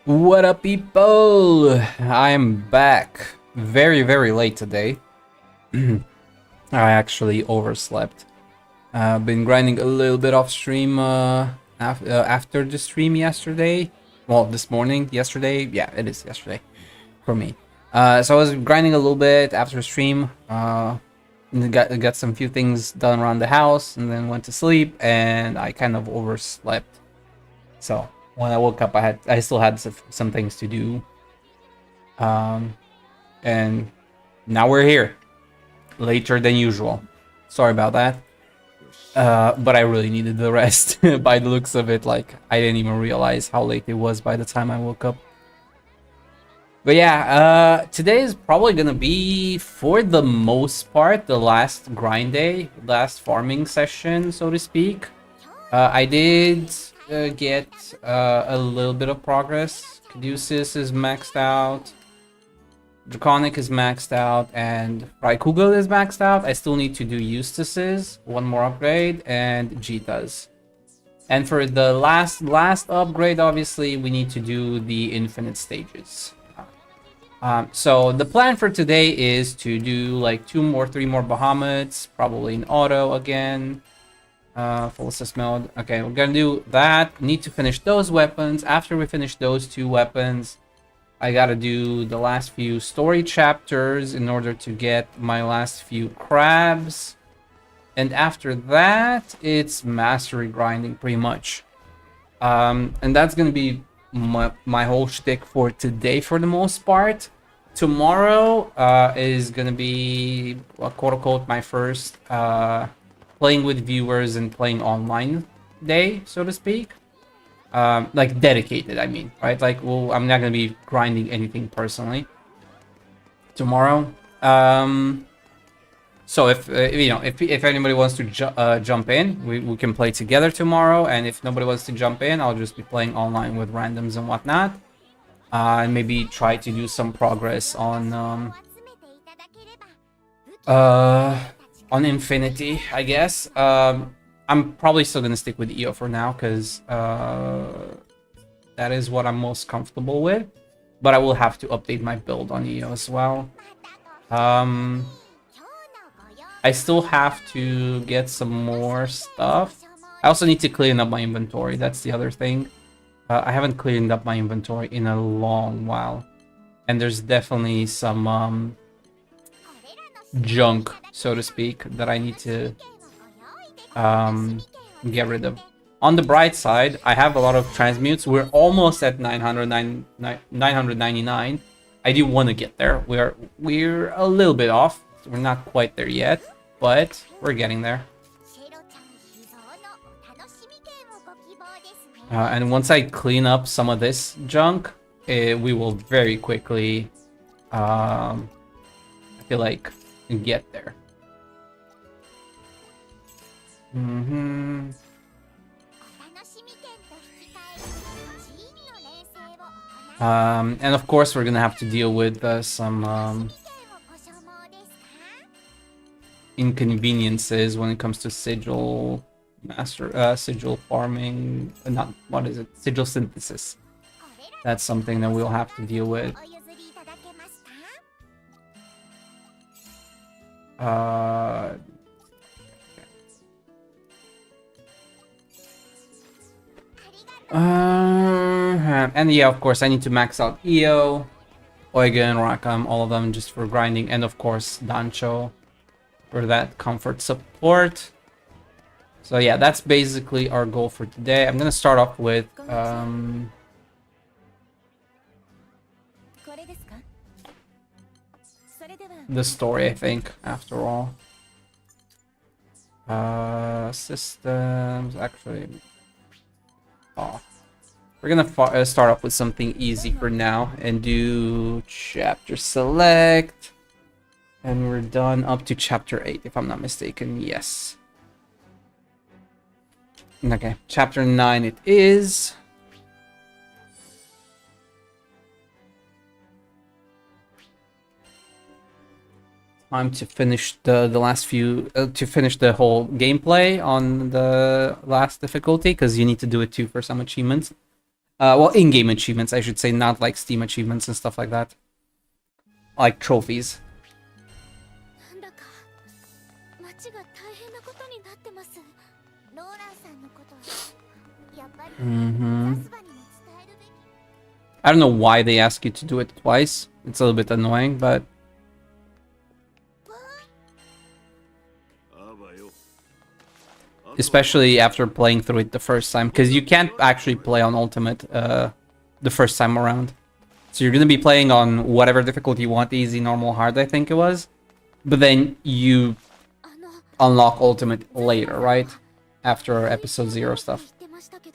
What up, people? I am back very, very late today. I actually overslept. Been grinding a little bit off stream after the stream yesterday. Well, this morning, yesterday. Yeah, it is yesterday for me. So I was grinding a little bit after stream. And got some few things done around the house, and then went to sleep, and I kind of overslept. So when I woke up, I still had some things to do. And now we're here, later than usual. Sorry about that. But I really needed the rest. By the looks of it, like I didn't even realize how late it was by the time I woke up. But yeah, today is probably gonna be, for the most part, the last grind day, last farming session, so to speak. I did get a little bit of progress. Caduceus is maxed out. Draconic is maxed out, and Raikugel is maxed out. I still need to do Eustace's, one more upgrade, and Jita's. And for the last upgrade, obviously, we need to do the infinite stages. So the plan for today is to do like 3 more Bahamut's, probably in auto again. Full assist mode. Okay, we're gonna do that. Need to finish those weapons. After we finish those 2 weapons, I gotta do the last few story chapters in order to get my last few crabs. And after that, it's mastery grinding pretty much. And that's gonna be my whole shtick for today for the most part. Tomorrow is gonna be, quote unquote, my first playing with viewers and playing online day, so to speak. Like dedicated, I mean, right? Like, well, I'm not gonna be grinding anything personally tomorrow. So if if anybody wants to jump in, we can play together tomorrow. And if nobody wants to jump in, I'll just be playing online with randoms and whatnot. And maybe try to do some progress on Infinity, I guess. I'm probably still gonna stick with EO for now, because that is what I'm most comfortable with. But I will have to update my build on EO as well. I still have to get some more stuff. I also need to clean up my inventory. That's the other thing. I haven't cleaned up my inventory in a long while. And there's definitely some junk, so to speak, that I need to get rid of. On the bright side, I have a lot of transmutes. We're almost at 999. I do want to get there. We're a little bit off. We're not quite there yet, but we're getting there. And once I clean up some of this junk, we will very quickly, I feel like, get there. And of course, we're gonna have to deal with some inconveniences when it comes to sigil sigil farming. Not, what is it? Sigil synthesis. That's something that we'll have to deal with. And yeah, of course, I need to max out EO, Eugen, Rakam, all of them just for grinding, and of course Dancho for that comfort support. So yeah, that's basically our goal for today. I'm gonna start off with the story, I think, after all. Systems, actually. Oh. We're gonna start off with something easy for now and do chapter select. And we're done up to chapter 8, if I'm not mistaken. Yes. Okay, chapter 9 it is. Time to finish the last few, to finish the whole gameplay on the last difficulty, because you need to do it too for some achievements. Well, in-game achievements, I should say, not like Steam achievements and stuff like that. Like trophies. I don't know why they ask you to do it twice. It's a little bit annoying, but... Especially after playing through it the first time, because you can't actually play on Ultimate the first time around. So you're going to be playing on whatever difficulty you want, easy, normal, hard, I think it was. But then you unlock Ultimate later, right? After episode 0 stuff.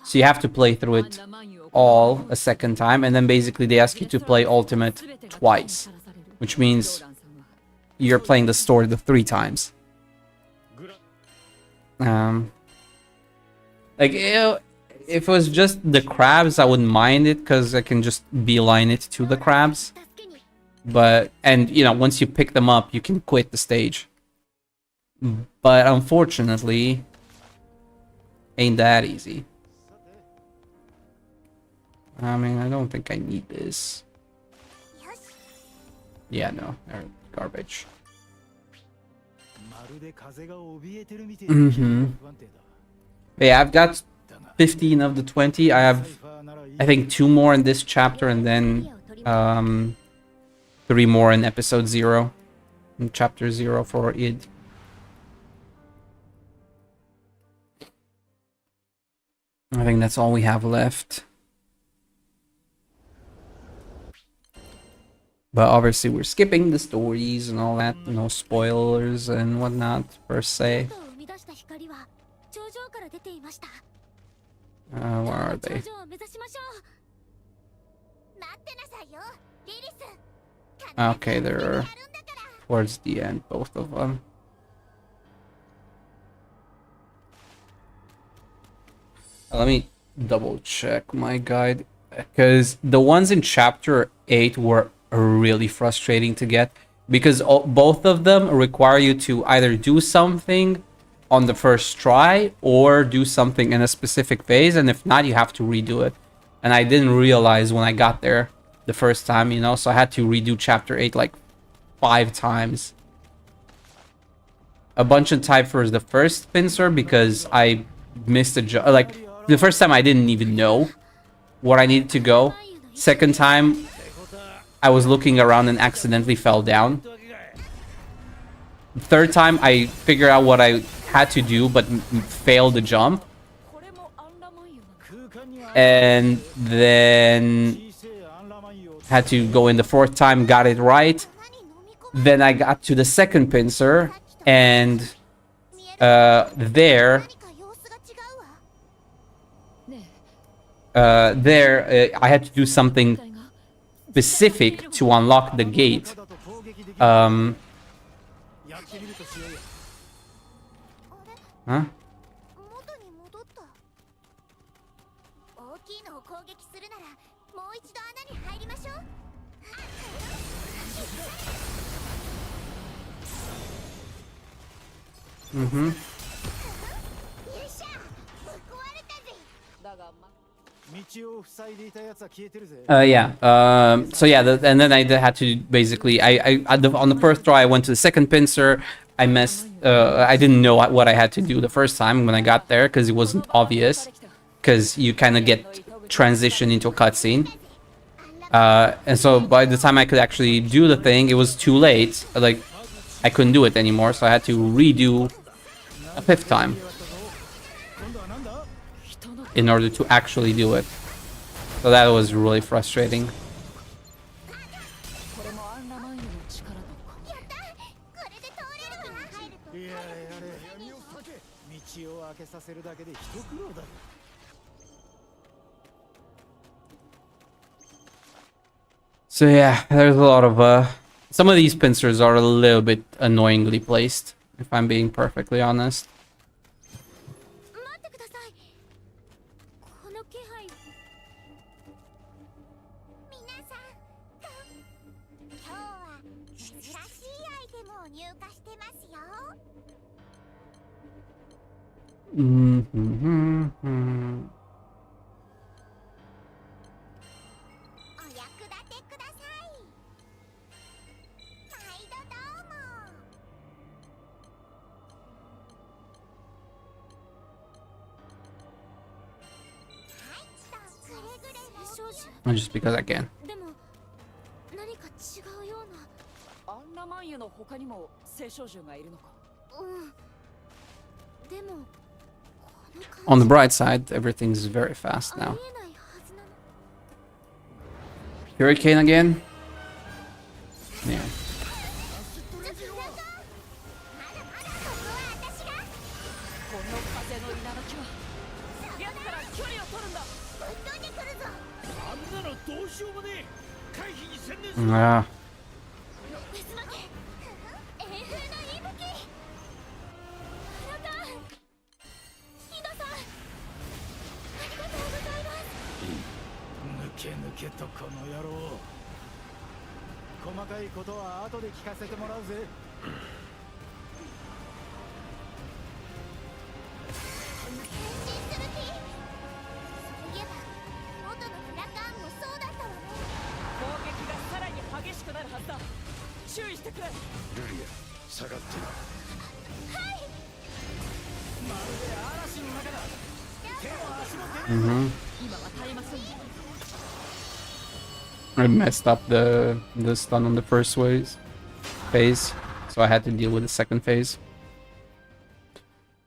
So you have to play through it all a second time, and then basically they ask you to play Ultimate twice. Which means you're playing the story the 3 times. Like, if it was just the crabs, I wouldn't mind it, because I can just beeline it to the crabs. But, and, you know, once you pick them up, you can quit the stage. But, unfortunately, ain't that easy. I mean, I don't think I need this. Yeah, no, they're garbage. Yeah, I've got 15 of the 20. I have, I think, 2 more in this chapter, and then 3 more in episode 0. In chapter 0 for id. I think that's all we have left. But obviously we're skipping the stories and all that, no spoilers and whatnot, per se. Where are they? Okay, they're towards the end, both of them. Let me double check my guide, because the ones in chapter 8 were really frustrating to get, because both of them require you to either do something on the first try or do something in a specific phase, and if not, you have to redo it. And I didn't realize when I got there the first time, you know, so I had to redo chapter 8 like 5 times. A bunch of time for the first pincer because I missed a job. Like, the first time I didn't even know where I needed to go. Second time, I was looking around and accidentally fell down. Third time, I figured out what I had to do, but failed the jump. And then had to go in the 4th time, got it right. Then I got to the second pincer, and there I had to do something specific to unlock the gate. Huh? Mm-hmm. Yeah. So yeah, and then I had to basically, on the first try, I went to the second pincer. I messed. I didn't know what I had to do the first time when I got there because it wasn't obvious. Because you kind of get transitioned into a cutscene. And so by the time I could actually do the thing, it was too late. Like, I couldn't do it anymore, so I had to redo a 5th time in order to actually do it. So that was really frustrating. So yeah, there's a lot of some of these pincers are a little bit annoyingly placed, if I'm being perfectly honest. Just because I can. でも何か違うような。アンラマンユの他にも聖少女がいるのか。でも On the bright side, everything's very fast now. Hurricane again? Yeah. Ah. I messed up the stun on the first phase, so I had to deal with the second phase.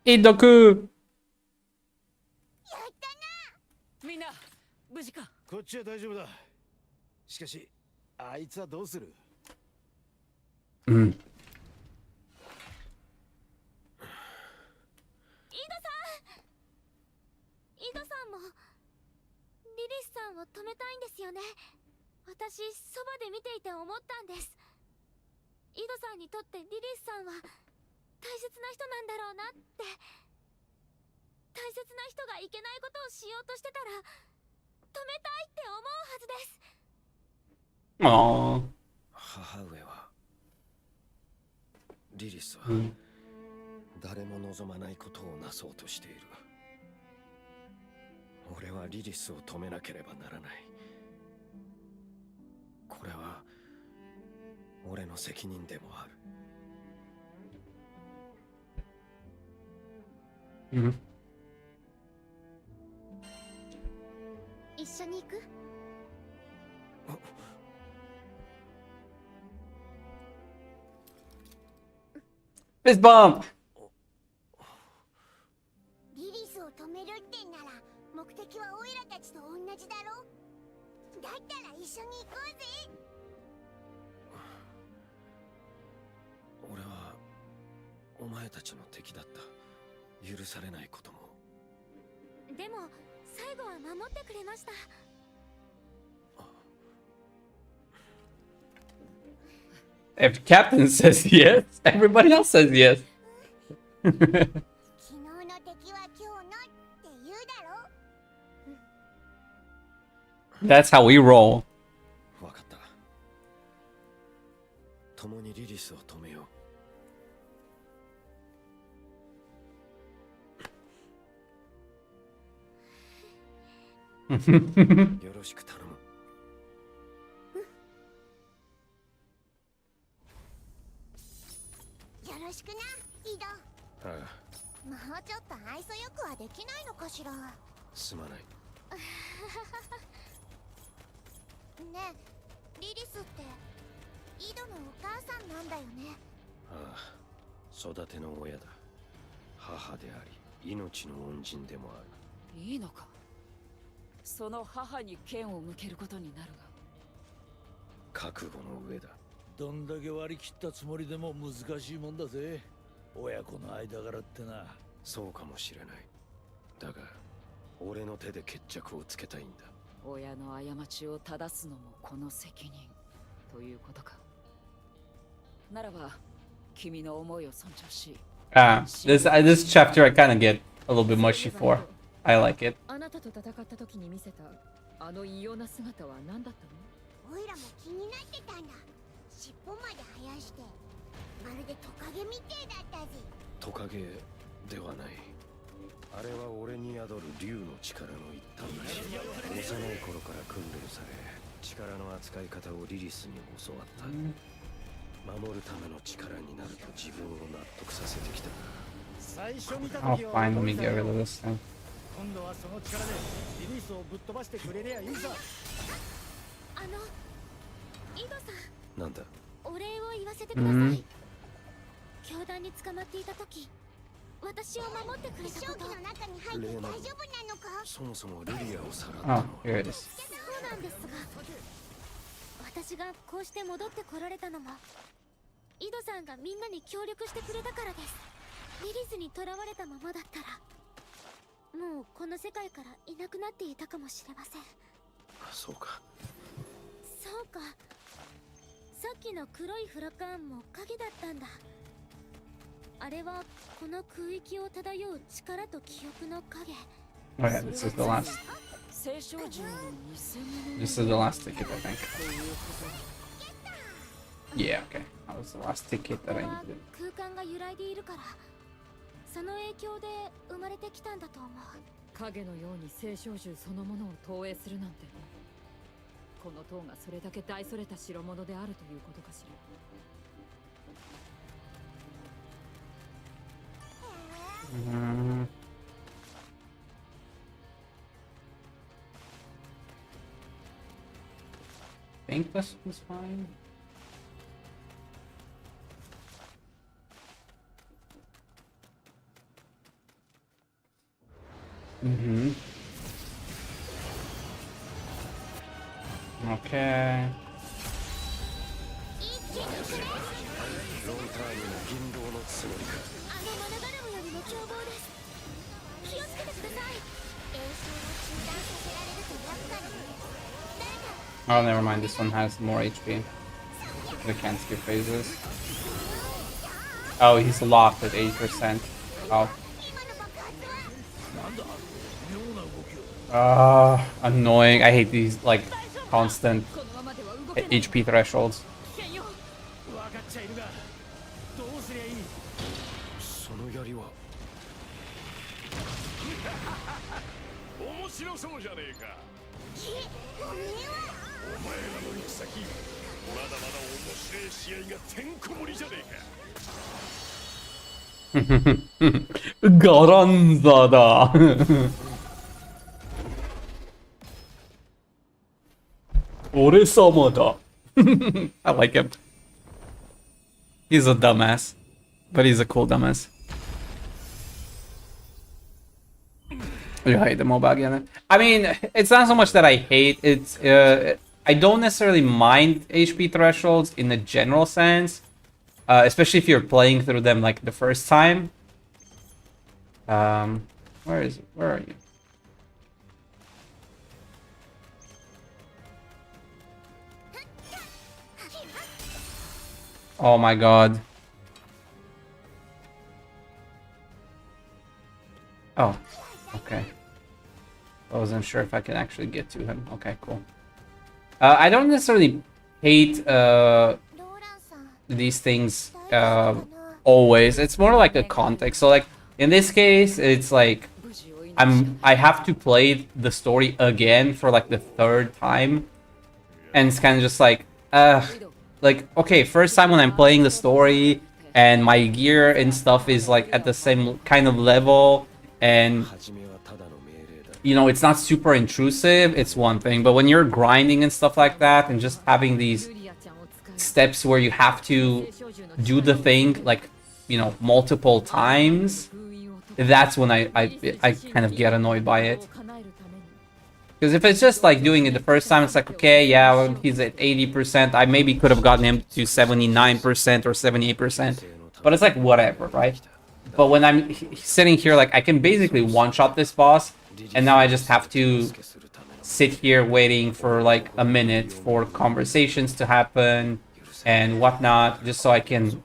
Idoku! みんな無事か。こっちは大丈夫だ。しかし、あいつはどうする？井戸さんもリリスさんを止めたいんですよね。私そばで見ていて思ったんです。井戸さんにとってリリスさんは大切な人なんだろうなって。大切な人がいけないことをしようとしてたら止めたいって思うはずです。ああ。母上はリリスは誰も望まないことをなそうとしている。俺はリリスを止めなければならない。これは俺の責任でもある。一緒に行く？Fist bump! リリスを止めるってんなら目的はオイラたちと同じだろ。だったら一緒に行こうぜ。俺はお前たちの敵だった。許されないことも。でも最後は守ってくれました。If Captain says yes, everybody else says yes. That's how we roll. わかった。共にリリスを止めよう。よろしく頼む。よろしくな、井戸。ああ。もうちょっと愛想よくはできないのかしら。すまない。ねえ、リリスって井戸のお母さんなんだよね。ああ、育ての親だ。母であり、命の恩人でもある。いいのか。その母に剣を向けることになるが。覚悟の上だ。どんだけ割り切ったつもりでも難しいもんだぜ。親子の間柄ってな。そうかもしれない。だが、俺の手で決着をつけたいんだ。親の過ちを正すのもこの責任ということか。ならば、君の思いを尊重し。This chapter I kind of get a little bit mushy for. I like it. あなたと戦った時に見せたあの異様な姿は何だったの？オイラも気になってたんだ。尻尾まで生やして、まるでトカゲみてえだったぜ。トカゲではない。あれは俺に宿る竜の力の一端だし、幼い頃から訓練され、力の扱い方をリリスに教わった。守るための力になると自分を納得させてきた。I'll finally get rid of this thing. 今度はその力でリリスをぶっ飛ばしてくれりゃいいさ。井戸さん、なんだ。お礼を言わせてください。Mhm. 教団に捕まっていた時、私を守ってくれたこと。例のそもそもルリアをさらった Oh, のは here it is. そうなんですが、私がこうして戻ってこられたのも井戸さんがみんなに協力してくれたからです。リリズに囚われたままだったらもうこの世界からいなくなっていたかもしれません。そうか。そうか、さっきの黒いフラカーンも影だったんだ。あれはこの空域を漂う力と記憶の影。 Oh yeah, this is the last. 聖少女の偽物 This is the last ticket, I think. ということ Yeah, okay. That was the last ticket こ that こ I は needed. 空間が揺らいでいるから、その影響で生まれてきたんだと思う。影のように聖少獣そのものを投影するなんて、この塔がそれだけ大それた代物であるということかしら。Mm. I think this one's fine. Mm-hmm. Okay. ロンターニの銀狼のつもりか。あのマナガラムよりも凶暴です。気をつけてください。演奏を中断させられると厄介。誰か Oh, never mind. This one has more HP. We can't skip phases. Oh, he's locked at 8%. Oh. 今の爆発は。なんだ妙な動きを。Annoying. I hate these, like, constant このままでは動けない。 HP thresholds. 危険よ。分かっちゃいるがどうすりゃいい。その槍は面白そうじゃねえか。おめえは。お前らの行き先、まだまだ面白い試合がてんこ盛りじゃねえか。Garanza da. Ore-sama da. I like him. He's a dumbass, but he's a cool dumbass. You hate the mobile again? I mean, it's not so much that I hate. It's I don't necessarily mind HP thresholds in the general sense, especially if you're playing through them like the first time. Where is it? Where are you? Oh my god. Oh, okay. I wasn't sure if I can actually get to him. Okay, cool. I don't necessarily hate ローランさん、 these things 大丈夫かな。 always. It's more like a context. So like in this case, it's like 無事を祈る I have to play the story again for like the third time, and it's kind of just like okay, first time when I'm playing the story and my gear and stuff is like at the same kind of level, and 初めはただの命令だ。 you know it's not super intrusive, it's one thing, but when you're grinding and stuff like that and just having these ルリアちゃんを使い steps where you have to 聖少獣の do the thing like, you know, multiple times, 封印を解く that's when I kind of get annoyed by it. 叶えるために Because if it's just like doing it the first time, it's like, okay, yeah, well, he's at 80%. I maybe could have gotten him to 79% or 78%. But it's like, whatever, right? But when I'm sitting here, like, I can basically one-shot this boss. And now I just have to するための sit here waiting for like a minute for conversations to happen and whatnot. Just so I can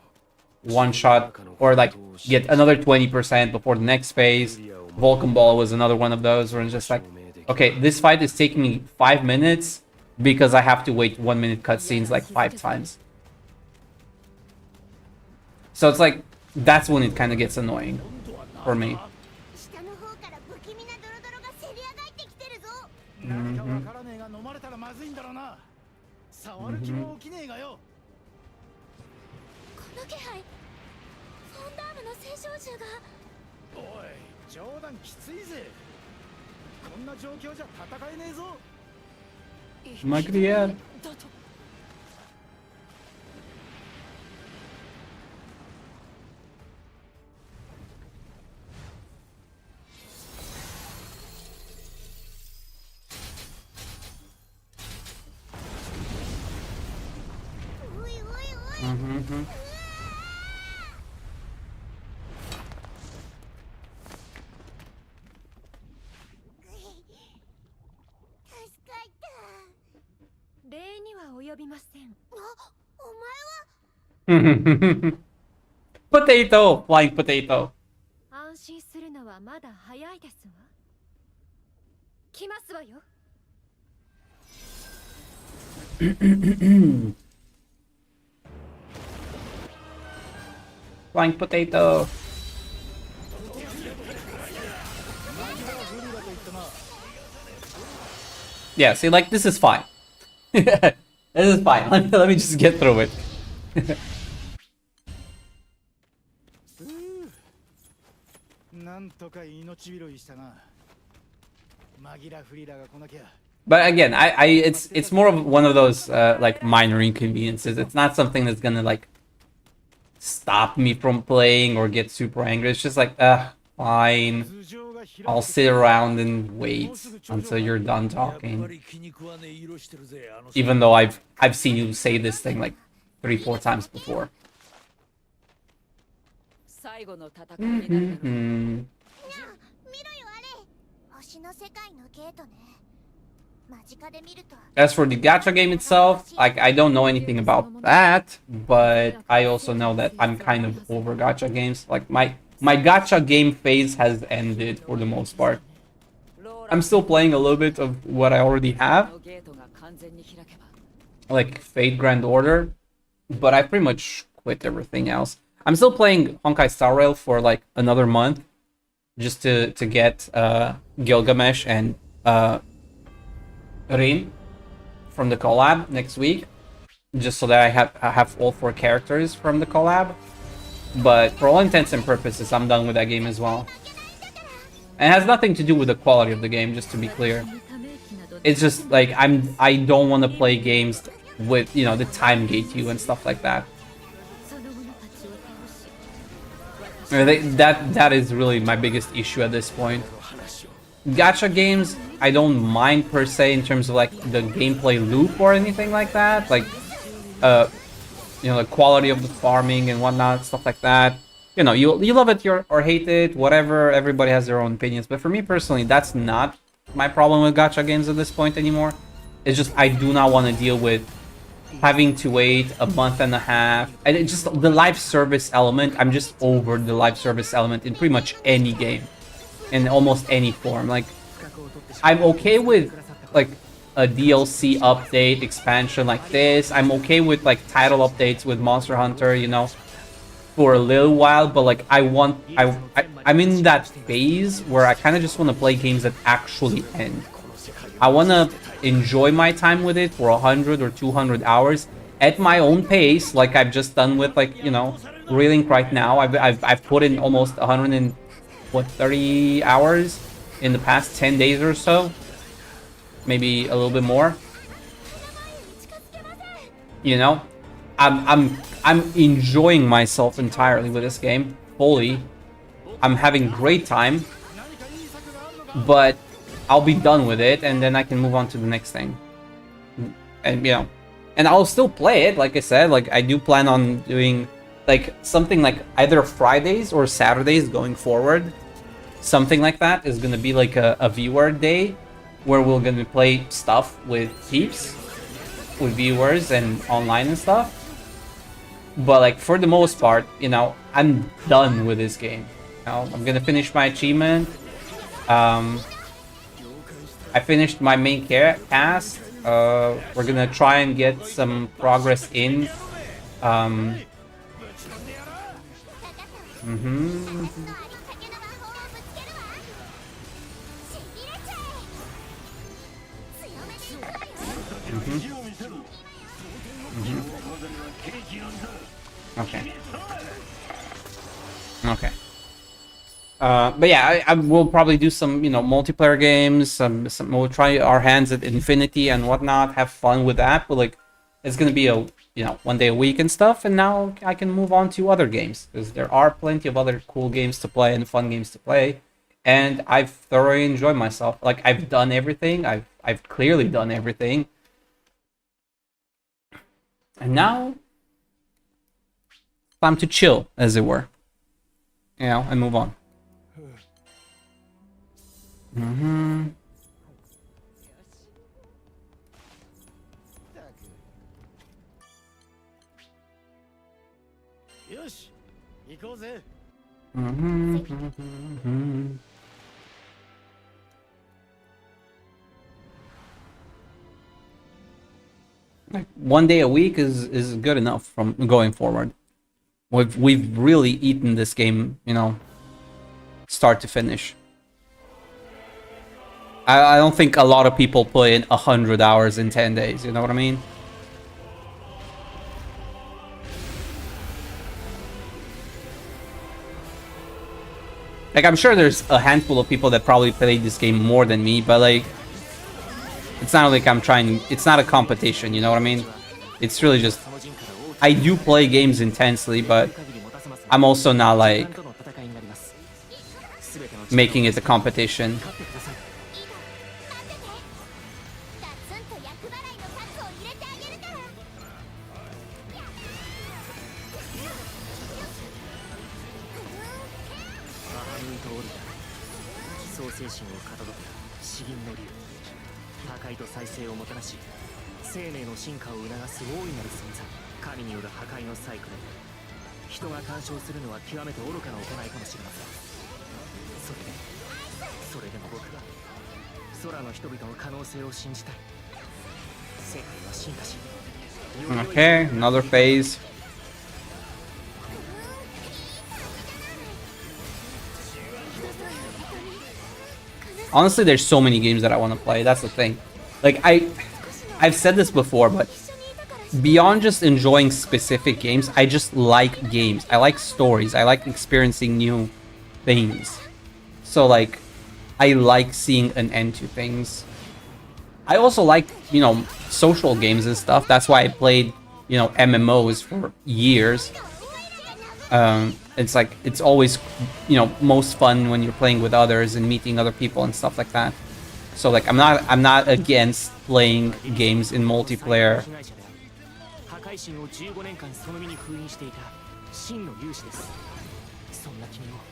one-shot or like get another 20% before the next phase. Vulcan Ball was another one of those where it's just like, okay, this fight is taking me 5 minutes because I have to wait 1 minute cutscenes like 5 times. So it's like, that's when it kind of gets annoying for me. 下の方から不気味なドロドロがせり上がってきてるぞ。何かわからねえが飲まれたらまずいんだろうな。触る気も起きねえがよ。この気配、フォンダームの聖少獣が。おい、冗談きついぜ。こんな状況じゃ戦えねえぞ。Ma criar. だと。おいおいおい、 Mhm. 助かった。礼には及びません。お前は Potato! Flying potato. 安心するのはまだ早いですわ。来ますわよ。 Flying potato. Yeah, see, like, this is fine. This is fine. Let me just get through it. なんとか命拾いしたな。紛らフリラが来なきゃ。 But again, it's more of one of those like minor inconveniences. It's not something that's gonna like stop me from playing or get super angry. It's just like, fine. I'll sit around and wait until you're done やっぱ talking. り気に食わねえ色してるぜ、あの Even though I've seen you say this thing like 3-4 times before. 最後の戦いになるだろう。 Hmm. 見ろよあれ、星の世界のゲートね。間近で見ると As for the gacha game itself, like I don't know anything about that, but I also know that I'm kind of over gacha games. Like my gacha game phase has ended for the most part. I'm still playing a little bit of what I already あ have, のゲートが完全に開けば。 like Fate Grand Order, but I pretty much quit everything else. I'm still playing Honkai Star Rail for like another month, just to get Gilgamesh and Rin from the collab next week, just so that I have all 4 characters from the collab. But for all intents and purposes, I'm done with that game as well. And it has nothing to do with the quality of the game, just to be clear. It's just like I don't want to play games with, you know, the time gate you and stuff like that. その者たちを倒し、 That is really my biggest issue at this point. Gacha games, I don't mind per se in terms of like the gameplay loop or anything like that. Like, you know, the quality of the farming and whatnot, stuff like that. You know, you love it or hate it, whatever. Everybody has their own opinions. But for me personally, that's not my problem with gacha games at this point anymore. It's just I do not want to deal with having to wait a month and a half. And it just the live service element. I'm just over the live service element in pretty much any game, in almost any form. Like, I'm okay with like a DLC update expansion like this. I'm okay with like title updates with Monster Hunter, you know, for a little while. But like I'm in that phase where I kind of just want to play games that actually end. I want to enjoy my time with it for 100 or 200 hours at my own pace, like I've just done with, like, you know, Relink right now. I've put in almost 130 hours in the past 10 days or so, maybe a little bit more. You know, I'm enjoying myself entirely with this game, fully. I'm having great time, but I'll be done with it, and then I can move on to the next thing. And, you know, and I'll still play it, like I said. Like, I do plan on doing, like, something like either Fridays or Saturdays going forward. Something like that is gonna be like a viewer day, where we're gonna play stuff with peeps, with viewers and online and stuff. But, like, for the most part, you know, I'm done with this game. You know, I'm gonna finish my achievement. I finished my main cast. We're gonna try and get some progress in. Okay. Okay. But yeah, I will probably do some, multiplayer games. We'll try our hands at Infinity and whatnot. Have fun with that. But like, it's gonna be a, 1 day a week and stuff. And now I can move on to other games because there are plenty of other cool games to play and fun games to play. And I've thoroughly enjoyed myself. Like I've done everything. I've clearly done everything. And now, time to chill, as it were. And move on. Mm-hmm. よし行こうぜ Mm-hmm. Like 1 day a week is good enough from going forward. We've really eaten this game, start to finish. I don't think a lot of people put in 100 hours in 10 days, you know what I mean? Like, I'm sure there's a handful of people that probably played this game more than me, but like, it's not like I'm trying, it's not a competition, you know what I mean? It's really just, I do play games intensely, but I'm also not like making it a competition. Okay, another phase. Honestly, there's so many games that I want to play. That's the thing. Like, I've said this before, but beyond just enjoying specific games, I just like games. I like stories. I like experiencing new things. So, like, I like seeing an end to things. I also like, social games and stuff. That's why I played, MMOs for years. It's like, it's always, most fun when you're playing with others and meeting other people and stuff like that. So like, I'm not against playing games in multiplayer.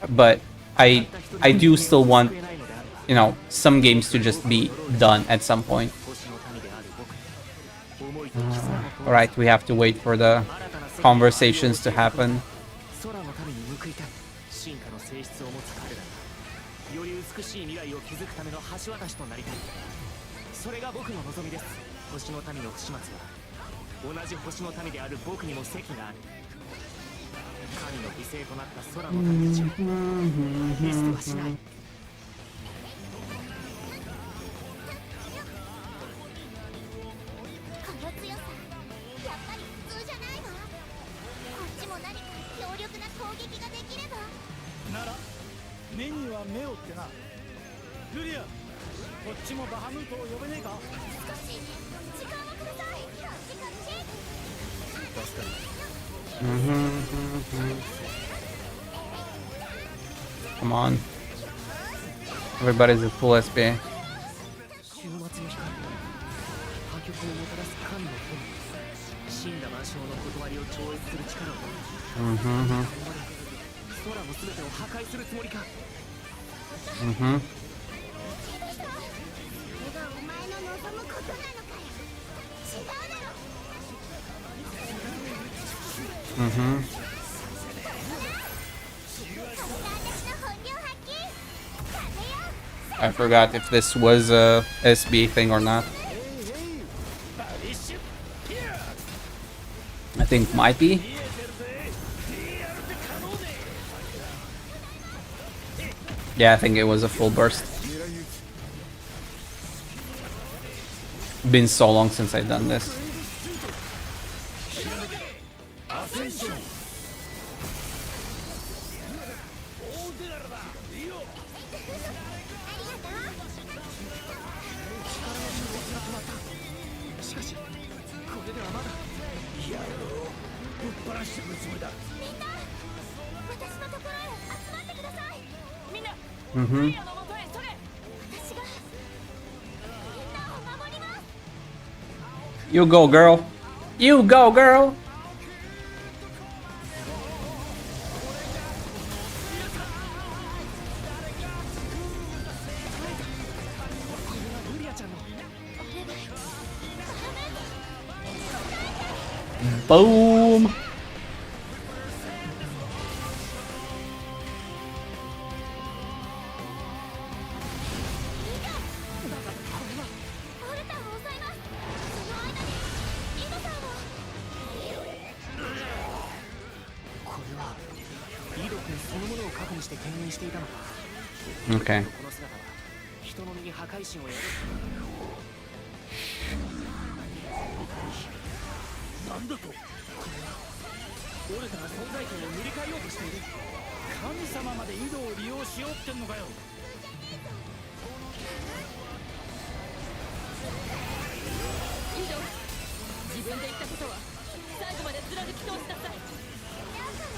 But I do still want, some games to just be done at some point. Alright, we have to wait for the conversations to happen. Come on. Everybody's at full SP. I forgot if this was a SB thing or not. I think might be. Yeah, I think it was a full burst. Been so long since I've done this. 手柄だいいよ。しかしこれではまだやろうぶっ放してくるつもりだ。みんな私のところへ集まってください。みんな Mm-hmm. 私がみんなを守ります。 You go, girl. You go, girl. ルリアちゃんの Boom. オルタを抑えます。その間にイドさんを。これはイド君そのものを過去にして敬遠していたのか。 Okay. この姿は人の身に破壊神を宿す。なんだと。オルタが存在感を塗り替えようとしている。神様まで井戸を利用しようってんのかよ。イド、自分で言ったことは最後まで貫き通しなさい。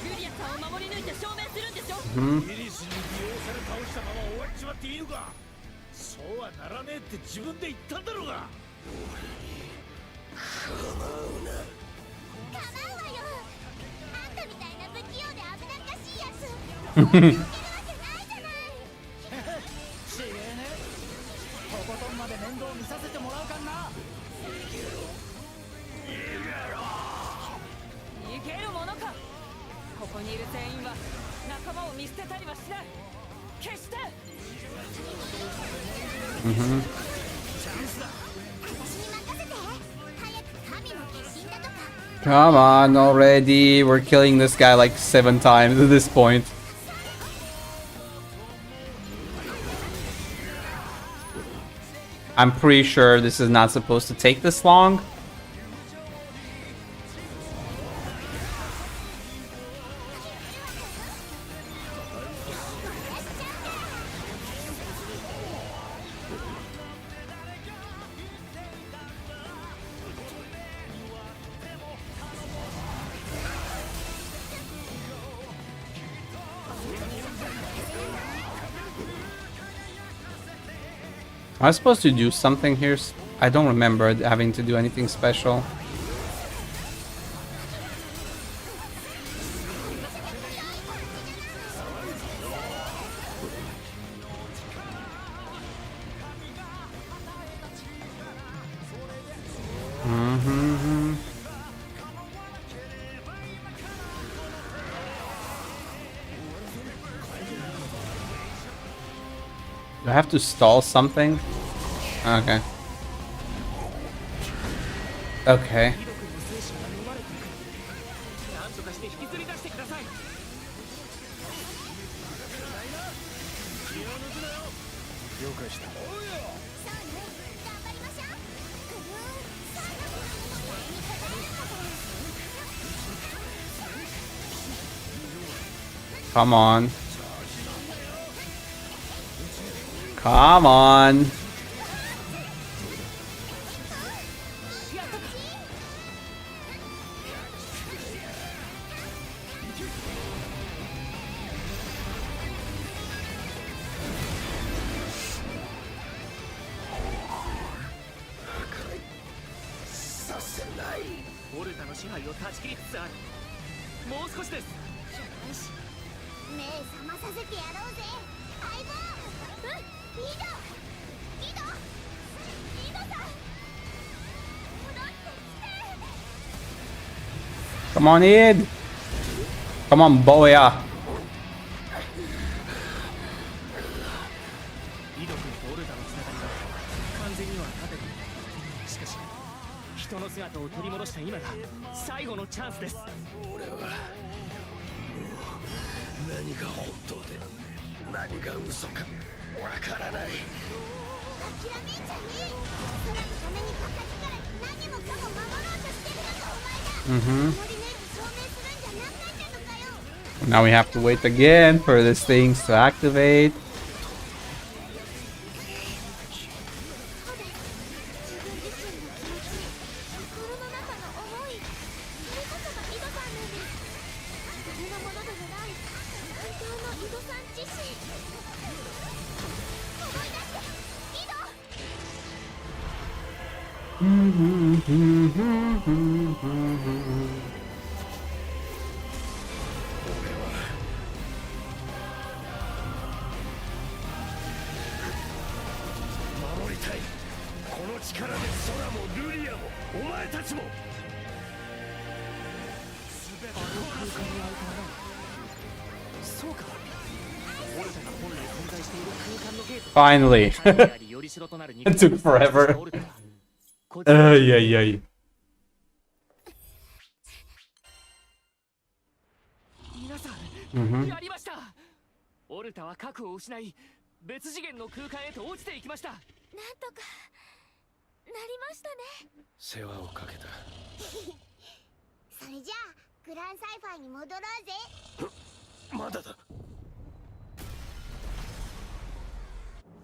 ルリアさんを守り抜いて証明するんでしょ。 Mm-hmm. イリスに利用され倒したまま終わっちまっていいのか。そうはならねえって自分で言ったんだろうが。構うわよ。あんたみたいな不器用で危なっかしいやつ抜けるわけないじゃない。ちげえね。とことんまで面倒見させてもらうかんな。逃げるものか。ここにいる全員は仲間を見捨てたりはしない。決して。 Mm-hmm. 私に任せて。早く神の化身だとか。 Come on already. We're killing this guy like 7 times at this point. I'm pretty sure this is not supposed to take this long. Am I supposed to do something here? I don't remember having to do anything special. Mm-hmm. Do I have to stall something? Okay. Okay. なんとかして引きずり出してください。了解した。そうね。頑張りましょう。Come on. Come on.オルタの支配を断ち切りつつある。もう少しです。よし。目覚まさせてやろうぜ。相棒。イドさん。戻ってきて。 Come on, Id. Come on, Boya. イド君とオルタのつながりが完全には立てていない。しかし人の姿を取り戻した今が最後のチャンスです。俺はもう何が本当で何が嘘かわからない。諦めんじゃねえ。空のためにばかりから何もかも守ろうとしてるのがお前だ。 Mm-hmm. 守り抜いて証明するんじゃなかったのかよ。Now we have to wait again for these things to activate. Finally. It took forever. Ay, ay, ay. 皆さん、 Mhm. やりました。オルタは核を失い、別次元の空間へと落ちていきました。なんとかなりましたね。世話をかけた。それじゃあグランサイファーに戻ろうぜ。まだだ。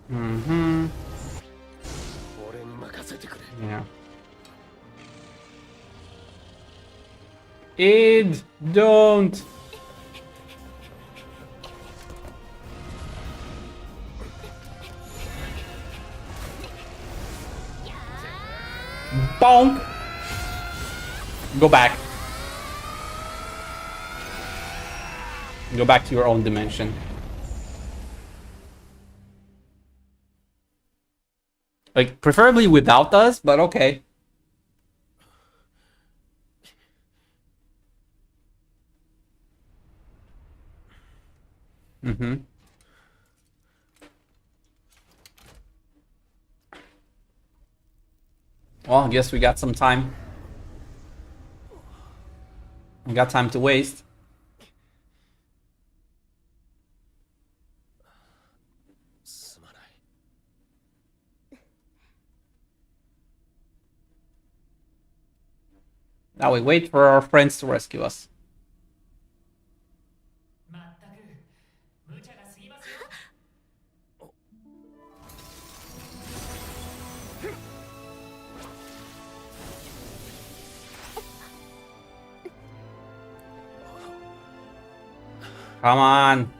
Mhm. 俺に任せてくれ。 Yeah. Id, don't. Bonk. Go back. Go back to your own dimension. Like, preferably without us, but okay. Mm-hmm. Well, I guess we got some time. We got time to waste. Now we wait for our friends to rescue us. Come on.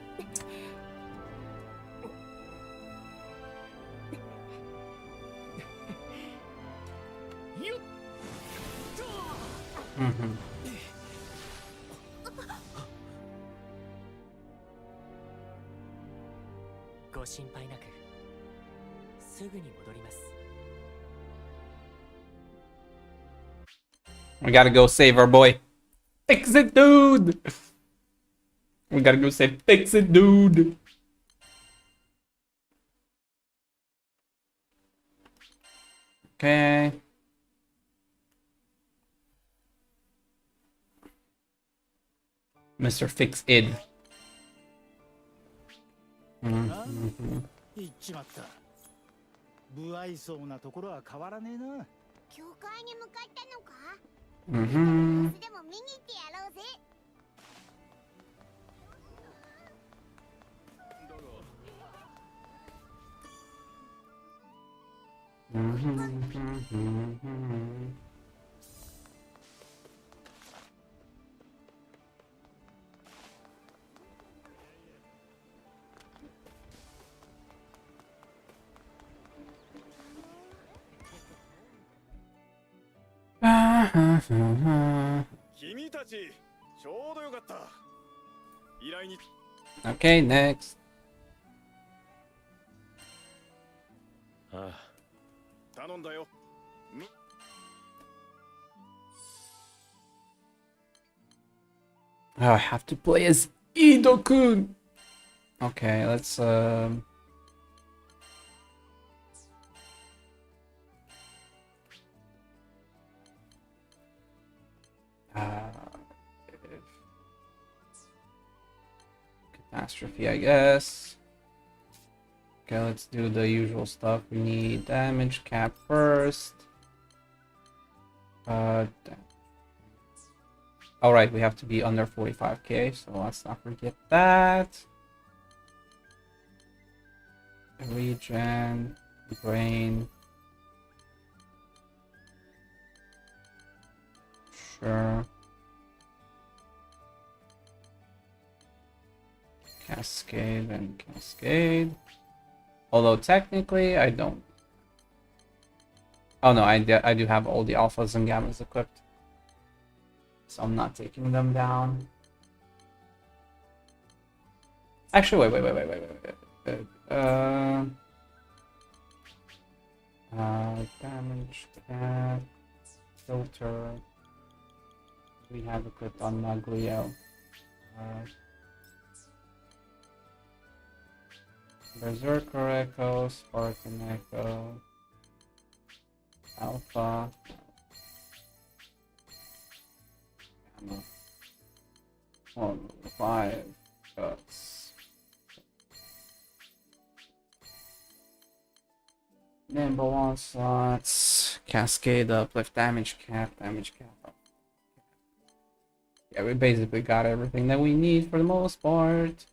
Mm-hmm. ご心配なく、すぐに戻ります。 We gotta go save our boy. Fix it, dude! We gotta go say, fix it, dude! Okay. Mr. Fix It. 言っちまった。不愛想なところは変わらねえな。教会に向かったのか。Mm-hmm. でも見に行ってやろうぜ。 君たちちょうどよかった。依頼に Okay, next. ああ。頼んだよ。 Oh, I have to play as Ido-kun. Okay, let's catastrophe, I guess. Okay, let's do the usual stuff. We need damage cap first. All right, we have to be under 45k, so let's not forget that. Regen, brain. Sure. Cascade and cascade. Although technically I don't. Oh no, I do have all the alphas and gammas equipped. So I'm not taking them down. Actually, wait. Damage cap, filter. We have equipped on Maglio. Berserker Echo, Spartan Echo, Alpha, Gamma, 5 guts, Nimble Onslaughts, Cascade Uplift, Damage Cap. Yeah, we basically got everything that we need for the most part.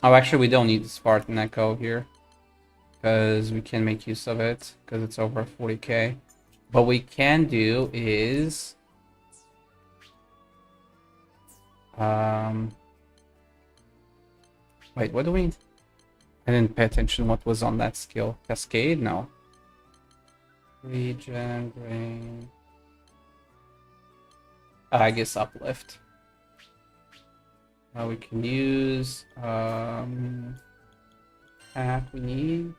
Oh, actually, we don't need the Spartan Echo here, because we can make use of it, because it's over 40k. What we can do is... Wait, what do we... I didn't pay attention what was on that skill. Cascade? No. Regen, brain... I guess uplift. We can use pack we need.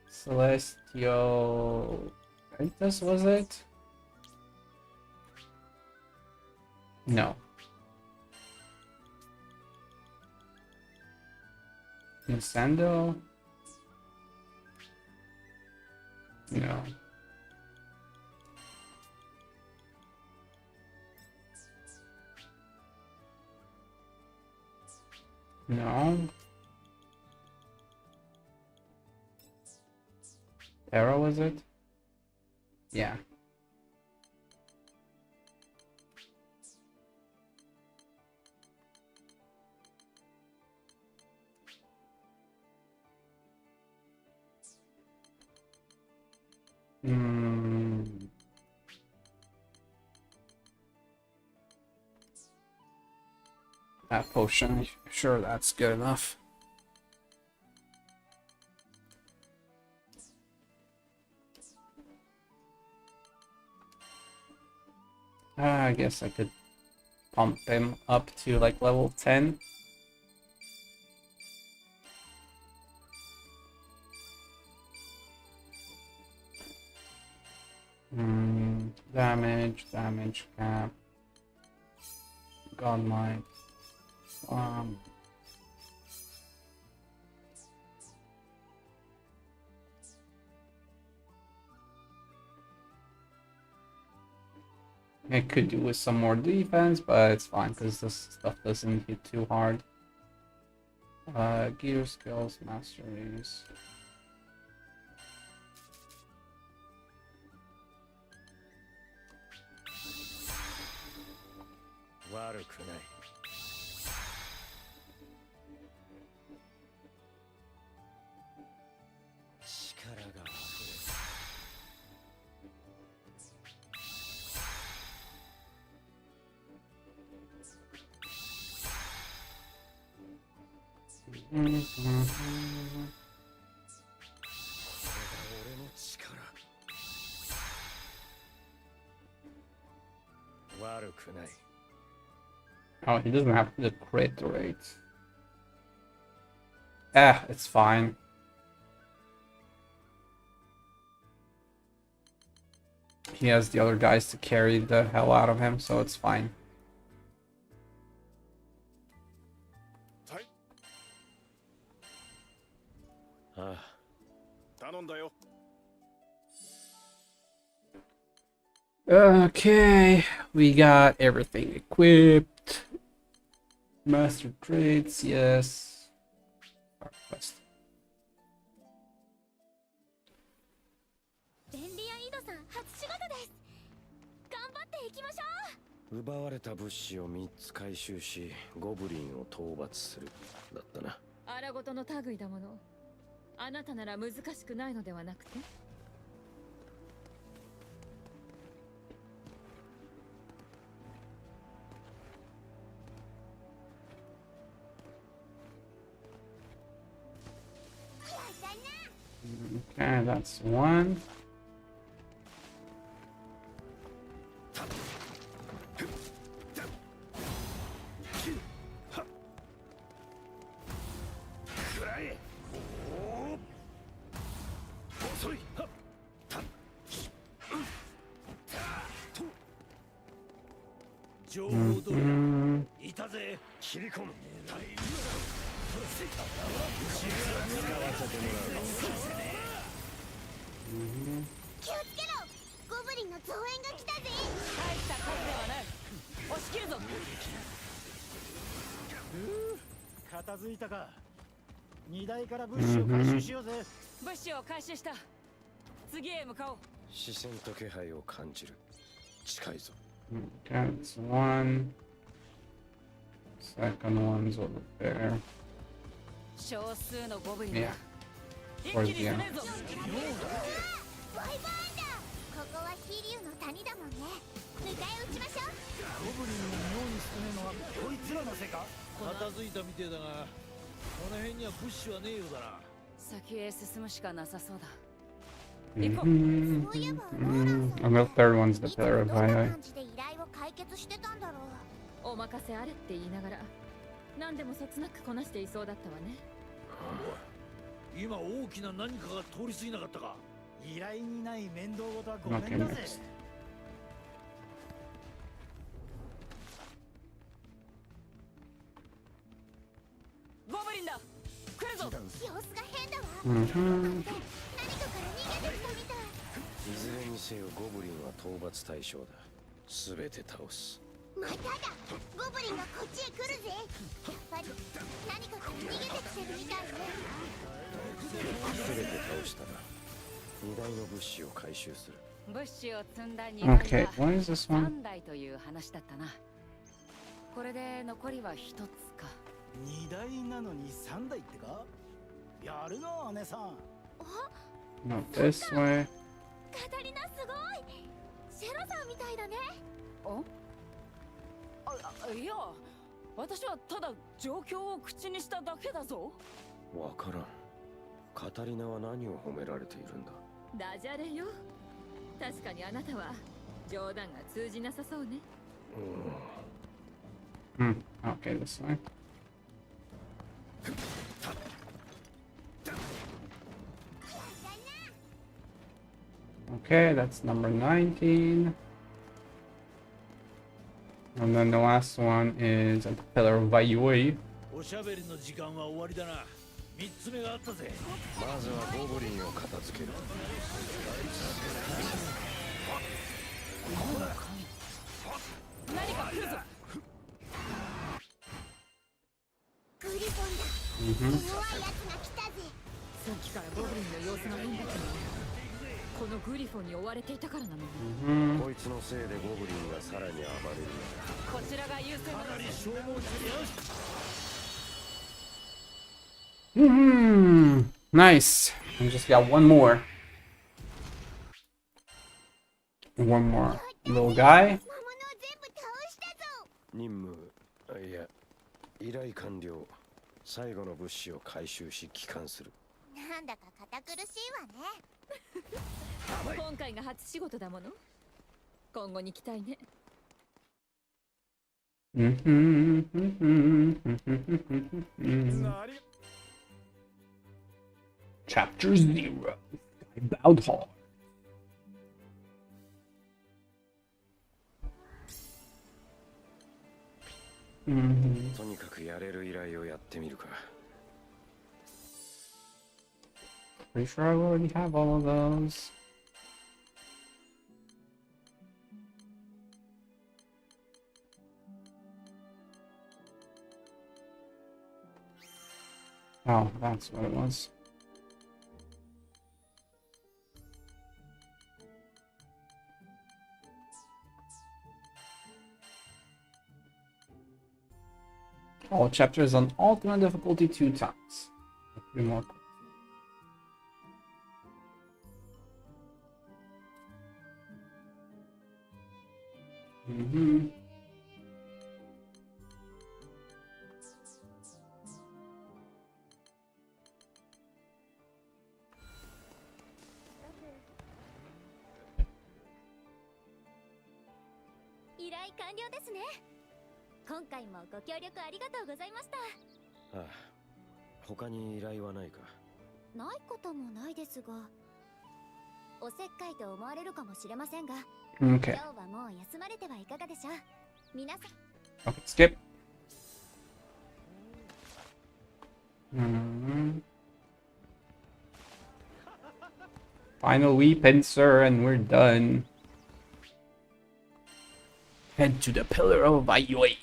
Celestial Ventus, was it? No. Incendio? No. No. Arrow, was it? Yeah. That potion, sure, that's good enough. I guess I could pump him up to like level 10. Damage cap, godlike. I could do with some more defense, but it's fine because this stuff doesn't hit too hard. Gear skills, masteries. Oh, he doesn't have the crit rate. It's fine. He has the other guys to carry the hell out of him, so it's fine. Okay, we got everything equipped. Master traits, yes. Quest. 行きましょ奪われた物資を3つ回収しゴブリンを討伐するだったな。荒ごとの類だもの。あなたなら難しくないのではなくて。Okay, that's one. Mhm. いたぜ。切り込む。気をつけろ。ゴブリンの増援が来たぜ。大した数ではない。押し切るぞ。片付いたか。荷台から物資を回収しようぜ。物資を回収した。次へ向かおう。視線と気配を感じる。近いぞ。Okay, that's one. Second one's over there. 少数のゴブリンだ。 Yeah. 一 Towards 気に the 攻 end. めるぞ。ワイバーンだ。ここは飛竜の谷だもんね。迎え撃ちましょう。ゴブリンの妙に少ねえのはこいつらのせいか。片付いたみてえだが、この辺には物資はねえようだな。先へ進むしかなさそうだ。 Mhm. And the third one's the いつも pillar ど of んな High. 感じで依頼を解決してたんだろう。お任せあれって言いながら何でもそつなくこなしていそうだったわね。今大きな何かが通り過ぎなかったか。依頼にない面倒事はごめん Okay, だぜ。 next. ゴブリンだ。来るぞ。様子が変だわ。 Mhm. 何かから逃げてきたみたい。いずれにせよゴブリンは討伐対象だ。すべて倒す。まただ。ゴブリンがこっちへ来るぜ。やっぱり何かから逃げてきてるみたいね。すべて倒したら荷台の物資を回収する。物資を積んだ2台 Okay, は what is this one? 3台という話だったな。これで残りは1つか。荷台なのに3台ってか。やるな姉さん。 Not this way. カタリナすごい。シェロさんみたいだね。いや、私はただ状況を口にしただけだぞ。わからん。カタリナは何を褒められているんだ。ダジャレよ。確かにあなたは冗談が通じなさそうね。Hmm. Okay, this way. Okay, that's number 19. And then the last one is at the pillar of Vayui. おしゃべりの時間は終わりだな。3つ目があったぜ。まずはゴブリンを片付ける。何か来るぞ。グリフォンだ。 Mhm. 弱いやつが来たぜ。さっきからゴブリンの様子が変だったの。このグリフォンに追われていたからなの。 Mhm. こいつのせいでゴブリンがさらに暴れる。こちらが優先だ。消耗中よし。 Mhm. Nice. I just got one more. One more little guy. 魔物を全部倒したぞ。任務、いや、依頼完了。最後の物資を回収し帰還する。なんだか堅苦しいわね。今回が初仕事だもの。今後に期待ね。 Mhm. Chapter 0. I bowed hard. とにかくやれる依頼をやってみるか。 Pretty sure I already have all of those. Oh, that's what it was. All chapters on ultimate difficulty 2 times. 3 more.依頼完了ですね。今回もご協力ありがとうございました。ああ、他に依頼はないか。ないこともないですが、おせっかいと思われるかもしれませんが、Okay. 今日はもう休まれてはいかがでしょう。皆さん。 Okay, skip. Final weapon, sir, and we're done. Head to the pillar of Ayoi.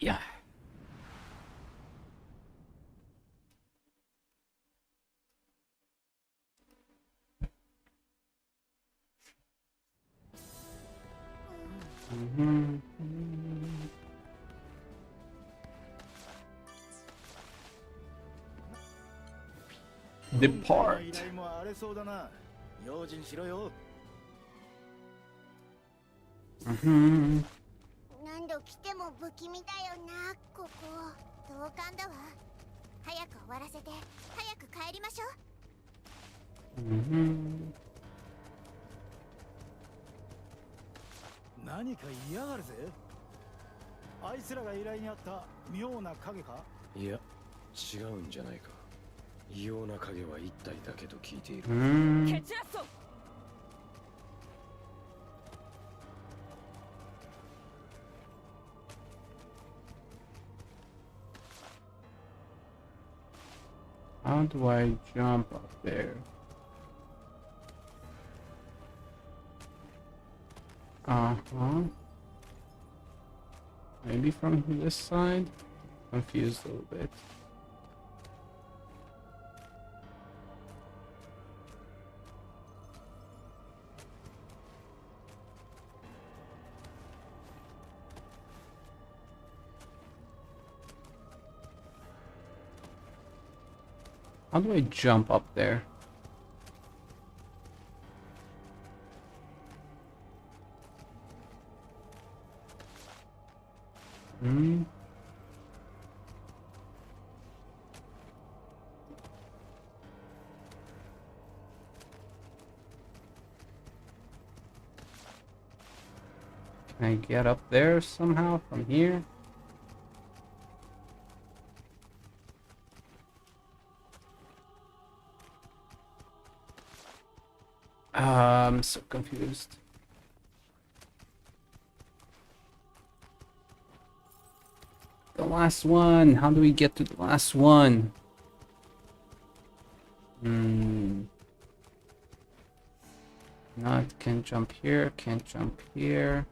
Depart. 依頼も荒れそうだな。用心しろよ。何度来ても不気味だよな、ここ。同感だわ。早く終わらせて、早く帰りましょう。何か嫌がるぜ。あいつらが依頼にあった妙な影か。いや、違うんじゃないか。異様な影は一体だけと聞いている。蹴散らすぞ。How do I jump up there? Maybe from this side? Confused a little bit. How do I jump up there? Can I get up there somehow from here? I'm so confused. The last one. How do we get to the last one? Not can't jump here. Can't jump here.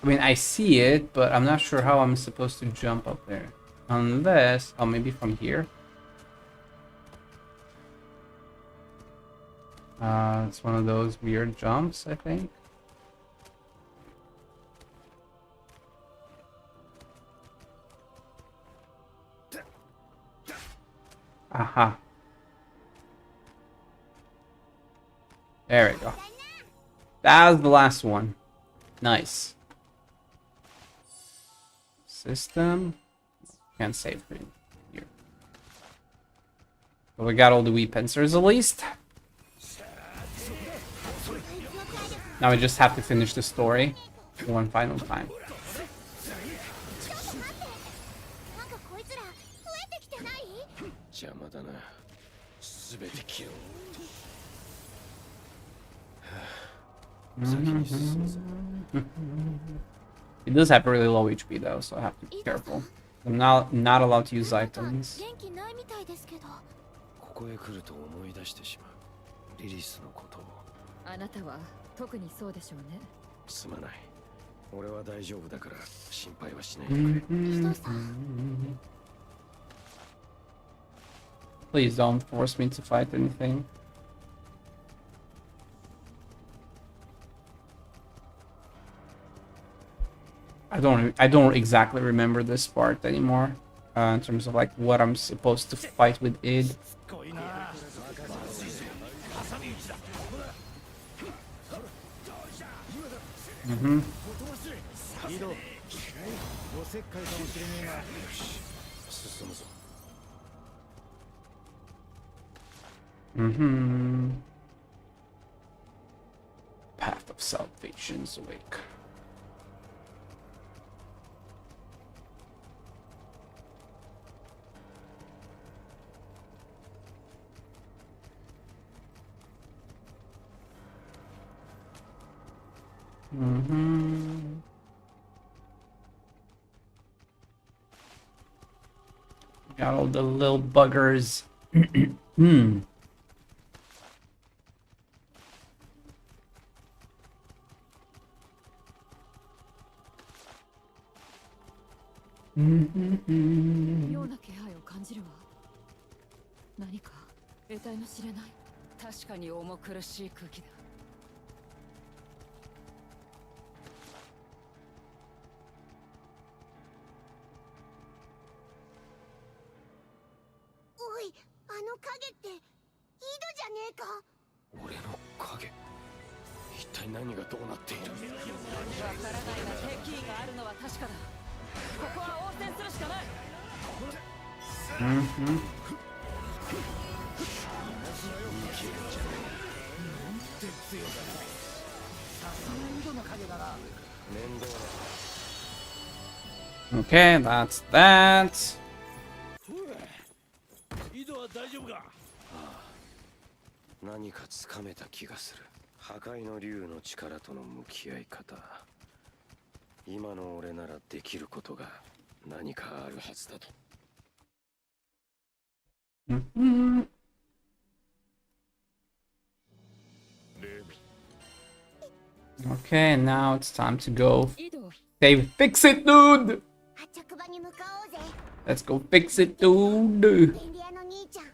I mean, I see it, but I'm not sure how I'm supposed to jump up there. Unless, oh, maybe from here. It's one of those weird jumps, I think. Aha. There we go. That was the last one. Nice. System. Can't save it here. But we got all the weapons at least. Now we just have to finish the story one final time. なんかこいつら増えてきてない？邪魔だな。すべて切ろう。先に進むぞ。It does have really low HP though, so I have to be careful. I'm not allowed to use items. 元気ないみたいですけど。ここへ来ると思い出してしまう。リリスのことを。あなたは特にそうでしょうね。すまない。俺は大丈夫だから心配はしないでくれ。リドさん。 Please don't force me to fight anything. I don't exactly remember this part anymore. In terms of like what I'm supposed to fight with id. Mm-hmm. 井戸おせっかいかもしれねえが進むぞ Mm-hmm. Path of Salvation's awake. Mm-hmm. Got all the little buggers. Hmm. Mm-hmm. 妙な気配を感じるわ。何か得体の知れない。確かに重苦しい空気だ。おい、あの影って井戸じゃねえか。俺の影一体何がどうなっているわからないが敵意があるのは確かだ。ここは応戦するしかない。Mm-hmm. 面倒 Okay, that's that. 井戸は大丈夫か。な何かつかめた気がする破壊の竜の力との向き合い方今の俺ならできることが何かあるはずだと Mm-hmm. Okay, now it's time to go. 井戸 Say, fix it, dude! 発着場に向かおうぜ。 Let's go fix it, dude! 便利屋の兄ちゃん。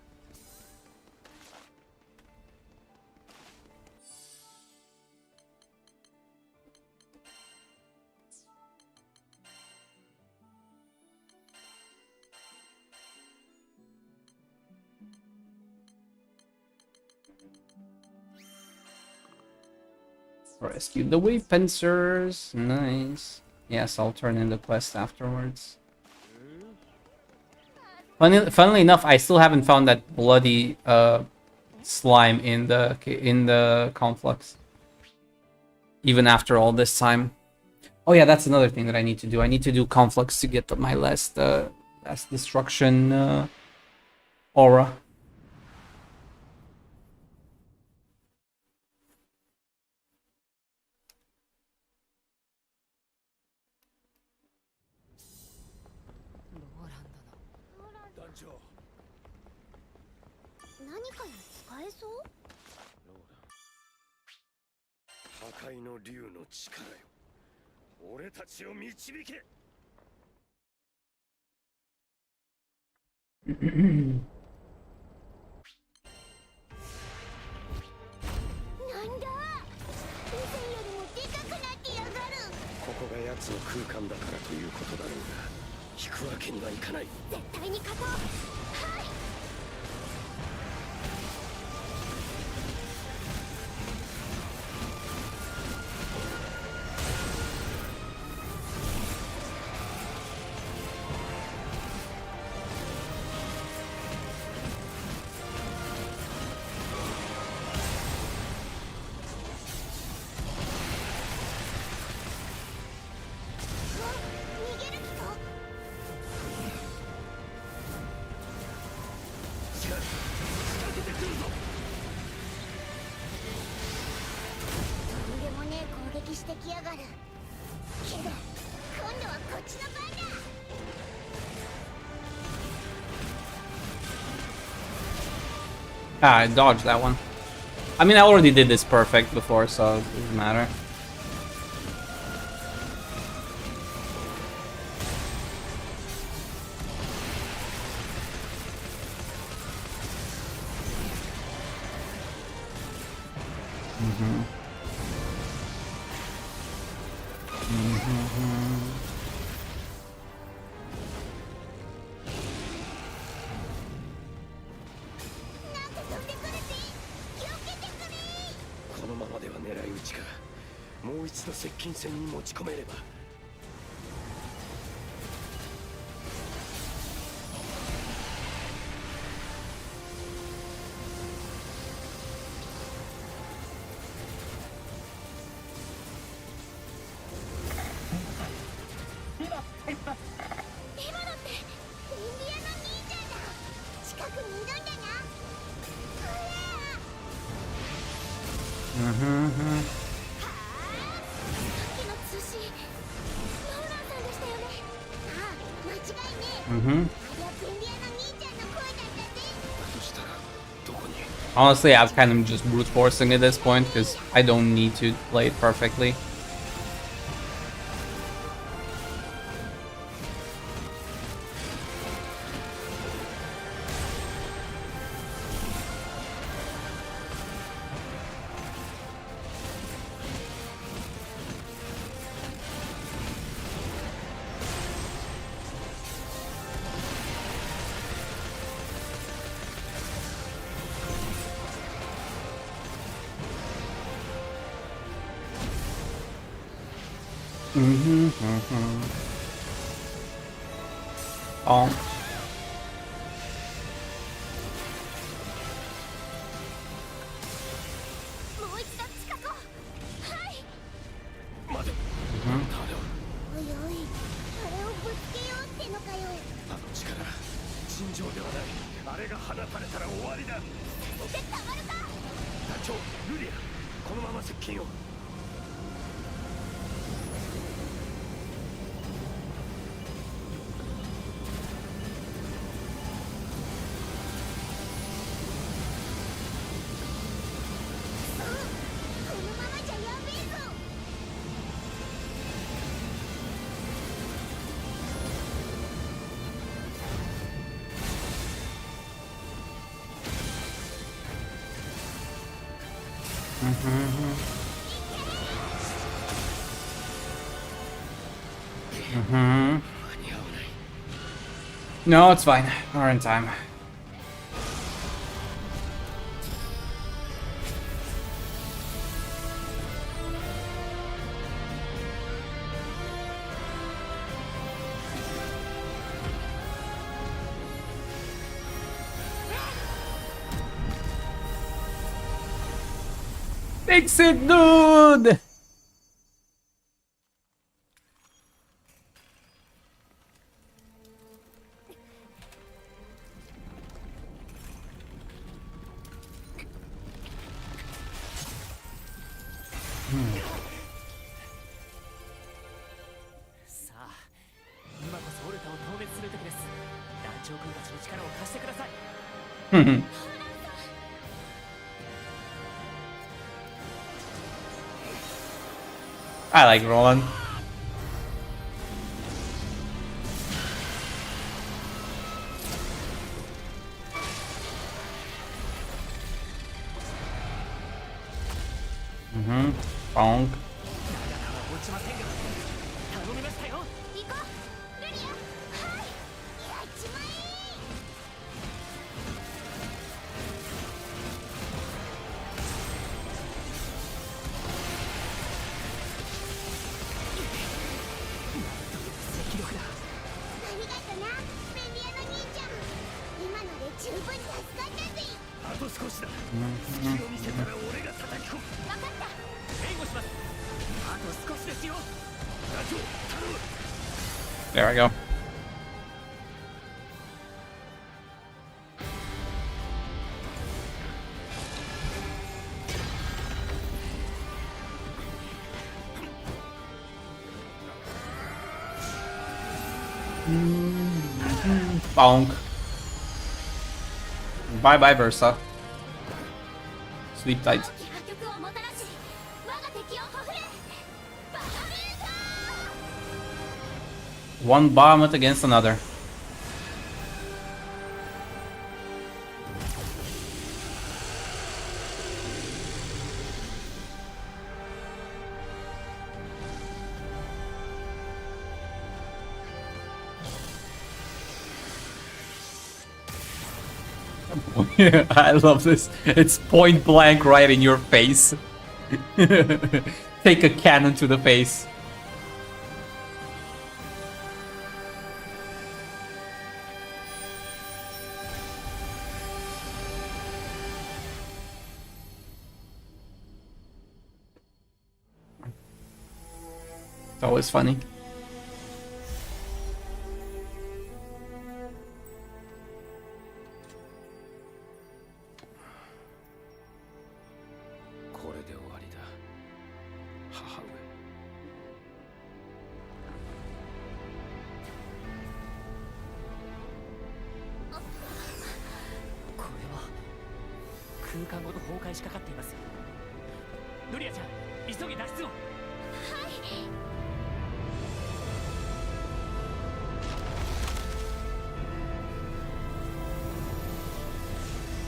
Rescue the wave fencers. Nice. Yes, I'll turn in the quest afterwards. Funnily enough, I still haven't found that bloody slime in the conflux. Even after all this time. Oh yeah, that's another thing that I need to do. I need to do conflux to get my last destruction aura. Dancho. 何かに使えそう？ローラ破壊の竜の力よ俺たちを導けなんだ？以前よりもでかくなってやがる。ここが奴の空間だからということだろうが引くわけにはいかない絶対に勝とう。はい。逃げる気か？とんでもねえ攻撃してきやがる。けど今度はこっちの番だ。 Ah, I dodged that one. I mean, I already did this perfect before, so it doesn't matter. Mm-hmm. Mm-hmm. の接近戦に持ち込めれば。Honestly, I'm kind of just brute forcing at this point because I don't need to play it perfectly. Oh. No, it's fine. We're in time. Fix it, dude! I like Roland. Bonk. There I go. Bonk. Bye bye, Versa. Sleep tight. One Bahamut against another. I love this. It's point blank right in your face. Take a cannon to the face. It's always funny.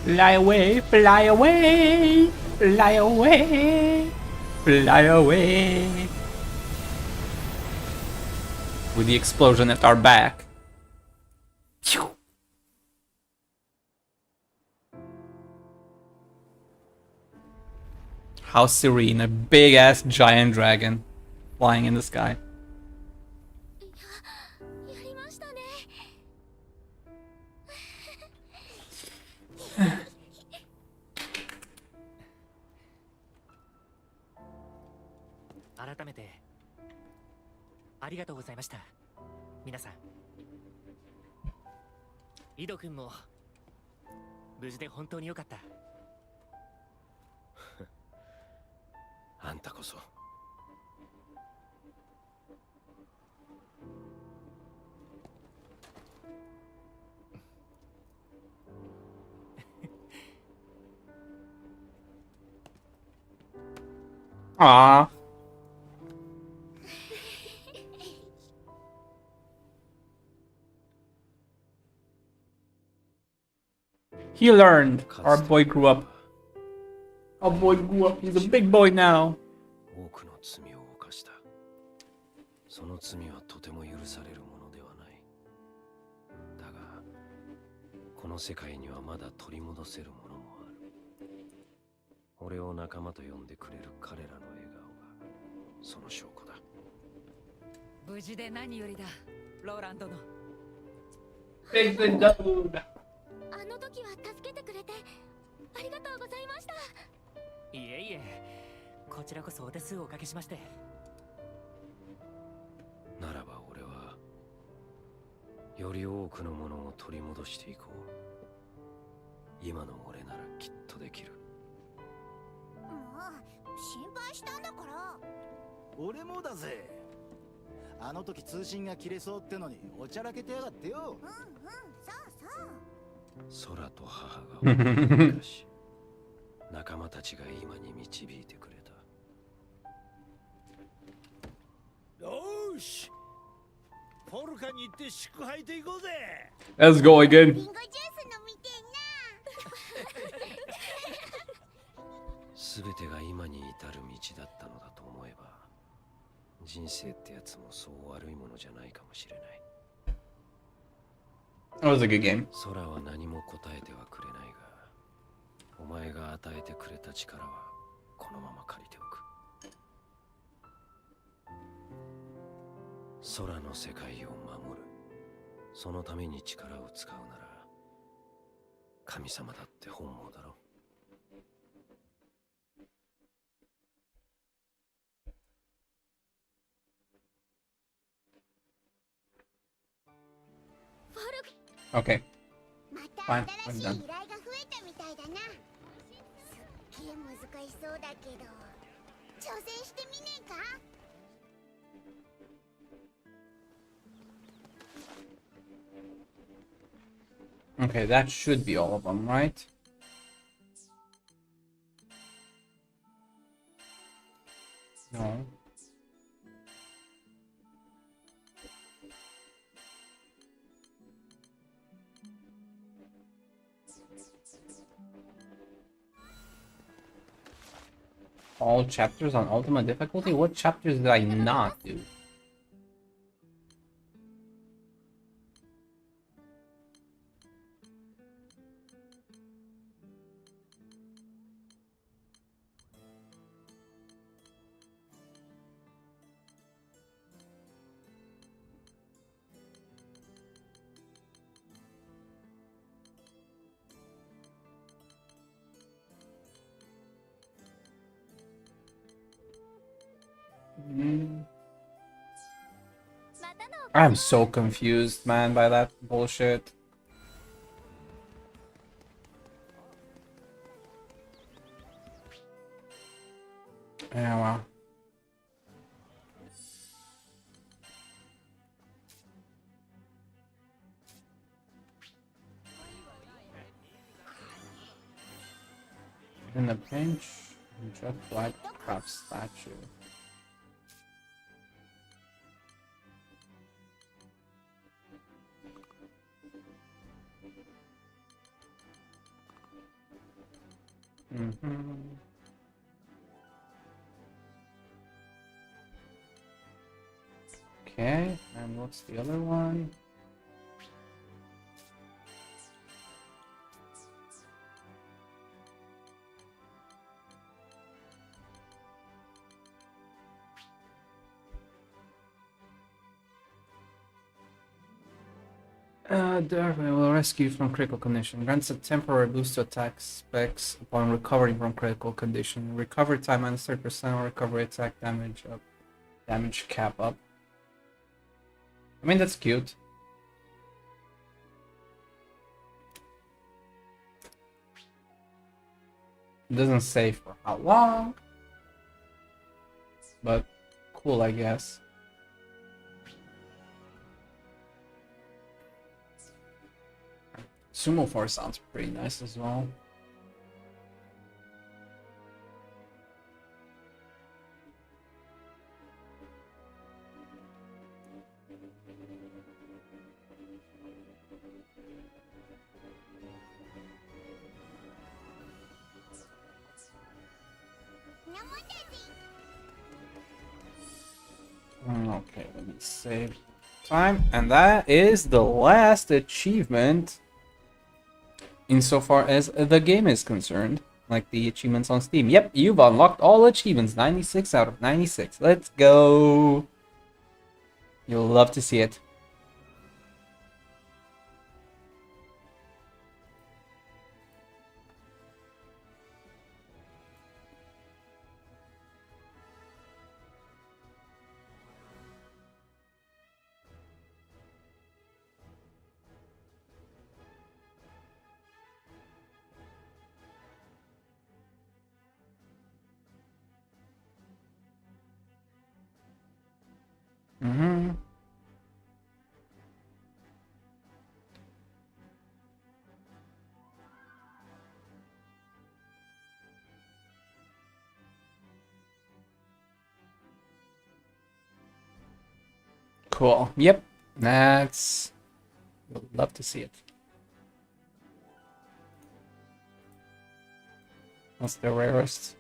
Fly away, fly away, fly away, fly away. With the explosion at our back. Phew. How serene, a big ass giant dragon flying in the sky. やりましたね。改めてありがとうございました。皆さん。井戸君も無事で本当に良かった。あんたこそ。Aww. He learned. Our boy grew up. Our boy grew up. He's a big boy now. 多くの罪を犯した。その罪はとても許されるものではない。だが、この世界にはまだ取り戻せるものもある。俺を仲間と呼んでくれる彼らの笑顔がその証拠だ。無事で何よりだ、ローランドの。Big dude. あの時は助けてくれてありがとうございました。いえいえ、こちらこそお手数をおかけしまして。ならば俺はより多くのものを取り戻していこう。今の俺ならきっとできる。もう心配したんだから。俺もだぜ。あの時通信が切れそうってのにおちゃらけてやがってよ。そう空と母が俺を生かし仲間たちが今に導いてくれた。よーし、ポルカに行って祝杯と行こうぜ。 Let's go リ again. ンゴジュース飲みてすべてが今に至る道だったのだと思えば、人生ってやつもそう悪いものじゃないかもしれない。That was a good game. 空は何も答えてはくれないが、お前が与えてくれた力はこのまま借りておく。空の世界を守る。そのために力を使うなら、神様だって本望だろ。Okay. また Fine, 新 I'm しい done. 依頼が増えたみたいだな。すっげえ難しそうだけど挑戦してみねえか。Okay, that should be all of them, right? No. All chapters on ultimate difficulty? What chapters did I not do? I'm so confused, man, by that bullshit. Yeah, well. In a pinch, jet black craft statue. Okay, and what's the other one? Darwin will rescue you from critical condition. Grants a temporary boost to attack specs upon recovering from critical condition. Recovery time minus 30%, recovery attack damage up. Damage cap up. I mean, that's cute. It doesn't say for how long, but cool, I guess. Sumo Force sounds pretty nice as well. Okay, let me save time. And that is the last achievement insofar as the game is concerned. Like the achievements on Steam. Yep, you've unlocked all achievements. 96 out of 96. Let's go. You'll love to see it. Cool. Yep. That's... Would love to see it. That's the rarest.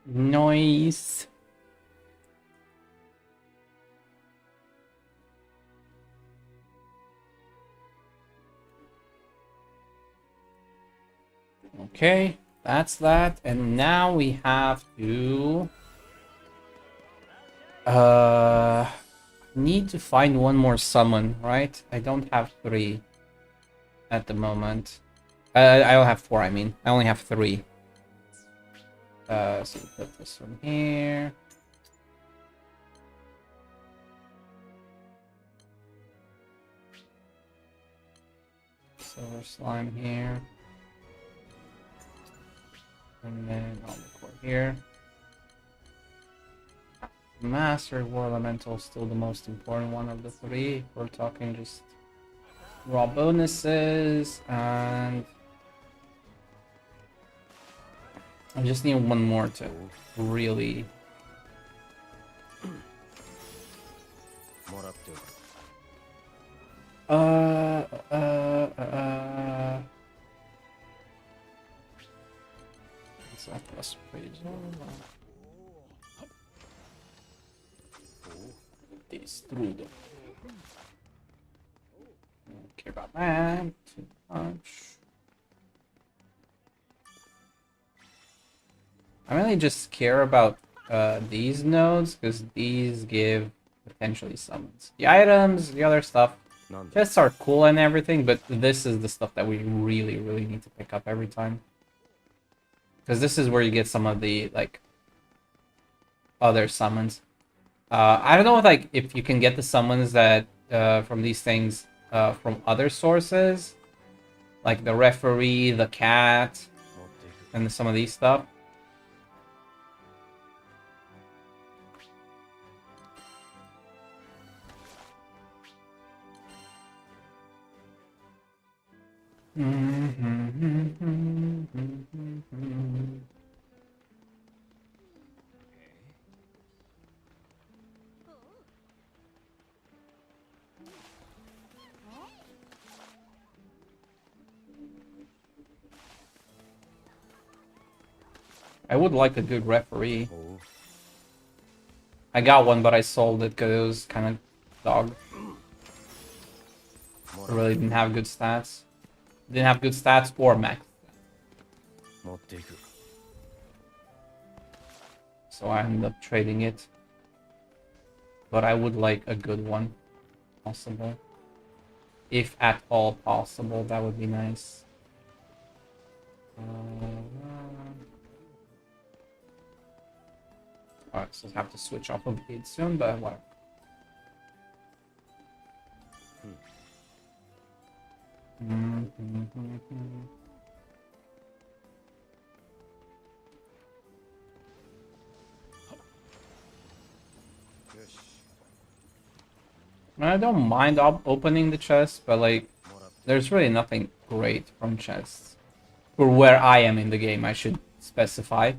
Noise. Okay, that's that. And now we have to need to find one more summon, right? I don't have 3 at the moment. I don't have 4, I mean. I only have 3. So we put this one here. Silver slime here. And then on the core here. Master War Elemental still the most important one of the 3. We're talking just raw bonuses, and I just need one more to really. Is that plus appraisal? Distrudo. Grab, too much. I really just care about these nodes because these give potentially summons. The items, the other stuff, chests are cool and everything, but this is the stuff that we really, really need to pick up every time. Because this is where you get some of the like other summons. I don't know if you can get the summons that from these things from other sources, like the referee, the cat, and some of these stuff. I would like a good referee. I got one, but I sold it because it was kind of dog. It really didn't have good stats. Didn't have good stats or max. So I ended up trading it. But I would like a good one. Possible. If at all possible, that would be nice. Alright, so I have to switch off of it soon, but whatever. I don't mind opening the chest, but like, there's really nothing great from chests. For where I am in the game, I should specify.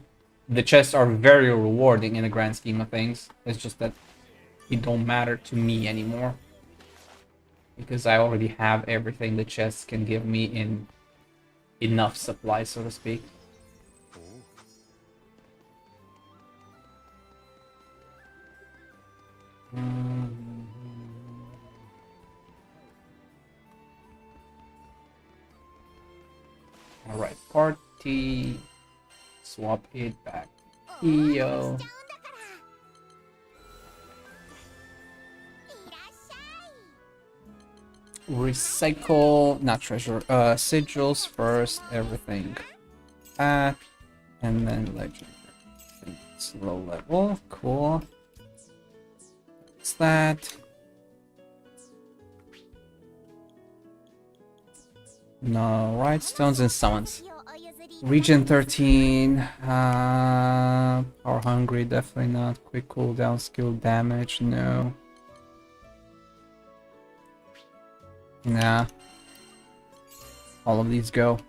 The chests are very rewarding in the grand scheme of things. It's just that it don't matter to me anymore. Because I already have everything the chests can give me in enough supply, so to speak. Alright, party. Swap it back. Yo. Recycle, not treasure, sigils first, everything. And then legendary. It's low level, cool. What's that? No, right, stones and summons. Region 13, power hungry, definitely not. Quick cooldown, skill damage, no. Nah. All of these go.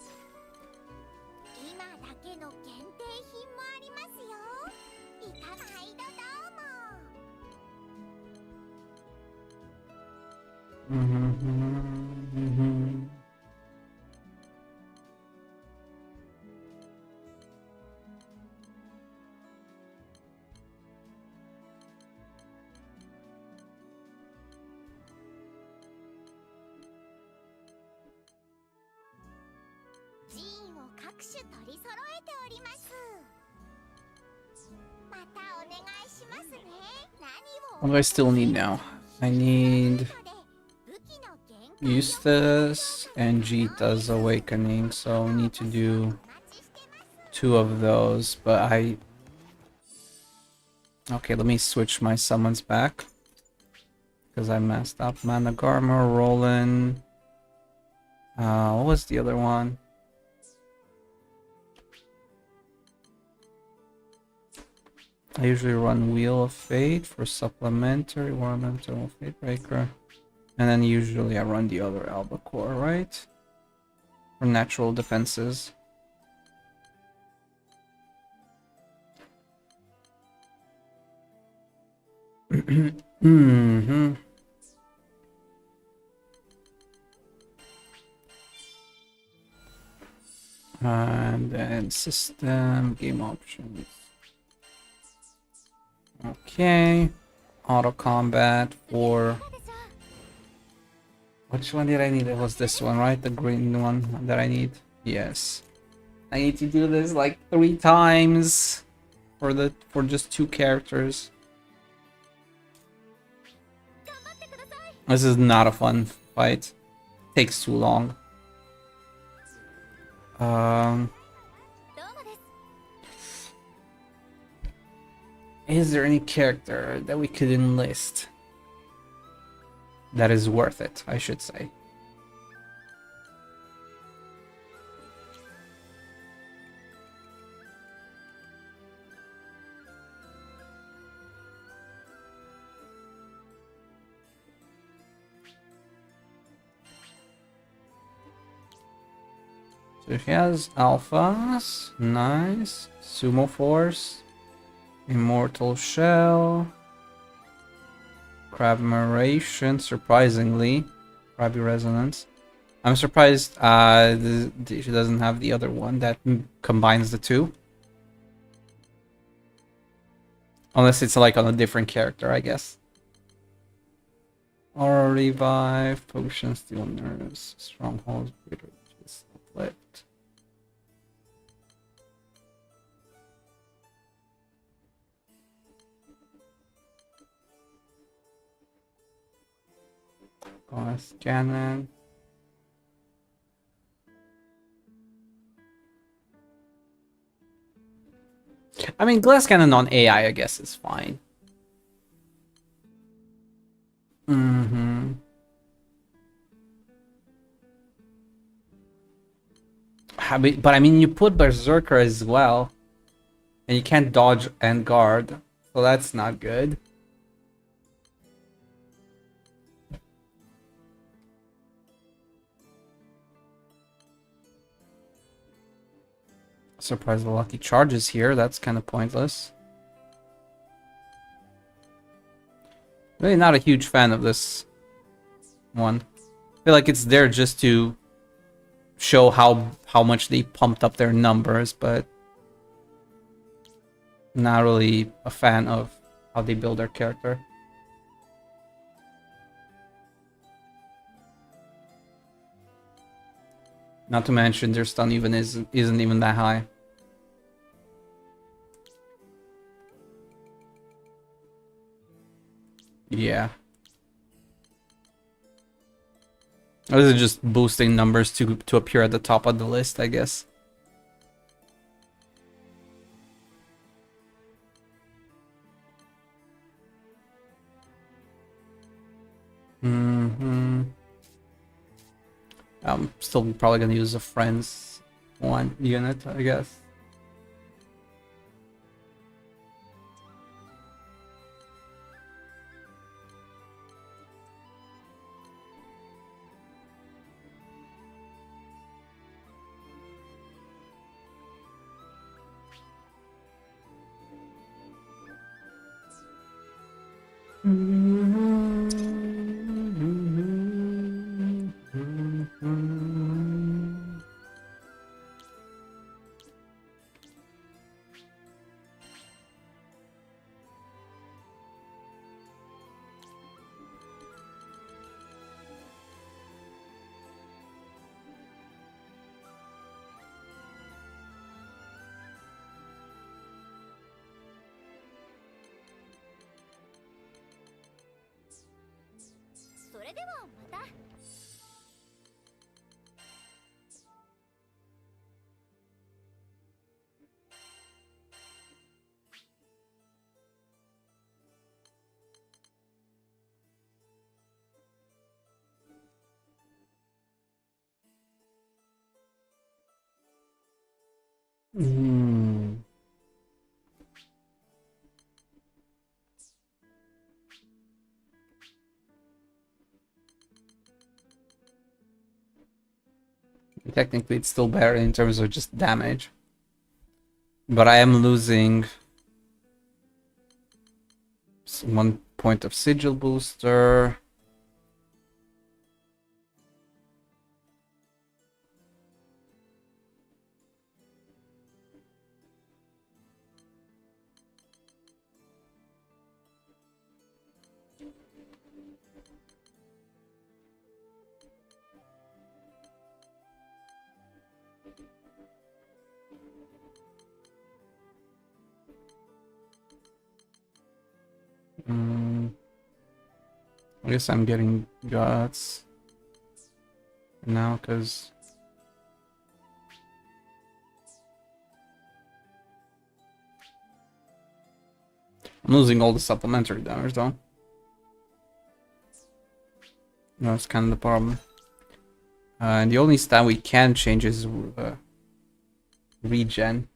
What do I still need now? I need Eustace and Jita's Awakening, so I need to do 2 of those, but okay, let me switch my summons back. Because I messed up. Managarma, Roland. What was the other one? I usually run Wheel of Fate for supplementary, ornamental Fate Breaker. And then usually I run the other Albacore, right? For natural defenses. Mm-hmm. And then system, game options. Okay. Auto combat for Which one did I need? It was this one, right? The green one that I need. Yes. I need to do this like 3 times for just 2 characters. This is not a fun fight. Takes too long. Is there any character that we could enlist that is worth it, I should say? So he has alphas, nice. Sumo Force, Immortal Shell, Crabmeration, surprisingly. Crabby Resonance. I'm surprised she doesn't have the other one that combines the two. Unless it's like on a different character, I guess. Aura Revive, Potion, Steel Nerves, Strongholds, Greater Riches, Uplift. Glass Cannon. I mean, Glass Cannon on AI, I guess, is fine. Mm-hmm. But I mean, you put Berserker as well, and you can't dodge and guard, so that's not good. Surprised the lucky charges here, that's kind of pointless. Really not a huge fan of this one. I feel like it's there just to show how much they pumped up their numbers, but not really a fan of how they build their character. Not to mention their stun even isn't even that high. Yeah. Or is it just boosting numbers to appear at the top of the list, I guess? Mm-hmm. I'm still probably gonna use a friends one unit, I guess. Technically, it's still better in terms of just damage. But I am losing 1 point of sigil booster. I guess I'm getting guts now because I'm losing all the supplementary damage though. That's kind of the problem. And the only stat we can change is regen.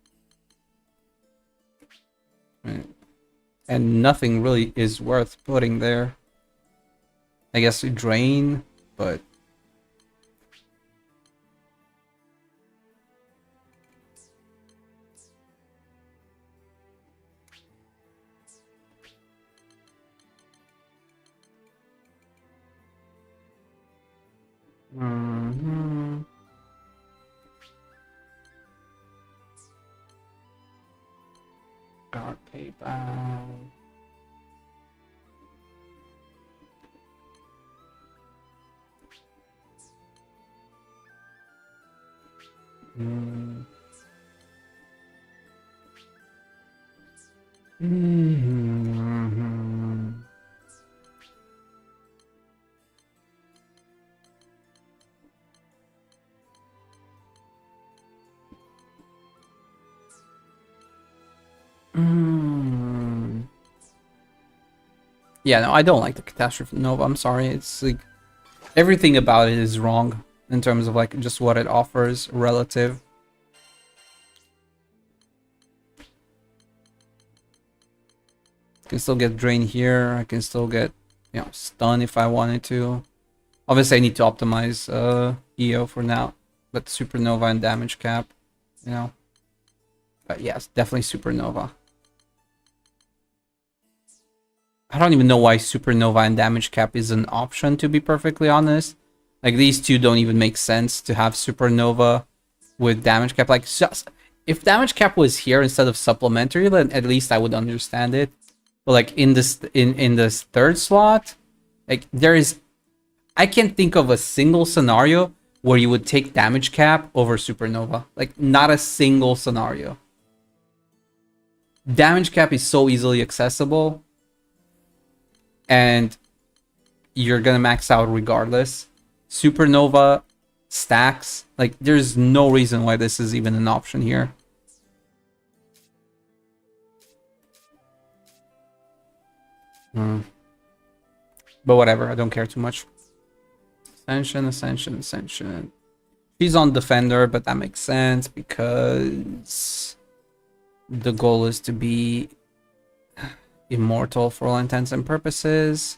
And nothing really is worth putting there. I guess drain, but Guard PayPal. Yeah, no, I don't like the Catastrophe Nova. I'm sorry. It's like everything about it is wrong in terms of like just what it offers relative. I can still get Drain here. I can still get, you know, Stun if I wanted to. Obviously, I need to optimize EO for now, but Supernova and Damage Cap, you know. But yes, definitely Supernova. I don't even know why Supernova and Damage Cap is an option, to be perfectly honest. Like, these two don't even make sense to have Supernova with Damage Cap. Like, just, if Damage Cap was here instead of Supplementary, then at least I would understand it. But, like, in this third slot, like, there is... I can't think of a single scenario where you would take Damage Cap over Supernova. Like, not a single scenario. Damage Cap is so easily accessible. And you're gonna max out regardless. Supernova stacks. Like, there's no reason why this is even an option here. But whatever, I don't care too much. Ascension. She's on Defender, but that makes sense because the goal is to be immortal for all intents and purposes.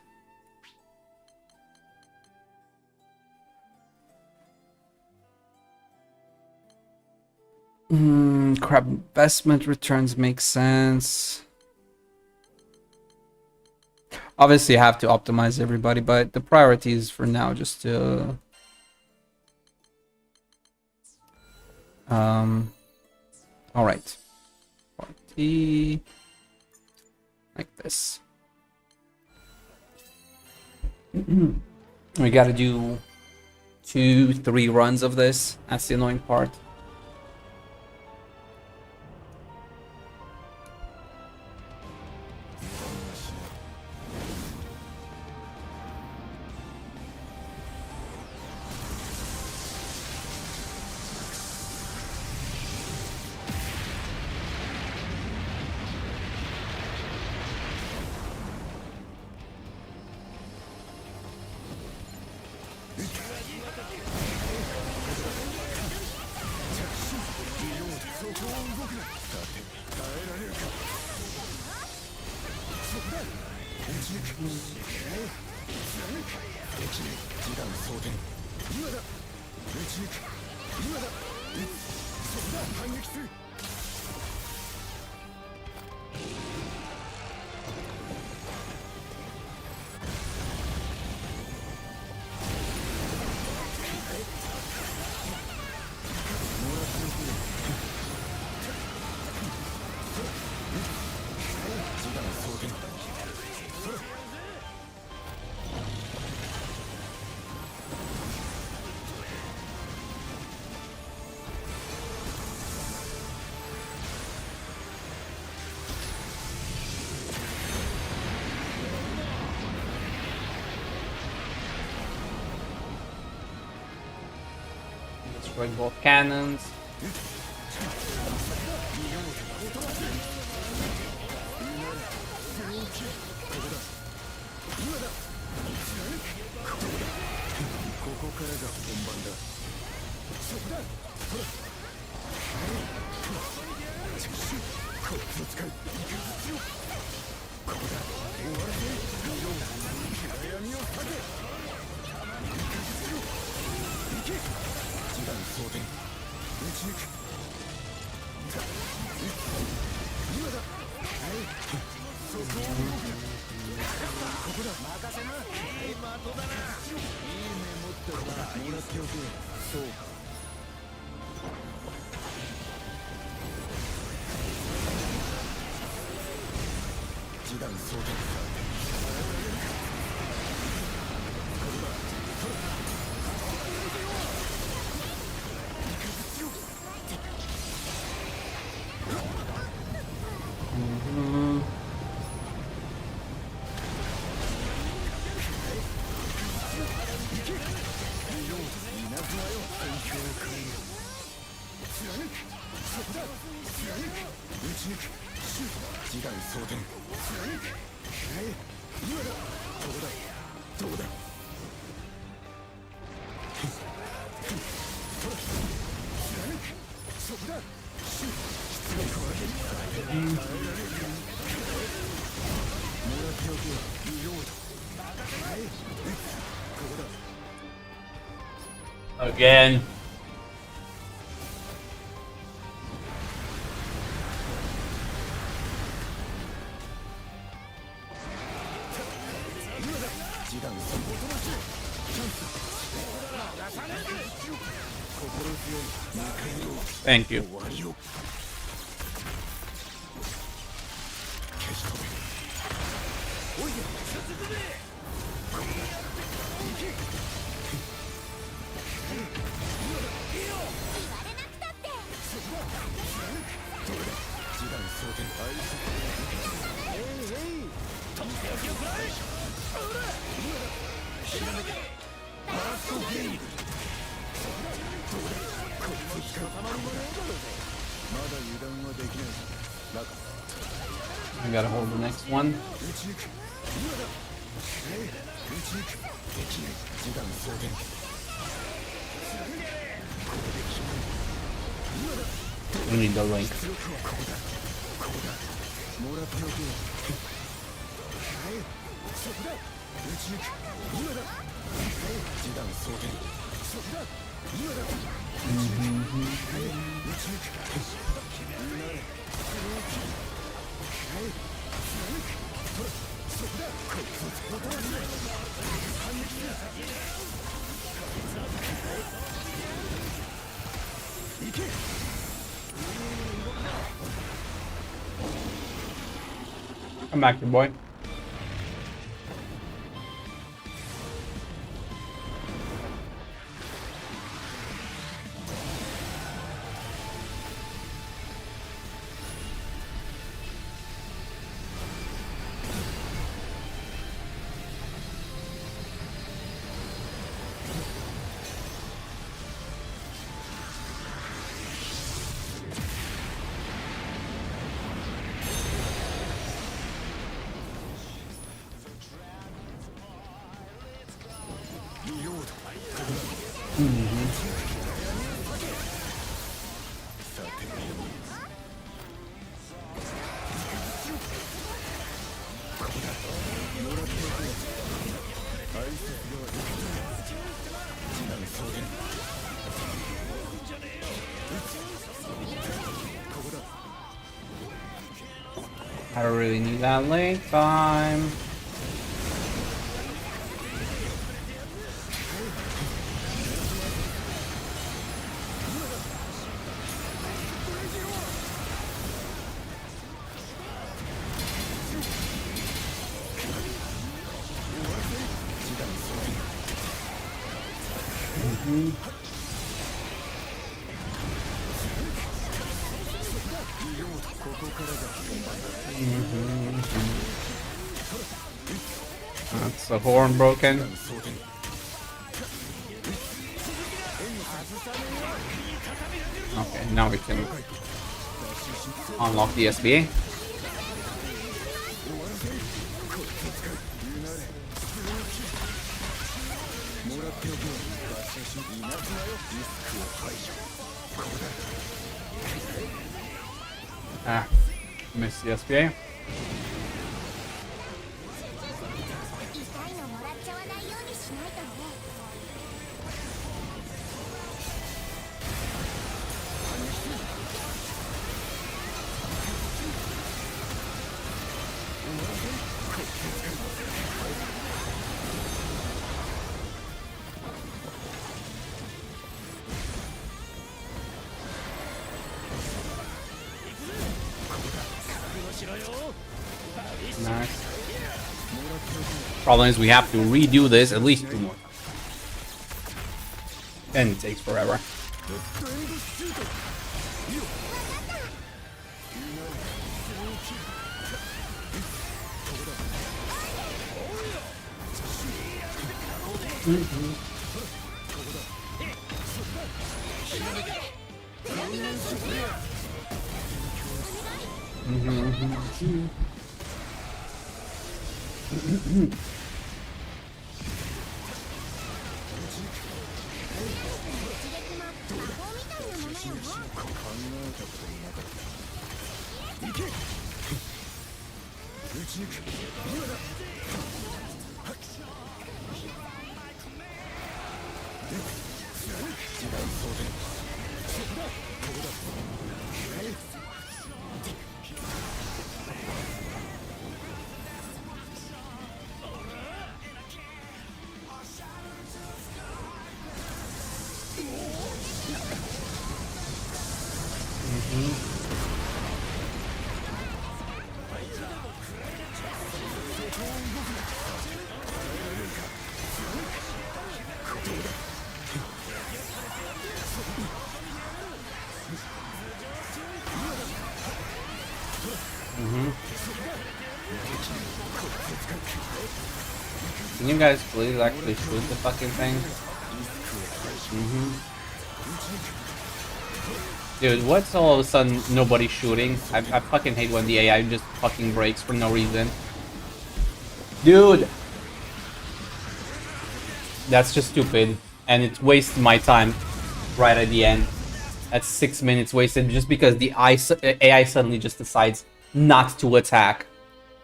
Crab investment returns make sense. Obviously, I have to optimize everybody, but the priority is for now just to... Alright. Party... Like this. We gotta do 2-3 runs of this. That's the annoying part. Destroyed both cannons. Again. Thank you. I gotta hold the next one. We need the link. Come back here, boy. I really need that late time. That's the horn broken. Now we can unlock the SBA. Ah, missed the SBA. Nice. Problem is we have to redo this at least 2 more times. And it takes forever. Can you guys please actually shoot the fucking thing? Dude, what's all of a sudden nobody shooting? I fucking hate when the AI just fucking breaks for no reason. Dude! That's just stupid. And it wastes my time right at the end. That's 6 minutes wasted just because the AI suddenly just decides not to attack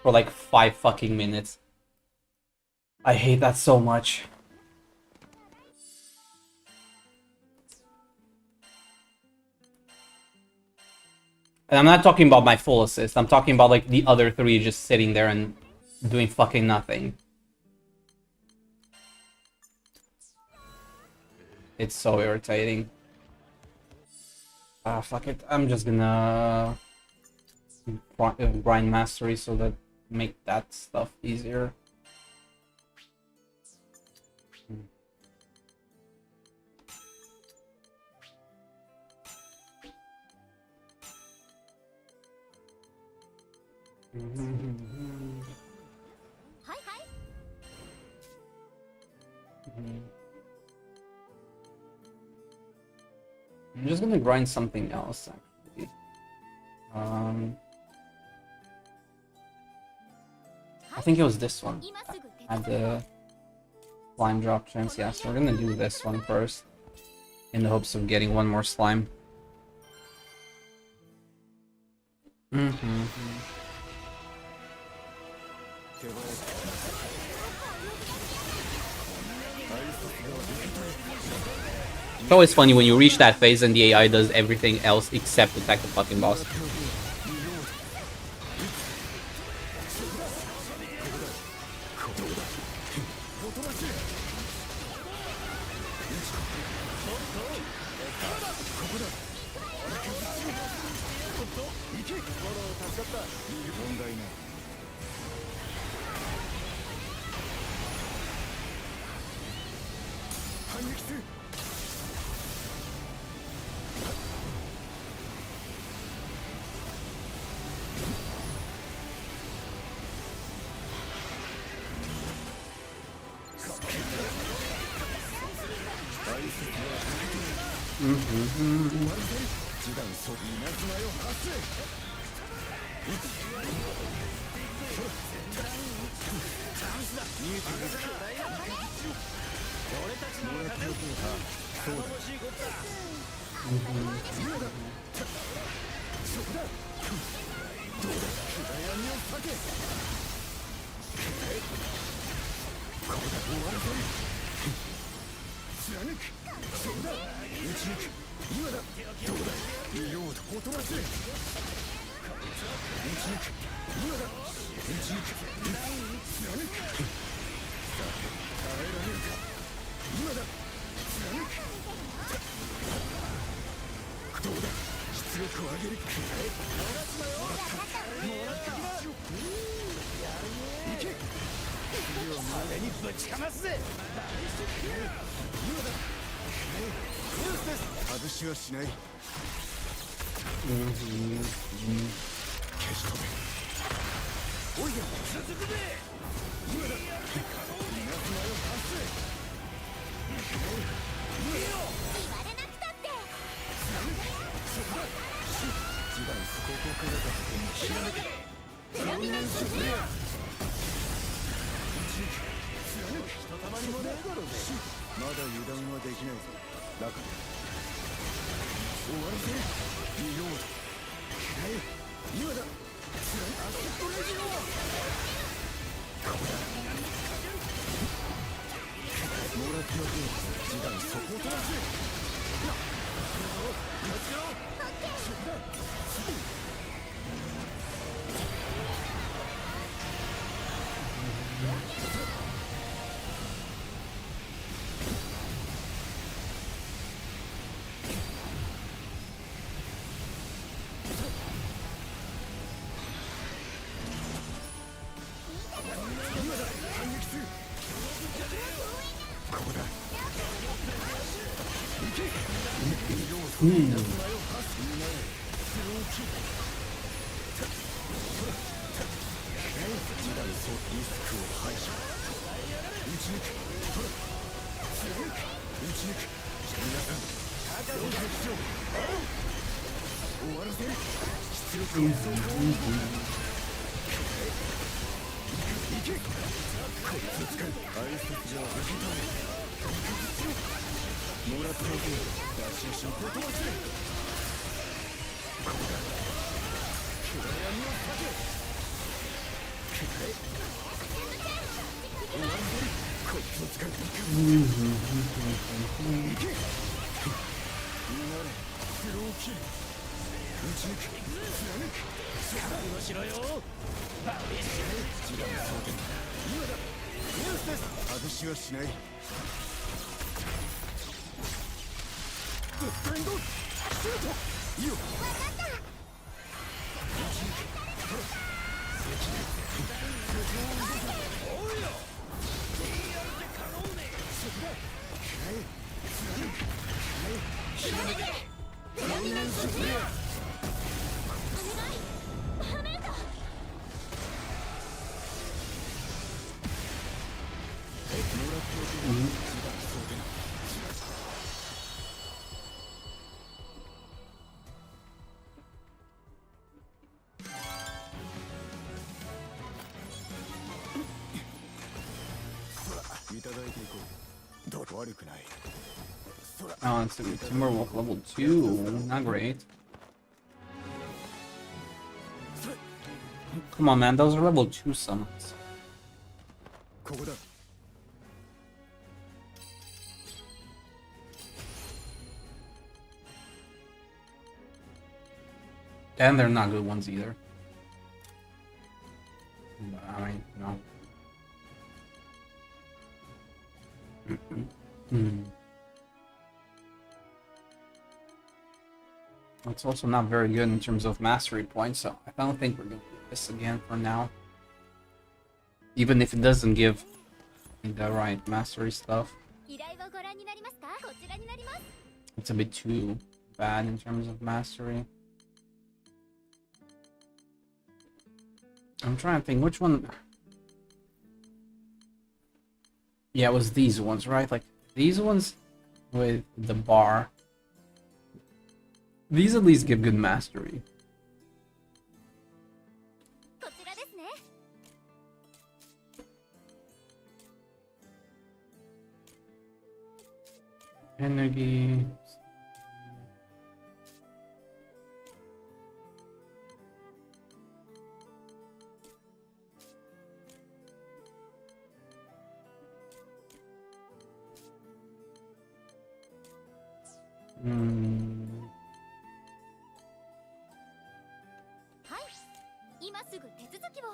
for like 5 fucking minutes. I hate that so much. And I'm not talking about my full assist. I'm talking about like the other 3 just sitting there and doing fucking nothing. It's so irritating. Ah, fuck it. I'm just gonna grind mastery so that make that stuff easier. Hi, hi. I'm just gonna grind something else actually. I think it was this one. Had the slime drop chance. Yeah, so we're gonna do this one first in the hopes of getting one more slime. It's always funny when you reach that phase and the AI does everything else except attack the fucking boss. 示弾そ稲妻よ発せ俺たちの勝てる頼もしいことだ。そこだどうだ暗闇を避けここだ終わらせる貫くそこだ撃ち抜く今だどうだ見ようとほとばし撃ち抜く今だ撃ち抜く貫くさて耐えられるか今だ貫くどうだ出力を上げるいけ派手にぶちかますぜ。外しはしない消し止めおいで続くぜ。今だ稲妻よ発せ言われなくたって示弾ここからだひらめけプロミネンスフレア貫くひとたまりもねえだろうぜまだ油断はできないぞだから終わらせる見ようと今だアシットレジオここだもらっておけ示弾そこを飛ばせ外しはしないブレンドシュートいいよいただいていこうどう悪くない Oh, it's gonna be Timberwolf level 2. Not great. Come on, man. Those are level 2 summons. ここだ And they're not good ones either. I mean, no. It's also not very good in terms of mastery points, so I don't think we're going to do this again for now. Even if it doesn't give the right mastery stuff. It's a bit too bad in terms of mastery. I'm trying to think which one. Yeah, it was these ones, right? Like these ones with the bar. These at least give good mastery. こちらですね。 Energy. Hmm. はい、今すぐ手続きを。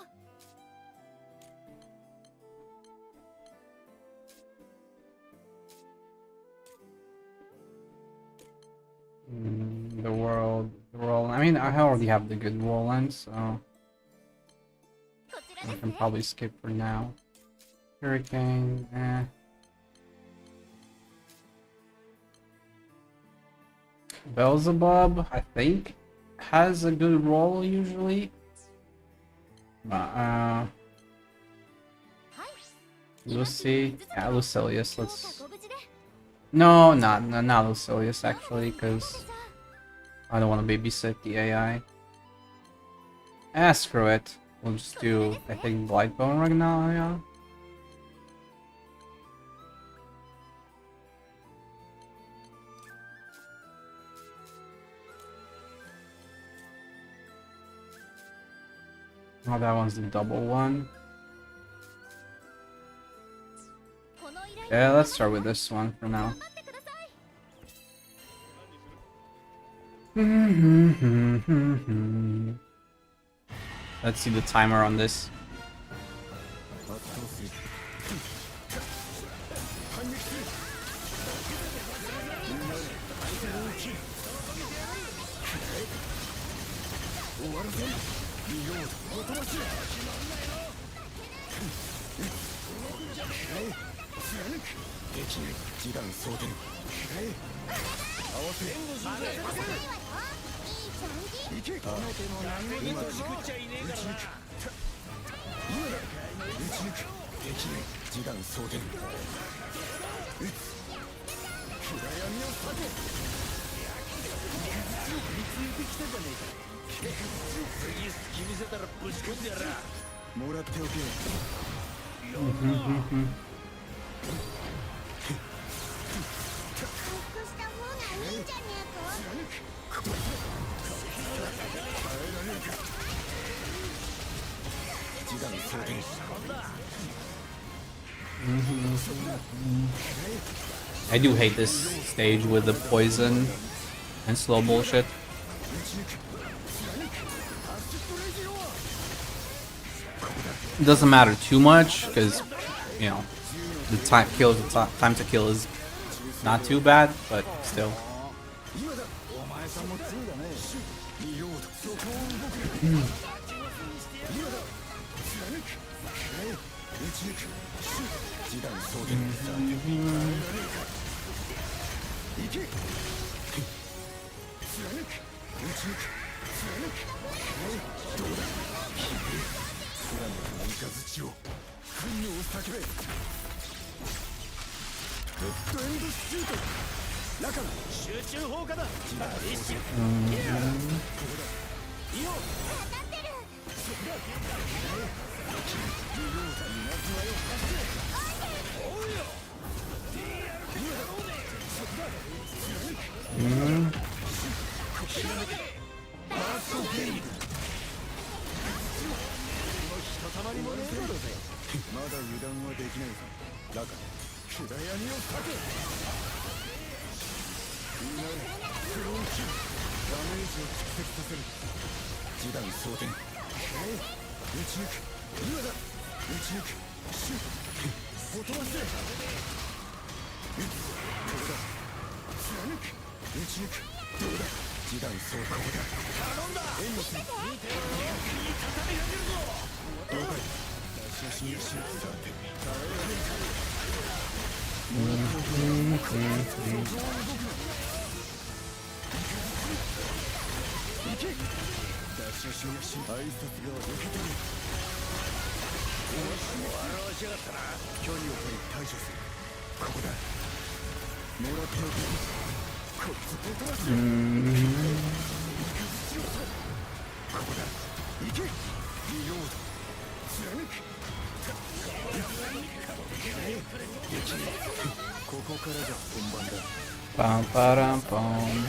The world. I mean, I already have the good world, so こちら I です can ね。 probably skip for now. Hurricane. Beelzebub, I think, has a good roll usually. But, はい、 Lucy. Yeah, Lucilius. どうか Let's. ご無事で。 No, not Lucilius actually, because I don't want to babysit the AI. Screw it. We'll just do, I think, Blightbone right now. Yeah. Oh, that one's the double one. この依頼 Yeah, let's start with this one for now. 頑張ってください。 Let's see the timer on this. I do hate this stage with the poison and slow bullshit. It doesn't matter too much because, you know, the time to kill is not too bad, but still. Pam, param, pam.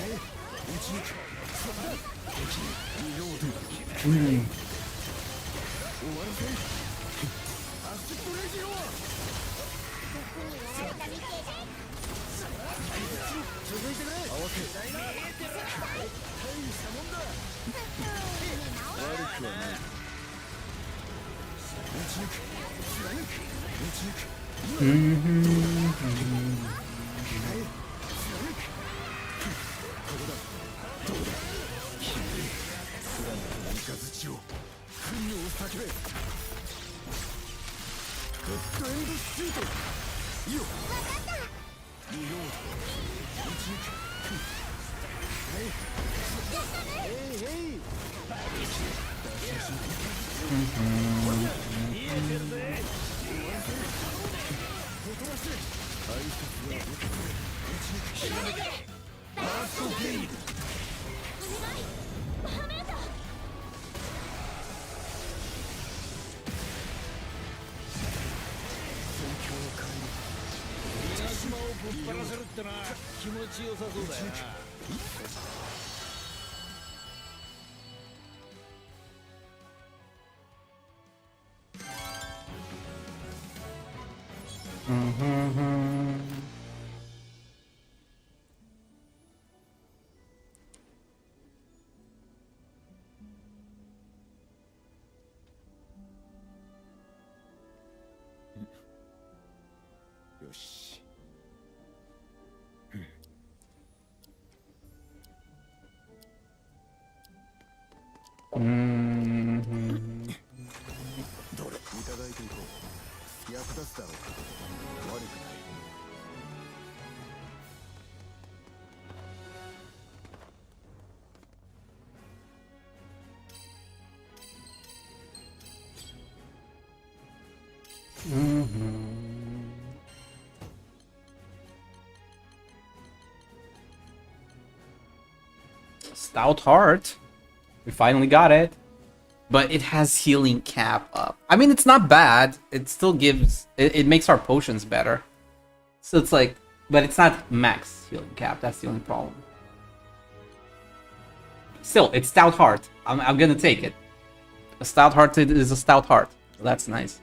Stout Heart. We finally got it. But it has healing cap up. I mean, it's not bad. It still gives... It makes our potions better. So it's like... But it's not max healing cap. That's the only problem. Still, it's Stout Heart. I'm gonna take it. A Stout Heart is a Stout Heart. So that's nice.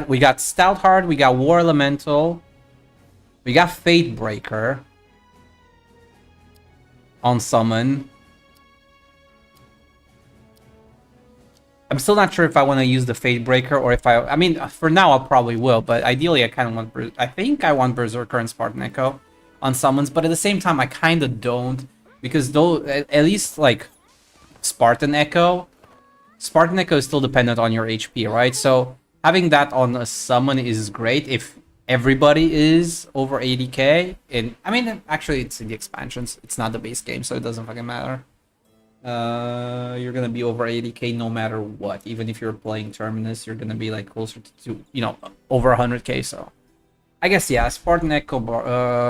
We got Stout Heart, we got War Elemental, we got Fate Breaker on summon. I'm still not sure if I want to use the Fate Breaker or if I mean, for now I probably will, but ideally I kind of want, I think I want Berserker and Spartan Echo on summons, but at the same time I kind of don't, because though at least like Spartan Echo is still dependent on your HP, right? So having that on a summon is great if everybody is over 80k. And I mean, actually, it's in the expansions. It's not the base game, so it doesn't fucking matter. You're gonna be over 80k no matter what. Even if you're playing Terminus, you're gonna be like closer to you know, over 100k. So I guess, yeah, Spartan Echo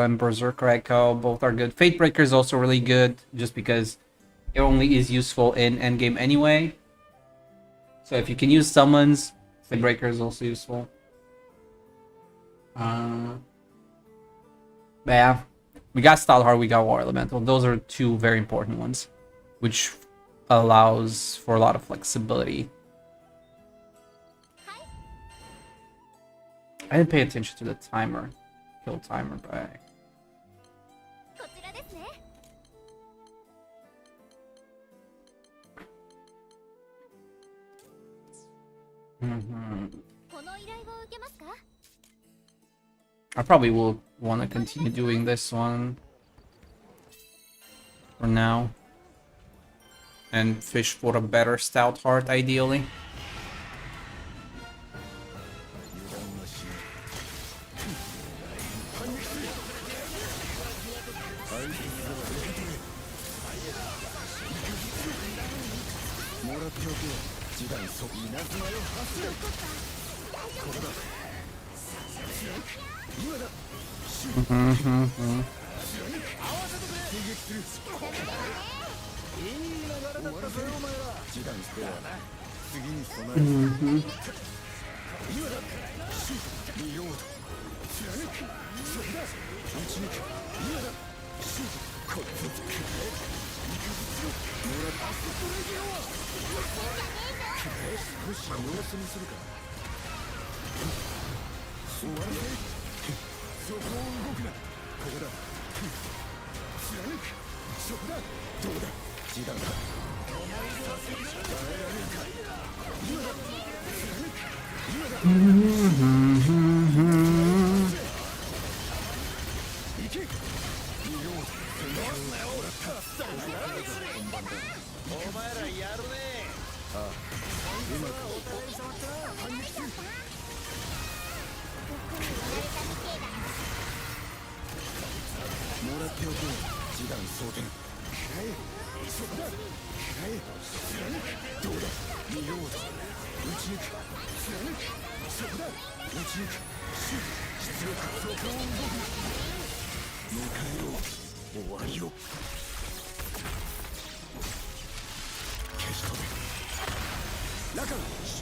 and Berserker Echo, both are good. Fate Breaker is also really good, just because it only is useful in endgame anyway. So if you can use summons, Fate Breaker is also useful. But yeah, we got Stout Heart, we got War Elemental. Those are two very important ones, which allows for a lot of flexibility. I didn't pay attention to the timer, kill timer, but I probably will want to continue doing this one for now and fish for a better Stout Heart, ideally.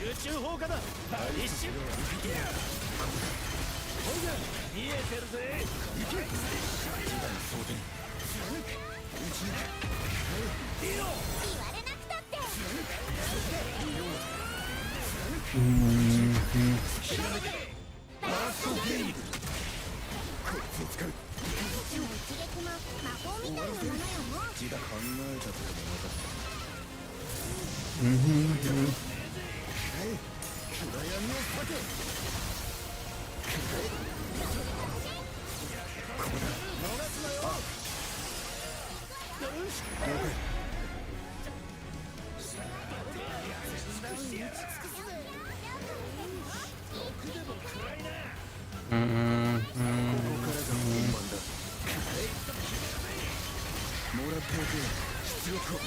集中砲火だ。一瞬。ほら見えてるぜ。行け。言われなくたって一撃も魔法みたいなも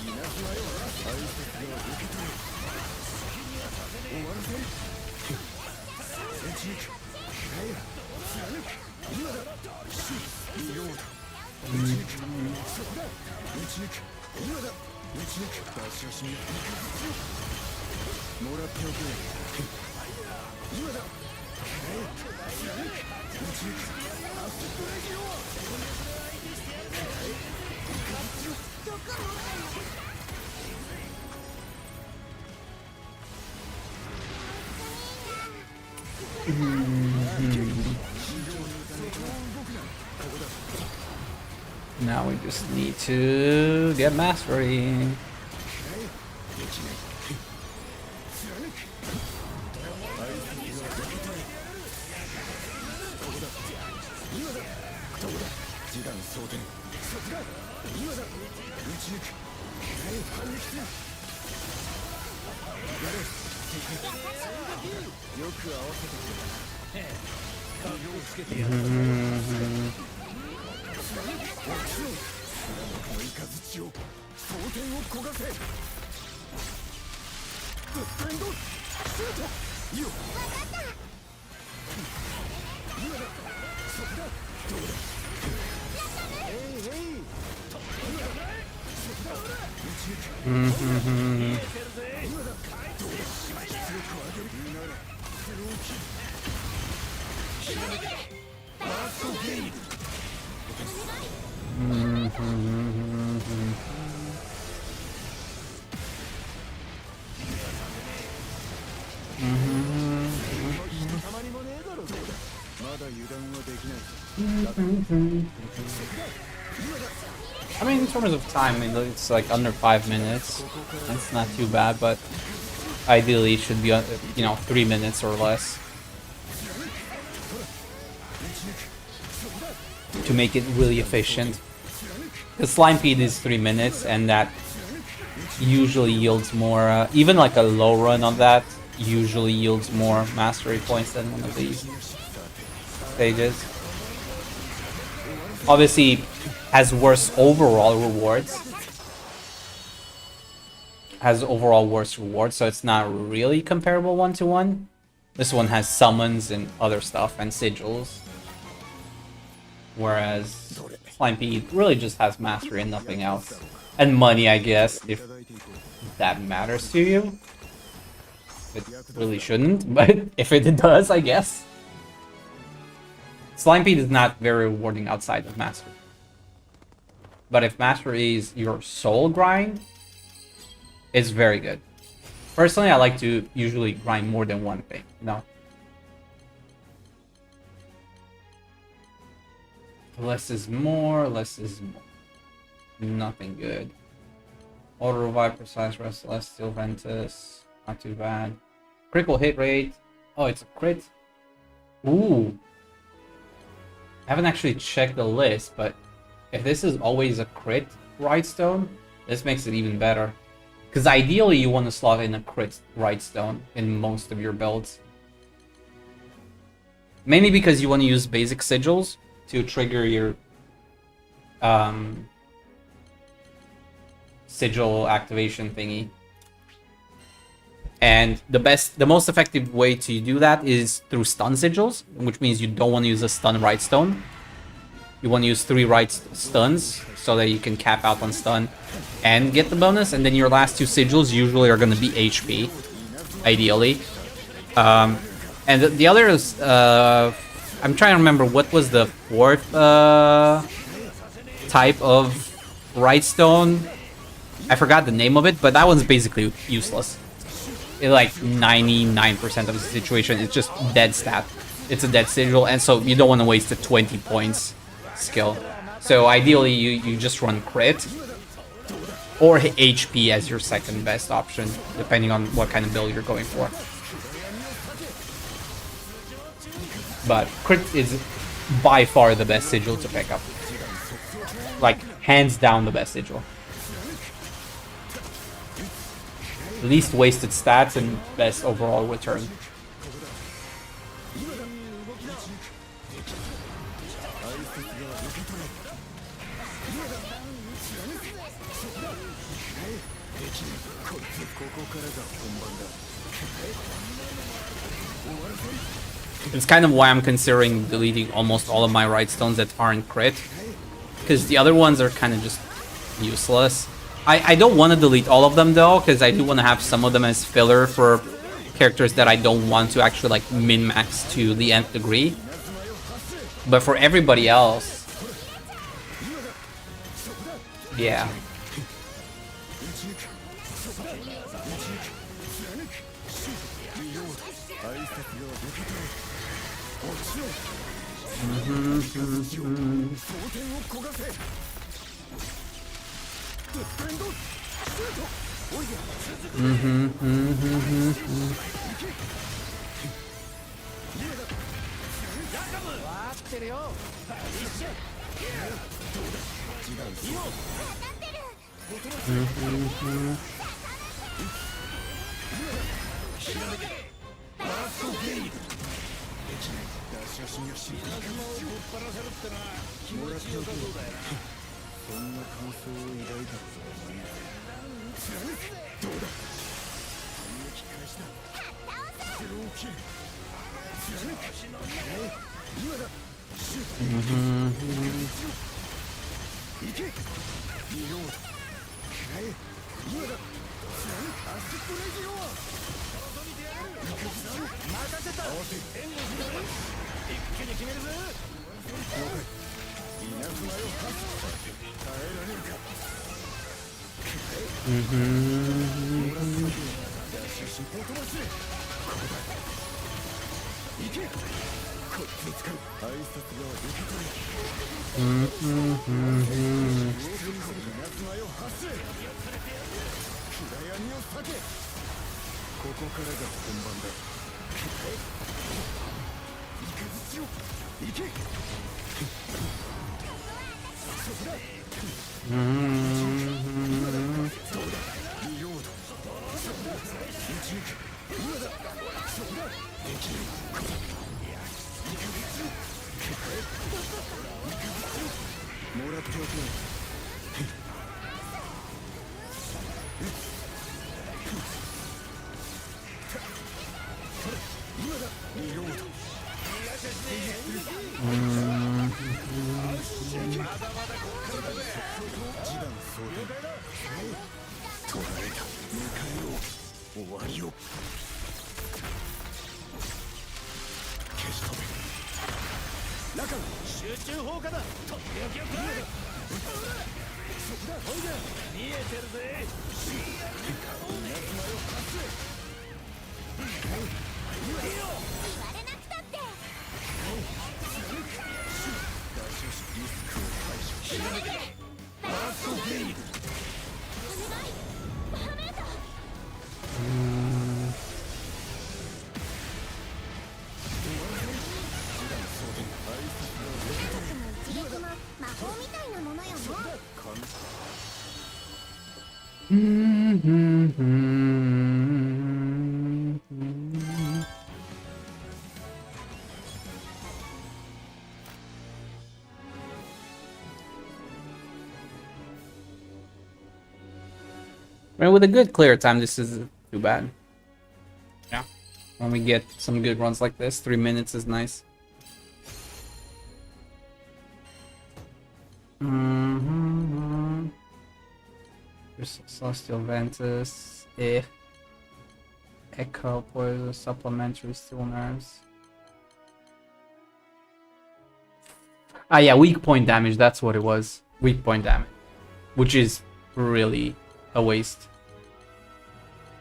のよね。Now we just need to get mastery. I mean, in terms of time, it's like under 5 minutes. That's not too bad, but ideally it should be, 3 minutes or less to make it really efficient. The slime feed is 3 minutes, and that usually yields more. Even like a low run on that usually yields more mastery points than one of these stages. Obviously, has worse overall rewards. has overall worse rewards, so it's not really comparable 1-to-1. This one has summons and other stuff and sigils. Whereas Slime Pete really just has mastery and nothing else. And money, I guess, if that matters to you. It really shouldn't, but if it does, I guess. Slime Pete is not very rewarding outside of mastery. But if mastery is your sole grind, it's very good. Personally, I like to usually grind more than one thing, you know? Less is more, less is more. Nothing good. Auto revive, precise rest, celestial ventus. Not too bad. Critical hit rate. Oh, it's a crit. Ooh. I haven't actually checked the list, but if this is always a crit Rightstone, this makes it even better. Because ideally you want to slot in a crit Rightstone in most of your builds. Mainly because you want to use basic sigils to trigger your sigil activation thingy. And the most effective way to do that is through stun sigils, which means you don't want to use a stun Rightstone. You want to use 3 right stuns so that you can cap out on stun and get the bonus, and then your last 2 sigils usually are going to be HP, ideally. And the other is, I'm trying to remember what was the 4th type of Rightstone. I forgot the name of it, but that one's basically useless. In like 99% of the situation, it's just dead stat. It's a dead sigil, and so you don't want to waste the 20 points skill. So ideally, you just run crit or HP as your second best option, depending on what kind of build you're going for. But crit is by far the best sigil to pick up. Like, hands down the best sigil. Least wasted stats and best overall return. It's kind of why I'm considering deleting almost all of my Rightstones that aren't crit, because the other ones are kind of just useless. I don't want to delete all of them though, because I do want to have some of them as filler for characters that I don't want to actually like min-max to the nth degree. But for everybody else, yeah. 取られた。迎えよう。終わりを消し飛べ。中集中砲火だ。とっておきをくらえ。そこだ。ほいじゃ見えてるぜ。言われなくたって。リスクを排除しない。バーストゲーム。お願いバーメーター。一撃も魔法みたいなものよね。I mean, with a good clear time, this isn't too bad. Yeah. When we get some good runs like this, 3 minutes is nice. There's Celestial Ventus, Echo, Poison, Supplementary, Steel Nerves. Ah, yeah, weak point damage, that's what it was. Weak point damage. Which is really a waste.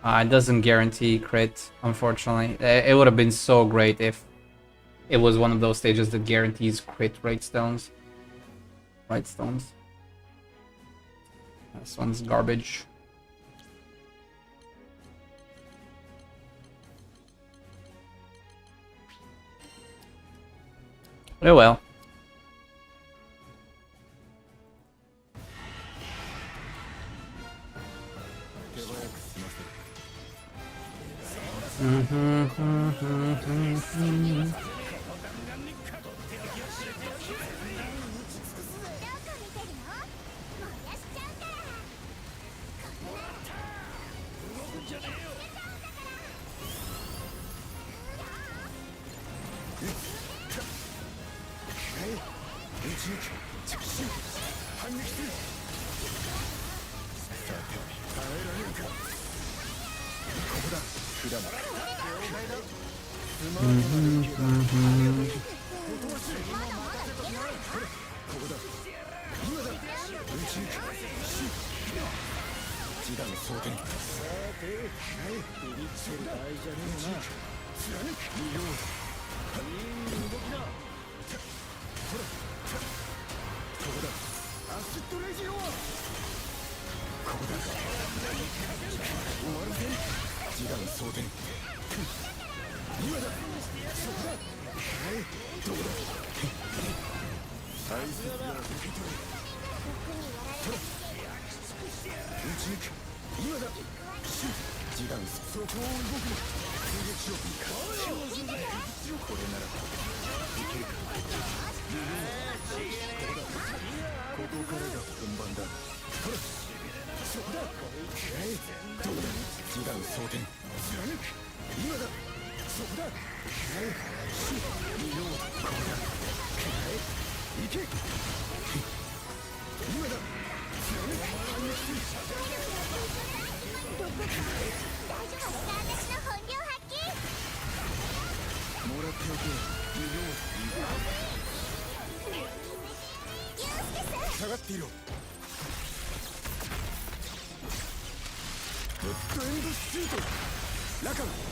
It doesn't guarantee crit, unfortunately. It would have been so great if it was one of those stages that guarantees crit rate stones. Right stones. This one's garbage. Oh well.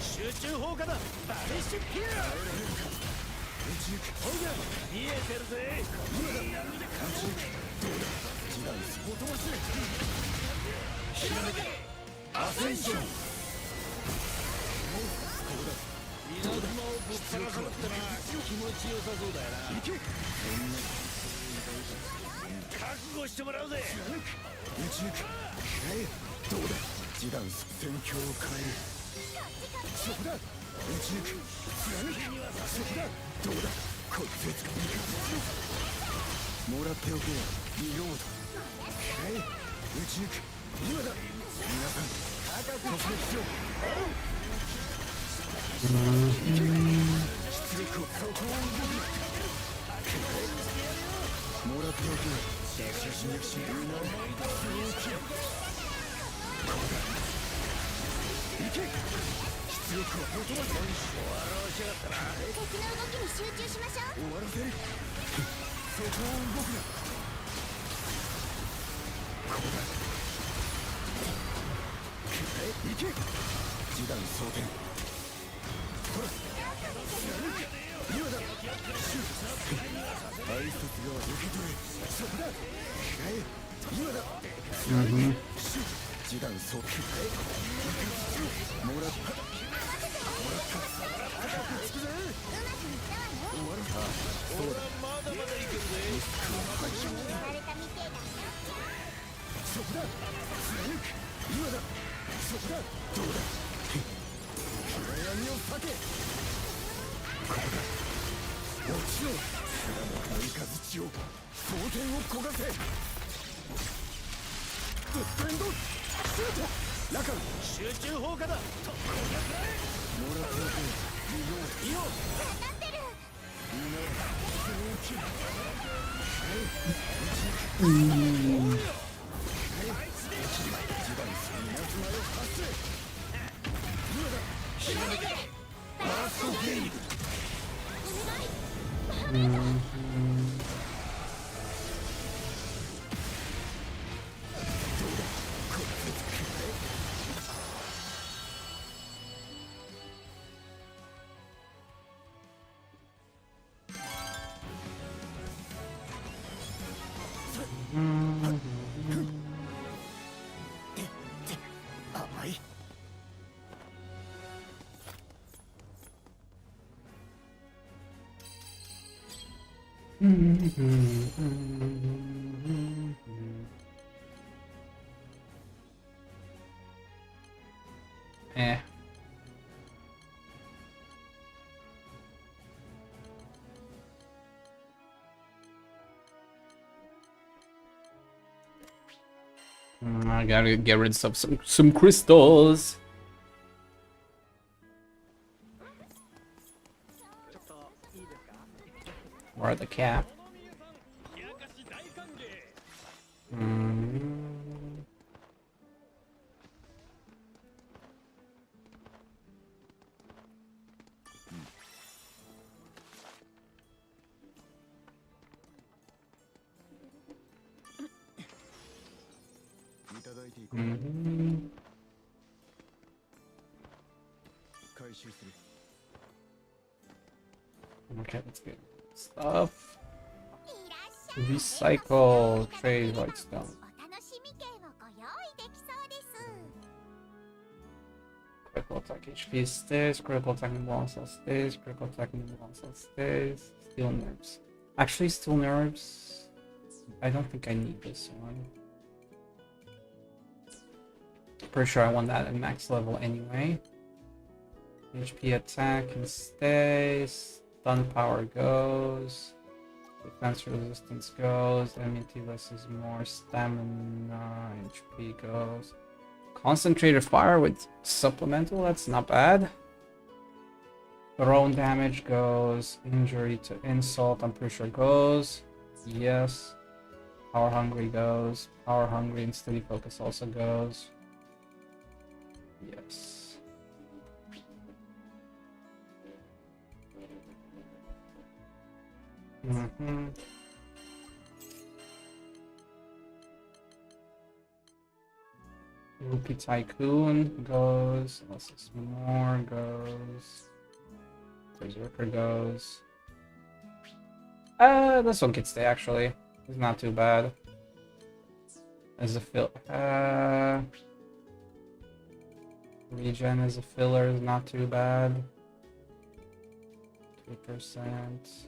集中砲火だ。バリッシュキラー。ほいじゃ見えてるぜ。アセンション。稲妻をぶっ放さなくてな気持ちよさそうだよな。覚悟してもらうぜ。どうだ。示談戦況を変える。そこだ。打ち抜く。貫く。そこだ。どうだ。こいつをつかむ。もらっておけよ。リロード。打ち抜く。今だ。皆さん高く突撃しろ。出力をそこを動く。もらっておけよ。集中砲火だ。Eh. I gotta get rid of some crystals. Where the cap? Okay, let's get stuff. Recycle, trade white stone. Critical attack HP stays, critical attack and balance stays, critical attack and balance stays, steel nerves. Actually, steel nerves, I don't think I need this one. Pretty sure I want that at max level anyway. HP attack can stay, stun power goes, defense resistance goes, immunity less is more, stamina, HP goes. Concentrated fire with supplemental, that's not bad. Thrown damage goes, injury to insult, I'm pretty sure goes. Yes. Power hungry goes, power hungry and steady focus also goes. Yes. Rupee Tycoon goes, less is more goes. Berserker goes. This one can stay actually. It's not too bad. As a fill, regen as a filler is not too bad. 2%.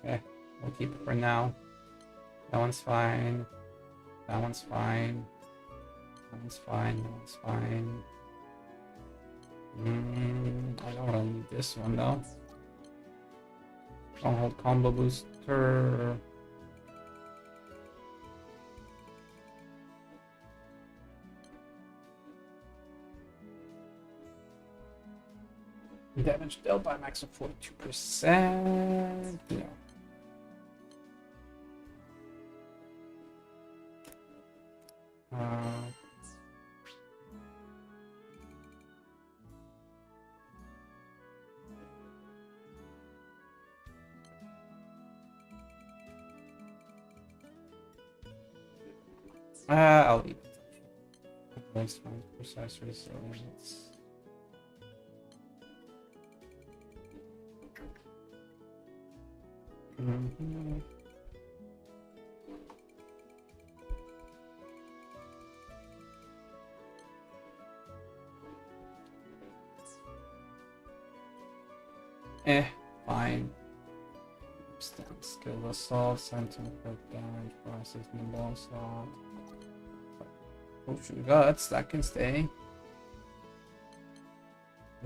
Okay, we'll keep it for now. That one's fine. That one's fine. That one's fine. That one's fine. I don't really need this one though. Stronghold combo booster. Damage dealt by a max of 42%. No. I'll leave it. Next one, precise resilience. Fine. Stand skill assault, sentinel damage, process nimble assault. Potion guts, that can stay.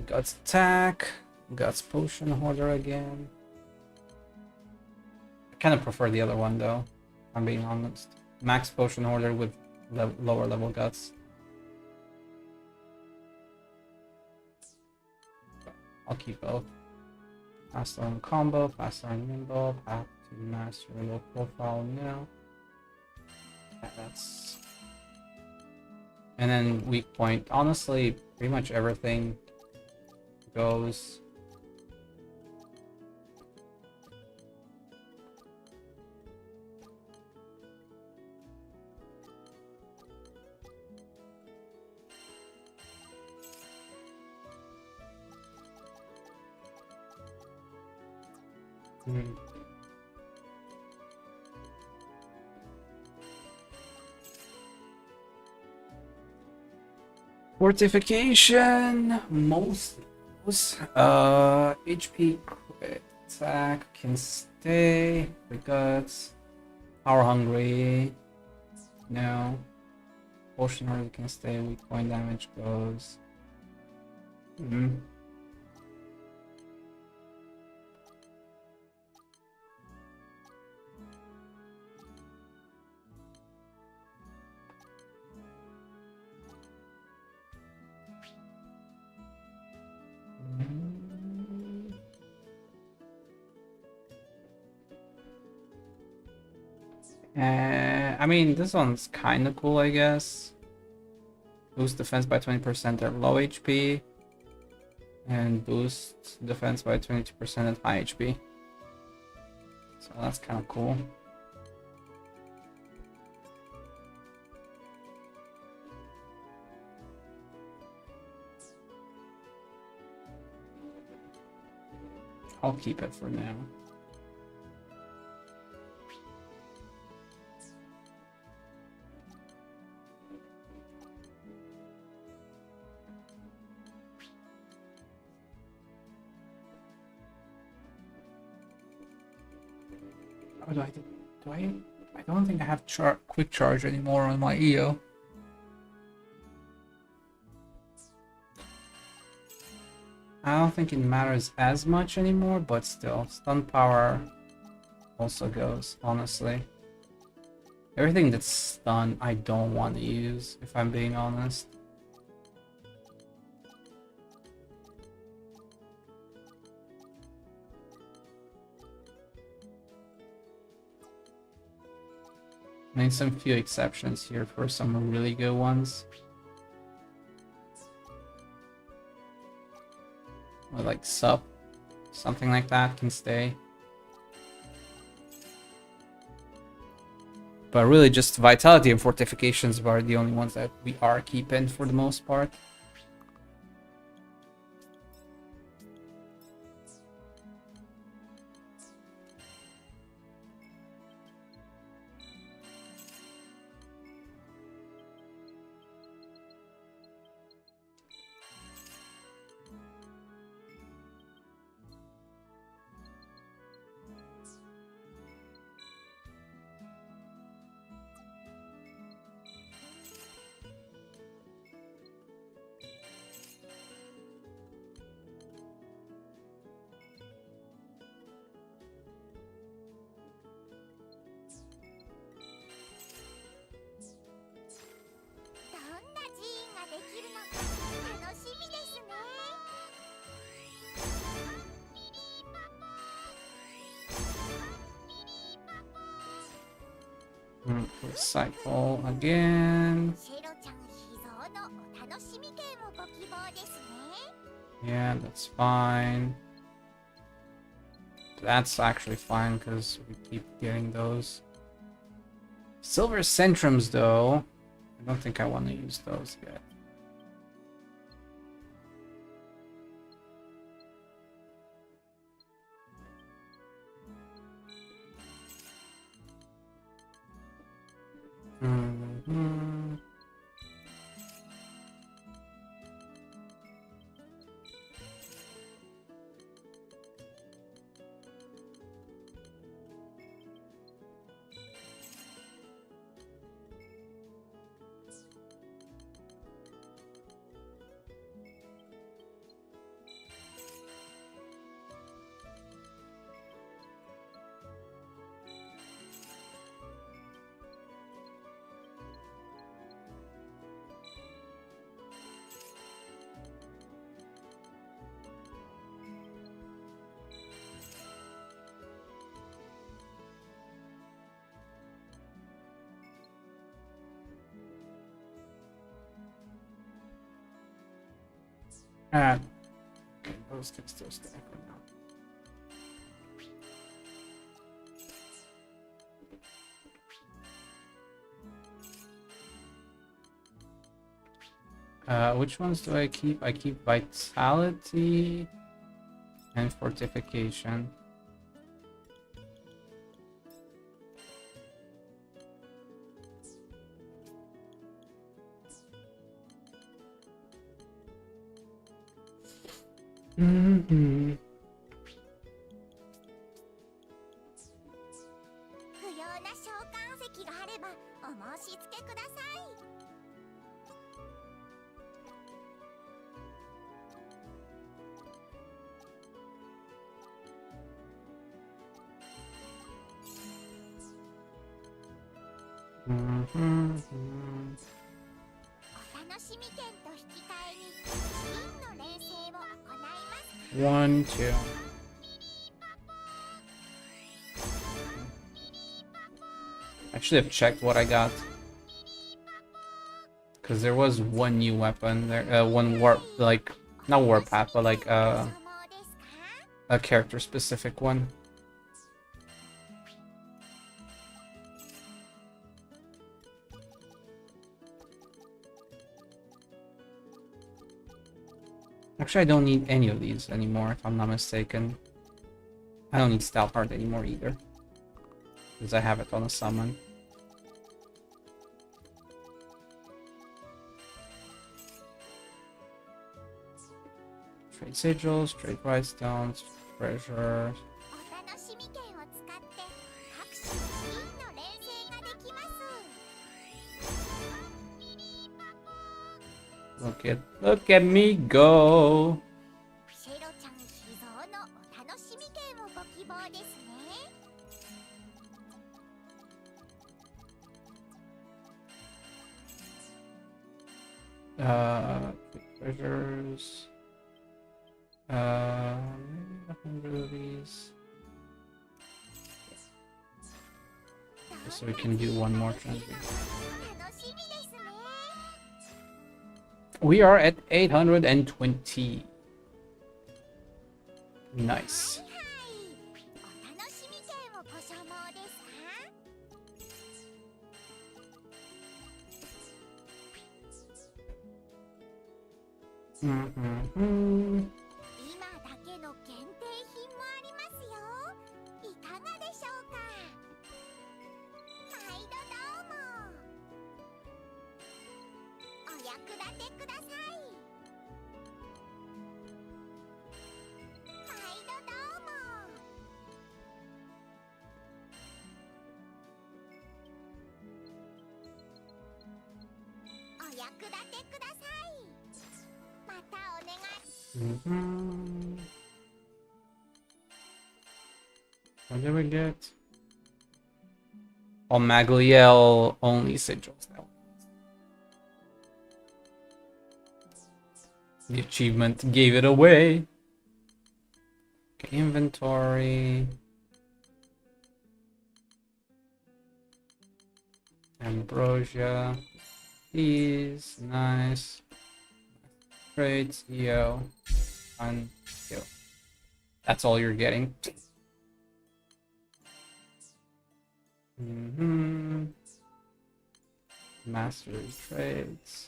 Guts attack, guts potion hoarder again. I kind of prefer the other one though, if I'm being honest. Max potion hoarder with lower level guts. I'll keep both. Faster on combo, faster on nimble, path to master low profile now. Yeah, that's. And then weak point. Honestly, pretty much everything goes. Fortification, most HP crit attack can stay. The guts, power hungry, no. Potion already can stay. Weak point damage goes. I mean, this one's kind of cool, I guess. Boost defense by 20% at low HP. And boost defense by 22% at high HP. So that's kind of cool. I'll keep it for now. Oh, I don't think I have quick charge anymore on my EO. I don't think it matters as much anymore, but still, stun power also goes, honestly. Everything that's stun, I don't want to use, if I'm being honest. I need some few exceptions here for some really good ones. Or like sup, something like that can stay. But really just vitality and fortifications are the only ones that we are keeping for the most part. Recycle again. シェロちゃん秘蔵のお楽しみ券をご希望ですね。 Yeah, that's fine. That's actually fine because we keep getting those. Silver Centrums, though. I don't think I want to use those yet. Mhm. Okay, those can still stack right now. Which ones do I keep? I keep Vitality and Fortification. Mm-hmm. 不要な召喚石があればお申し付けください。 Mm-hmm. お楽しみ券と引き換えに真の錬成を行います。 1, 2. I should have checked what I got. Because there was one new weapon there, one warp, like, not warpath, but like a character specific one. Actually, I don't need any of these anymore, if I'm not mistaken. I don't need Stout Heart anymore either. Because I have it on a summon. Trade sigils, trade bright stones, treasure. お楽しみ券を使って各種真の錬成ができます。 Look at me go. シェロちゃん秘蔵のお楽しみ券をご希望ですね。 Treasures. Maybe 100 of these. So we can do one more transaction. 楽しみですね。 We are at 820. Nice. はい、お楽しみ券をご所望ですか？ Mm-hmm. 今だけの限定品もありますよ。いかがでしょうか？毎度どうも。お役立てください。毎度どうも。お役立てください。またお願い。 Mm-hmm. What did we get? Oh, Magliel only sigils now. The achievement gave it away. Okay, inventory. Ambrosia. Please. Nice. Great. Yo. One. Yo. That's all you're getting. Mastery trades.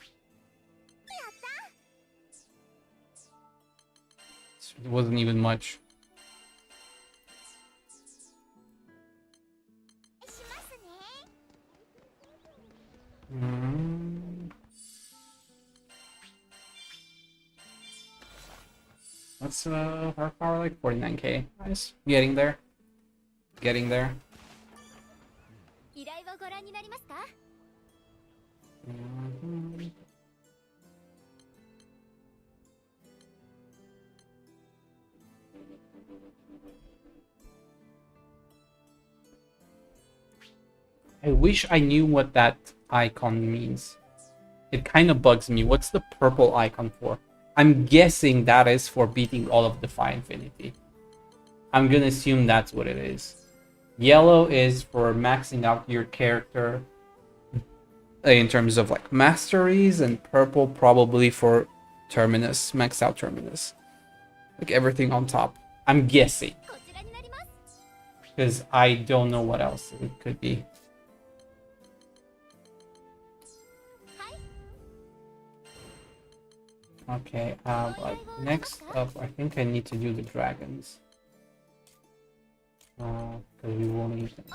It wasn't even much. What's our power like? 49k. Nice. Getting there. Getting there. I wish I knew what that icon means. It kind of bugs me. What's the purple icon for? I'm guessing that is for beating all of Defy Infinity. I'm gonna assume that's what it is. Yellow is for maxing out your character in terms of like masteries, and purple probably for Terminus, maxed out Terminus. Like everything on top. I'm guessing. Because I don't know what else it could be. Okay, but next up, I think I need to do the dragons. Because we won't need them.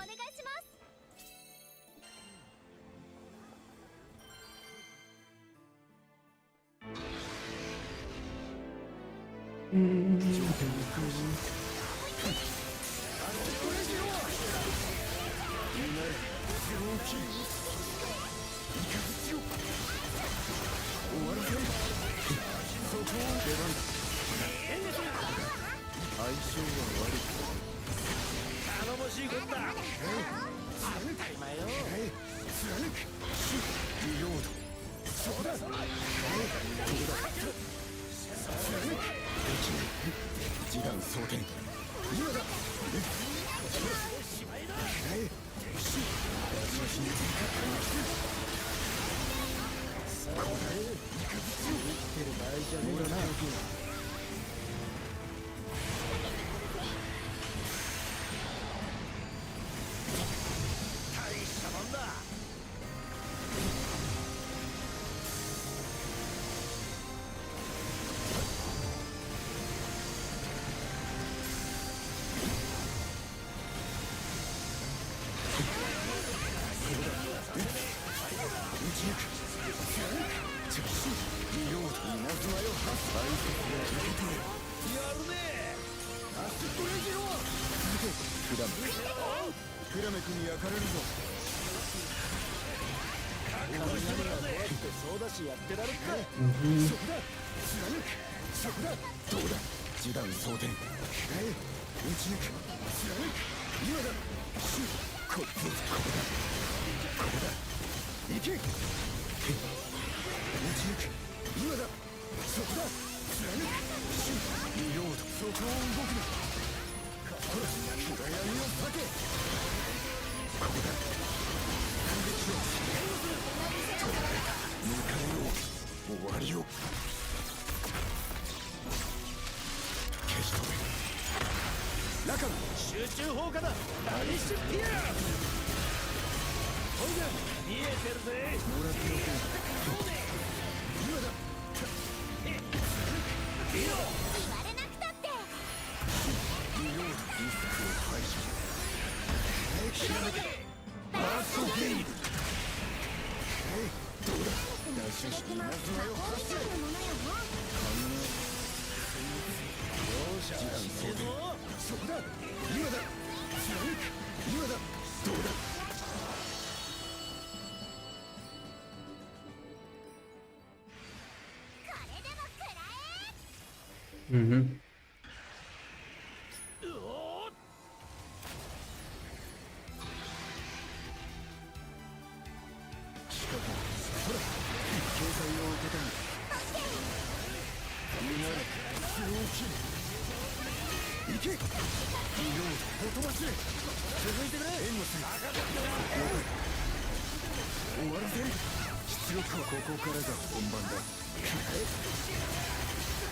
終わらせる。出力はここからが本番だ。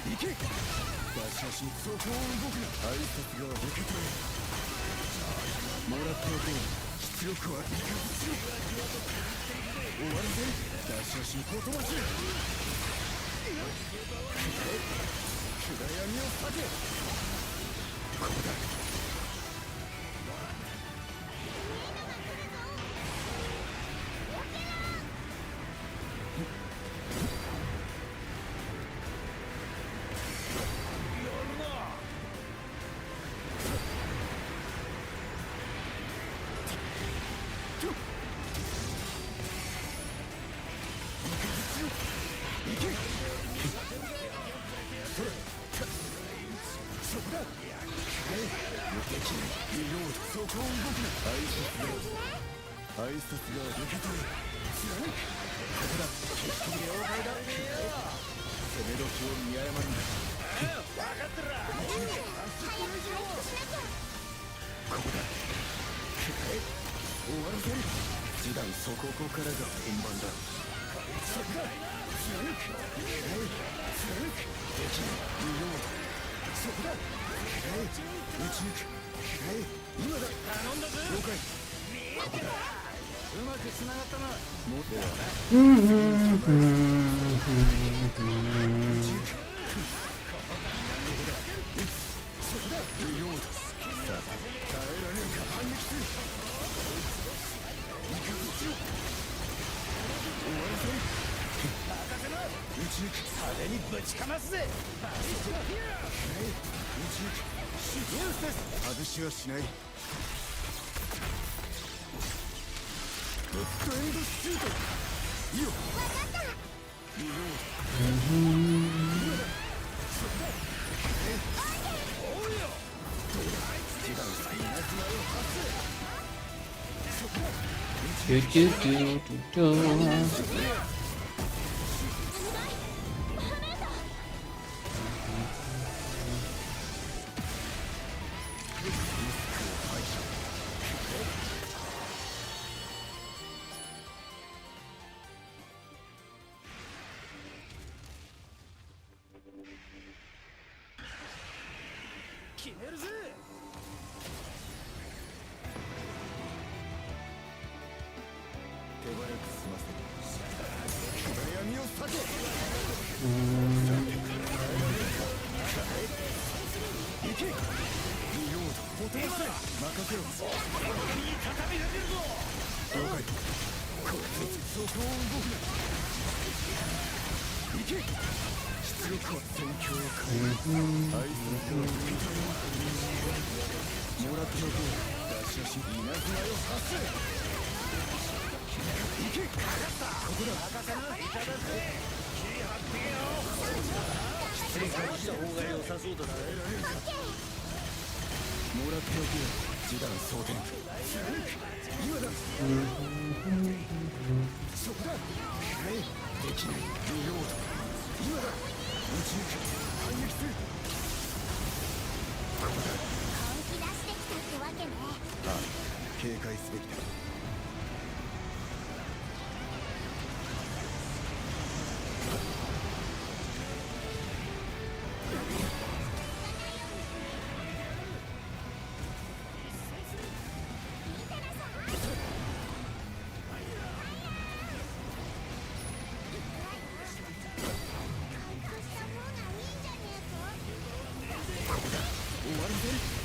行け。出し足にそこを動くな。挨拶が受け取れ。もらっておこう。出力はいかずしろ。終わらせる。出し足にことまし。暗闇を避け。ここだ。挨拶が受け取れ。知らない。ここだ。決して了解だ。攻め時を見誤るんだ。分かってる。ここだ。終わらせる。示談そこからが本番だ。そこだ。貫く。貫く。できない。見よう。そこだ。打ち抜く。今だ。頼んだぜ。了解。ここだ。うまく繋がったな。もっとはな。そこだ。見ようと。さあ、耐えられるか。反撃する。いかずしろ。終わらせる。任せな。打ち抜く。派手にぶちかますぜ。打ち抜く。ニュースです。外しはしない。レッドエンドシュート。いいよ。分かった。見よう。そこだ。おうよ。どうだ。示談さ稲妻を発生。そこだ。トゥトゥトゥトゥトゥ。決めるぜ。手早く済ませる。暗闇を避け。行け。見ようと。お手間だ。任せろ。右に畳みかけるぞ。了解。こいつそこを動くな。行け。出力は戦況を変える。挨拶を受け取れ。もらっておこう。出し足稲妻を発生。行け。かかった。ここだ。任せな。いただくぜ。気張ってけよ。出力した方が良さそうだな。もらっておけよ。示談装填。今だ。そこだ。できない。見ようと。今だ。打ち抜く。反撃する。ここだ。本気出してきたってわけね。ああ、警戒すべきだ。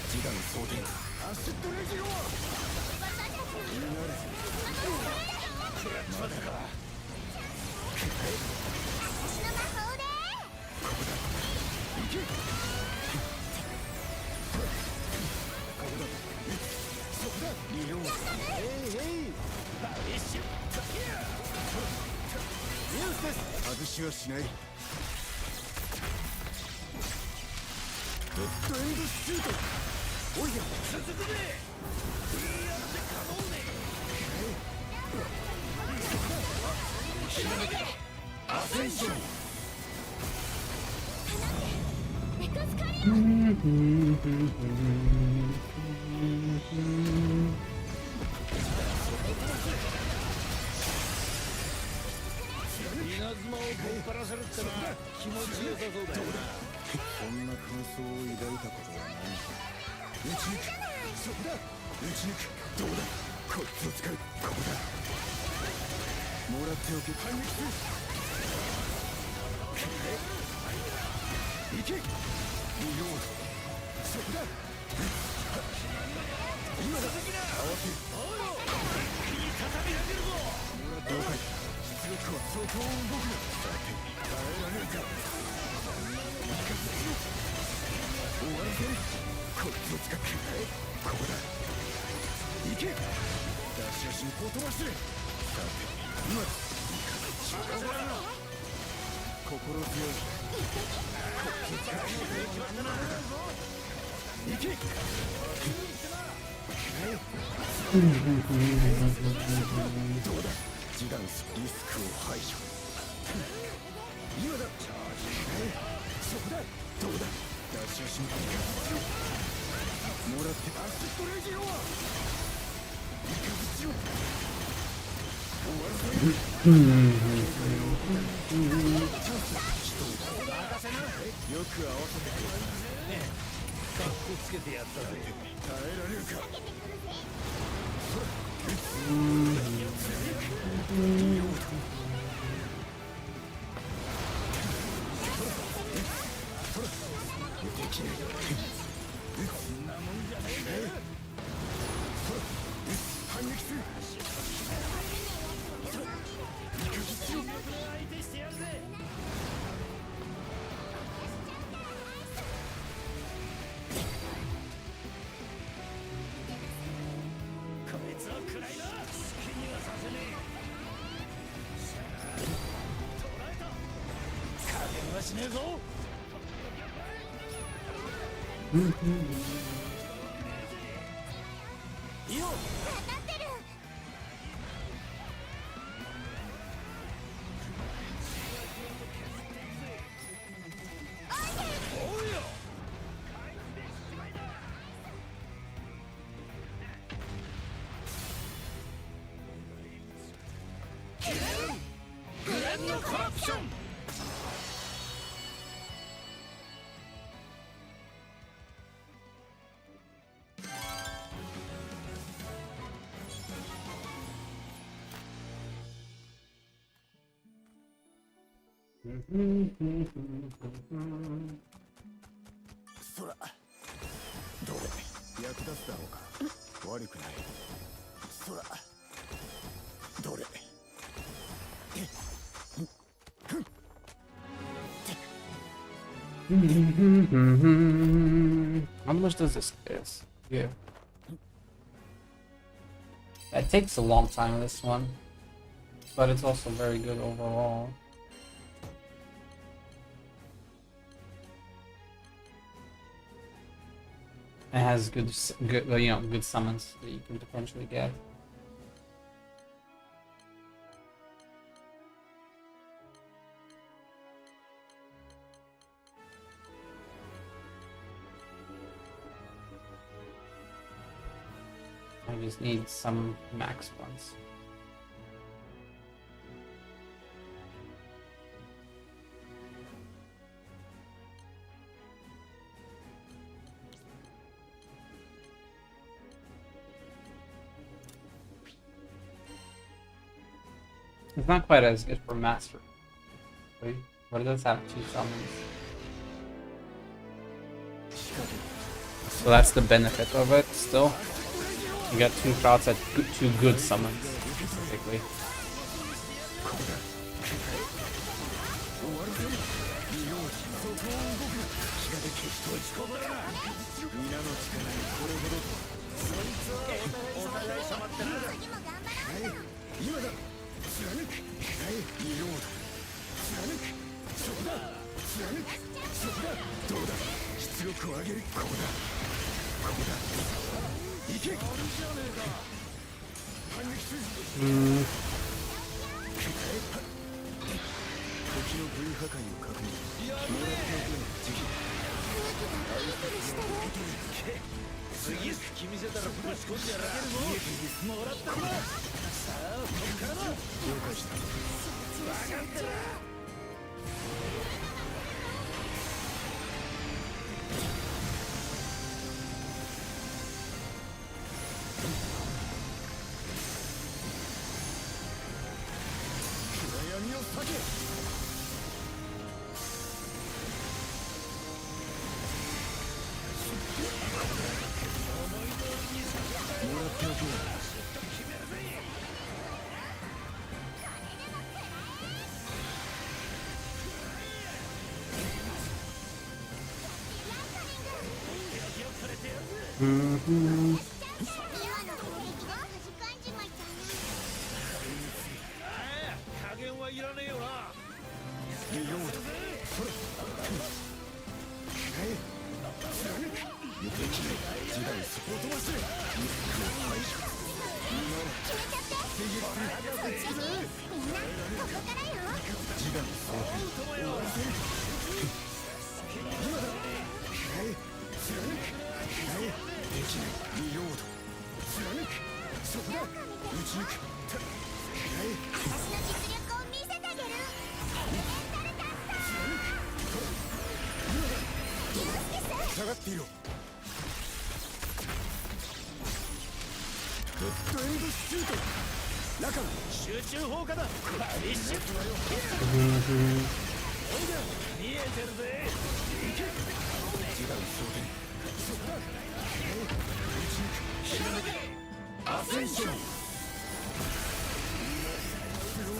示談装填。アシッドレジオン。まだか。私の魔法で。ここだ。行け。ここだ。そこだ。見よう。バリッシュ。ニュースです。外しはしない。レッドエンドシュート。おいや。続くぜ。アセンション。エクスカリア。んな感想を抱いたことはない。撃ち抜く。そこだ。撃ち抜く。どうだ。こいつを使う。ここだ。もらっておけ。反撃する。行け。見よう。そこだ。今だ。合わせる。了解。出力は相当動く。さて、耐えられるか。終わらせる。こいつを使ってここだ。行け。出し足にこう飛ばして。さて、今だ。心強い。行け。どうだ。示談すリスクを排除。今だ。そこだ。どうだ。出し足にもらってアシストレジオはイカズチを終わらせる。よく合わせてくれ。かっこつけてやったぜ。耐えられるか。できない。そんなもんじゃねえぜ。反撃する。イカズチを相手してやるぜ。こいつを食らいな。好きにはさせねえ。捕らえた。加減はしねえぞ。いいよ。当たってる。おうよ。グレンのコラプション。そらどれ役立つだろうか。悪くない。そらどれ。How much does this cost? Yeah. It takes a long time, this one. But it's also very good overall. It has good, good summons that you can potentially get. I just need some max ones. It's not quite as good for master. Wait, but it does have 2 summons. So that's the benefit of it still. You got 2 shots at 2 good summons, basically. 加減はいらねえよな。下がっていろ。デッドエンドシュート。中集中砲火だ。一瞬。見えてるぜ。アセンション。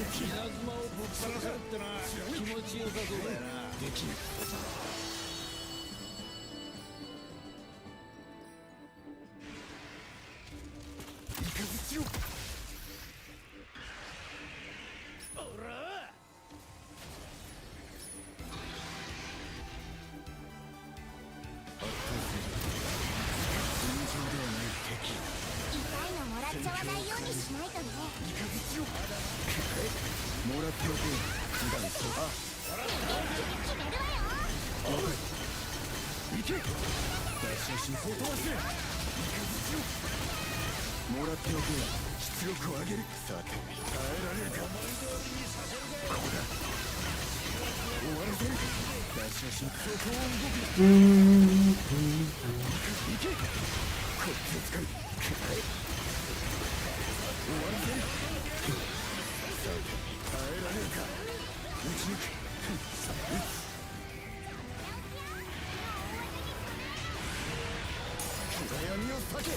稲妻をぶっ放されってな。気持ちよさそうだよな。できる。おら。痛いのもらっちゃわないようにしないとね。もらっておけ。示談そうだ。決めるわよ。行け。出し足を飛ばせ。もらっておけ。出力を上げる。さて耐えられるか。ここだ。終わらせる。出し足に相当動く。行け。こっちを使い。終わらせる。さて耐えられるか。打ち抜く。暗闇を避け。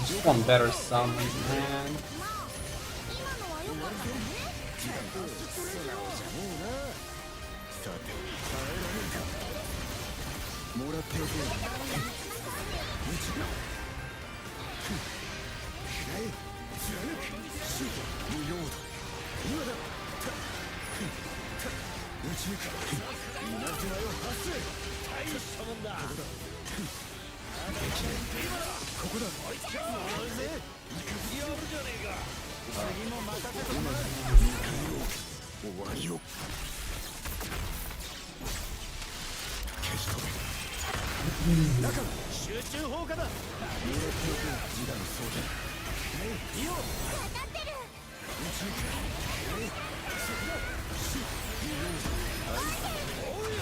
Just one better summon, man. さて耐えられるか。もらっておけ。リロード。今だ。打ち抜く。稲妻を発生。大したもんだ。ここだ。おい、今日もおいぜ。やるじゃねえか。次も任せてもらう。終わりを消し止め。中集中砲火だ。もらっておけ。示談装填。いいよ。当たってる。おうよ。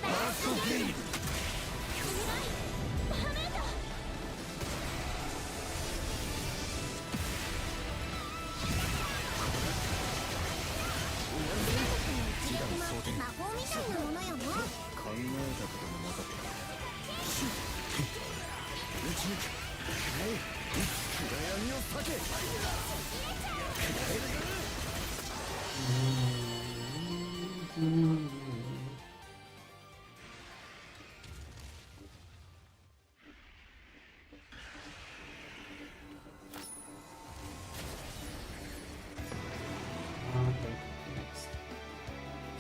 バーストゲイン。魔法みたいなものよね。考えたこともなかった。打ち抜く。暗闇を避け。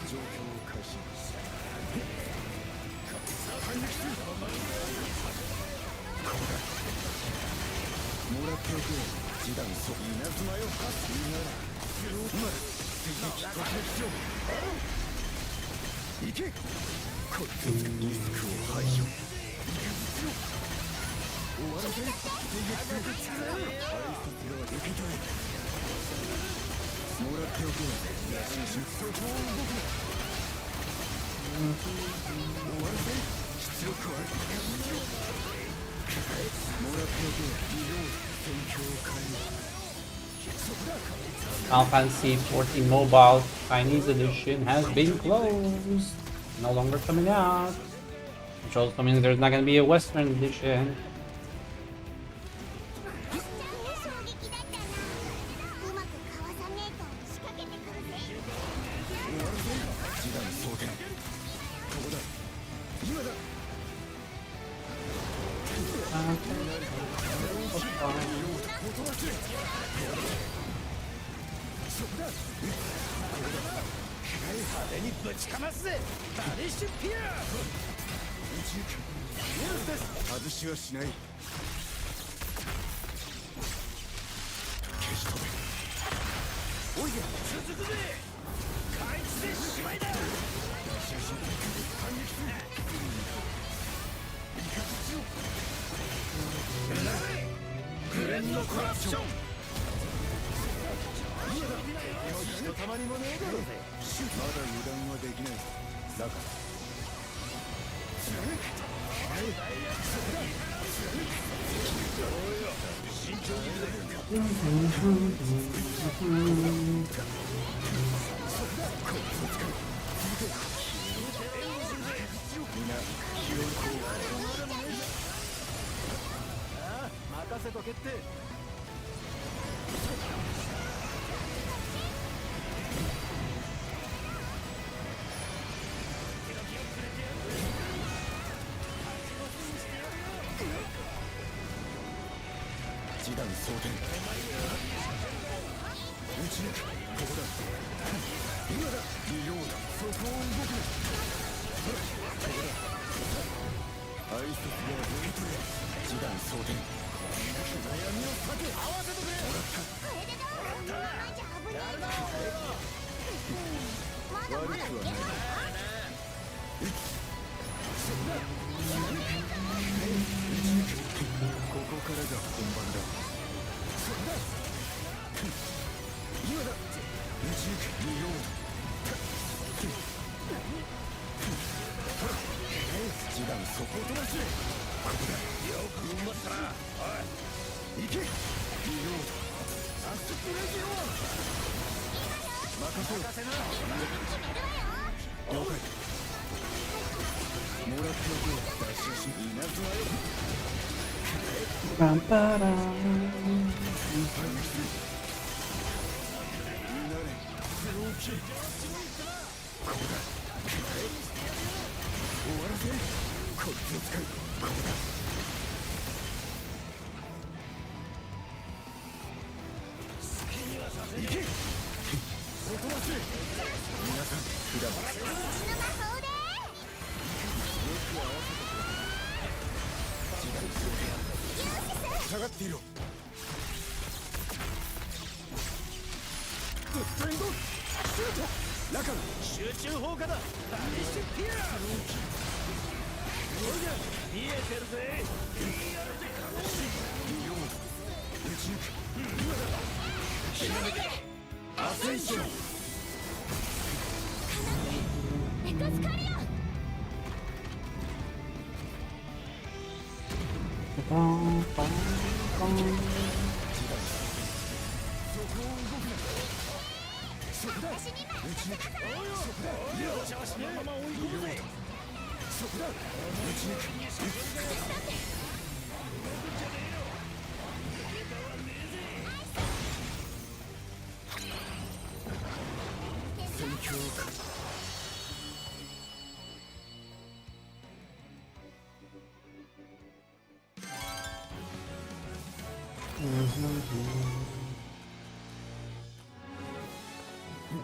状況を開始。反撃する。ここだ。もらっておけ。示談そ稲妻よ今だ敵突撃しろ行けこいつリスクを排除終わらせ挨拶が受け取れもらっておこう野心しそこを動くな終わらせ出力あるもらっておこう利用戦況を変える Final Fantasy 14 Mobile Chinese Edition has been closed. No longer coming out. Which also means there's not going to be a Western Edition.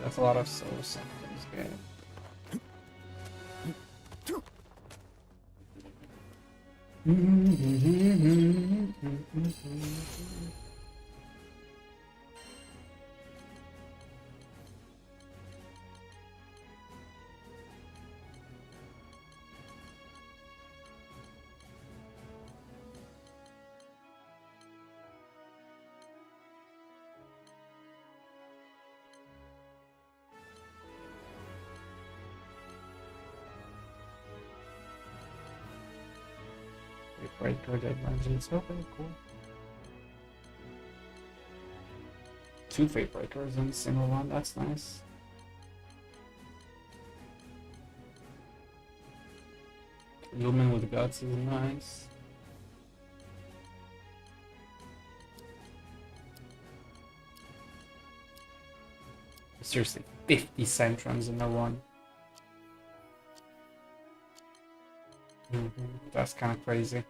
That's a lot of souls in this game. Breaker that runs in, so very cool. 2 Fate Breakers in a single one, that's nice. Lumen with Guts is nice. Seriously, 50 Centrons in a run. That's kind of crazy.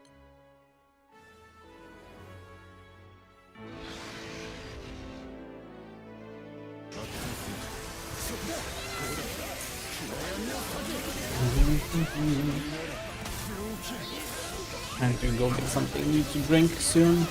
And to go get something new to drink soon.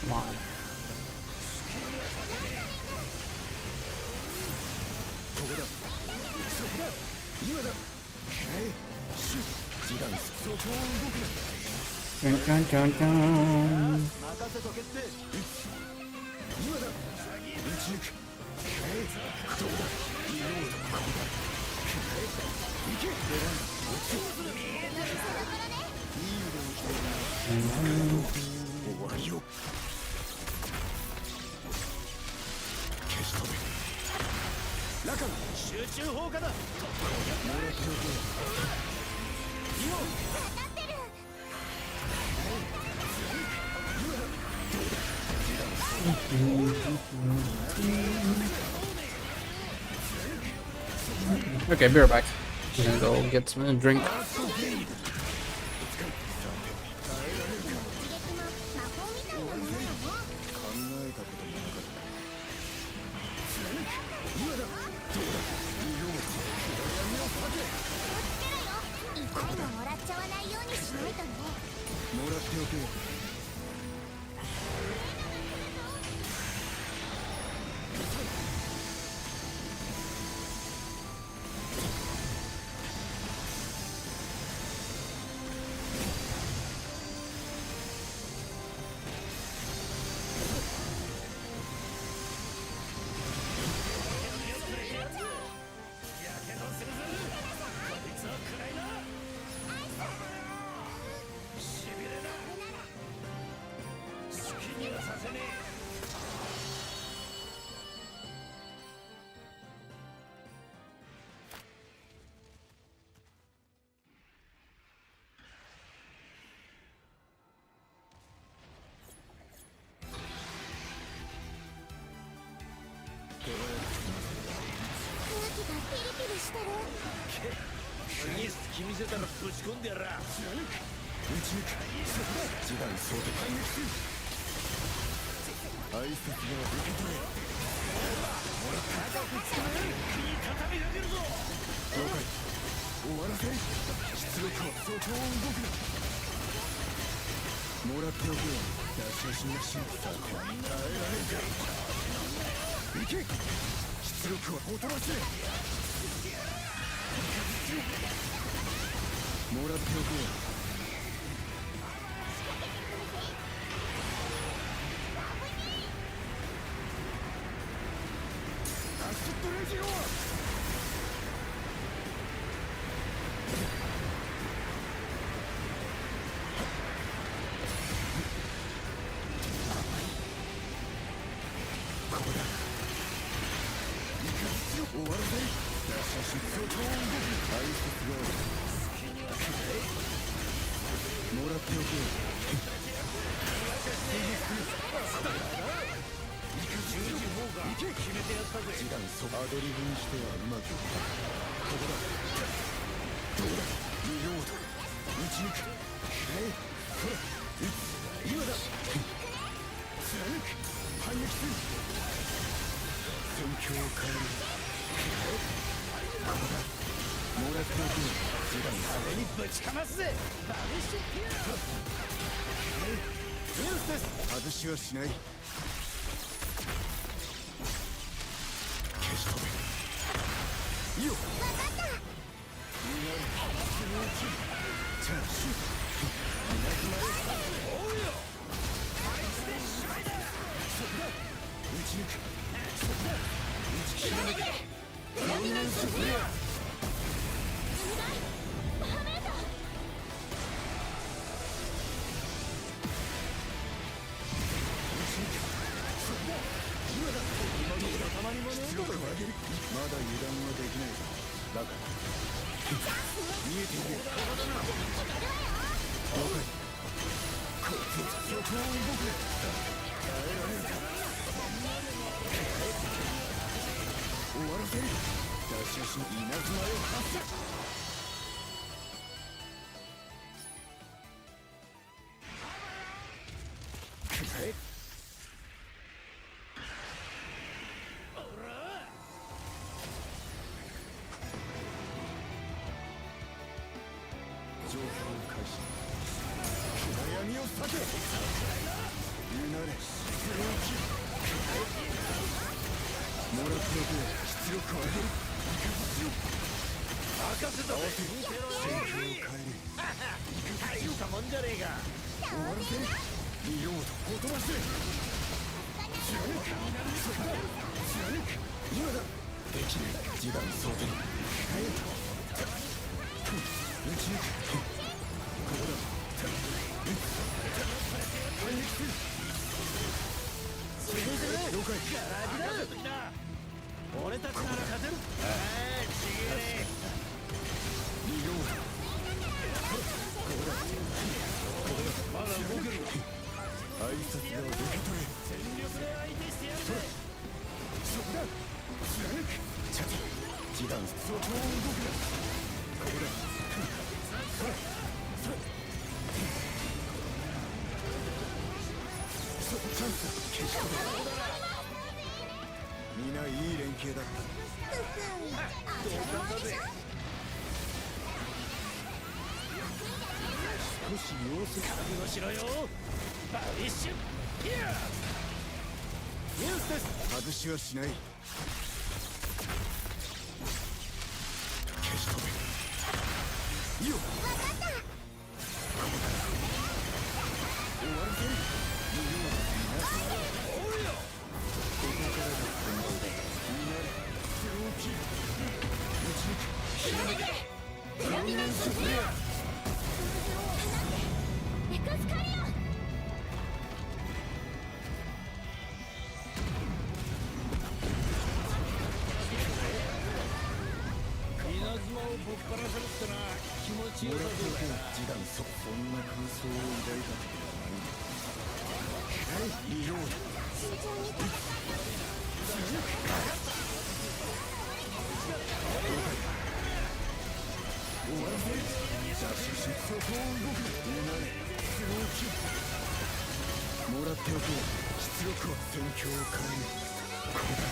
Come on. Dun, dun, dun, dun. Okay, be right back. I'm gonna go get some drink. っておけ。決めてやったぜ。示談そアドリブにしてはうまくいった。ここだ。どうだリロード。撃ち抜く。ほら撃つ。今だ。貫く。反撃する。戦況を変える。ここだ。もらっておけ。示談それにぶちかますぜ。バビッシュピュー。ニュースです。外しはしない。消し止め。よっ。わかった。チャーシュー。おうよ。そこだ。撃ち抜く。そこだ。撃ち切らなきゃ。ドミナンスフレア。バーメーター。出力を上げる。まだ油断はできない。だから見えている。了解。こいつそこを動く。耐えられるか。終わらせる。出し足の稲妻よ発射。情報を開始。暗闇を避け。うなれ。もらっておけ。出力を上げる。いかずしろ。任せたぜ。戦況を変える。大したもんじゃねえか。終わらせる。リロード。ほとばしれ。貫く。そこだ。貫く。今だ。できる。示談装填。撃ち抜く。ここだ。反撃する。了解。俺たちなら勝てる。ちげえね。リロード。ここだ。まだ動ける。挨拶が受け取れ。全力で相手してやるぜ。そこだ。貫く。チャツ。示談そこを動くな。ここだ。チャンス消し止め。みんないい連携だった。同感だぜ。少し様子覚悟しろよ。バビッシュピュー。ニュースです。外しはしない。消し止め。よっ。わかった。ここだ。終わらせる。おうよ。ここからが本番だ。みんなで大きい。撃ち抜く。ひらめけ。ドミナンスフレア。エクスカリオン。稲妻をぶっ放されるってな気持ちよさそうだな。示談そんな感想を抱いた時はないんだ。リロード。慎重に。終わらせる。ダッシュしそこを動く。うなれ。大きい。もらっておけ。出力は戦況を変える。ここだ。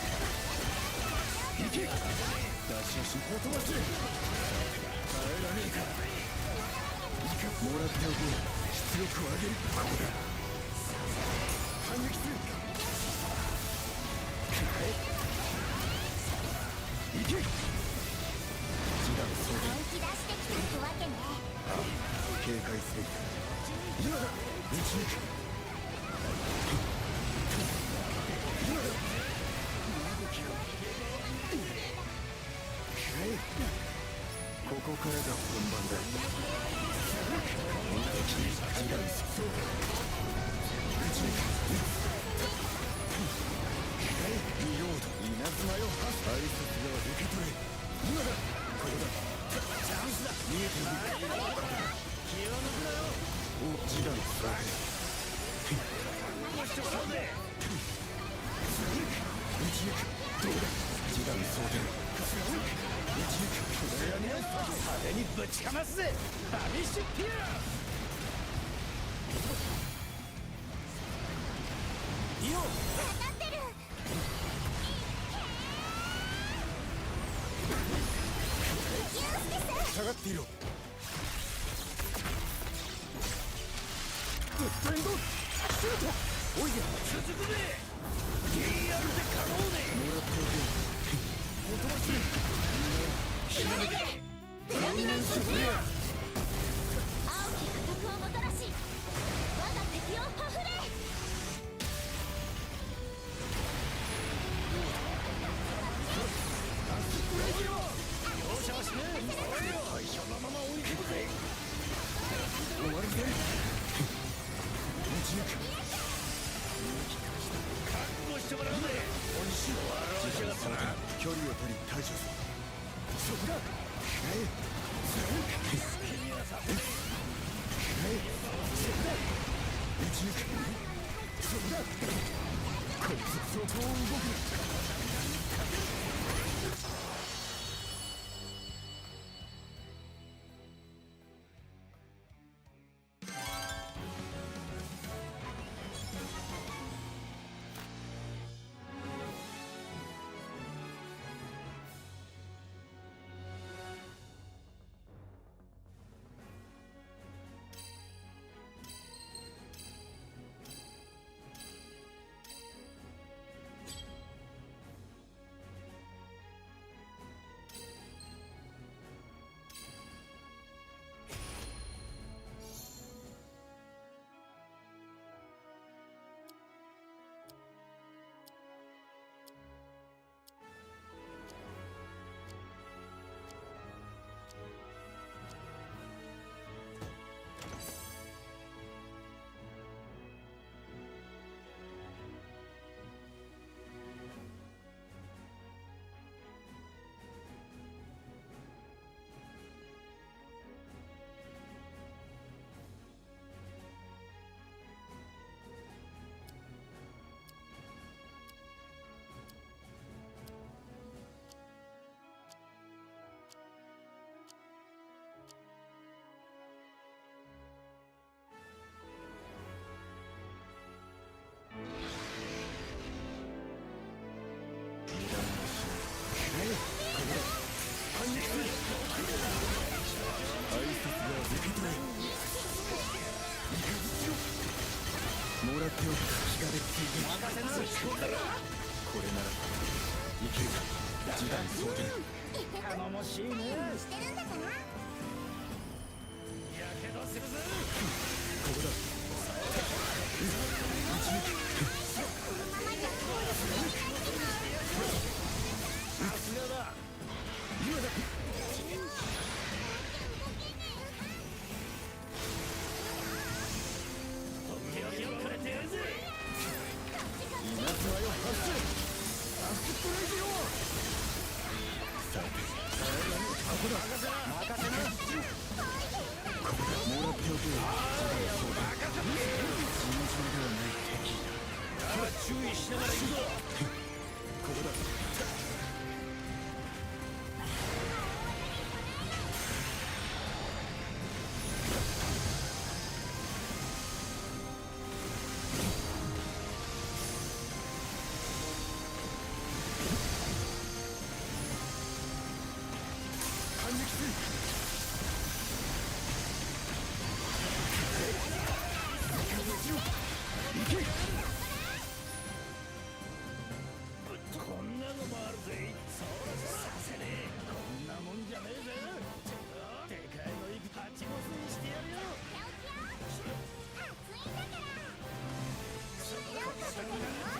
行け。ダッシュしほとばしれ。耐えられるか。もらっておけ。出力を上げる。ここだ。反撃する。行け。示談装填。本気出してきたってわけね。警戒すべきだ。今だ。撃ち抜く。今だ。ここからが本番だ。本的に示談装填。撃ち抜く。リロード。稲妻よ。挨拶が受け取れ。今だ。ここだ。チャンスだ。見えている。ここだ。気を抜くなよ。お派手にぶちかますぜファミッシュピアイオ当たってる。下がっていろ。ブッドエンドシュート。おいで続くぜ DR で可能ねもらっておけ。おとなしい。プラミナンスフレア。青き破格をもたらし我が敵をほふれ。容赦はしねえ敗者のまま追い込むぜ終わりで。打ち抜く。覚悟してもらうぜ本心を表しやがったな距離を取り対処する。そこだ。君はさそこだ。打ち抜く。そこだ。こいつそこを動くな。もらっておく気ができている。任せなこれならいけるか。示談装填。頼もしいねしてるんだから。やけどするぜここだ。打ち抜く。さすがだ今だ。とっておきをくれてやるぜ稲妻よ発せ。アストライズよ。さて、ここだ。任せな。ここだ。もらっておけよ。任せな尋常ではない敵だ。だが注意しながら行くぞここだ。反撃する。行け。こんなのもあるぜそらさせねえこんなもんじゃねえぜでかいのいくハチノスにしてやるよ暑いんだから。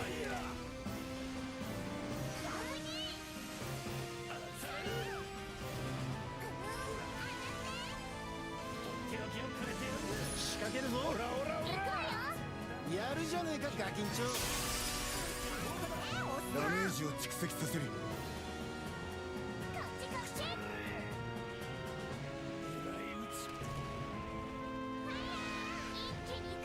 手をくれてやるぜ仕掛けるぞ。オラオラオラやるじゃねえかガキンチョ。ダメージを蓄積させる。こっちこっち。一気に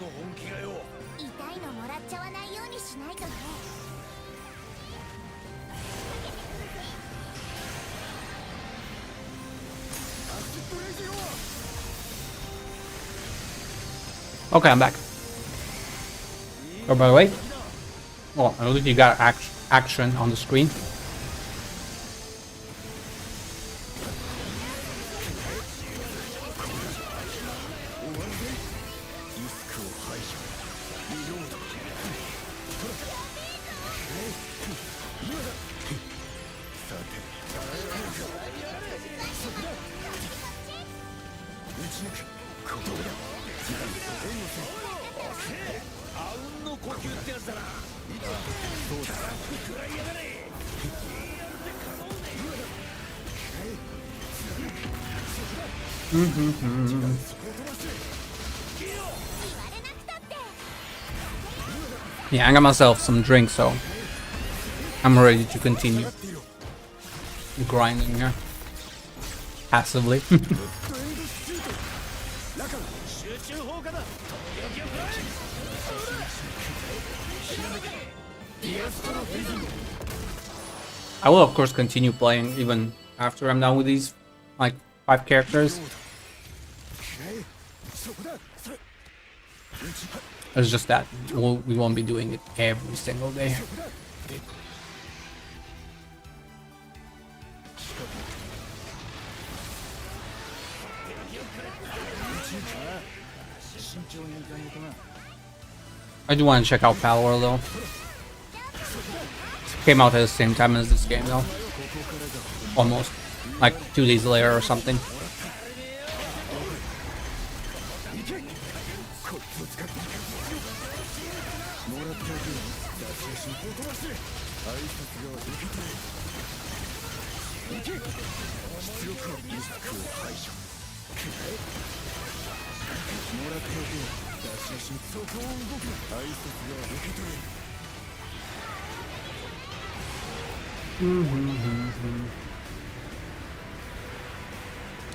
痛いのもらっちゃわないようにしないとね。 Okay, I'm back. Oh, by the way, well, at least you got action on the screen. Yeah, I got myself some drinks, so I'm ready to continue grinding here passively. I will of course continue playing even after I'm done with these like 5 characters. It's just that we won't be doing it every single day. I do want to check out Palworld though. Came out at the same time as this game though. Almost. Like 2 days later or something.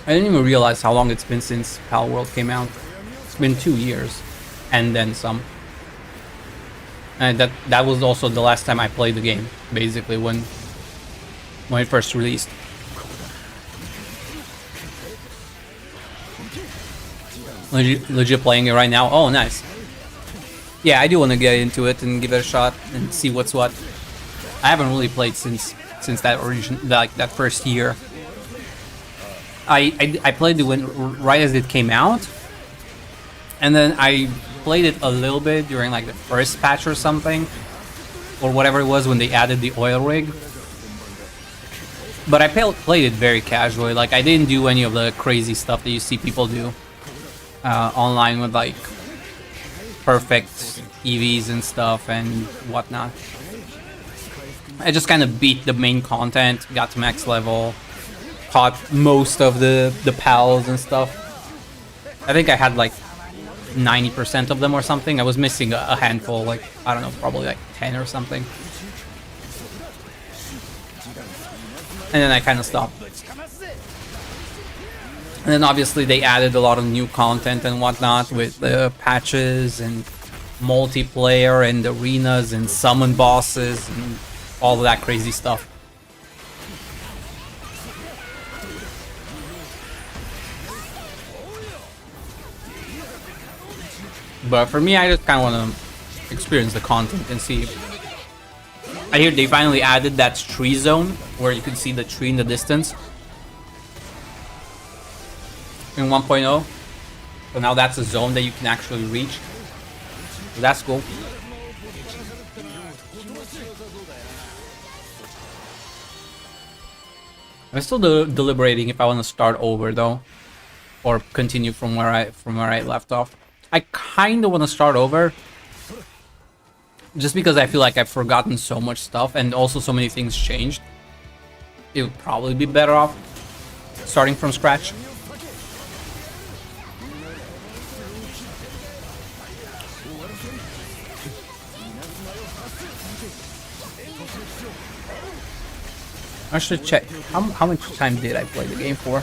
I didn't even realize how long it's been since Palworld came out. It's been 2 years and then some. And that was also the last time I played the game, basically when it first released. Legit playing it right now. Oh, nice. Yeah, I do want to get into it and give it a shot and see what's what. I haven't really played since that first year. I played it right as it came out, and then I played it a little bit during like the first patch or something, or whatever it was when they added the oil rig. But I played it very casually. Like I didn't do any of the crazy stuff that you see people do online with like perfect EVs and stuff and whatnot. I just kind of beat the main content, got to max level, caught most of the pals and stuff. I think I had like 90% of them or something. I was missing a handful, like, I don't know, probably like 10 or something. And then I kind of stopped. And then obviously they added a lot of new content and whatnot with the patches and multiplayer and arenas and summon bosses and all of that crazy stuff. But for me, I just kind of want to experience the content and see. I hear they finally added that tree zone where you can see the tree in the distance in 1.0. So now that's a zone that you can actually reach. So that's cool. I'm still deliberating if I want to start over though, or continue from where I left off. I kind of want to start over, just because I feel like I've forgotten so much stuff and also so many things changed. It would probably be better off starting from scratch. I should check how much time did I play the game for.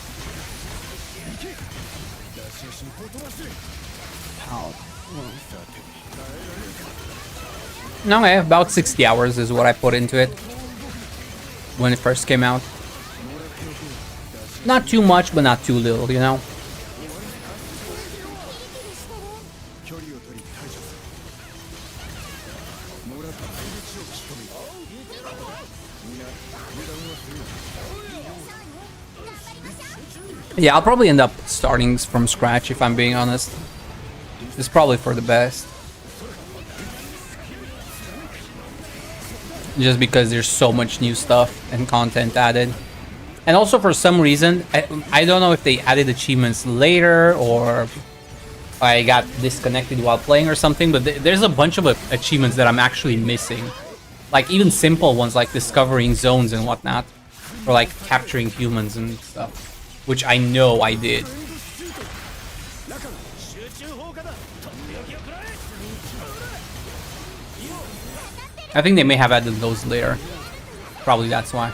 Okay, about 60 hours is what I put into it when it first came out. Not too much, but not too little, you know? 距離を取り対処する。もらった返り血を仕留める。皆油断はする。 Yeah, I'll probably end up starting from scratch if I'm being honest. It's probably for the best. Just because there's so much new stuff and content added. And also for some reason, I don't know if they added achievements later or I got disconnected while playing or something, but there's a bunch of achievements that I'm actually missing. Like even simple ones like discovering zones and whatnot. Or like capturing humans and stuff. Which I know I did. I think they may have added those later. Probably that's why.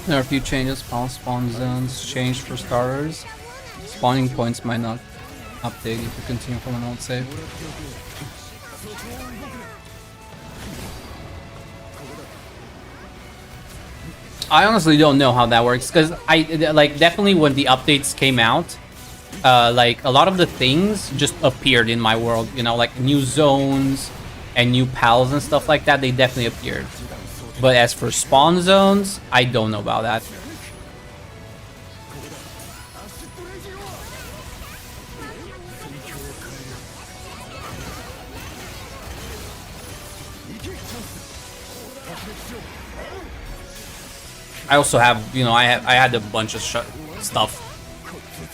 There are a few changes. Spawn zones changed for starters. Spawning points might not update if you continue from an old save. I honestly don't know how that works because I like definitely when the updates came out, like a lot of the things just appeared in my world. You know, like new zones and new pals and stuff like that. They definitely appeared. But as for spawn zones, I don't know about that. I also have, you know, I had a bunch of stuff.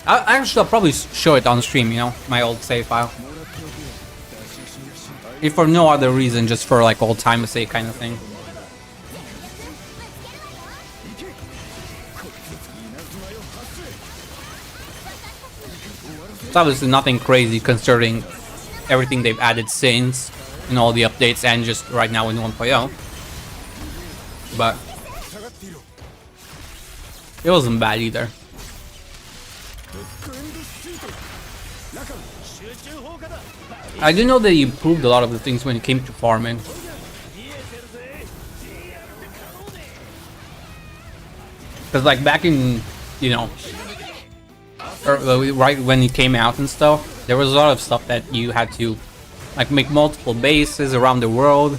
I'll probably show it on stream, you know, my old save file. If for no other reason, just for like old time's sake kind of thing. It's obviously nothing crazy considering everything they've added since, in all the updates and just right now in 1.0. But it wasn't bad either. I do know they improved a lot of the things when it came to farming. Because like back in, you know, right when it came out and stuff, there was a lot of stuff that you had to like make multiple bases around the world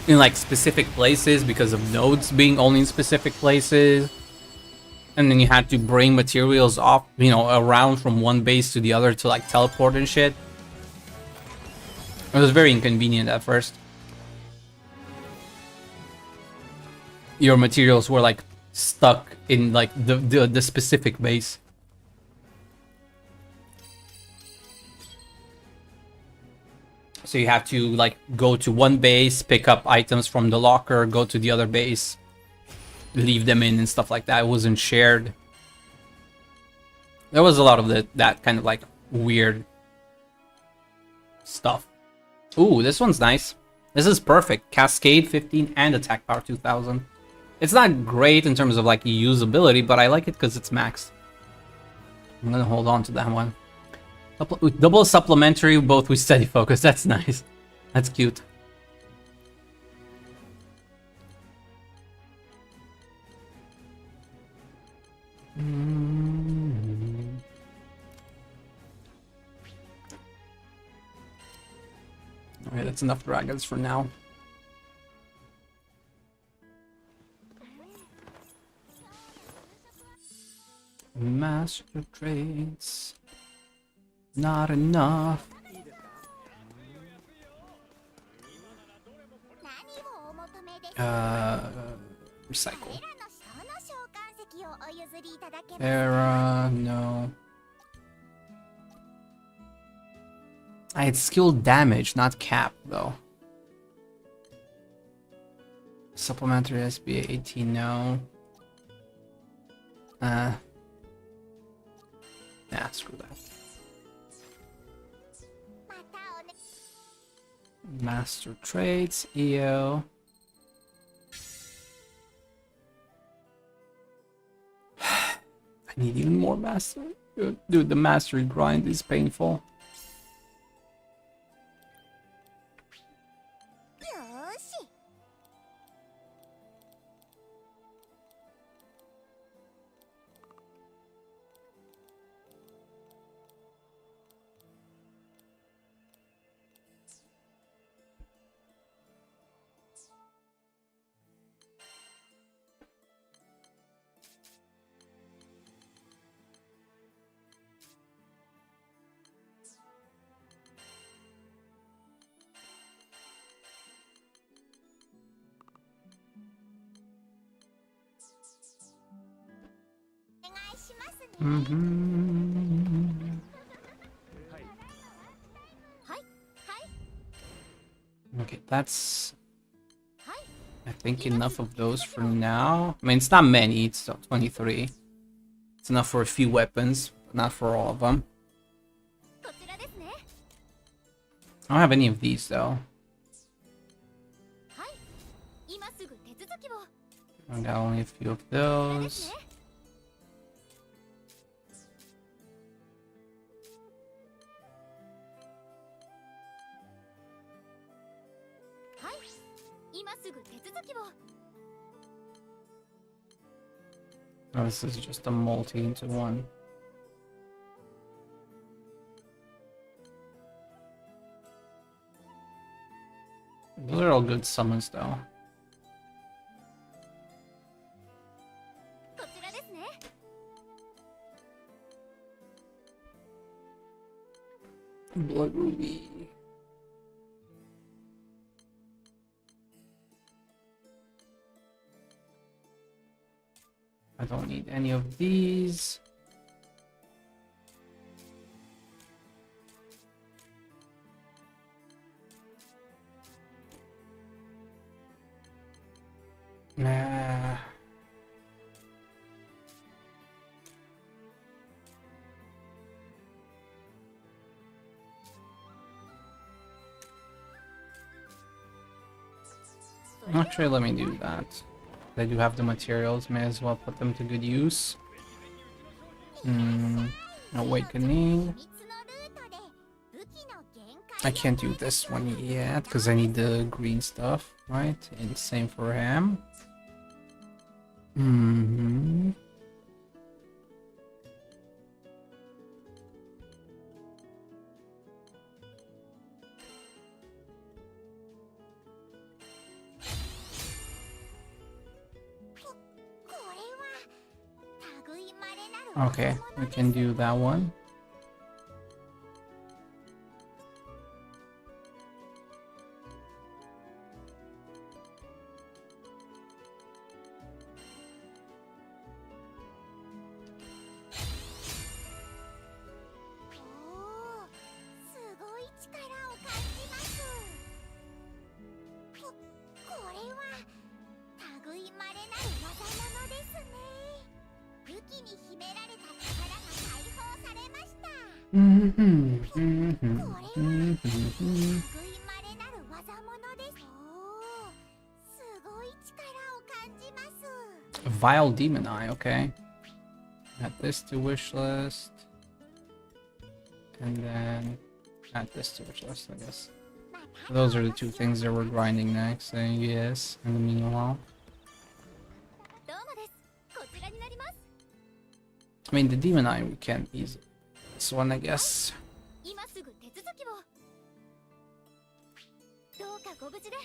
in like specific places because of nodes being only in specific places, and then you had to bring materials off, you know, around from one base to the other to like teleport and shit. It was very inconvenient at first. Your materials were like stuck in like the specific base. So you have to like go to one base, pick up items from the locker, go to the other base, leave them in and stuff like that. It wasn't shared. There was a lot of that kind of like weird stuff. Ooh, this one's nice. This is perfect. Cascade 15 and attack power 2000. It's not great in terms of like usability, but I like it because it's maxed. I'm gonna hold on to that one. Double supplementary, both with steady focus. That's nice. That's cute. Okay, that's enough dragons for now. Master trades. Not enough. 何をお求めですか？ Recycle. これらの人の召喚石をお譲りいただけますか？ Era, no. It's skill damage, not cap, though. Supplementary SBA 18, no. Nah, screw that. またおね。 Master traits, EO. I need even more master. Dude, the mastery grind is painful. よーし。 お願いしますね。 はい。はい。 Okay, that's はい。 I think enough of those for now. I mean, it's not many, it's 23. It's enough for a few weapons, but not for all of them. こちらですね。 I don't have any of these though. はい。今すぐ手続きを。 I got only a few of こちらです those. ね。はい。今すぐ手続きを。 Oh, this is just a multi into one. Those are all good summons though. こちらですね。 Blood Ruby. I don't need any of these. Nah. Actually, let me do that. I do have the materials, may as well put them to good use. Awakening. 秘密のルートで武器の限 I 界 can't do this one yet because I need the green stuff, right? And same for him. Mm-hmm. Okay, we can do that one. Vile Demon Eye, okay. Add this to wish list. And then add this to wish list, I guess. Those are the two things that we're grinding next, yes, in the meanwhile. I mean, the Demon Eye we can't use this one, I guess. どうかご無事で。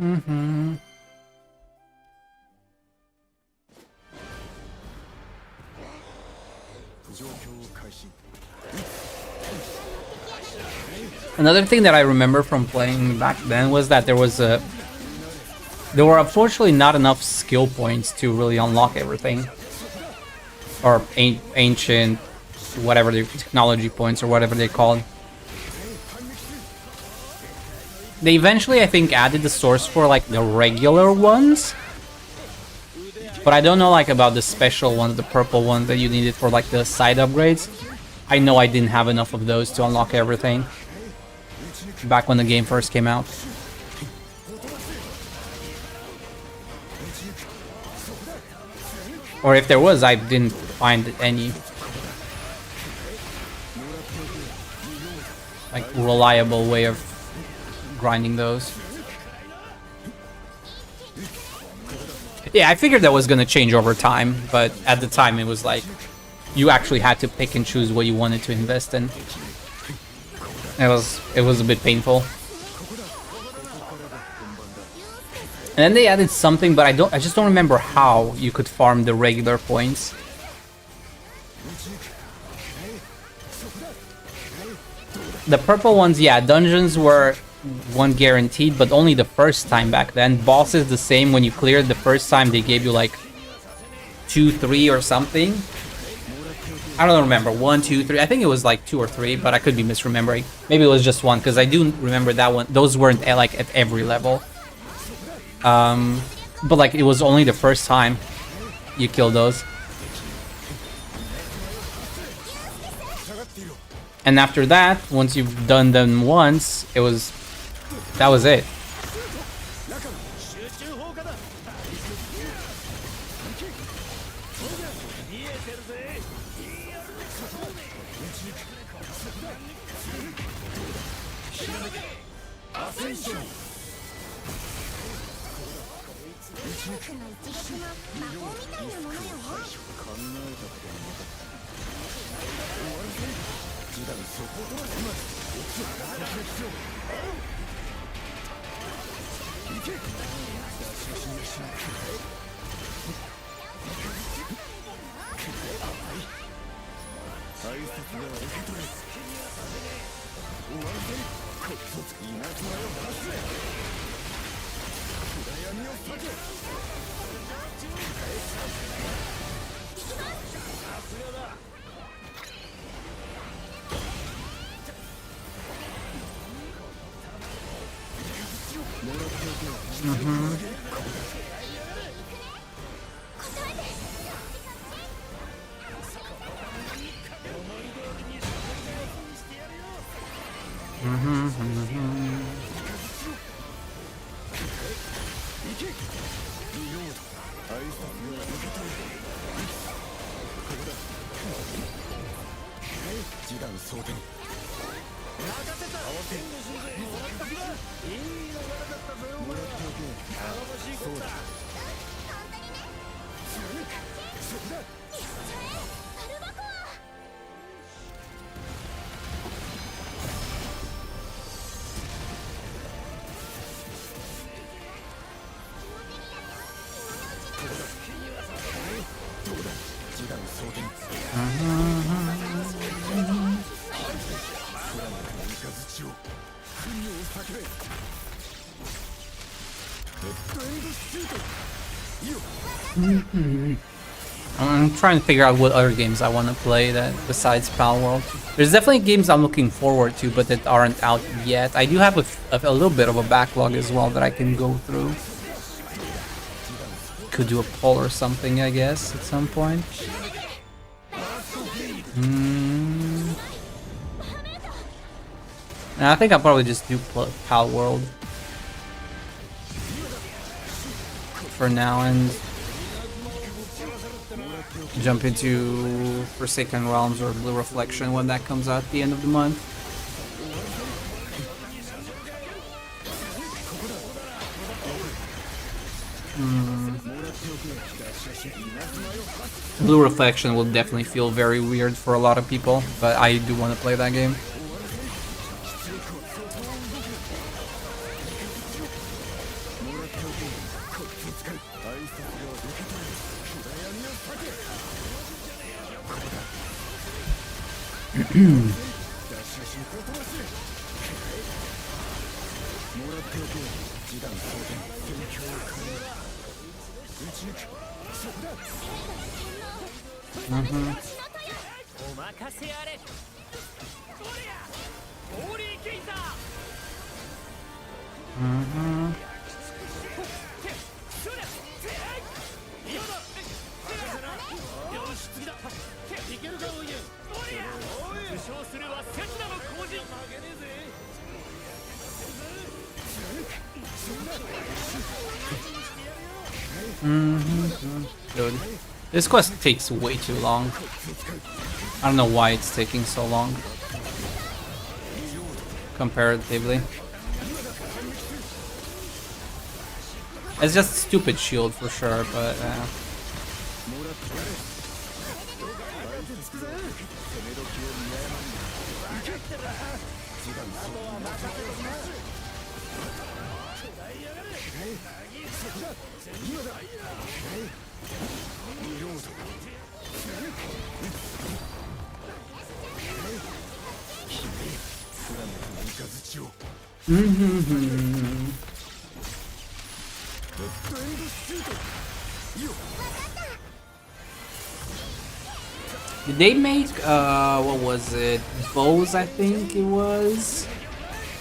Mm-hmm. Another thing that I remember from playing back then was that there were unfortunately not enough skill points to really unlock everything. Or ancient, whatever the technology points or whatever they called. They eventually, I think, added the source for like the regular ones. But I don't know like about the special ones, the purple ones that you needed for like the side upgrades. I know I didn't have enough of those to unlock everything back when the game first came out. Or if there was, I didn't find any like reliable way of grinding those. Yeah, I figured that was gonna change over time, but at the time it was like you actually had to pick and choose what you wanted to invest in. It was a bit painful. And then they added something, but I just don't remember how you could farm the regular points. The purple ones, yeah, dungeons were one guaranteed, but only the first time back then. Bosses the same. When you cleared the first time, they gave you like 2, 3 or something. I don't remember, 1, 2, 3. I think it was like 2 or 3, but I could be misremembering. Maybe it was just 1, because I do remember that one. Those weren't like at every level. But like it was only the first time you killed those. And after that, once you've done them once, that was it. I'm trying to figure out what other games I want to play that besides Pal World. There's definitely games I'm looking forward to, but that aren't out yet. I do have a little bit of a backlog as well that I can go through. Could do a poll or something, I guess, at some point. I think I'll probably just do Pal World for now and jump into Forsaken Realms or Blue Reflection when that comes out at the end of the month. Blue Reflection will definitely feel very weird for a lot of people, but I do want to play that game. お任せあれ。こりゃホーリーケイザー。よし次だ。いけるかおい。負傷するは刹那の後陣。Dude, this quest takes way too long. I don't know why it's taking so long. Comparatively. It's just stupid shield for sure, but did they make what was it? Bows, I think it was.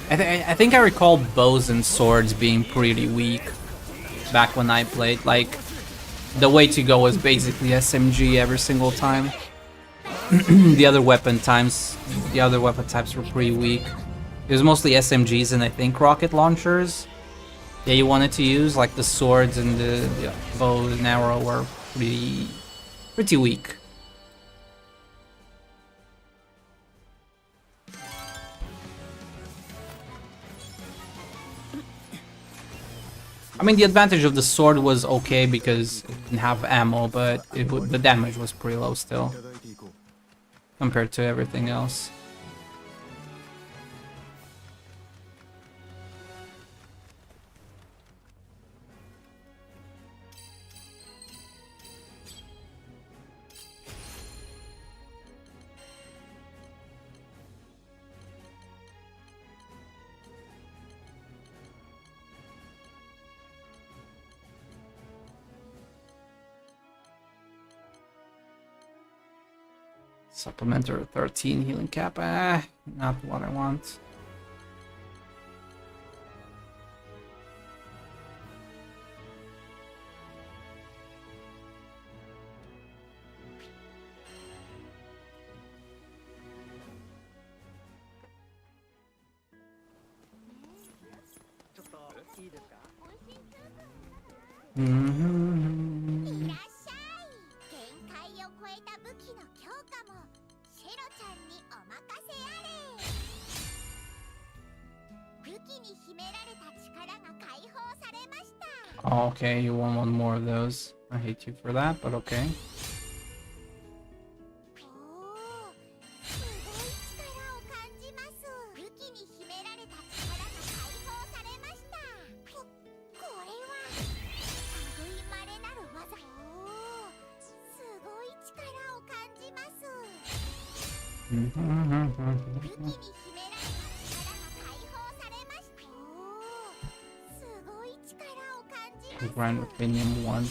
I think I recall bows and swords being pretty weak back when I played. Like the way to go was basically SMG every single time. the other weapon types were pretty weak. It was mostly SMGs and I think rocket launchers that you wanted to use. Like the swords and the bow and arrow were pretty weak. I mean, the advantage of the sword was okay because it didn't have ammo, but the damage was pretty low still compared to everything else. Supplementary 13 healing cap, not what I want. Oh, okay, you want one more of those. I hate you for that, but okay. Grand Opinion 1.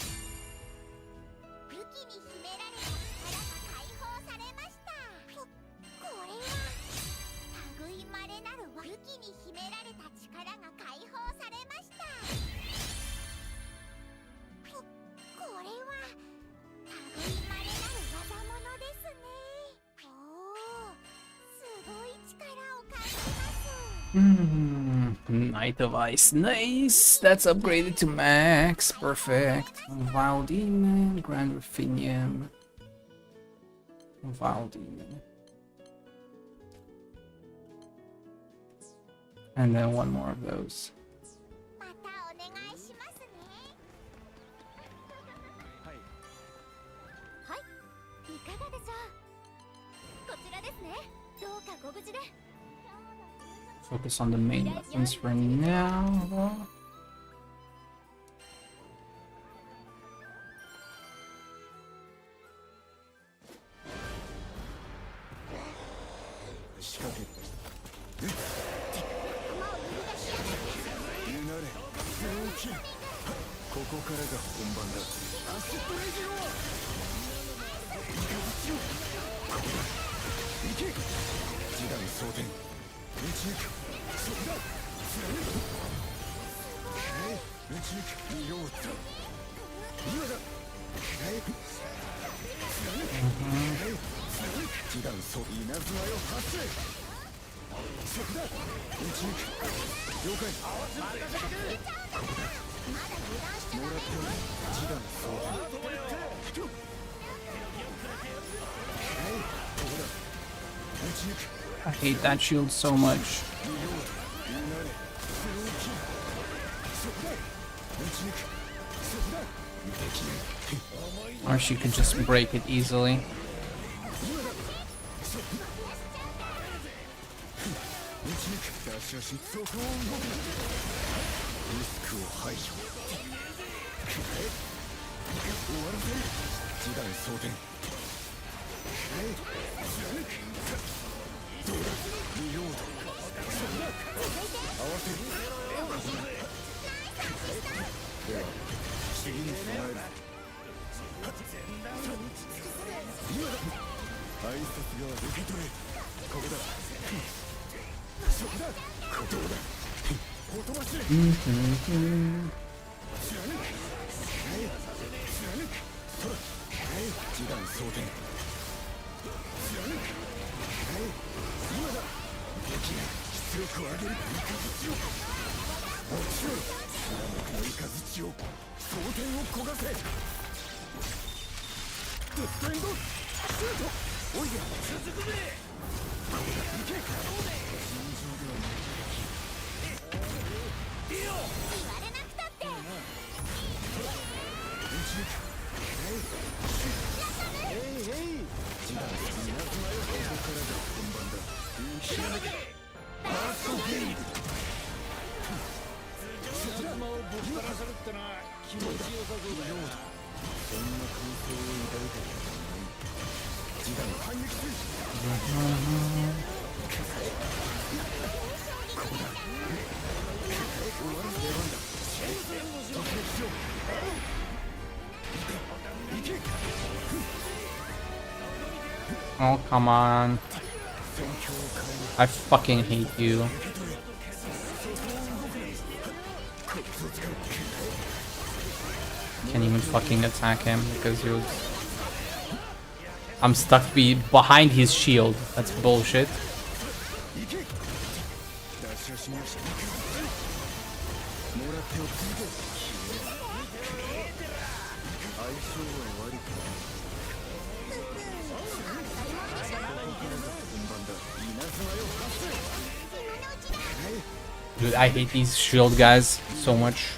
Knight of Ice, nice! That's upgraded to max, perfect. Vile Demon, Grand Ruthenium, Vile Demon. And then one more of those. Focus on the main weapons for now, though. こからが本番だ。アシッドレイジローここだ。行け。示弾装填。撃ち抜く。そこだ。貫く。撃ち抜く。見ようった今だ。貫く。示弾装稲妻よ発生。そこだ。撃ち抜く。了解。ここだ。もらっておる。示弾装填。ここだ。撃ち抜く。 I hate that shield so much. Or she could just break it easily. Oh, come on. I fucking hate you. Can't even fucking attack him because he was... I'm stuck behind his shield. That's bullshit. Dude, I hate these shield guys so much.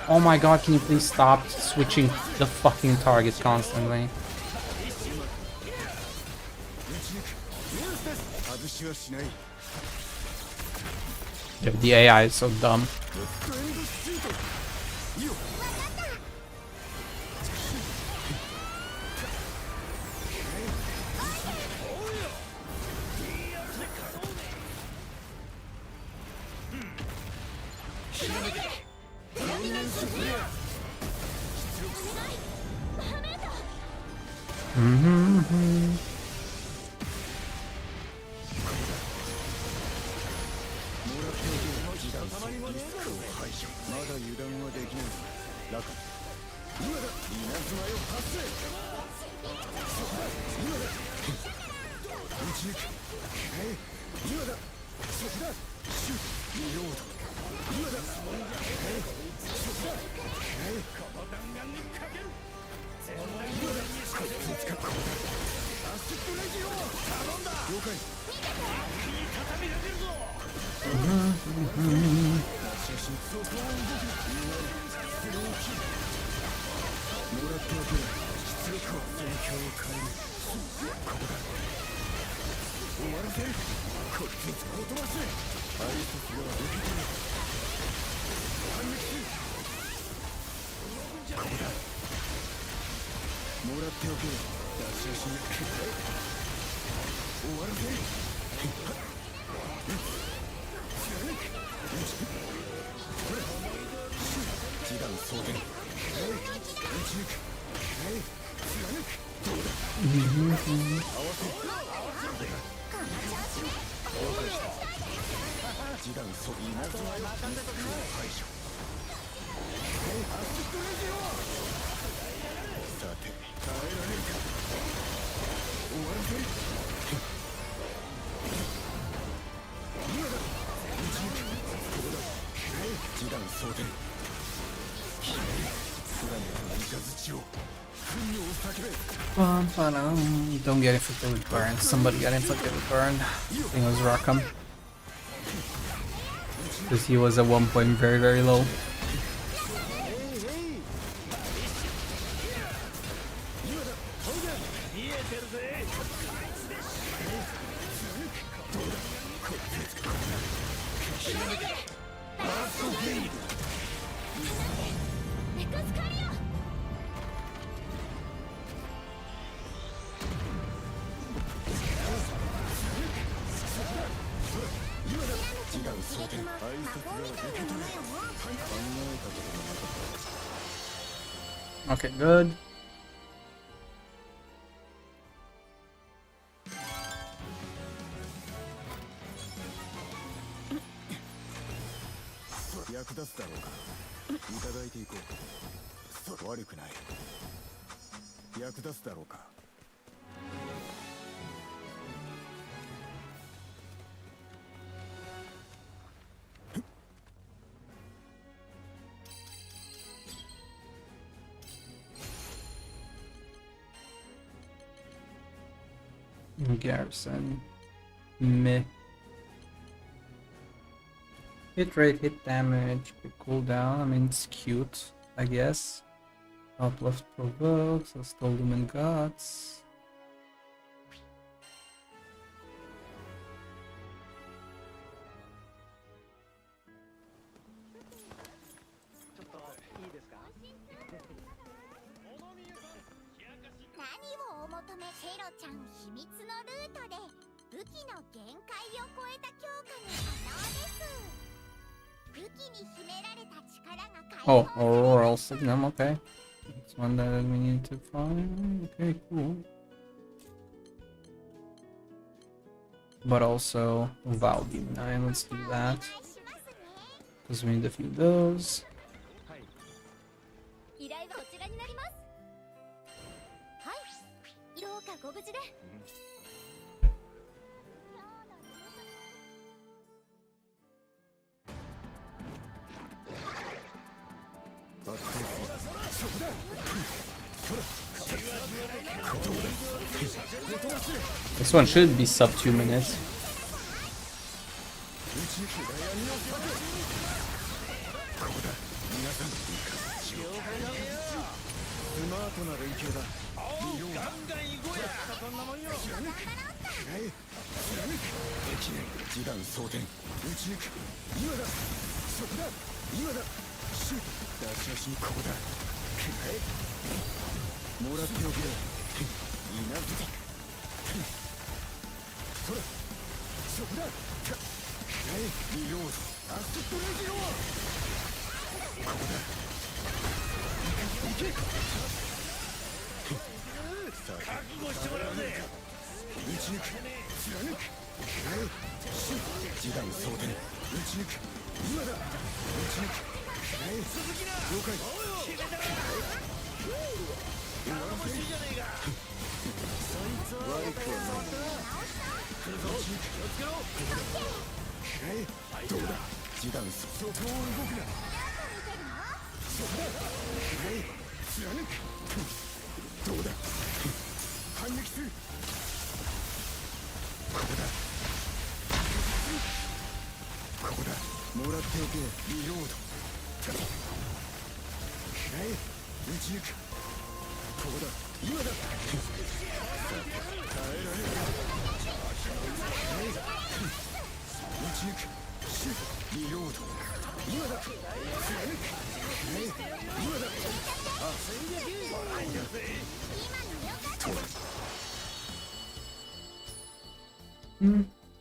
Oh my god, can you please stop switching the fucking targets constantly? Dude, the AI is so dumb. 変える。ここだ。終わらせる。こいつに突っ飛ばせ。挨拶が受け取る。反撃する。ここだ。もらっておけ。出し足にくらえ。終わらせる。貫く。ほら。示談装填。打ち抜く。貫く。どうだ。合わせ。示談装填。稲妻を排除。アシストレジオ。さて、耐えられるか。終わらせる。今だ。打ち抜く。ここだ。示談装填。決める。フラメとの雷を。糞尿を叫べ。Don't get inflicted with burn. Somebody got inflicted with burn. I think it was Rackham. Because he was at one point very, very low. Okay, good. Garrison. Meh. Hit rate, hit damage, quick cooldown. I mean, it's cute, I guess. Uplift provokes, stole Lumen Gods. Oh, Auroral Signum, okay. That's one that we need to find. Okay, cool. But also Vow D9, let's do that. Because we need a few of those. This one should be sub 2 minutes. 今だ。撃ち抜く。シューリロード。今だ。貫く。今だ。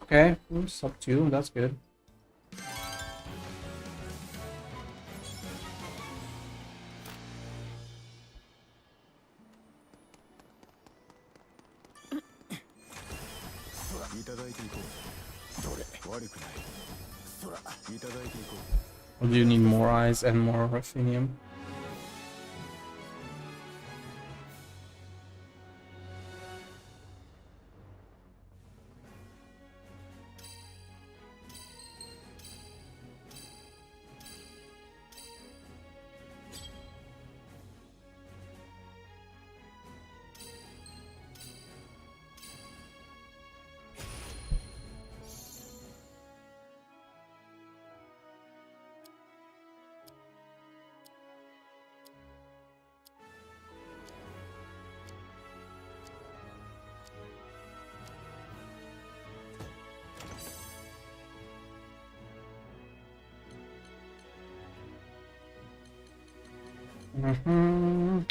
Okay, sub 2, that's good. Or do you need more eyes and more ruthenium?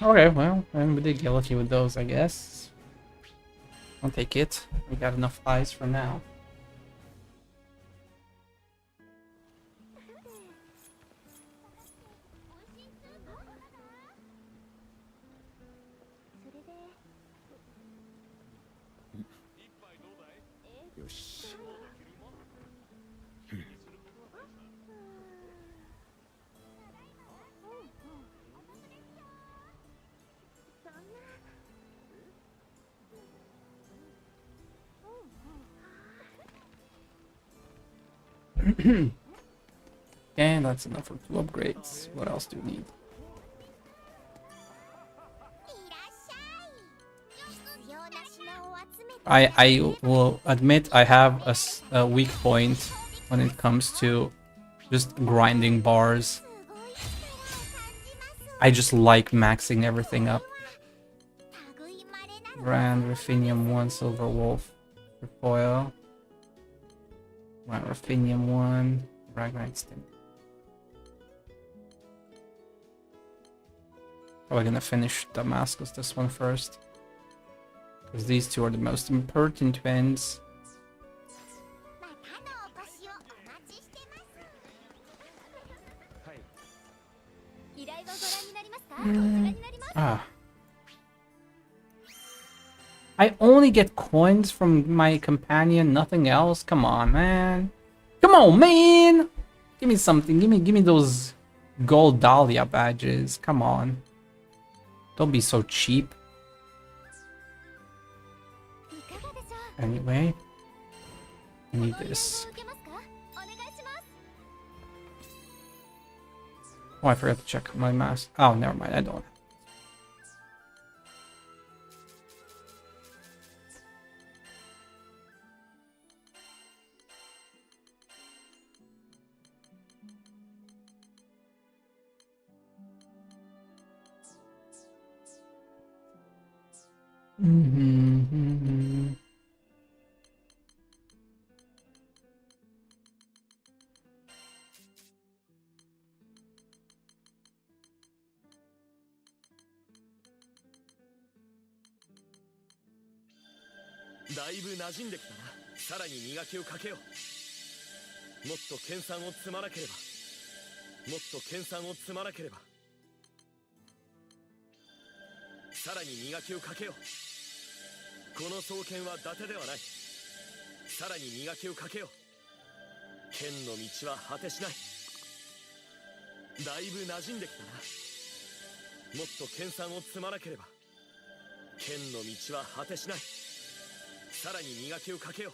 Okay, well, and we did get lucky with those, I guess. I'll take it. We got enough eyes for now. And that's enough for 2 upgrades. What else do we need? I will admit I have a weak point when it comes to just grinding bars. I just like maxing everything up. Grand Ruthenium 1, Silver Wolf, Foil. Grand Ruthenium 1, Ragnite Stim. Oh, we're gonna finish Damascus this one first. Because these two are the most important ones. I only get coins from my companion, nothing else. Come on, man. Come on, man. Give me something. Give me those gold Dahlia badges. Come on. Don't be so cheap. Anyway, I need this. Oh, I forgot to check my mask. Oh, never mind. I don't. Mm-hmm. だいぶ馴染んできたな。さらに磨きをかけよう。もっと研鑽を積まなければ。もっと研鑽を積まなければ。さらに磨きをかけよう。この双剣は伊達ではない。さらに磨きをかけよう。剣の道は果てしない。だいぶ馴染んできたな。もっと研鑽を積まなければ。剣の道は果てしない。さらに磨きをかけよ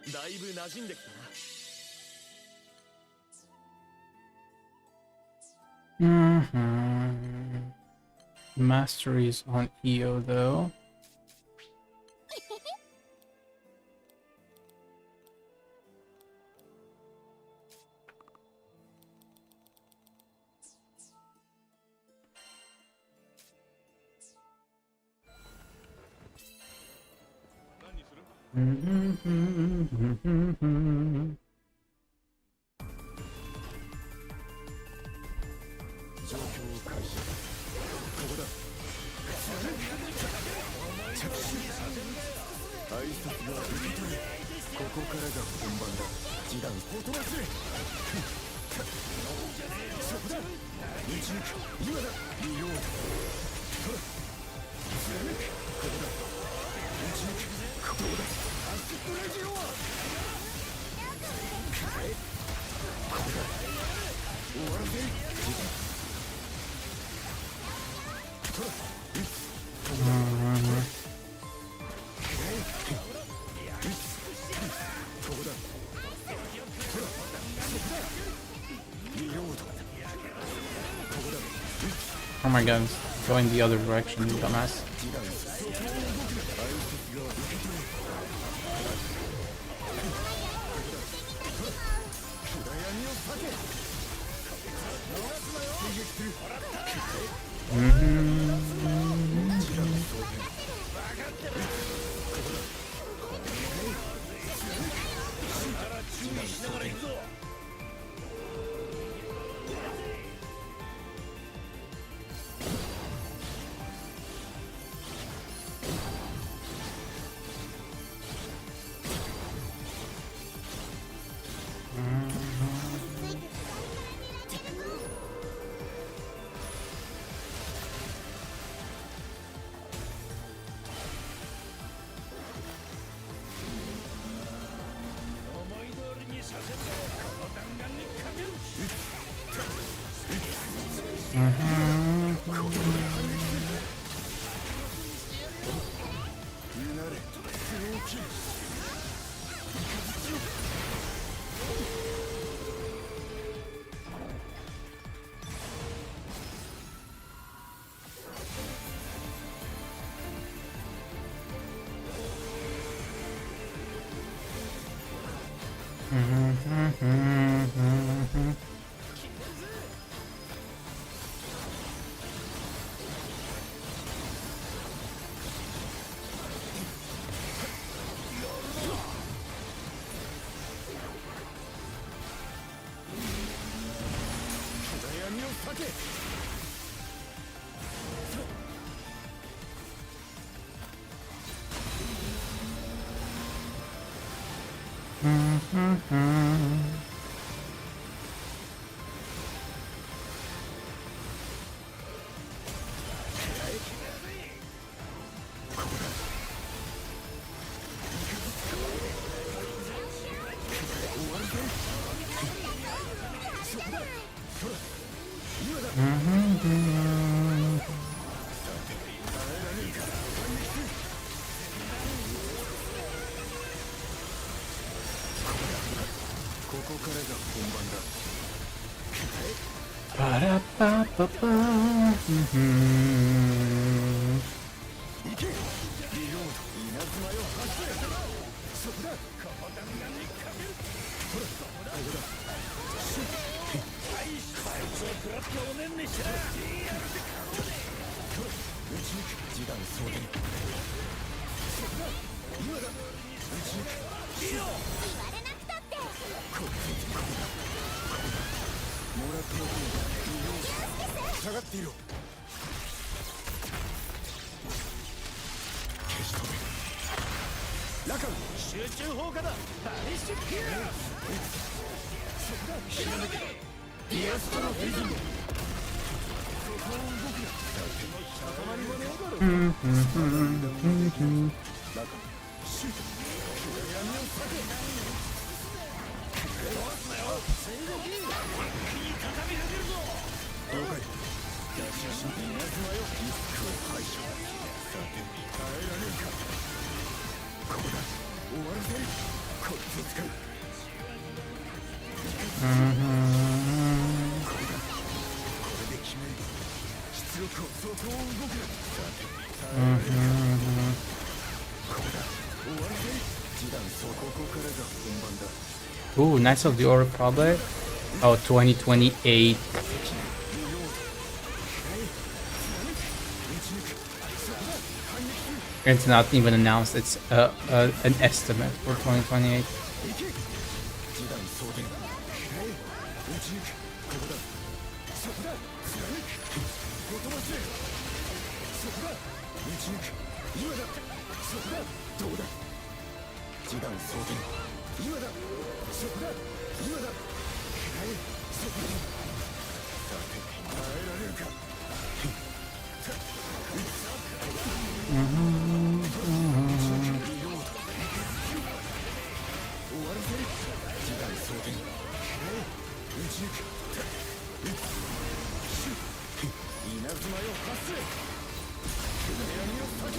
う。だいぶ馴染んできたな。Masteries on EO though. 状況を開始。ここだ。着手。挨拶が受け取れ。ここからが本番だ。示談音忘れ。そこだ。撃ち抜く。今だ。利用。貫く。ここだ。撃ち抜く。ここだ。アシストレジオは。ここだ。終わらせ。示談。Oh my god, going the other direction, you dumbass. Ooh, Knights of the Old Republic. Oh, 2028. It's not even announced. It's an estimate for 2028. 示弾装填打ち抜くここだそこだ貫くほとばしれそこだ打ち抜く今だそこだどうだ示弾装填今だそこだ今だそこださて耐えられるか終わらせる示弾装填打ち抜く稲妻よ発せ暗闇を避け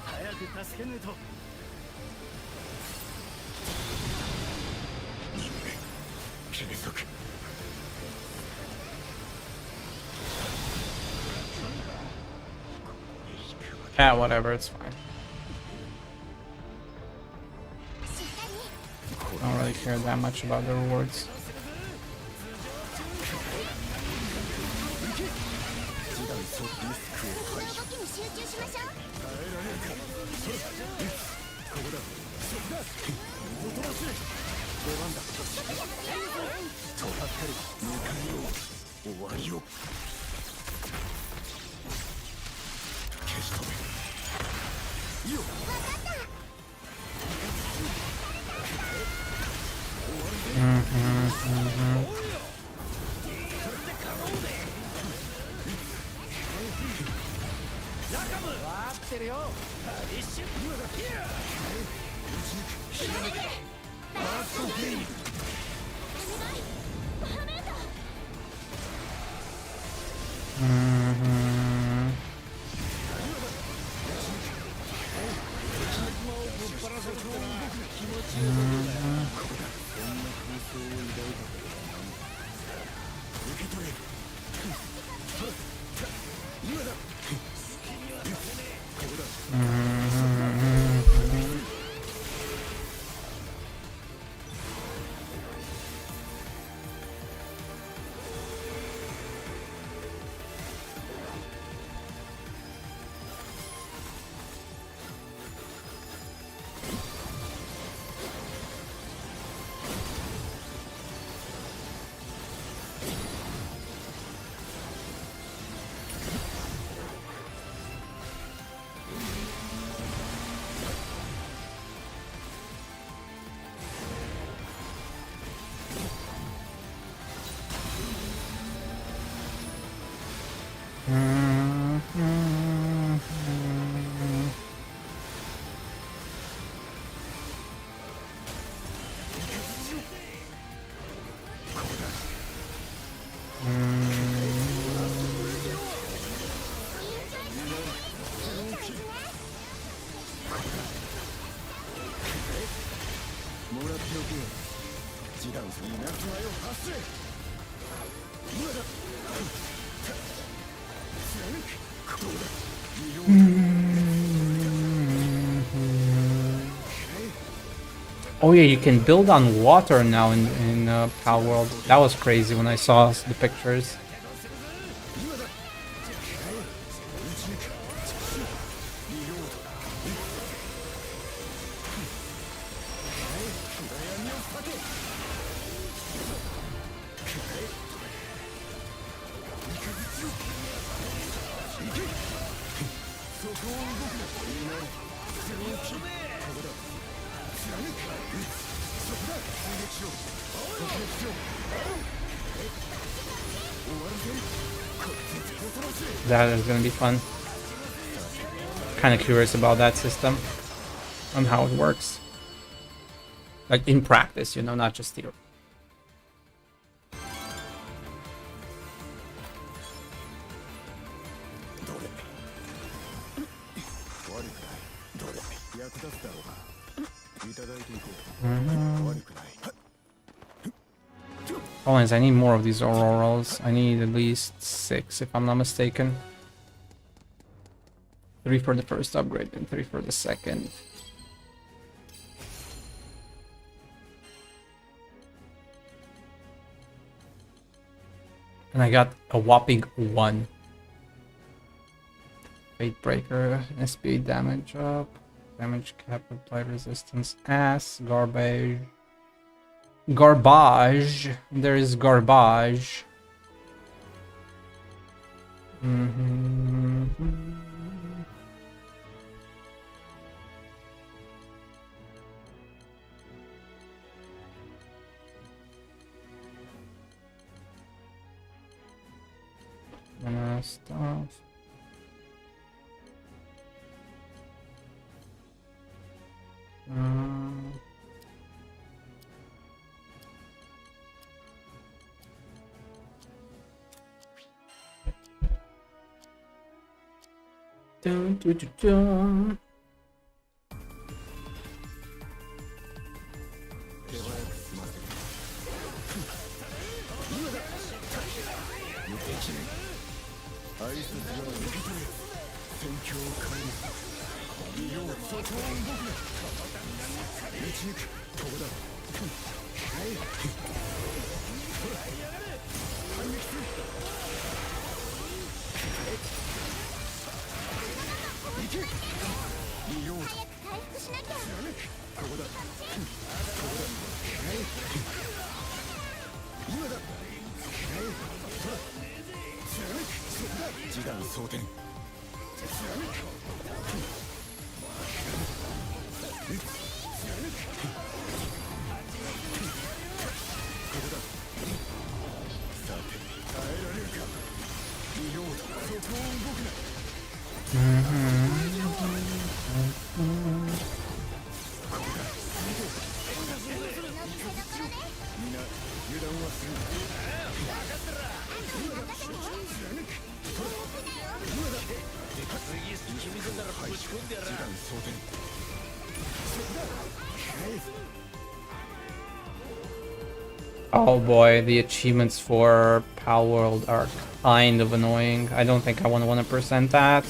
早く助けねえと継続 Yeah, whatever, it's fine. I don't really care that much about the rewards. 示弾装リスクを排除動きに集中しましょう。耐えられるかここだそこだほとばしれ出番だとばかる迎えよう終わりを消し止めいいよ待ってるよ一瞬今だバーストゲイン受け取れ今だここだ もらっておけよ示弾稲妻よ発せ今だ貫くどうだ Oh yeah, you can build on water now in Pal World. That was crazy when I saw the pictures. That is gonna be fun. Kind of curious about that system and how it works. Like in practice, you know, not just theory. いただいていこう。悪くない。 Problem is, I need more of these Aurorals. I need at least 6, if I'm not mistaken. 3 for the first upgrade and 3 for the second. And I got a whopping 1. Fate Breaker, SP damage up. Damage cap, applied resistance. Ass, garbage. Garbage. There is garbage. Stuff. Dun, dun, dun, dun. Oh boy, the achievements for Pal World are kind of annoying. I don't think I want to 100% that.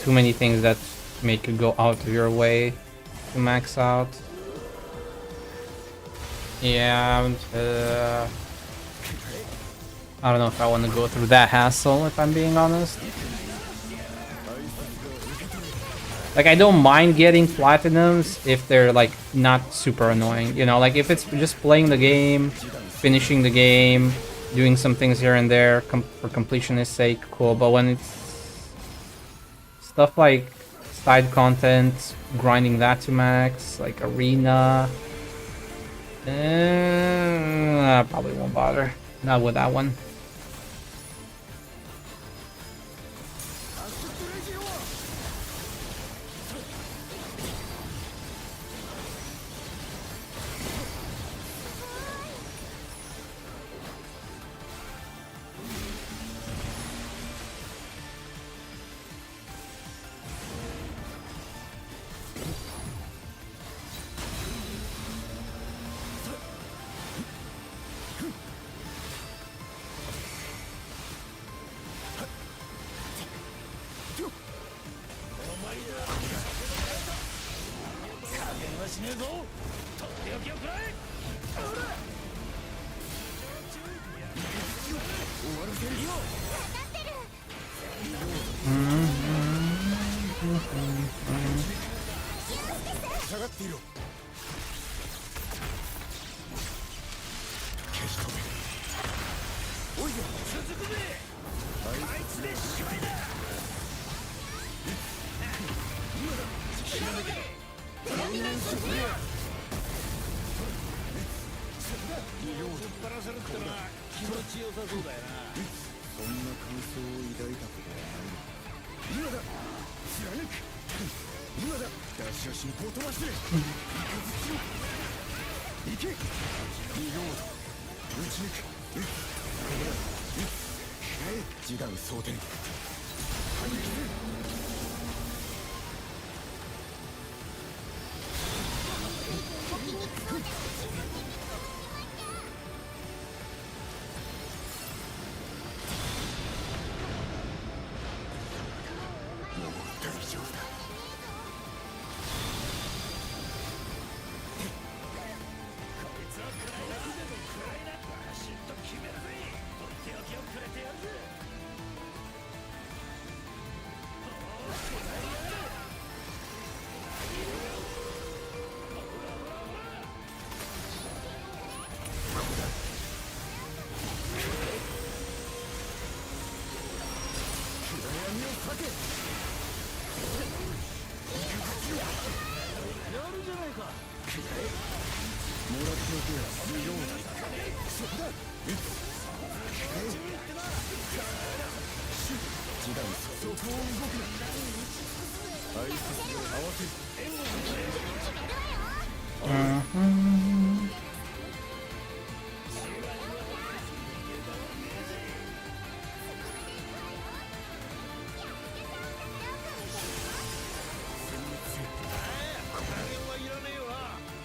Too many things that make you go out of your way to max out. Yeah, I don't know if I want to go through that hassle, if I'm being honest. Like, I don't mind getting platinums if they're, like, not super annoying. You know, like, if it's just playing the game, finishing the game, doing some things here and there for completionist sake, cool. But when it's stuff like side content, grinding that to max, like arena, I probably won't bother. Not with that one.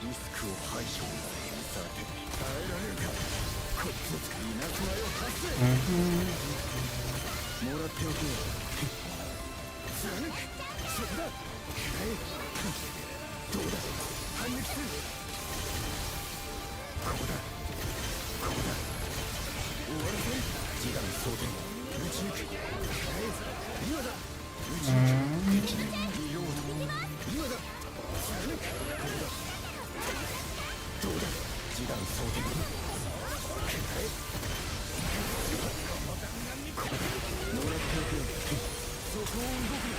リスクを排除。さて耐えられるか。こっちの使い稲妻よ発生。もらっておけよ。貫く。そこだ。どうだ。反撃する。ここだ。ここだ。終わらせる。示弾装填。撃ち抜く。今だ。撃ち抜く。リロード。今だ。貫く。ここだ。どうだ。示弾装填。ここだ。もらっておくよ。そこを動くな。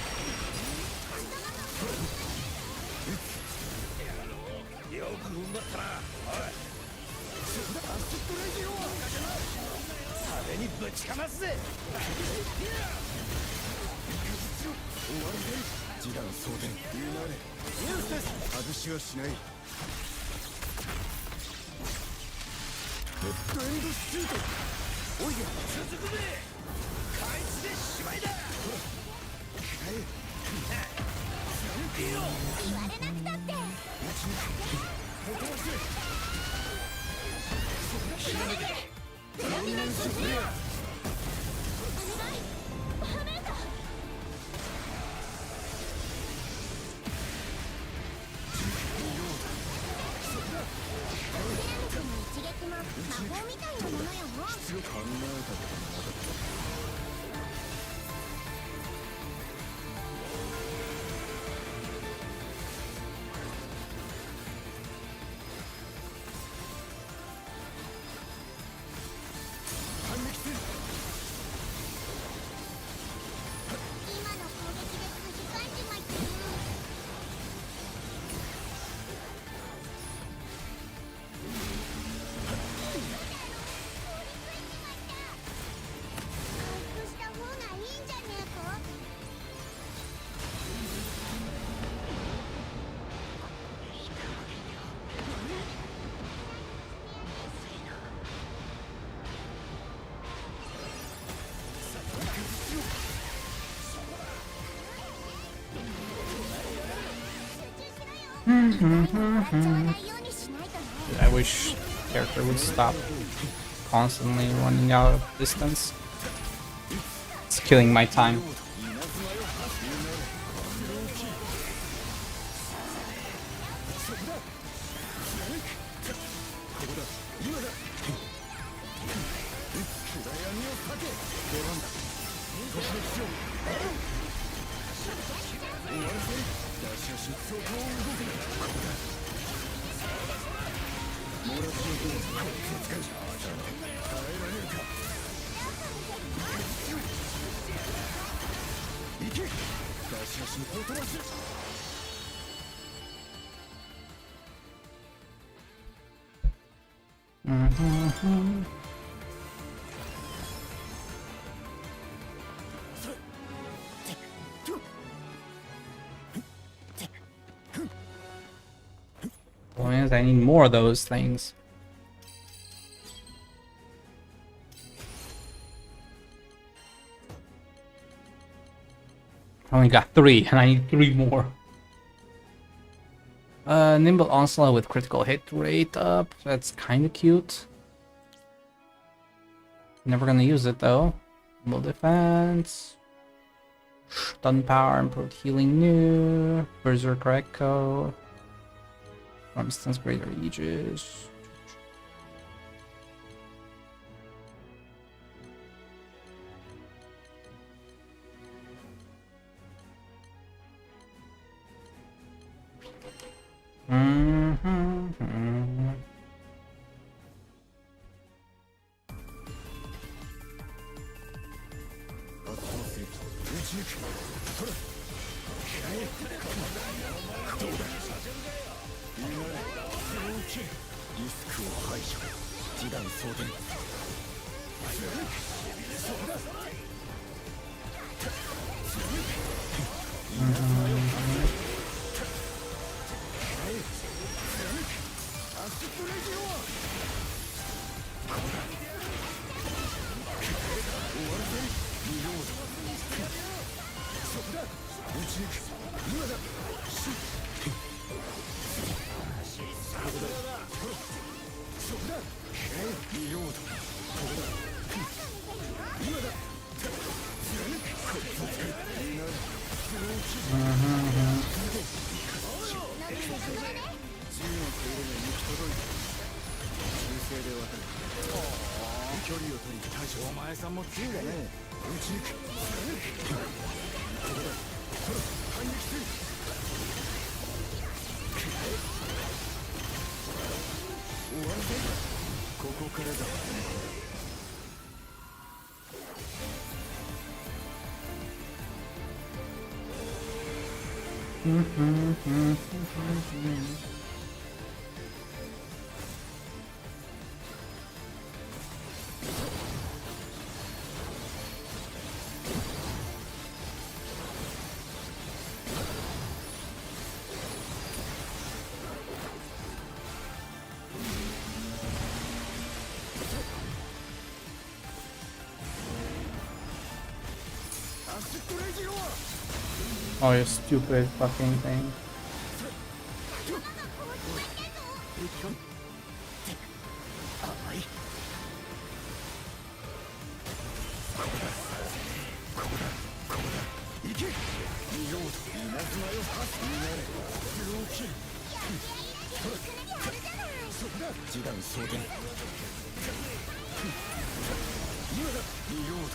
よく踏ん張ったな。おい、そこだ。アシッドレジオは派手にぶちかますぜ。終わらせる。示弾装填。言うなれ。ニュースです。外しはしない。ヘッドエンドシュート。おいや続くぜ。開始でしまいだ。言われなくたってI wish character would stop constantly running out of distance. It's killing my time. Well, means I need more of those things. I only got 3, and I need 3 more. Nimble Onslaught with critical hit rate up. That's kind of cute. Never gonna use it though. Nimble Defense. Stun Power, Improved Healing New. Berserker Echo. For instance, Greater Aegis. リスクを排除示弾装填そこだアスプレギオここだ終わらせリロードそこだ撃ち抜く今だシュッここだそこだリロードここだ今だ貫くこいつを使うなるスローキル銃の手入れが行き届いた銃声で渡る距離を取り対処お前さんも銃がね撃ち抜く貫くここだほら反撃する終わるぜここからだアストレジオ Oh, you stupid fucking thing. 甘いここだ行けリロード稲妻よハスになれスローキルそこだ示弾装填今だリロード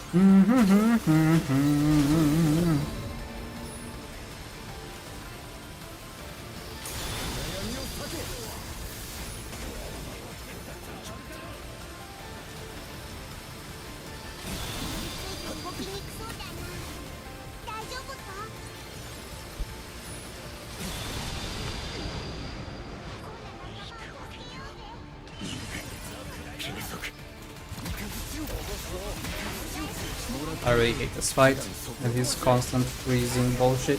I really hate this fight with his constant freezing bullshit.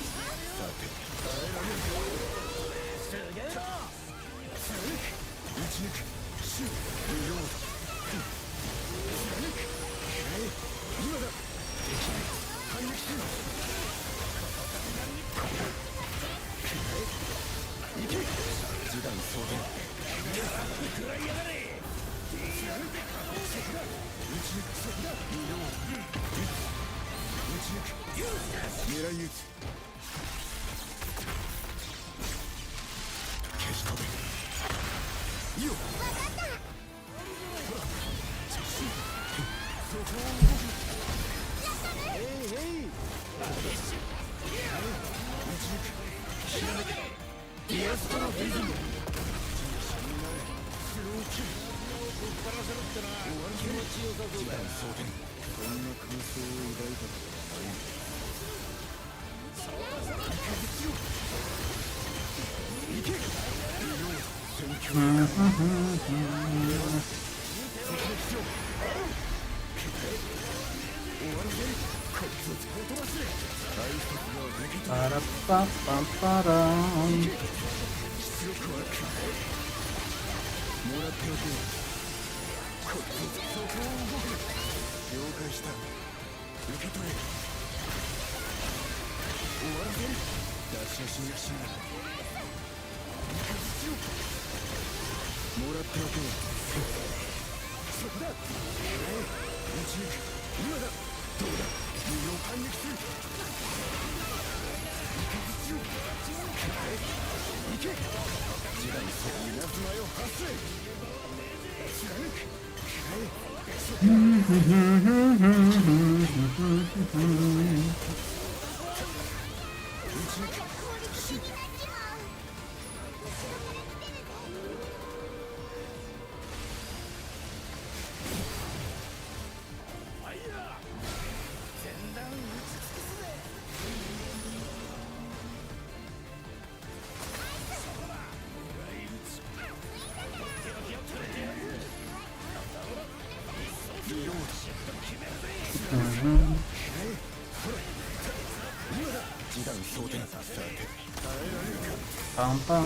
弾装填させて耐えられるか Pum, pum. ア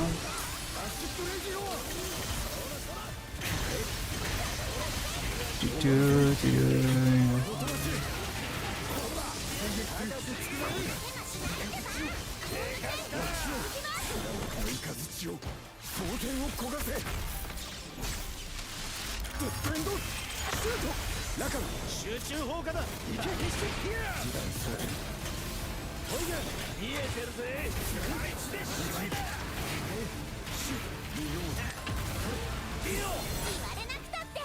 シッドレイジロア Do, do, do. 追い風血を装填を焦がせディフェンドシュート中集中砲火だいけ必死ギ弾装填見えてるぜ言われなくたって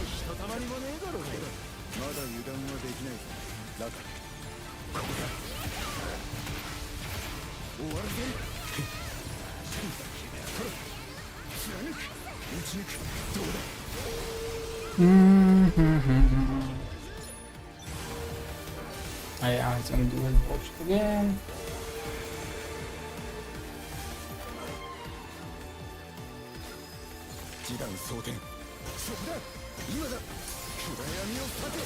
ひとたまりもねえだろうまだ油断はできないぞ中ここだ終わるぜ貫く打ち抜くどうだ Oh, yeah, he's gonna do his bullshit again. 示弾装填そこだ今だ暗闇を避け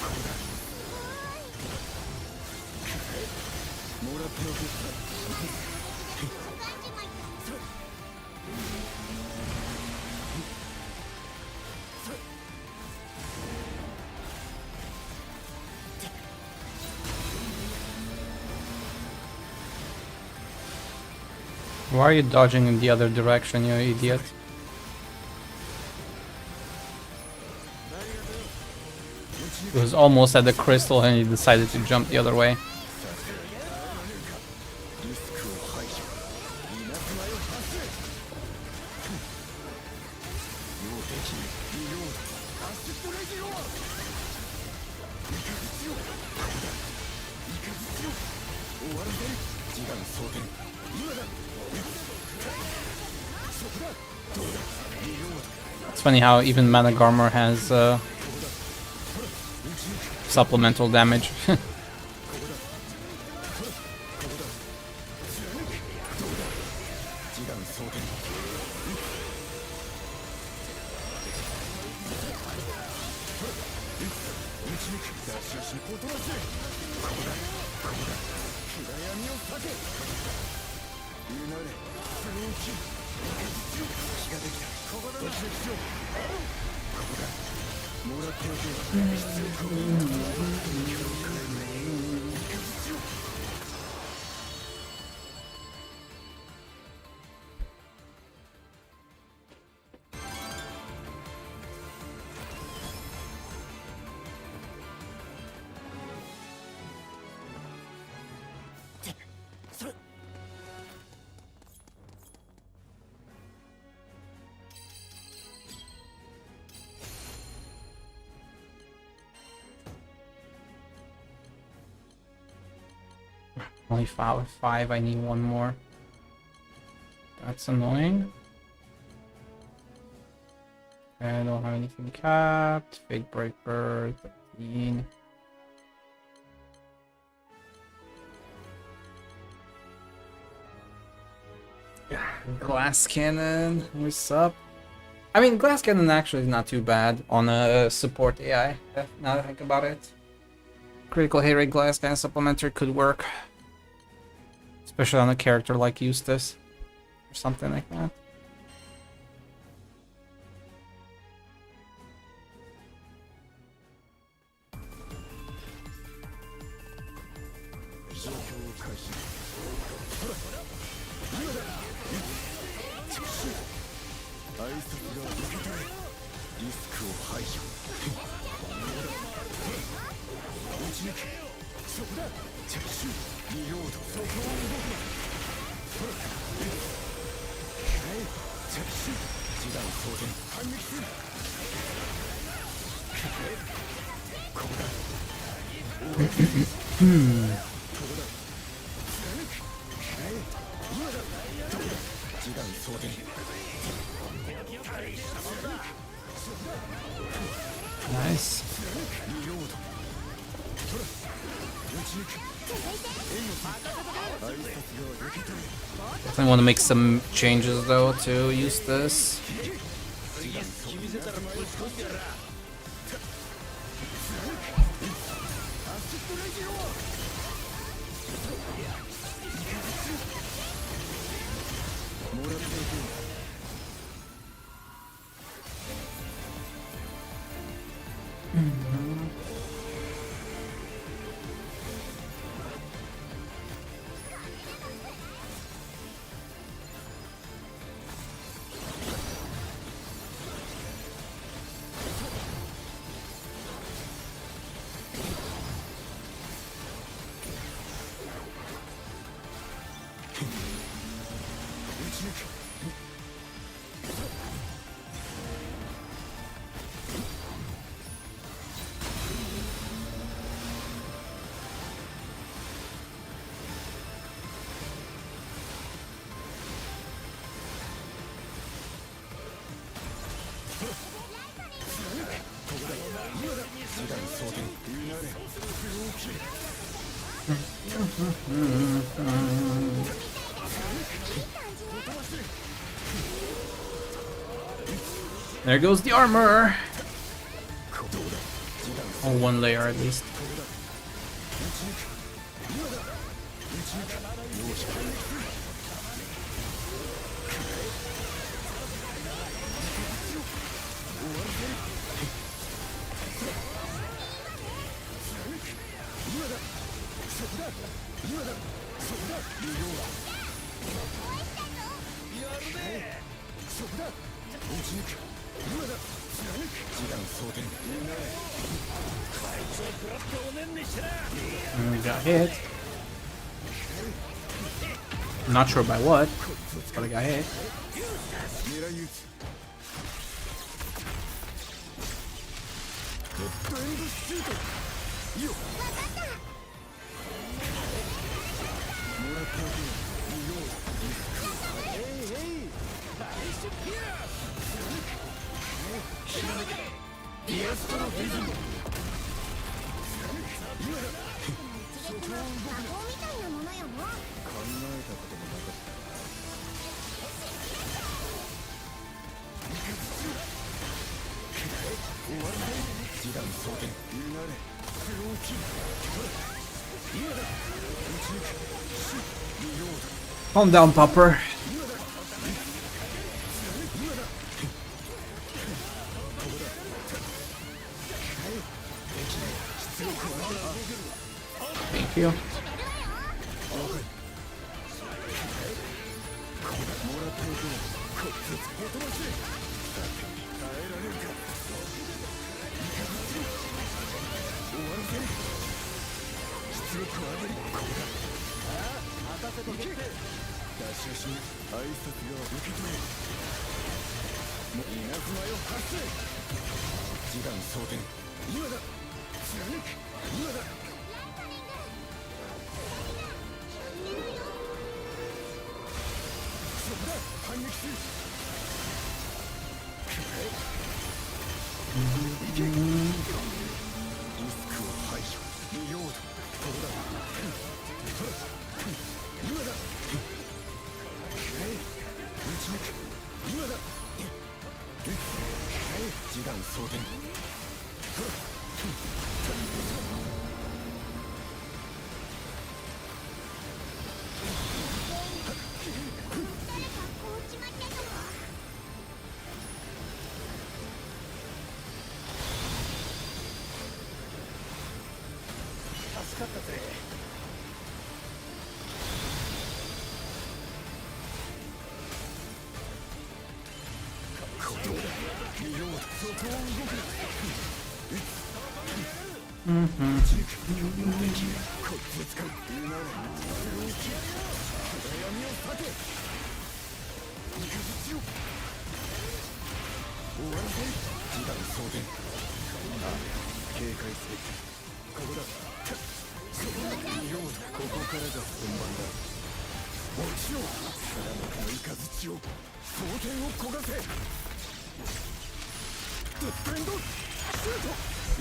ここだもらっておく Why are you dodging in the other direction, you idiot? He was almost at the crystal and he decided to jump the other way. リスクを排除稲妻よ発生標的リロードアシストレジロアイカズチよここだイカズチよ終わるぜ示弾装填今だそこだどうだリロード It's funny how even Mana Garmor has supplemental damage. 示弾装填打ち抜く出し足おとなしいここだここだ暗闇を避けうなれスノーキル気ができたここだなここだもらっておけ必要かOnly 5, I need one more. That's annoying. I don't have anything capped. Fate Breaker, 13. Glass Cannon, what's up? I mean, Glass Cannon actually is not too bad on a support AI, now that I think about it. Critical hit rate Glass Cannon supplementer could work. Especially on a character like Eustace. Or something like that. Nice. I want to make some changes though to use this. There goes the armor. Oh, one layer at least. And we got hit. Not sure by what, but I got hit. Calm down, Popper. Thank you.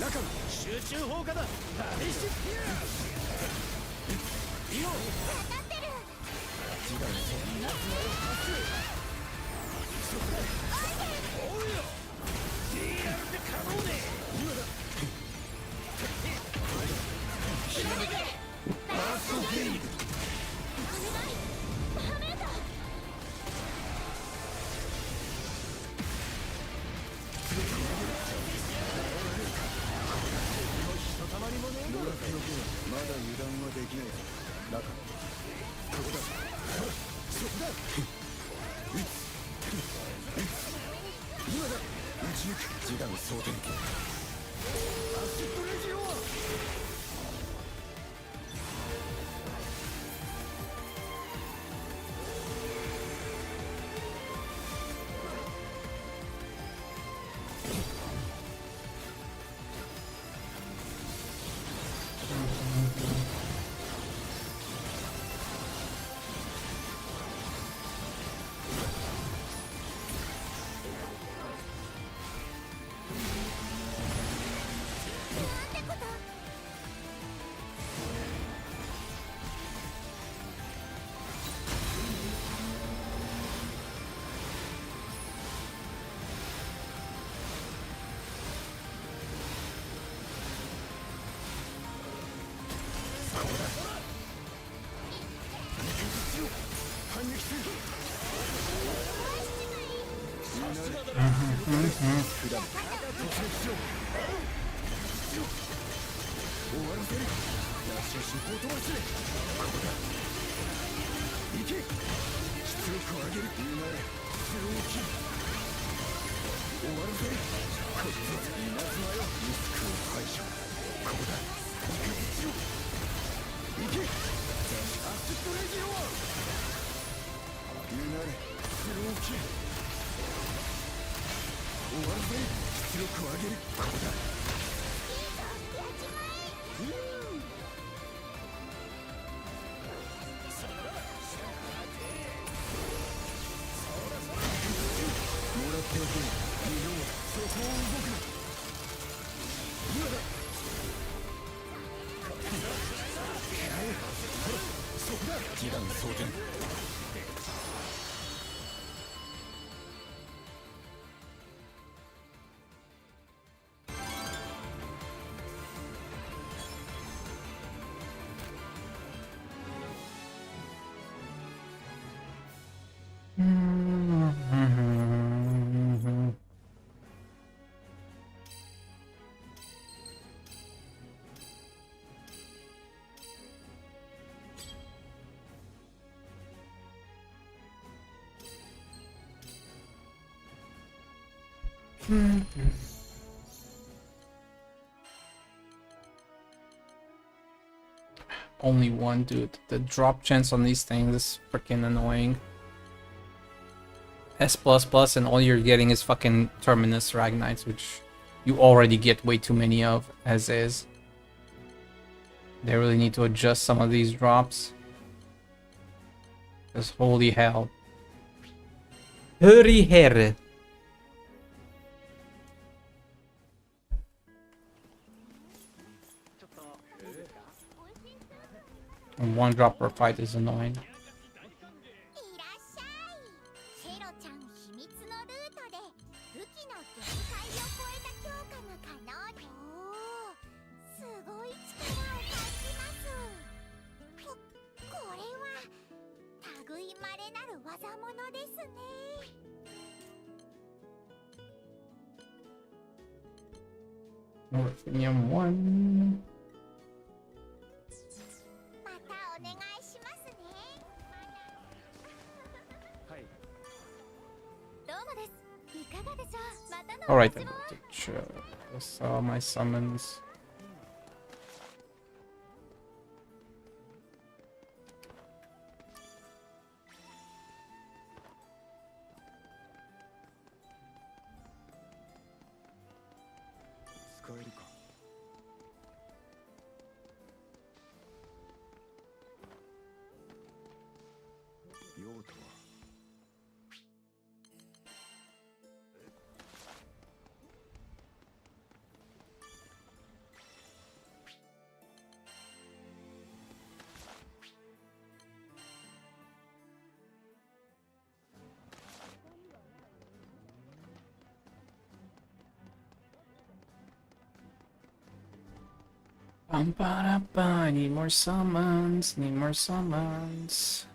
ラカン集中砲火だ試しイオ時代そうおうよ DR って可能ね今だひらめけバーストゲイルまだ油断はできないぞラカンここだそこだ今だ撃ち抜く時短装填アシッドレジオ時短装填 Only one, dude. The drop chance on these things is freaking annoying. S++ and all you're getting is fucking Terminus Ragnites, which you already get way too many of as is. They really need to adjust some of these drops. Because holy hell. Holy hell. And one drop per fight is annoying. Northinium 1. Alright, I'm going to check my summons. I need more summons, need more summons.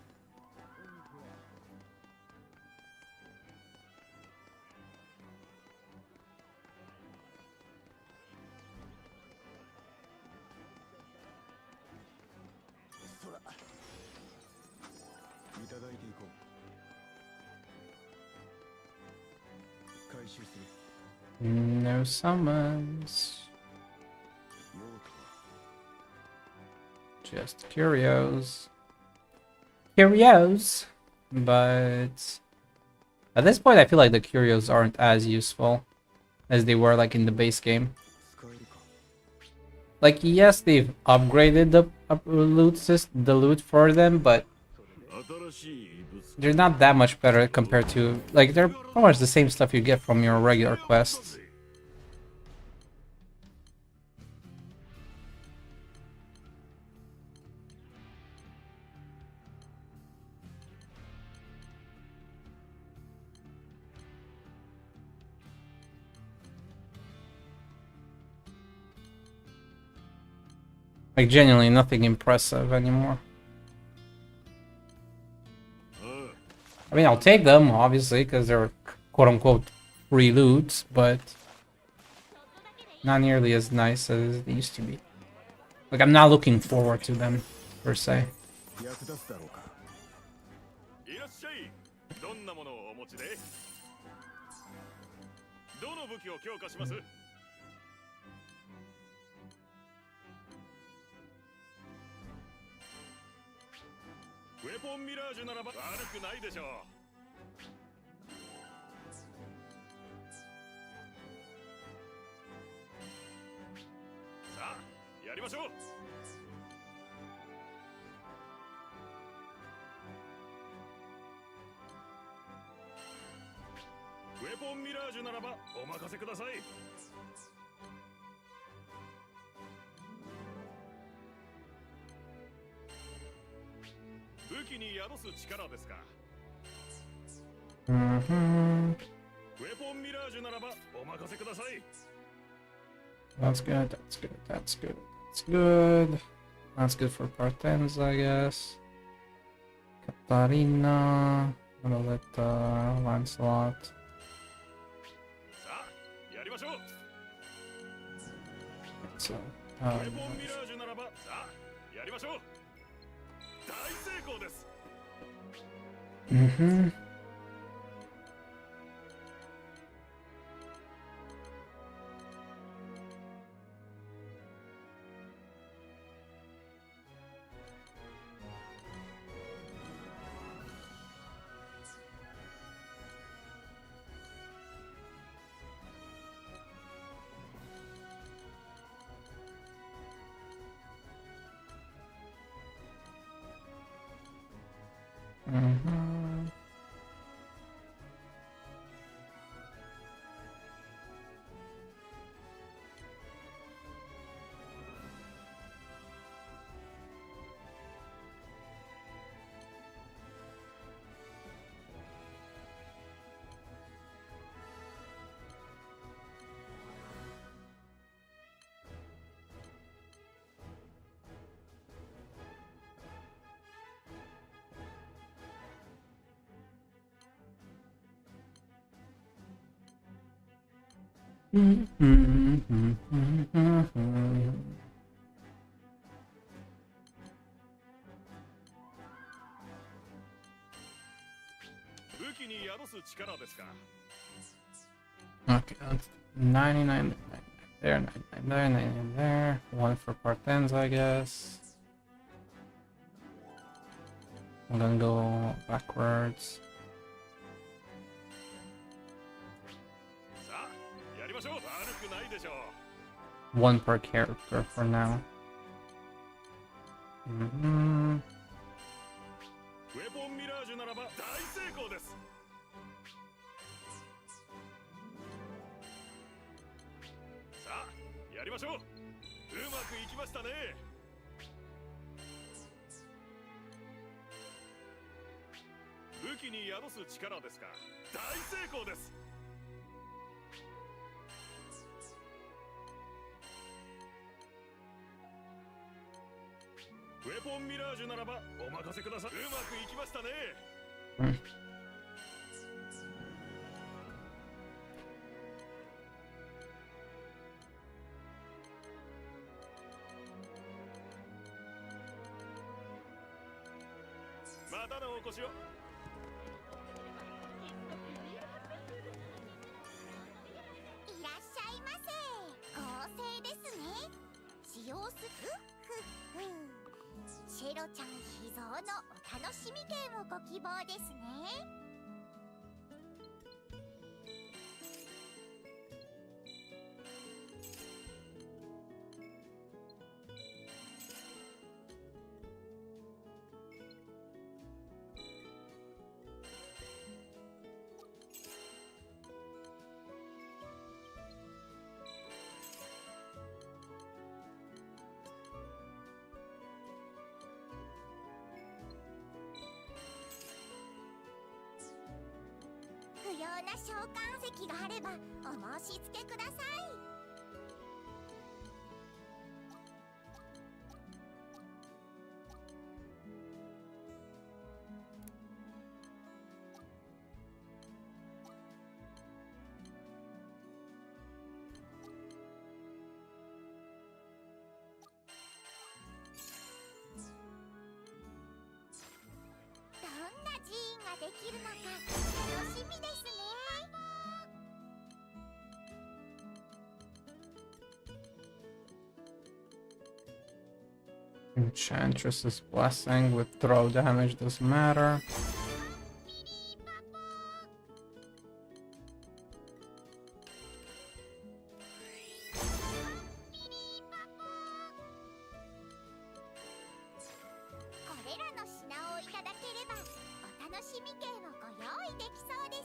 No summons. Just curios. Curios! But at this point I feel like the curios aren't as useful as they were like in the base game. Like yes, they've upgraded the loot for them, but they're not that much better compared to, like, they're pretty much the same stuff you get from your regular quests. Like genuinely nothing impressive anymore. I mean, I'll take them, obviously, because they're quote-unquote free loot, but not nearly as nice as they used to be. Like, I'm not looking forward to them, per se. ウェポンミラージュならば悪くないでしょう。さあ、やりましょう。ウェポンミラージュならばお任せください。武器に宿す力ですか。ウェポンミラージュならばお任せください。That's good, that's good, that's good, that's good. That's good for Partenza, I guess. Katarina, Violetta, Lancelot. さあ、やりましょう。So, ウェポンミラージュならばさあ、やりましょう。大成功です。武器に宿す力ですか。 Okay, that's 99 there, 99 there, 99 there. One for Partenza, I guess. I'm gonna go backwards. さあ、やりましょう。悪くないでしょう。 One per character for now. ウェポンミラージュならば大成功です。さあ、やりましょう。うまくいきましたね。武器に宿す力ですか。大成功です。ウェポンミラージュならばお任せください。うまくいきましたね。またのお越しを。いらっしゃいませ。合成ですね。使用するシェロちゃん秘蔵のお楽しみ券をご希望ですね。不要な召喚石があればお申し付けください。どんな寺院ができるのか楽しみですね。Enchantress's blessing with throw damage doesn't matter. これらの品をいただければお楽しみ券をご用意できそうです。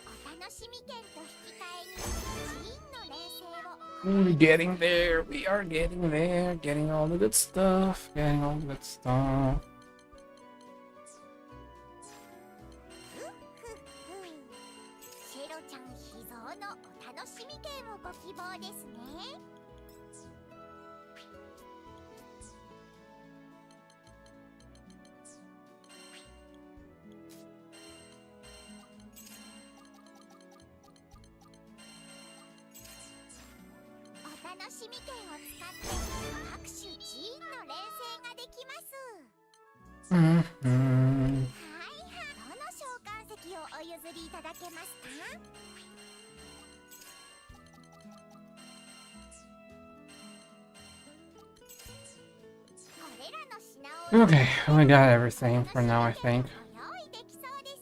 お楽しみ券と引き換えに寺院の錬成を We're getting there. We are getting there. Getting all the good stuff. Getting all the good stuff. シェロちゃん秘蔵のお楽しみ券をご希望ですね。お楽しみ券を使って各種寺院の錬成ができます。はいはい。どの召喚石をお譲りいただけますか？これらの品を Okay, we got everything for now, I think. ご用意できそうです。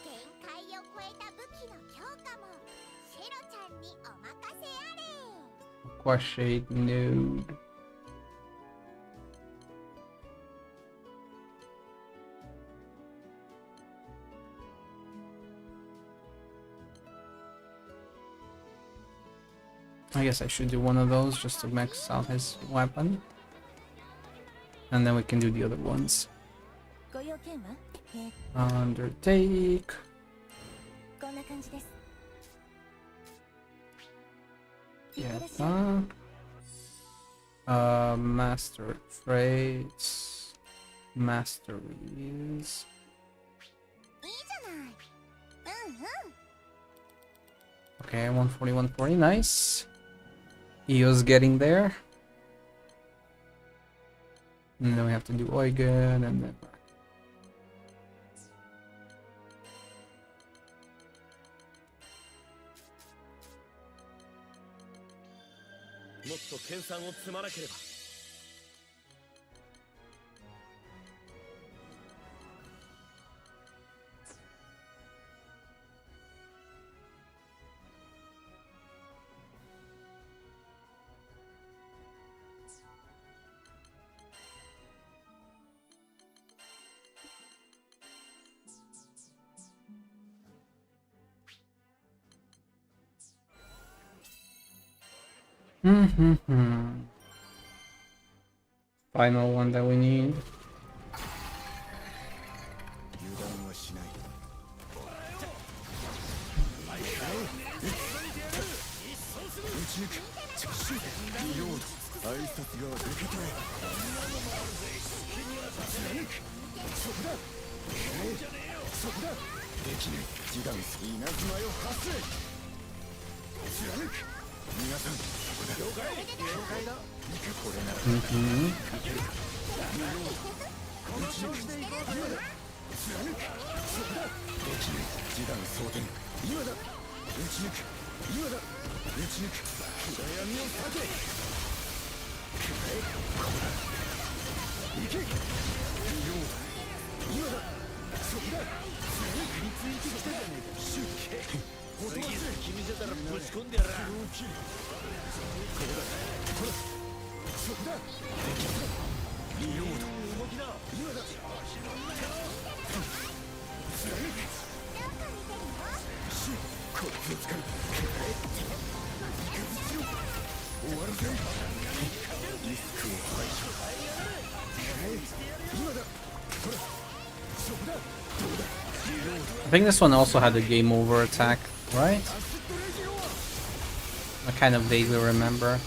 限界を超えた武器の強化もシェロちゃんにお任せあれ。 Aquashade nude. I guess I should do one of those just to max out his weapon. And then we can do the other ones. ご用件は？ Undertake. こんな感じです。 Yeah. Master traits. Masteries. いいじゃない。Okay, 140, 140, nice. Io's getting there. And then we have to do Eugen, and then...もっと研鑽を積まなければ。Final one that we need. 油断はしない。打ち抜く。着手。リロード。挨拶が受け取れ。貫く。そこだ。そこだ。できない。示談す。稲妻よ発せ。貫く。皆さん、そこだ。了解だ。これなら。いけるか。この調子でいこう。今だ。貫く。そこだ。できない。示談装填。今だ。打ち抜く。今だ。打ち抜く。暗闇を避け。こうだ。行け。リロード。今だ。そこだ。貫く。ついてきたじゃねえか。出家。次君じゃたらぶち込んでやら。大きい。こうだ。ほら。そこだ。できた。リロード。動きだ。今だ。貫く。し、こっちを使う。終わらせん。リスクを排除。今だ。ほら。そこだ。どうだ。 I think this one also had a game over attack, right? I kind of vaguely remember.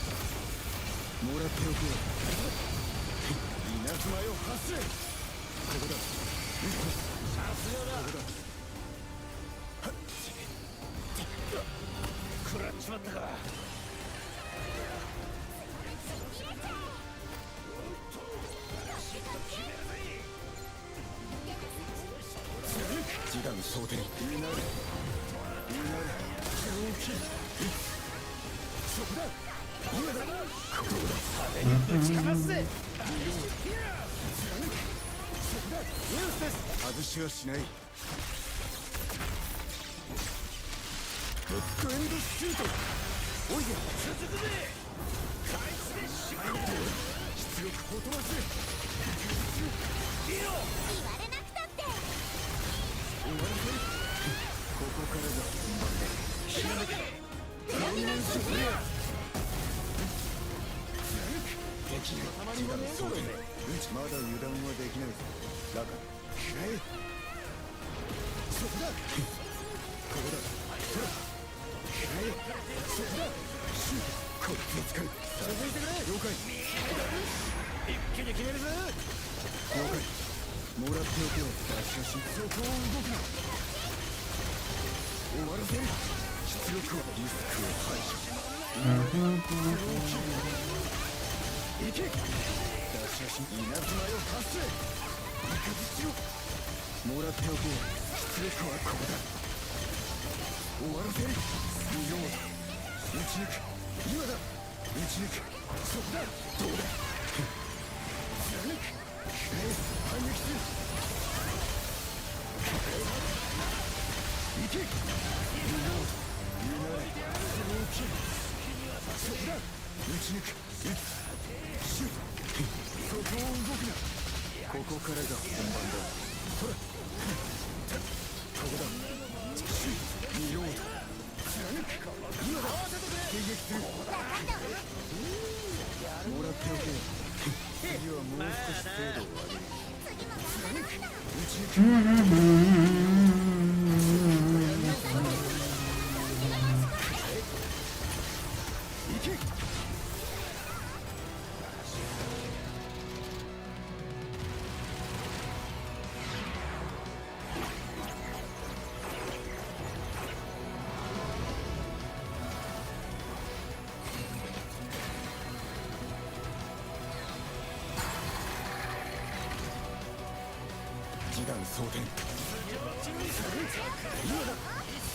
弾装填今だ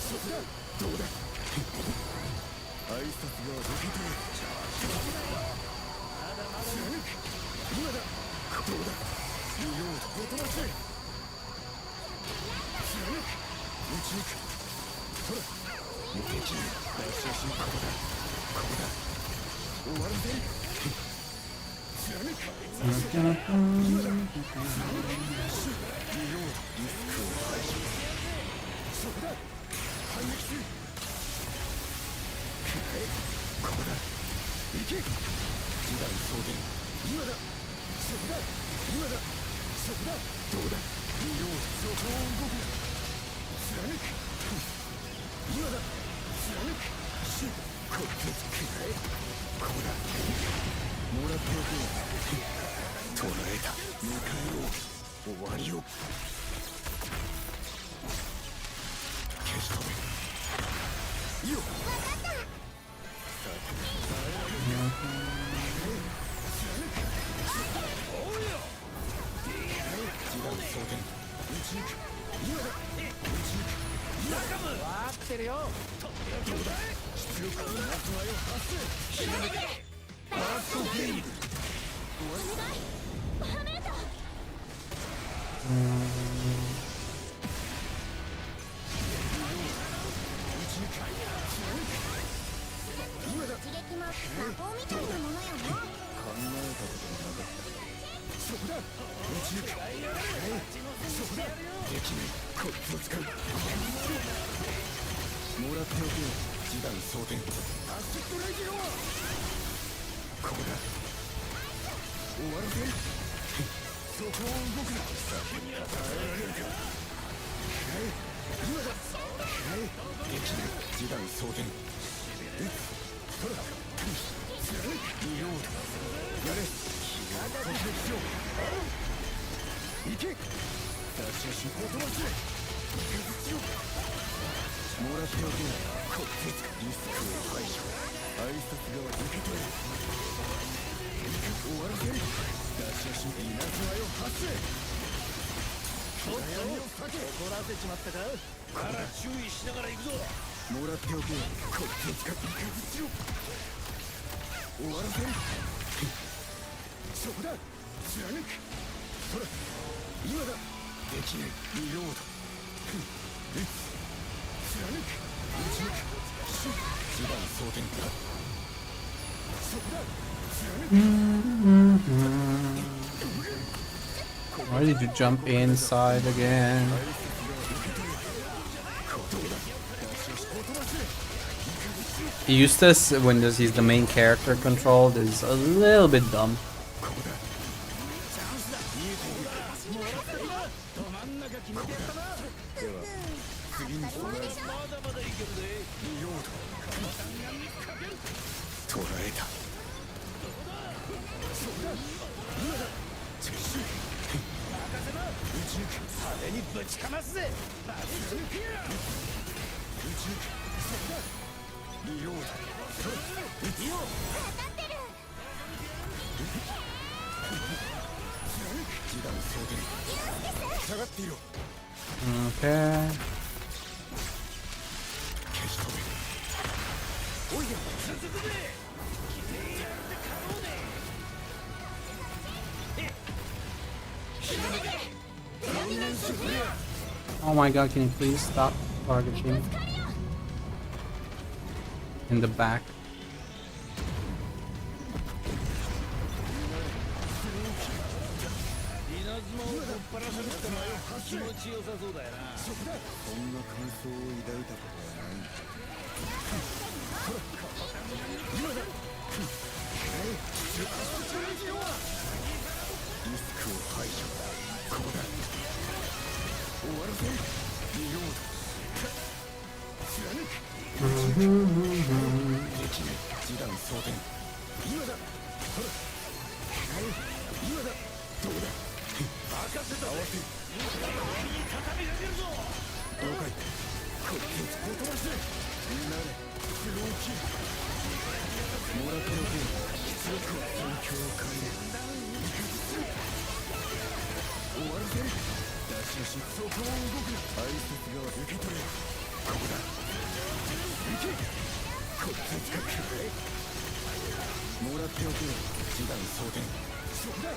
そこだどうだ挨拶が受け取れ貫く今だどうだ見ようと言葉せ貫く打ち抜くほら敵に大写真ここだここだ終わるぜ貫く今だ見ようとリスクを排除そこだ反撃するここだ行け示弾装填今だそこだ今だそこだどうだ見ようそこを動く貫く今だ貫くこっちくらえここだもらっておこう捕らえた迎えよう終わりを消し止めよっってるよどうだ出力の夏前を発生広めてバーストゲームバハメート今だ刺激も魔法みたいなものよね考えたことなかったそこだ打ち抜くそこだできないこっちを使うもらっておけよ示弾装填アシットレイジローここだ終わるぜそこを動くな先に与えられるか今だできない示弾装填ほら貫く見ようとやれ突撃しよう行け出し足を飛ばせ削しようもらっておけこっちリスクを排除挨拶側受け取れ終わらせる出し足稲妻よ発生ちょっと怒らせちまったかから注意しながら行くぞもらっておけこっちを使って削しろ終わらせるそこだ貫くほら今だできない見ようと貫く打ち抜く示弾装填だそこだ貫く Why did you jump inside again? Eustace, when he's the main character controlled, is a little bit dumb. Okay. Oh my god, can you please stop targeting in the back? しそこを動く挨拶が受け取れここだ行けこっち使ってもらっておけ示談装填そこだ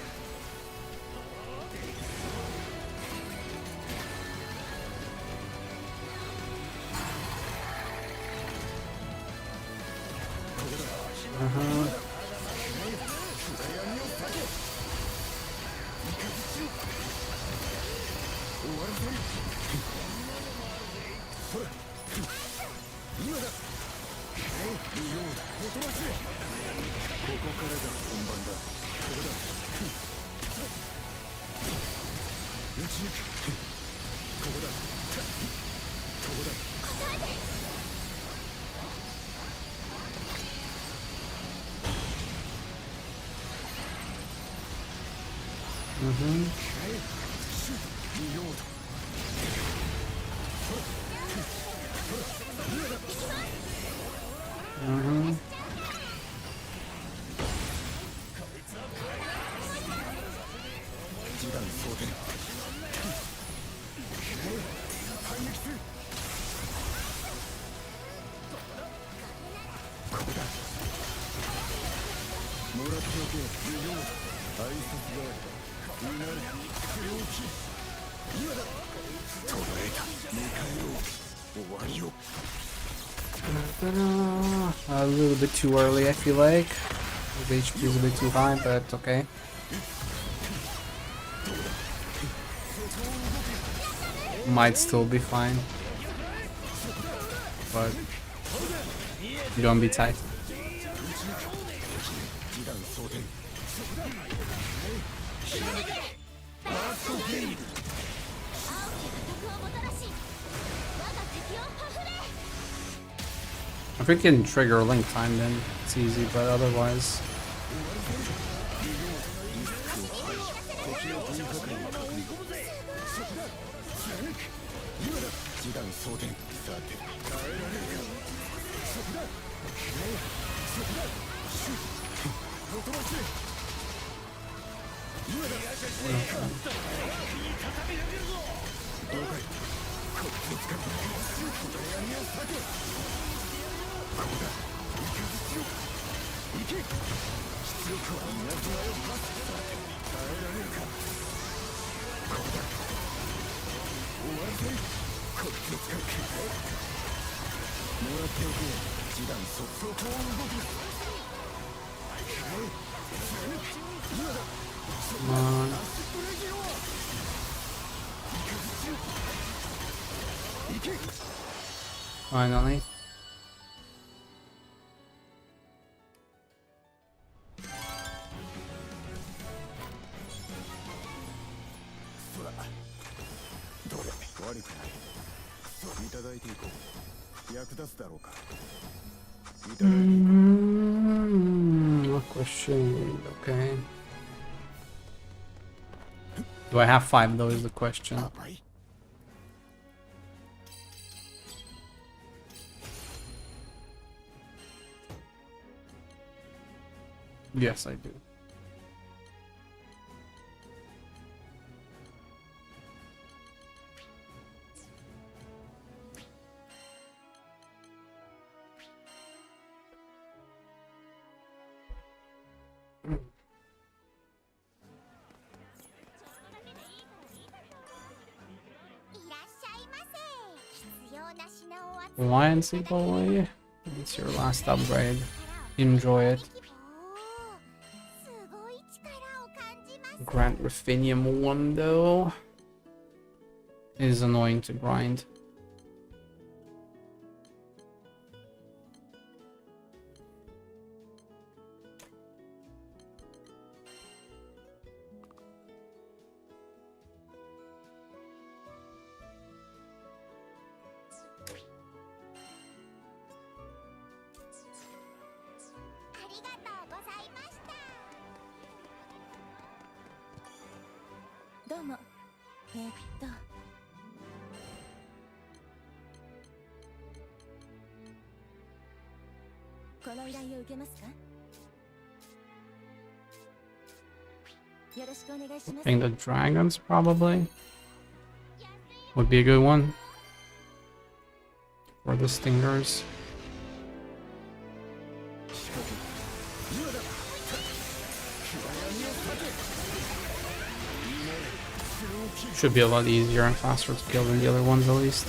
A little bit too early, I feel like. The HP is a bit too high, but okay. Might still be fine. But gonna be tight. If we can trigger link time, then it's easy, but otherwise. Come on. Finally. What question? Okay. Do I have 5 though is the question. Yes, I do. Lionsy boy, it's your last upgrade. Enjoy it. Grant Ruffinium 1 though is annoying to grind. I think the dragons probably. would be a good one for the stingers. Should be a lot easier and faster to kill than the other ones, at least.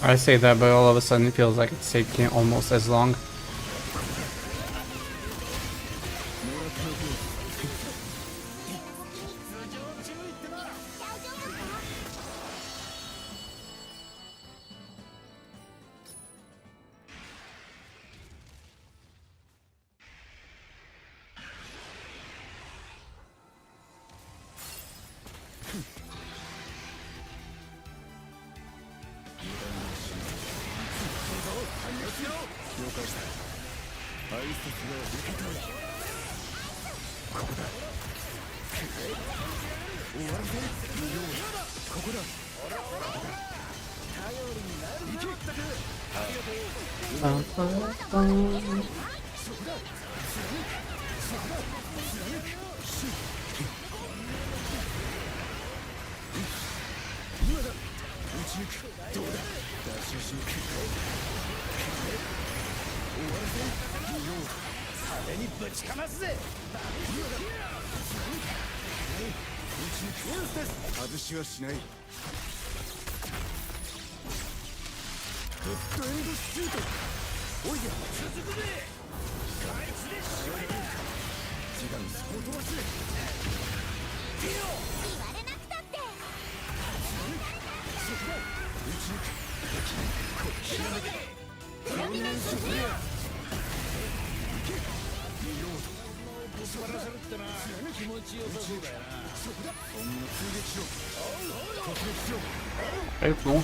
I say that, but all of a sudden it feels like it's taking almost as long. Okay, cool.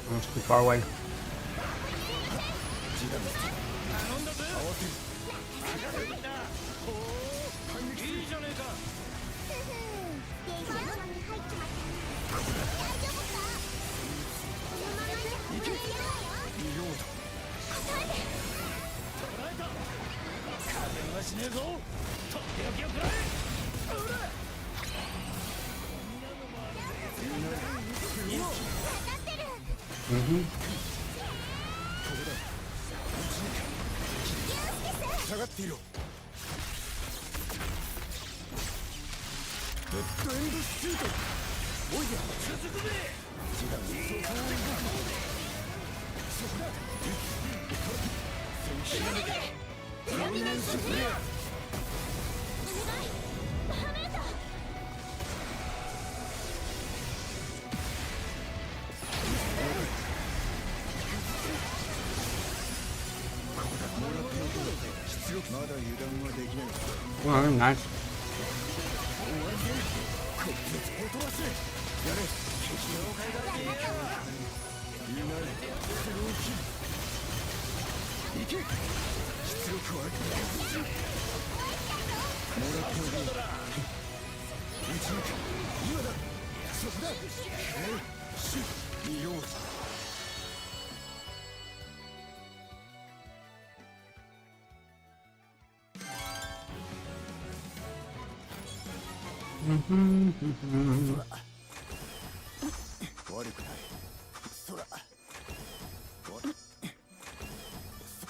I'm too far away. 下がっていろ。デッドエンドシュート。おいや続くぜ。時間そこだ。戦士やめて。ドミナンスフレア。まだ油断はできない。 Well, nice. こいつ落とせ。やれ。了解だ。いいな。それを切る。行け。出力はある。もらっておけ。打ち抜く。今だ。そこだ。見よう。 悪くない。そら。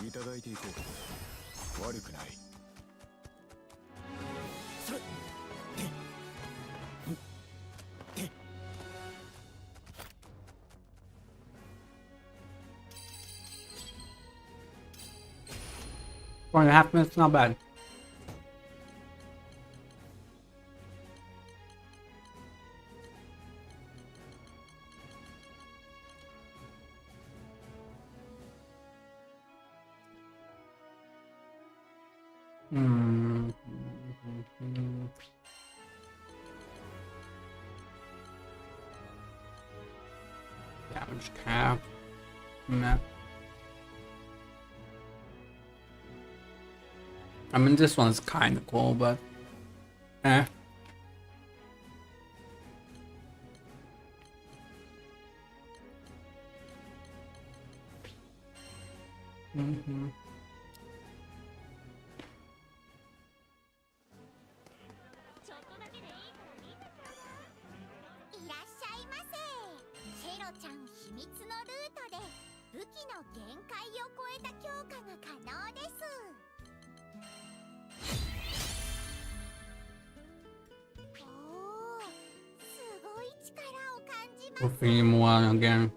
いただいていこう。悪くない。それ。4.5 minutes, not bad. Damage cap. Meh. I mean, this one's kind of cool, but eh. Mm-hmm. 'll feed him one again.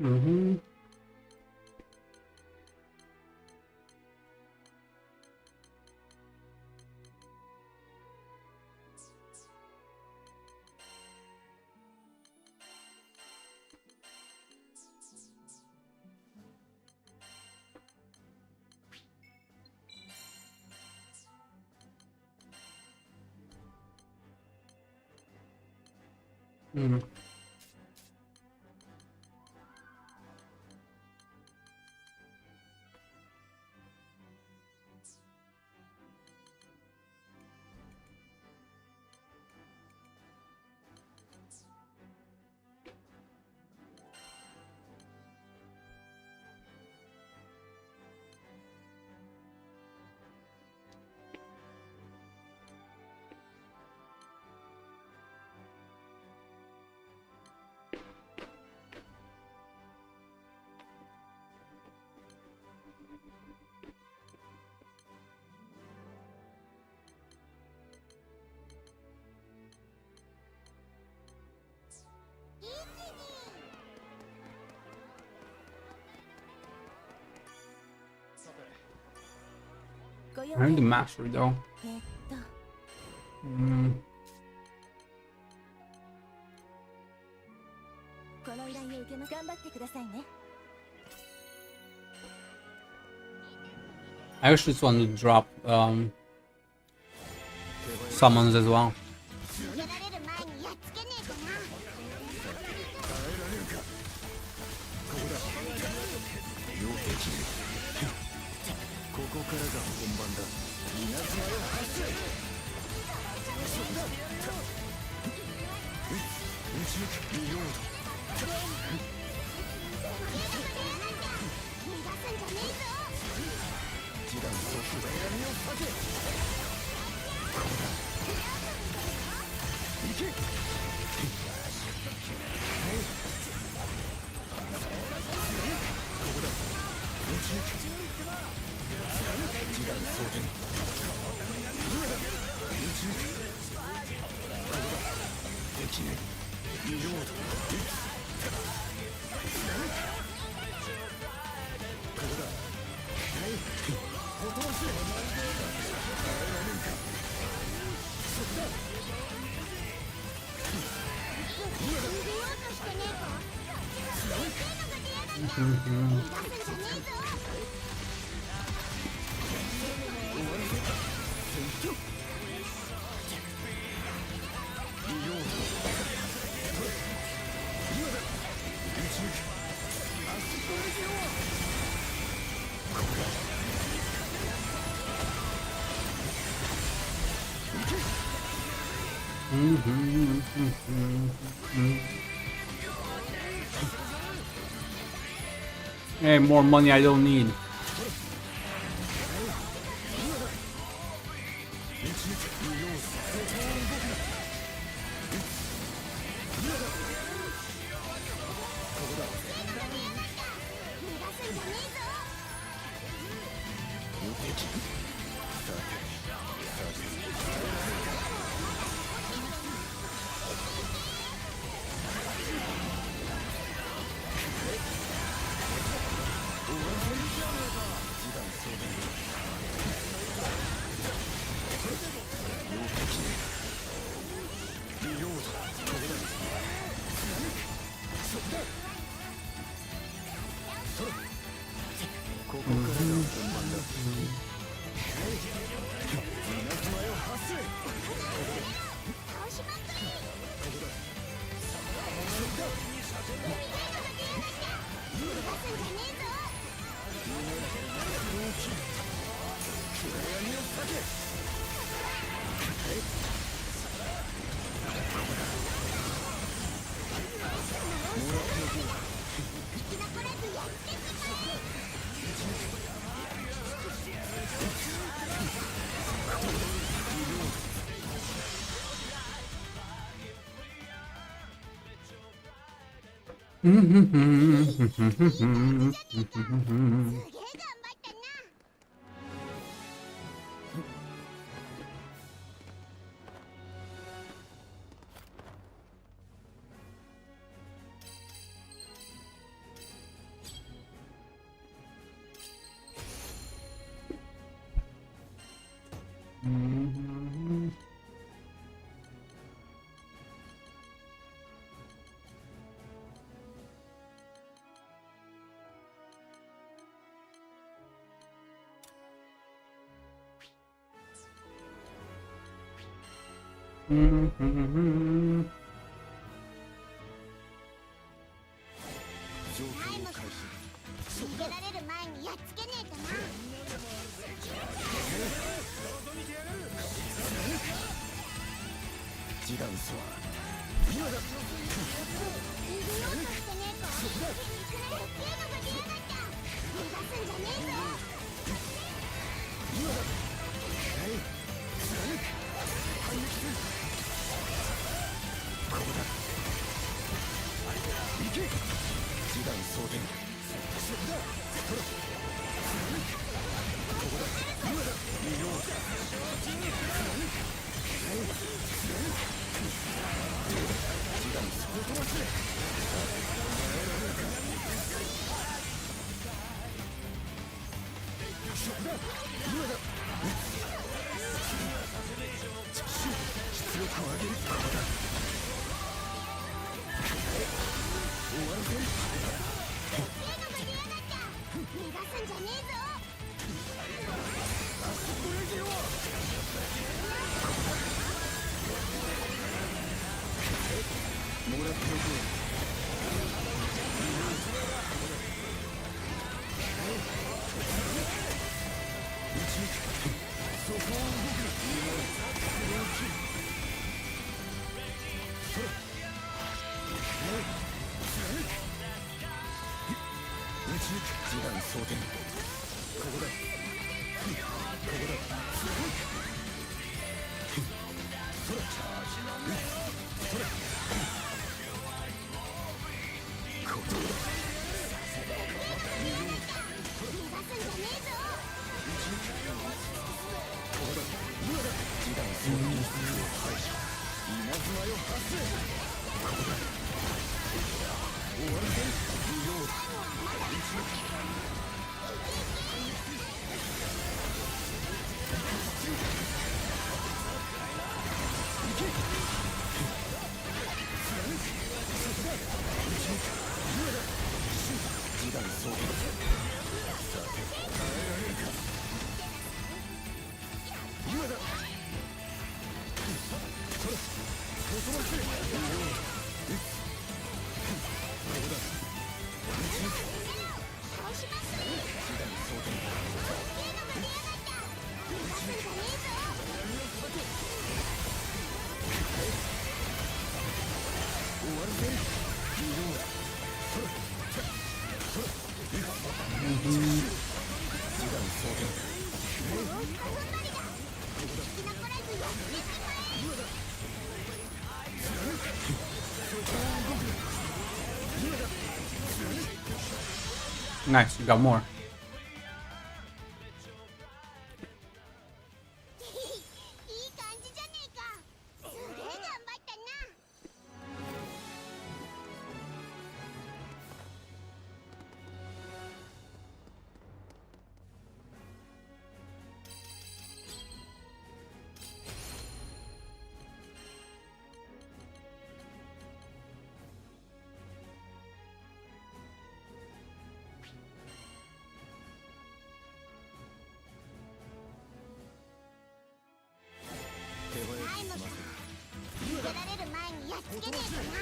Mm-hmm. Mm. I need the master though. この依頼を受けま頑張ってくださいね I wish this one would drop summons as well. 逃げられる前にやっつけねえとな ここからが本番だ。稲妻よ発生。打ち抜く見ようと。逃がすんじゃねえぞ。示談即座闇を避け。ここだ。行け。ここだ。打ち抜く。示談装填今だ打ち抜くここだできない見ようとここだはいほとばしれ耐えられんかそこだ今だ逃げようとしてねえか逃がすんじゃねえぞHey, more money I don't need. Nice, you got more. いい感じじゃねえか。すげえ頑張ったな。逃げられる前にやっつけねえとな。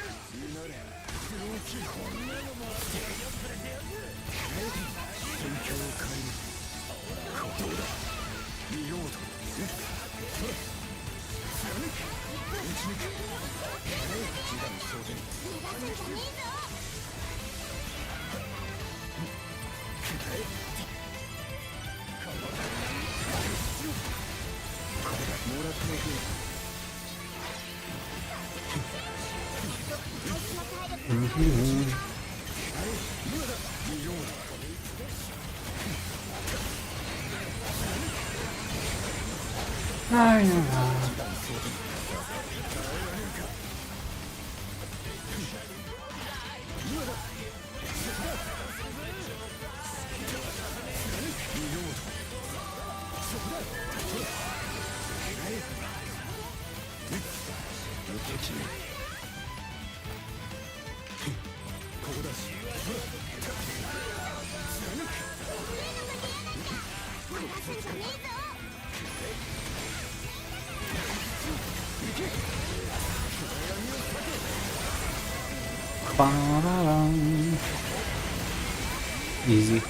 Ay, no. Easy.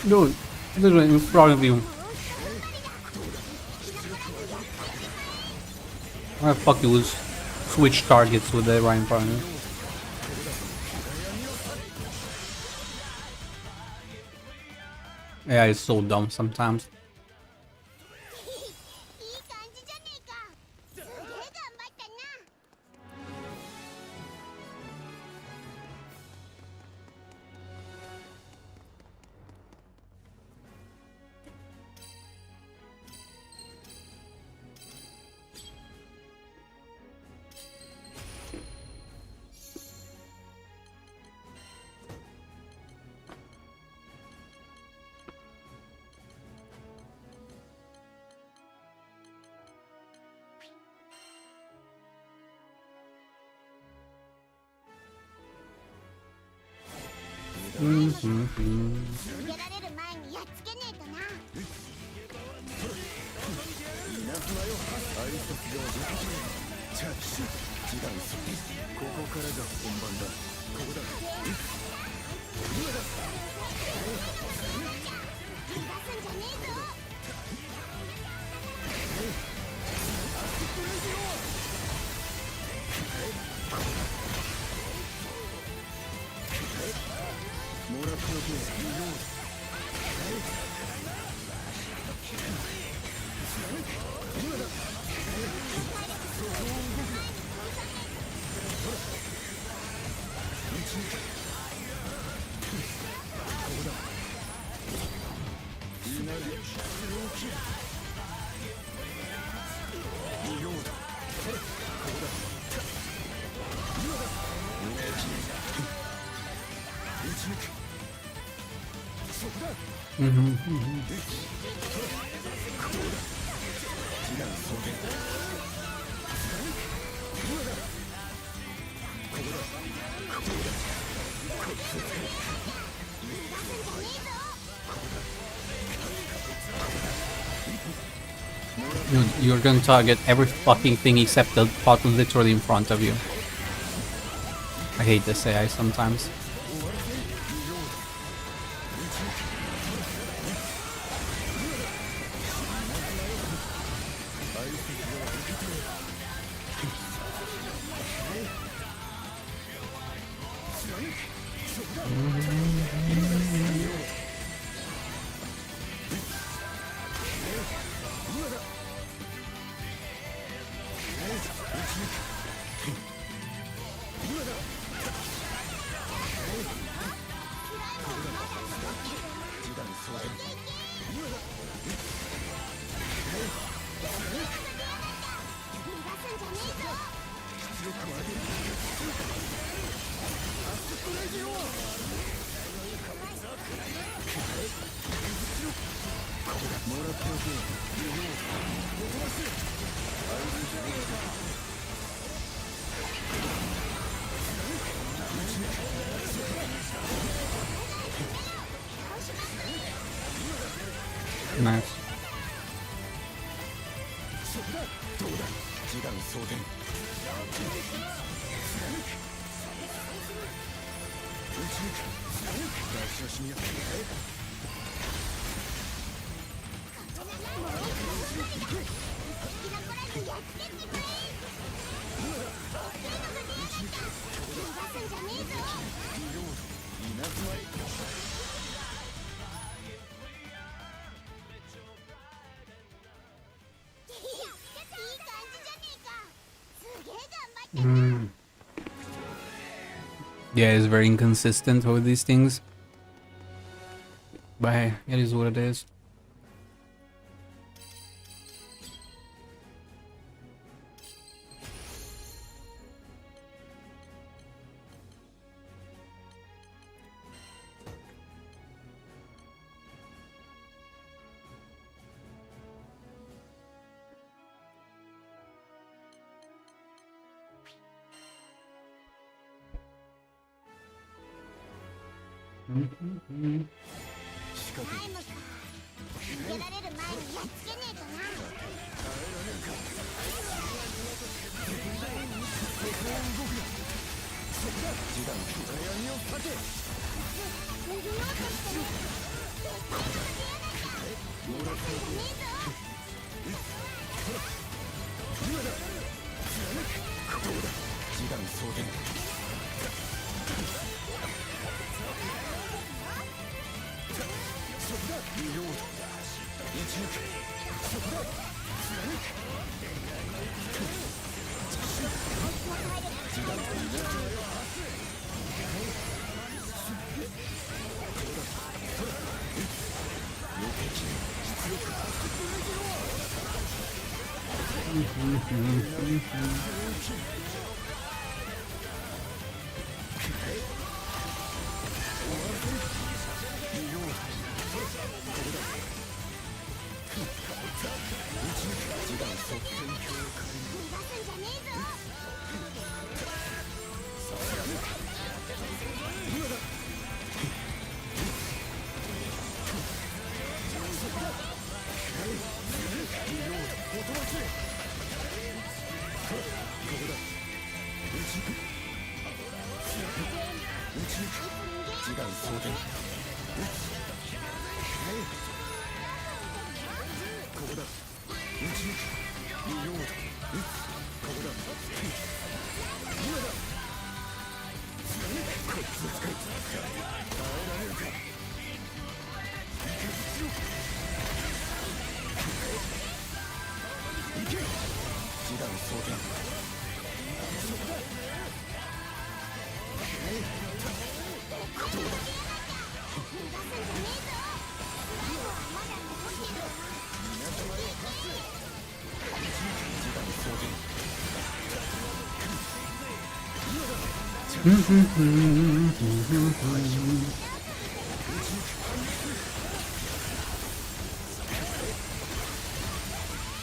Dude, literally in front of you. Why the fuck you lose switch targets with the right in front of you? Yeah, it's so dumb sometimes. いい感じじゃねえか。すげえ頑張ったな。逃げられる前にやっつけねえとな。ここからが本番だ。ここだ。逃がすんじゃねえぞ。モラプロゲーリローYou're gonna target every fucking thing except the pot literally in front of you. I hate this AI sometimes. Nice. どうだ示弾装填出し惜しみやYeah, it's very inconsistent with these things. But hey, it is what it is.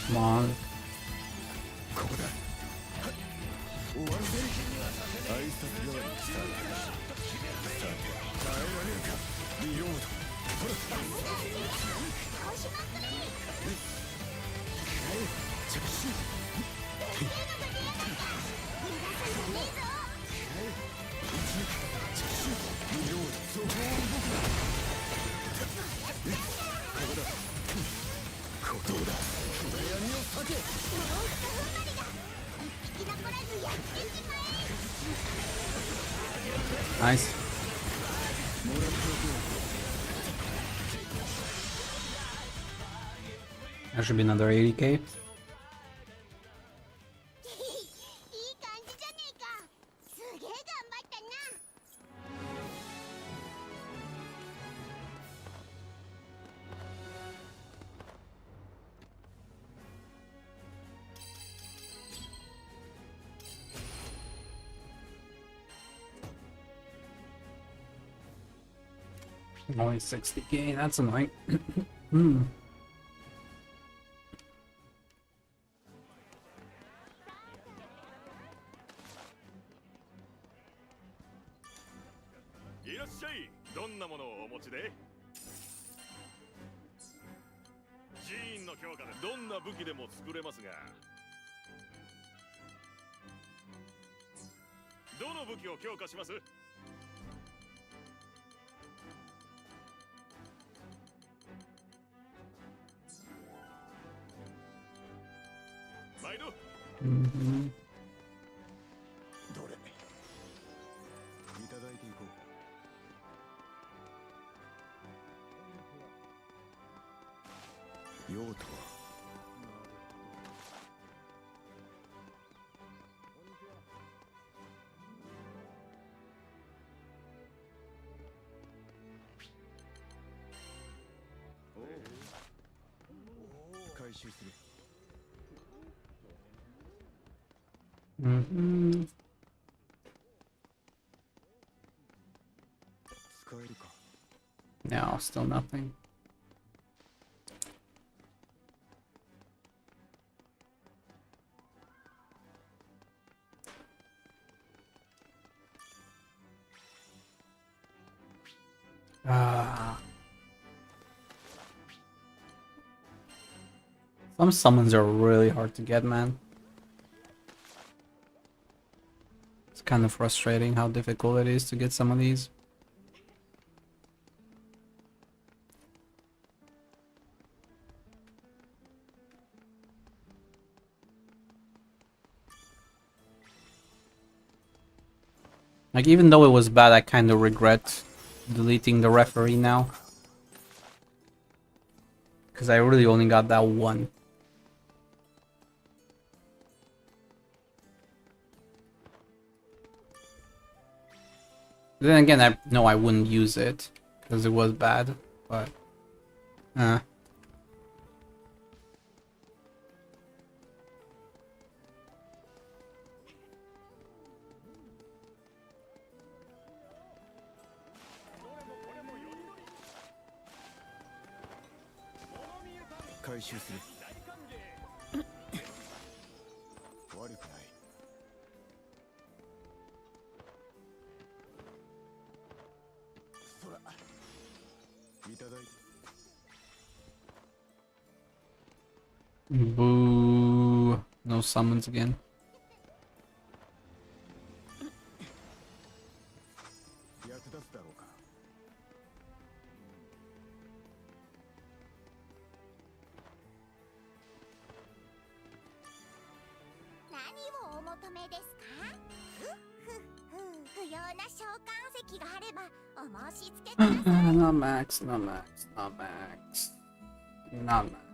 Come on. ナイス。That should be another 80k. いい感じじゃねえか。すげえ頑張ったな。Only 60k, that's annoying. Hmm. いらっしゃい。どんなものをお持ちで？寺院の強化でどんな武器でも作れますが、どの武器を強化します？毎度。Mm-hmm. どれいただいていこう。用途は回収する。Mm-hmm. 使えるか。 No, still nothing. Ah. Some summons are really hard to get, man. It's kind of frustrating how difficult it is to get some of these. Like, even though it was bad, I kind of regret deleting the referee now. Because I really only got that one. Then again, I wouldn't use it. Because it was bad. But...回収する悪くないそらいただいて Boo. No summons again. Not max, not max, not max. Not max.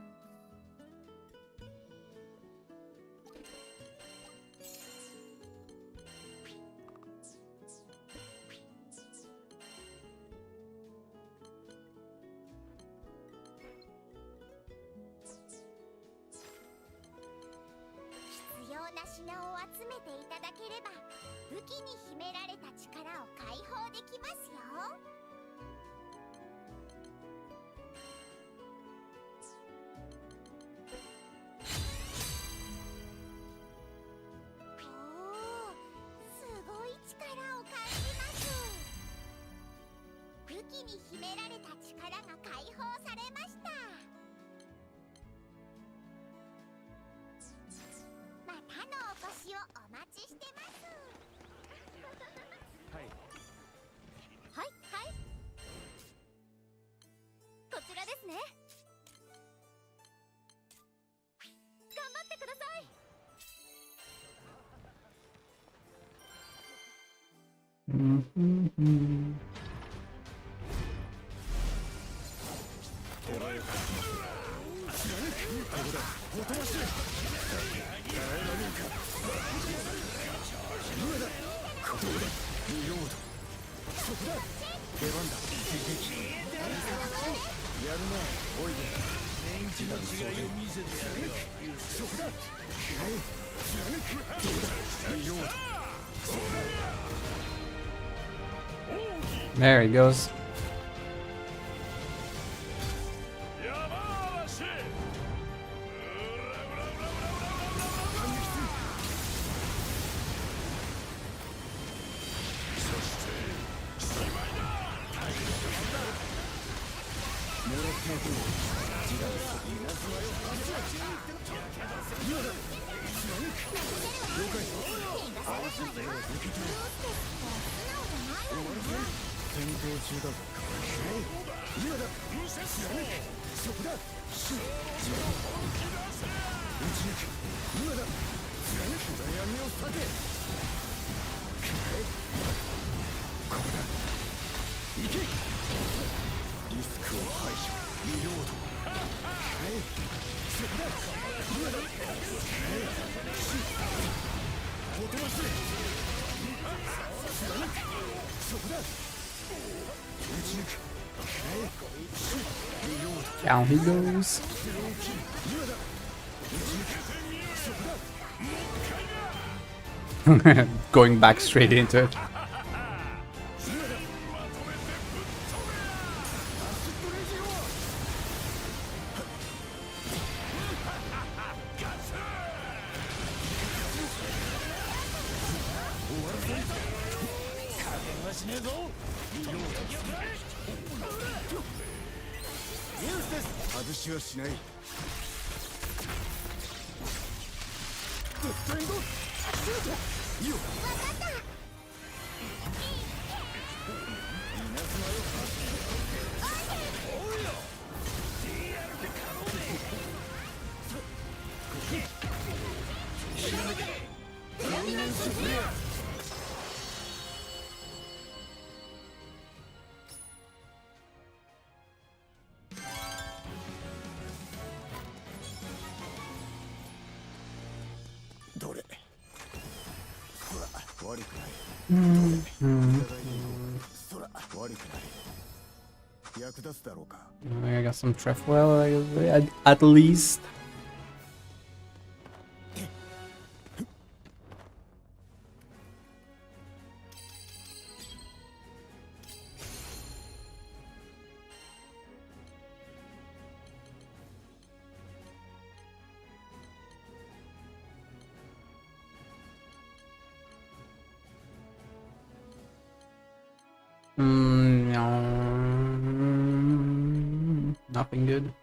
There he goes. Down he goes. Going back straight into it. ストエンドシュートよっわかった。稲妻よおいよ DR で可能ねひらめけプロミネンスフレアどれそら悪くないそら悪くない役立つだろうか I got some trefoil at least. No. Nothing good.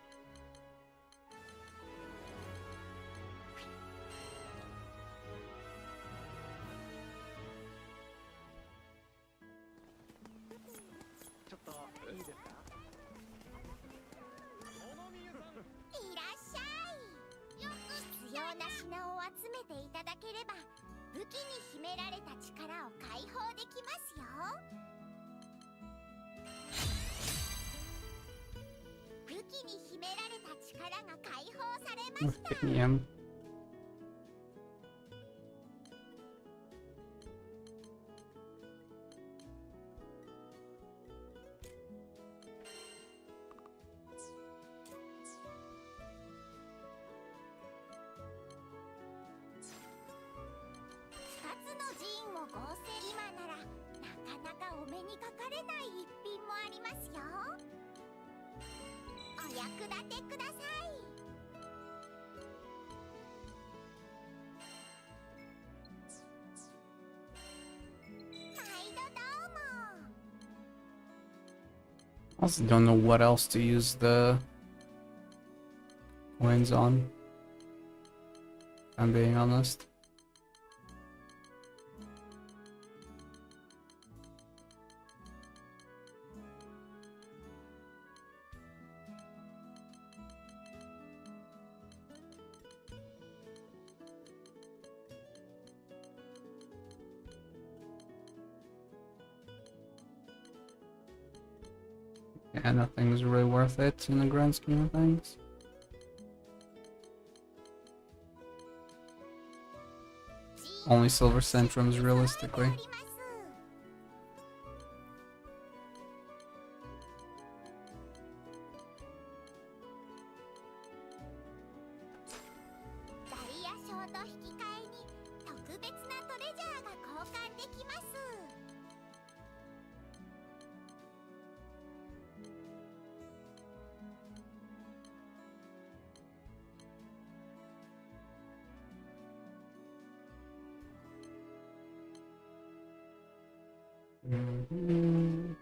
Picking him. I also don't know what else to use the coins on, if I'm being honest. Yeah, nothing's really worth it in the grand scheme of things. Only silver centrums, realistically. Mm-hmm.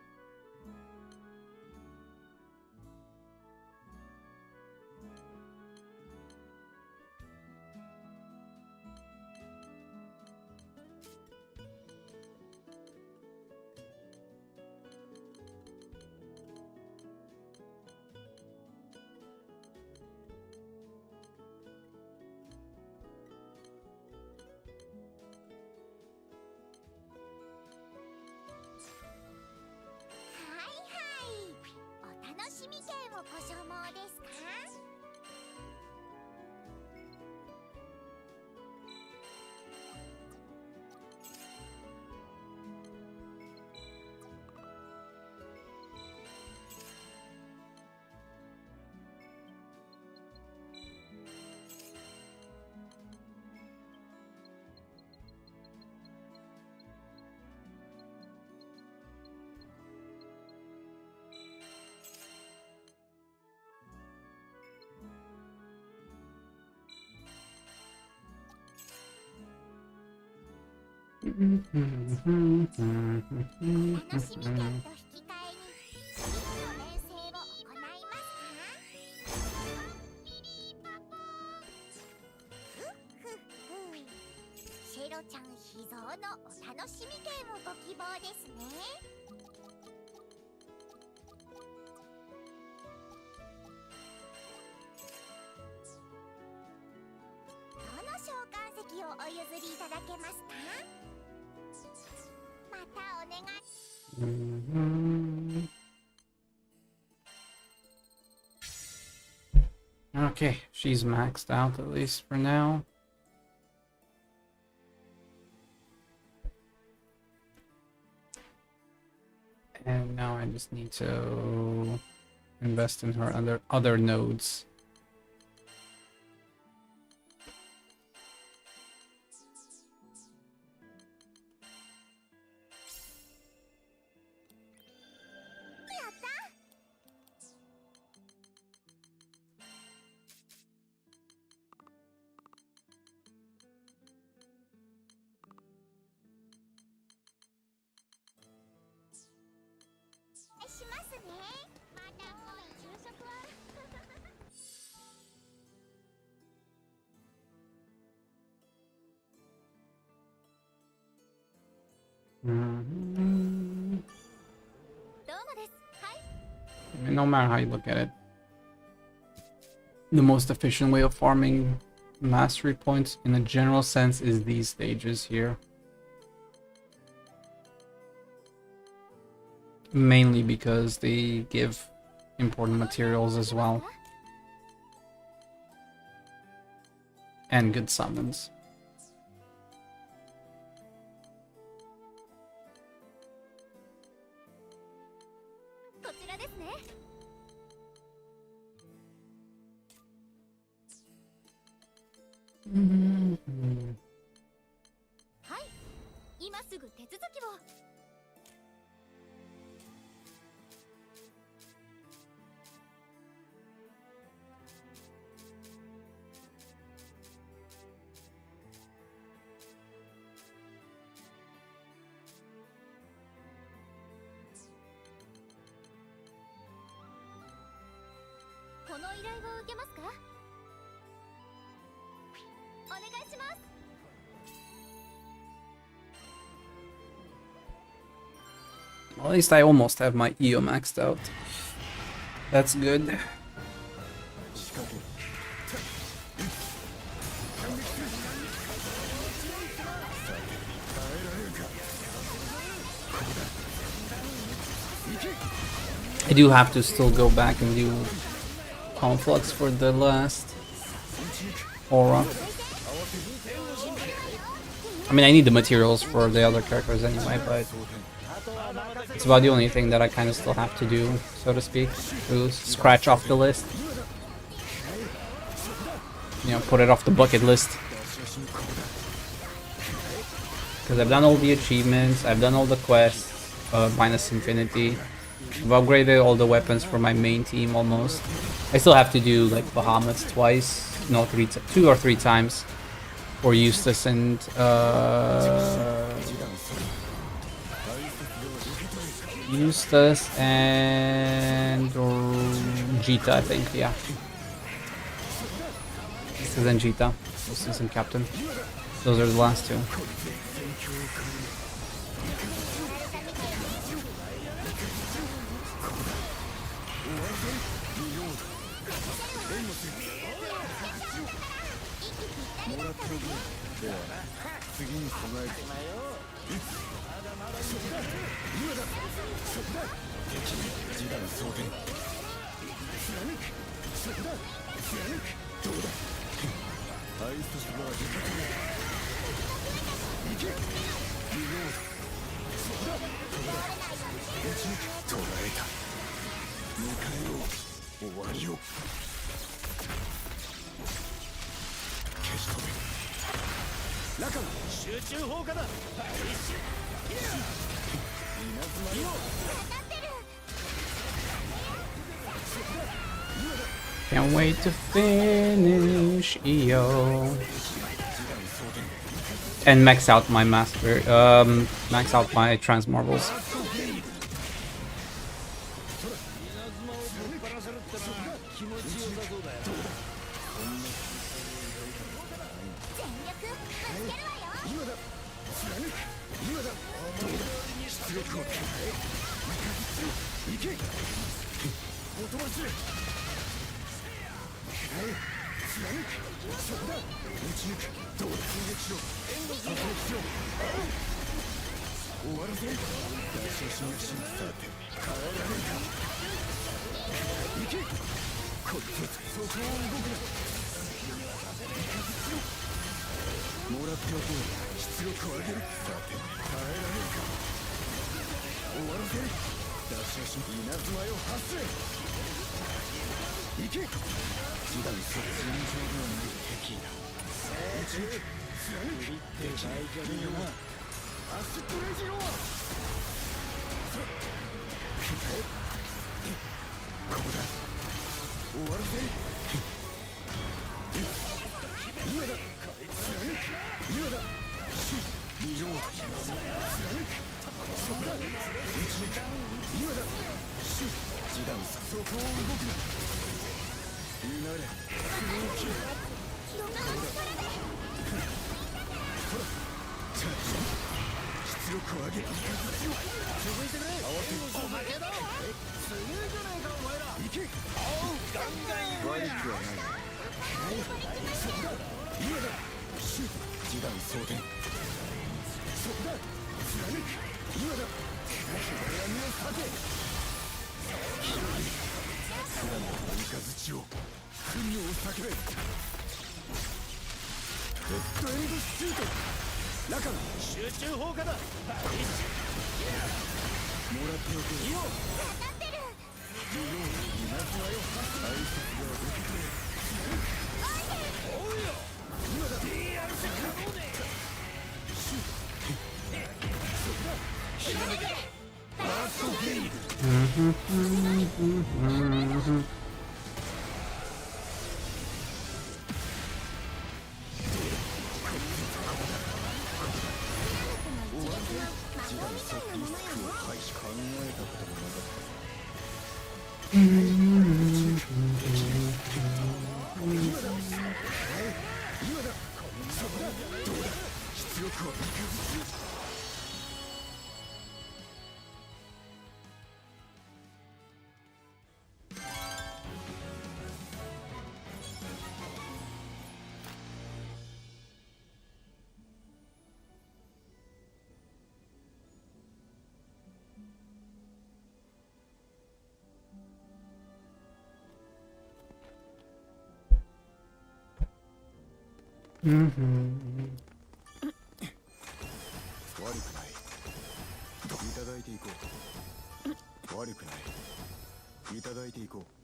ロちゃん秘蔵のお楽しみゲームご希望ですね。どの召喚石をお譲りいただけますか？またお願い。Okay, she's maxed out at least for now. And now I just need to invest in her other nodes. I mean, no matter how you look at it, the most efficient way of farming mastery points in a general sense is these stages here. Mainly because they give important materials as well. And good summons. Mm-hmm. はい、今すぐ手続きを。この依頼を受けますか？お願いします。Well, at least I almost have my EO maxed out. That's good. I do have to still go back and do conflux for the last aura. I mean, I need the materials for the other characters anyway, but it's about the only thing that I kind of still have to do, so to speak, to scratch off the list. You know, put it off the bucket list. Because I've done all the achievements, I've done all the quests, minus Infinity. I've upgraded all the weapons for my main team almost. I still have to do like Bahamut's twice, no, 2 or 3 times. For Eustace and Jita, I think, yeah. Eustace and Jita, Eustace and Captain. Those are the last 2. Can't wait to finish EO and max out my master, max out my trans marbles. 今だ貫く今だどうだ出力を変えいけおとばしれ貫くそこだ打ち抜くどうだ攻撃しろ突撃しろ終わらせる大昇進が進さて変えられるかいけこいつそこを動くなもらっておこう出力を上げるさて耐えられるか終わらせる出し足稲妻よ発せ行け示談そ尋常ではない敵だ打ち抜く貫くできないじゃねえよなアシットレジローここだ終わらせる今だ今だリロード貫くそこだ打ち抜く今だ示談そこを動くなうなれ大きいこれだほらチャージ出力を上げ続いてくれ慌ておまけだすげえじゃねえかお前ら行けガンガン悪くはないそこだ今だシュート示談装填そこだ貫く今だ暗闇を避け空の雷を不慮を避けれヘッドエンドシュート中の集中砲火だもらっておくよ当たってるリロード稲妻よ挨拶が受け取れおいよ今だ DR セカモーネシュートそこだひらめけファーストゲイル悪くないいただいていこう悪くないいただいていこう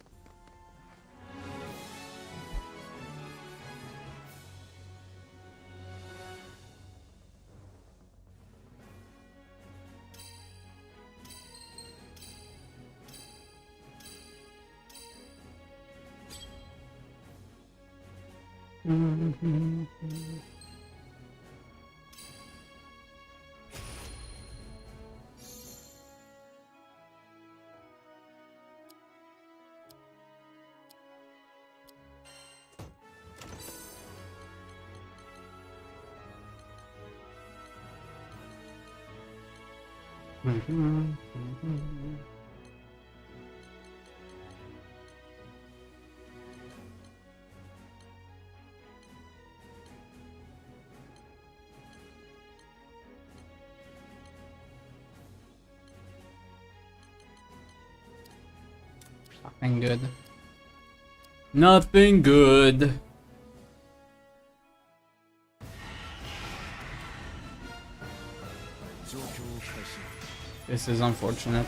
Nothing good. Nothing good. This is unfortunate.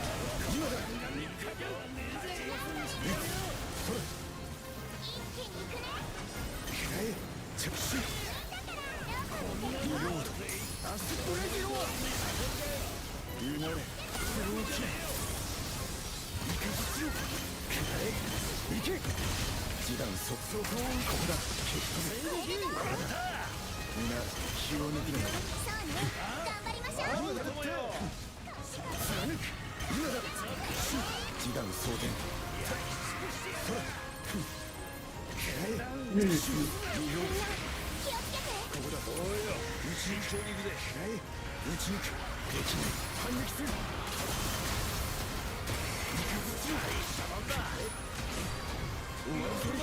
ちに行くで打ち抜くできない反撃するいかずちよ終わらせる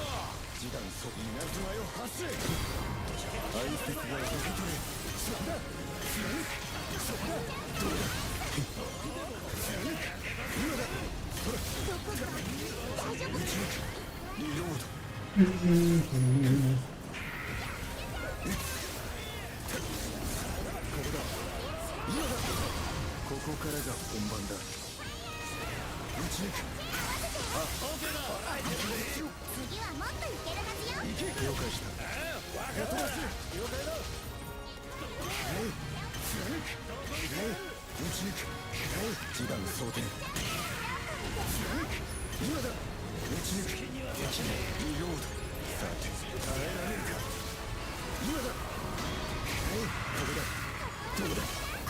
示談そ稲妻よ発せ愛説が受け取れそこだ貫くそこだどうだ貫く今だほら打ち抜くリロードここからが本番だ打ち抜く次はもっといけるはずよ。行け了解した分かってます了解だ貫く打ち抜く示談装填貫く今だ打ち抜くできないリロードさて耐えられるか今だこれだどうだ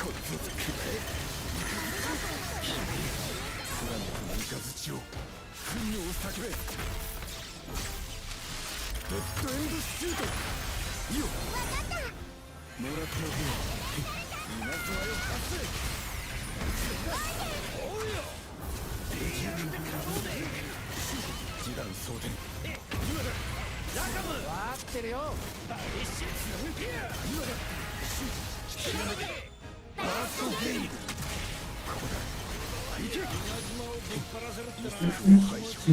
こいつを食えスラムのイカズチを糞尿を叫べデッドエンドシュートいいよもらっておくよ稲妻よ発せおうよ示談装填今だラカムわかってるよ一瞬今だバーストゲイムここだ行け稲妻をぶっ放せるってのは排除そん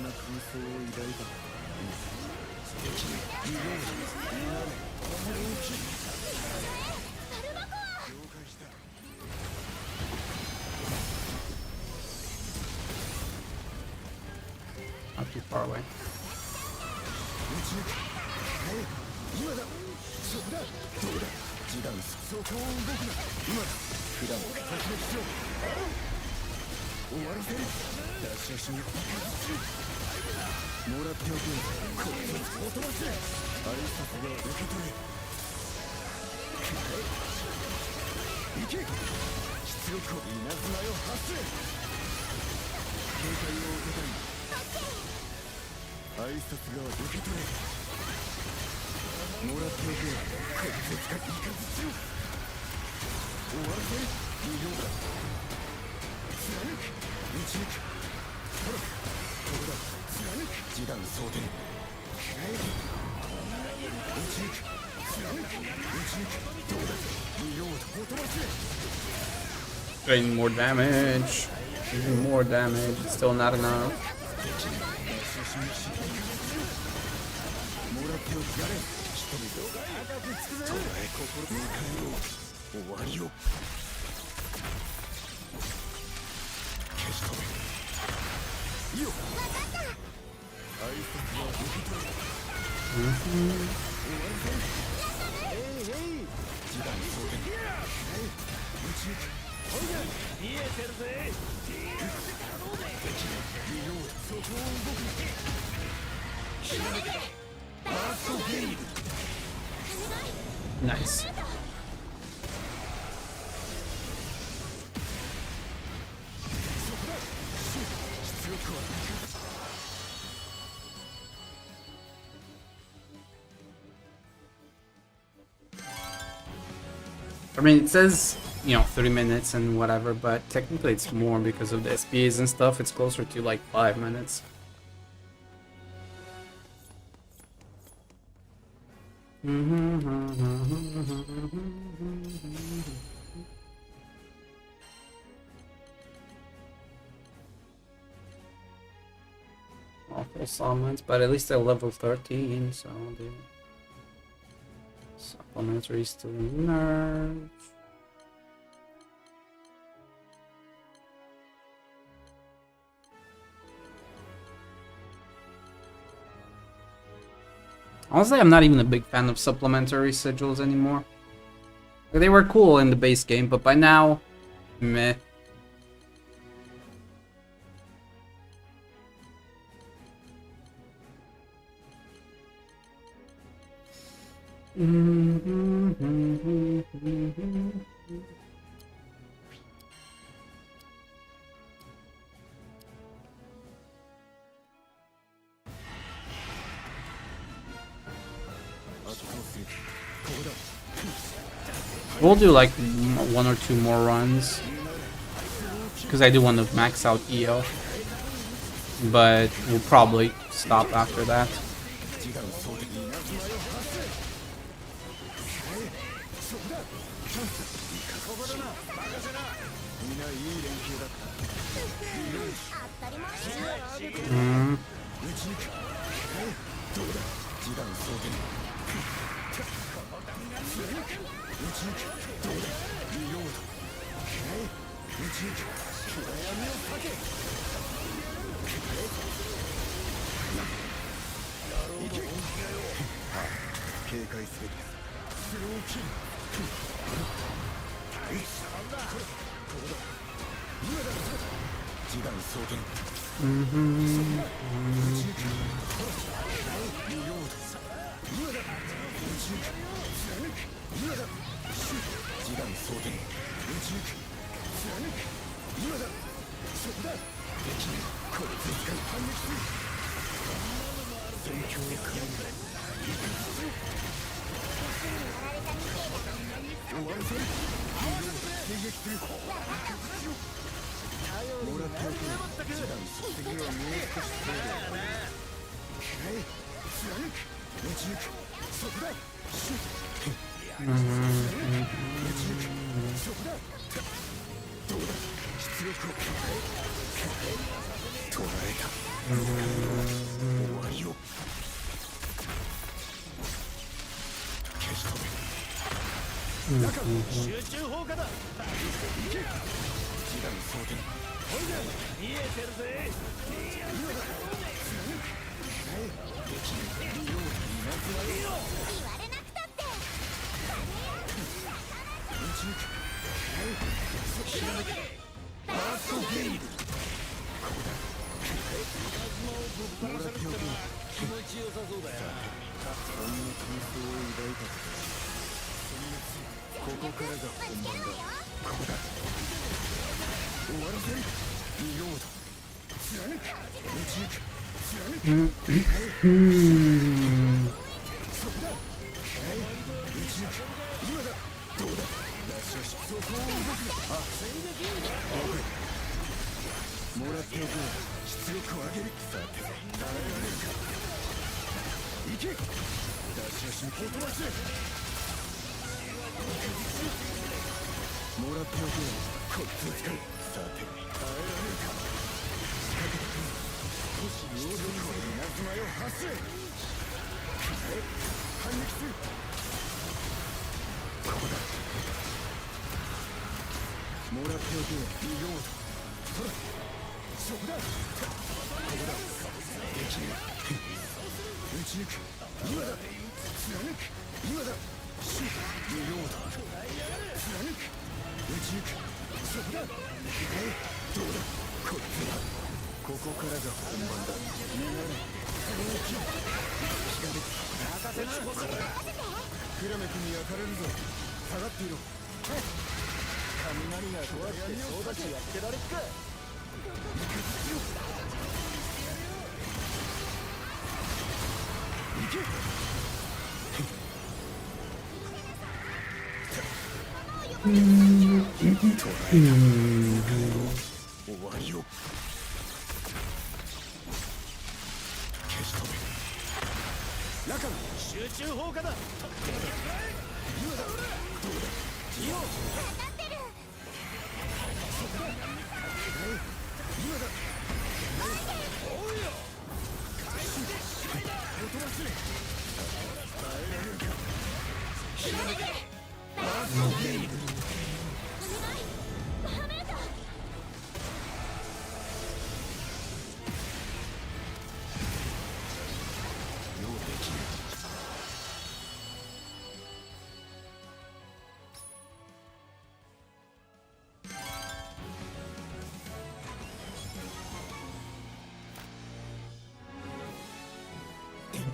な空想を抱いたできないリロード守り抜き了解した Not too far away. 今だそこだどうだ示談そこを動くな今だ普段を突撃しろ終わらせる出し足にもらっておくこいつを飛ばせ挨拶が受け取れ行け出力を稲妻よ発せ警戒を受けたい挨拶が受け取れもらっておくこいつを使っていかずしろ終わらせリローだ貫く打ち抜くほらここだ貫く示談装填打ち抜く貫く打ち抜くどうだリロードを飛ばせ Doing more damage. Doing more damage. Still not enough. もらっておくやれ人々が赤くつくぜ捉え心迎えよう終わりを消し止めいいよ挨拶は受け取れ終わりぜ示談装填打ち抜くほいや見えてるぜできないリロードそこを動くなひらめけバーストゲイム Nice. I mean, it says, 30 minutes and whatever, but technically it's more because of the SPAs and stuff. It's closer to like 5 minutes. Awful summons, but at least they're level 13, so the supplementary still nerve. Honestly, I'm not even a big fan of supplementary sigils anymore. They were cool in the base game, but by now, meh. We'll do like one or two more runs because I do want to max out EO, but we'll probably stop after that.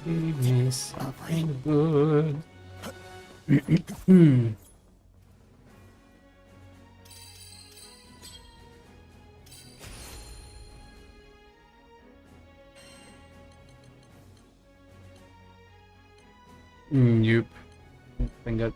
Give me something good. Yep. been good.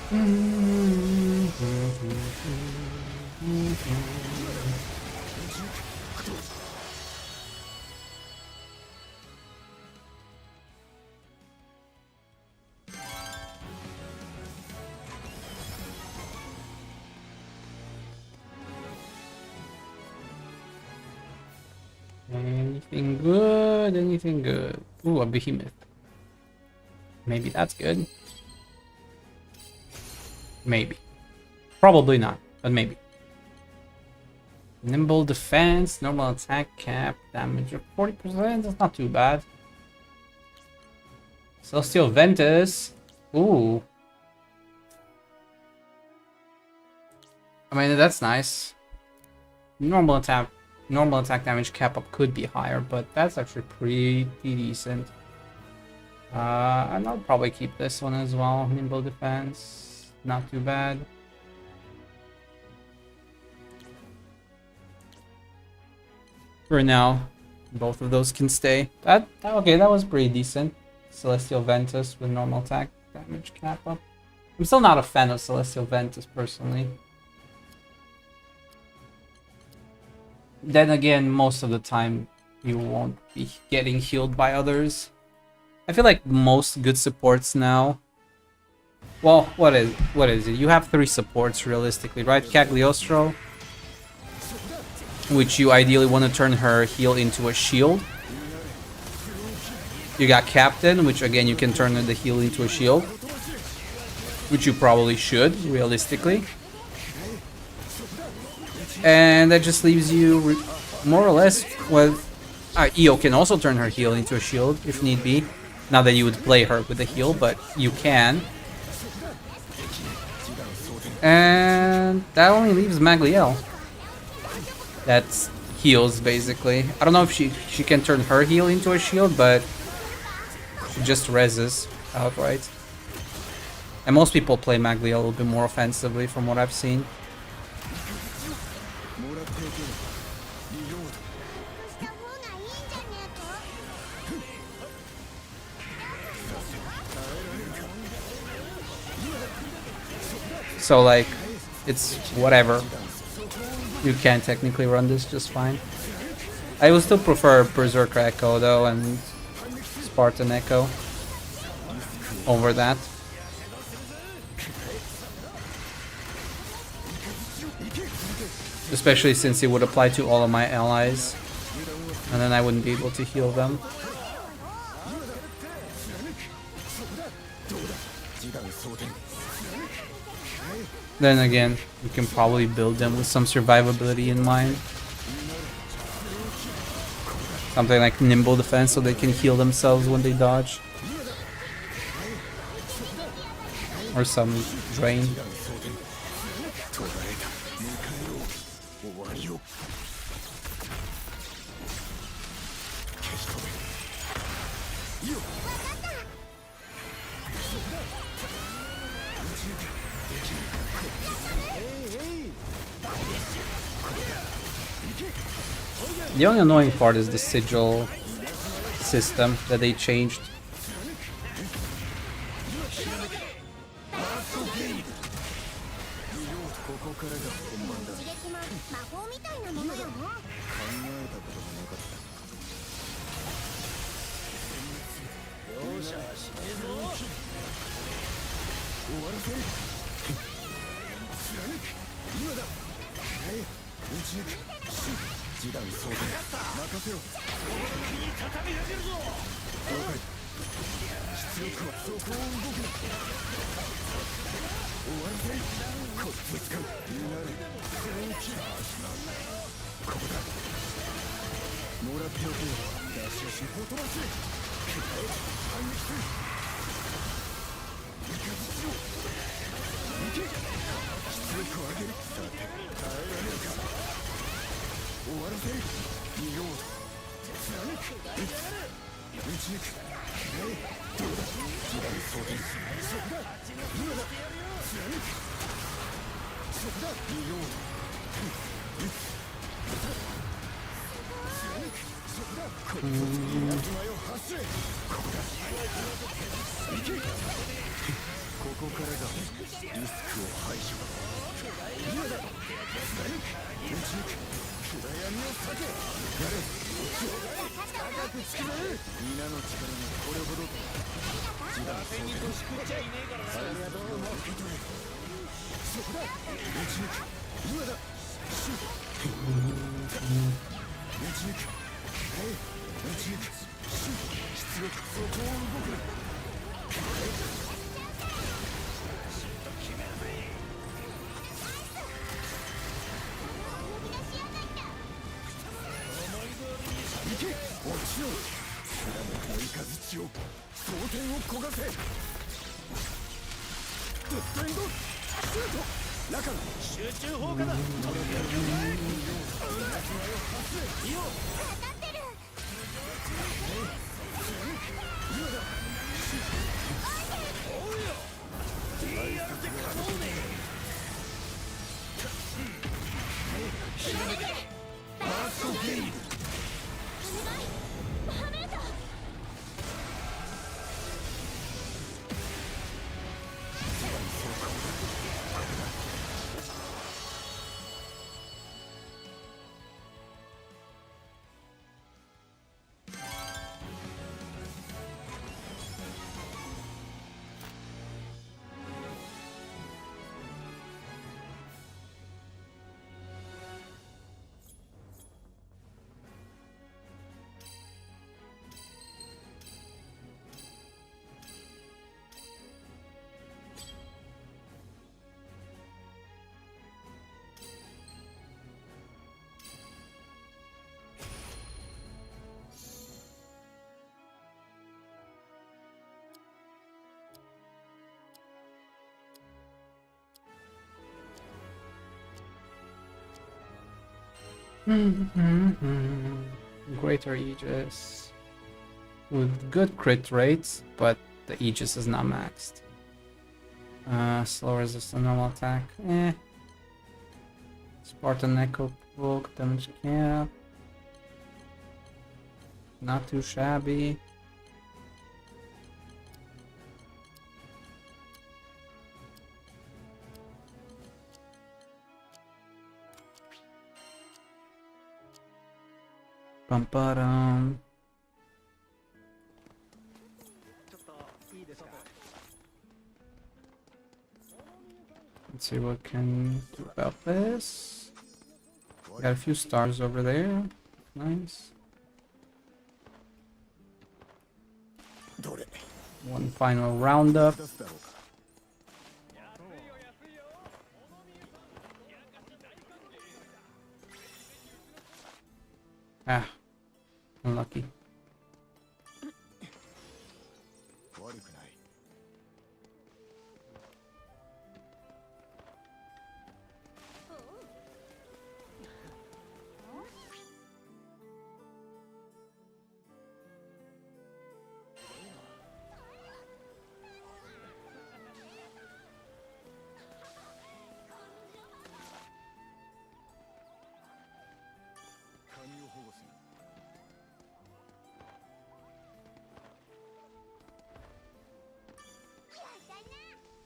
Anything good? Anything good? Ooh, a behemoth. Maybe that's good. Maybe. Probably not, but maybe. Nimble defense, normal attack cap, damage of 40%. That's not too bad. Celestial Ventus. Ooh. I mean, that's nice. Normal attack damage cap up could be higher, but that's actually pretty decent. And I'll probably keep this one as well. Nimble defense, not too bad. For now, both of those can stay. Okay, that was pretty decent. Celestial Ventus with normal attack damage cap up. I'm still not a fan of Celestial Ventus personally. Then again, most of the time you won't be getting healed by others. I feel like most good supports now. Well, what is it? You have 3 supports realistically, right? Cagliostro, which you ideally want to turn her heal into a shield. You got Captain, which again you can turn the heal into a shield, which you probably should realistically. And that just leaves you more or less with... Io can also turn her heal into a shield if need be. Not that you would play her with a heal, but you can. And that only leaves Magliel. That's heals basically. I don't know if she can turn her heal into a shield, but she just reses outright. And most people play Magliel a little bit more offensively from what I've seen. So like, it's whatever. You can technically run this just fine. I would still prefer Berserker Echo though and Spartan Echo over that. Especially since it would apply to all of my allies. And then I wouldn't be able to heal them. Then again, you can probably build them with some survivability in mind. Something like nimble defense so they can heal themselves when they dodge. Or some drain. The only annoying part is the sigil system that they changed. リスクを排除。今だ。貫く、打ち抜く、暗闇を避け。やれ、高くつくぜ。皆の力がこれほど。時短手に年食っちゃいねえからな。それはどうも。そこだ。打ち抜く、今だ。シュート。打ち抜く、打ち抜く、シュート。出力、そこを動くな。行け、落ちろ。貫くの雷を、装填を焦がせ。デッドエンド、シュート。中が集中砲火だ。分かってる。Greater Aegis. With good crit rates, but the Aegis is not maxed. Slow resist to normal attack. Spartan Echo Book, damage cap. Not too shabby. Bum. Let's see what we can do about this. Got a few stars over there. Nice. One final roundup. Ah, unlucky.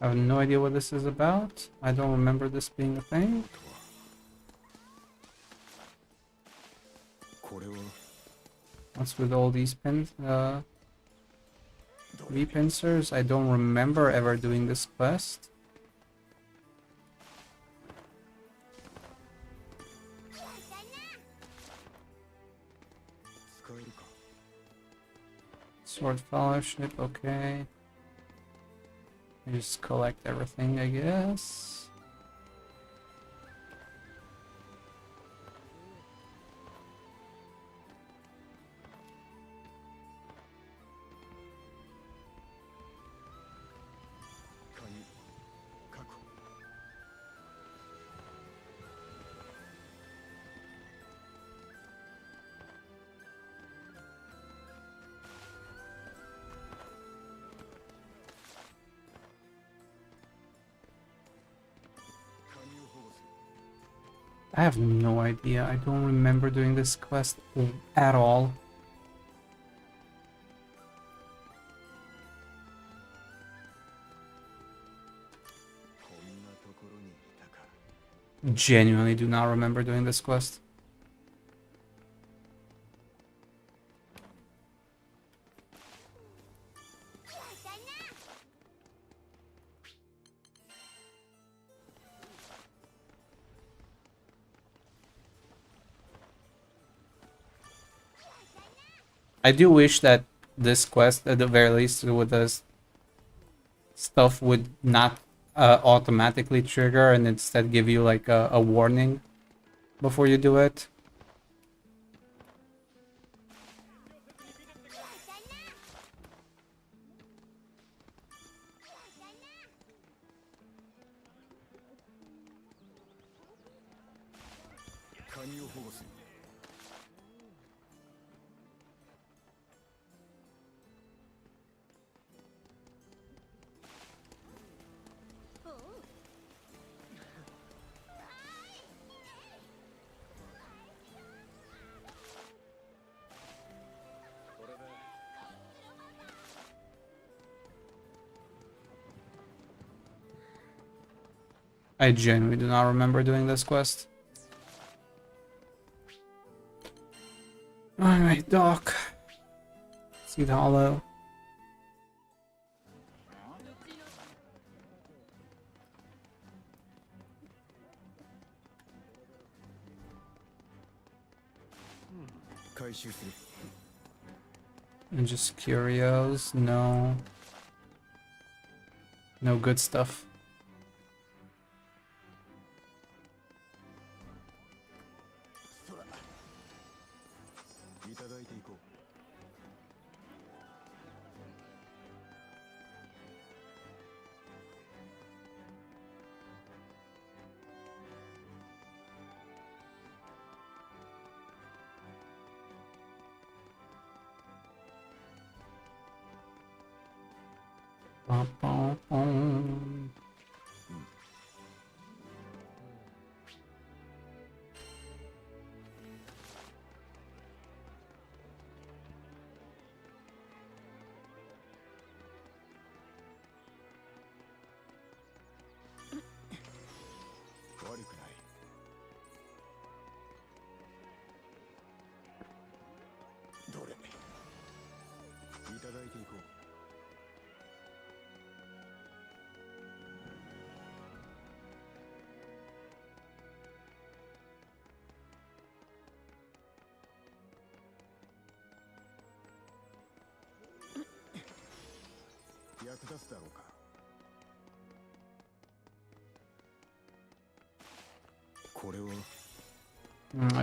I have no idea what this is about. I don't remember this being a thing. What's with all these repincers? I don't remember ever doing this quest. Sword Fellowship, okay. I just collect everything, I guess. I have no idea. I don't remember doing this quest at all. Genuinely do not remember doing this quest. I do wish that this quest, at the very least, with this stuff, would not automatically trigger and instead give you like a warning before you do it. I genuinely do not remember doing this quest. Alright, Doc. See the hollow. And just curios, no. No good stuff.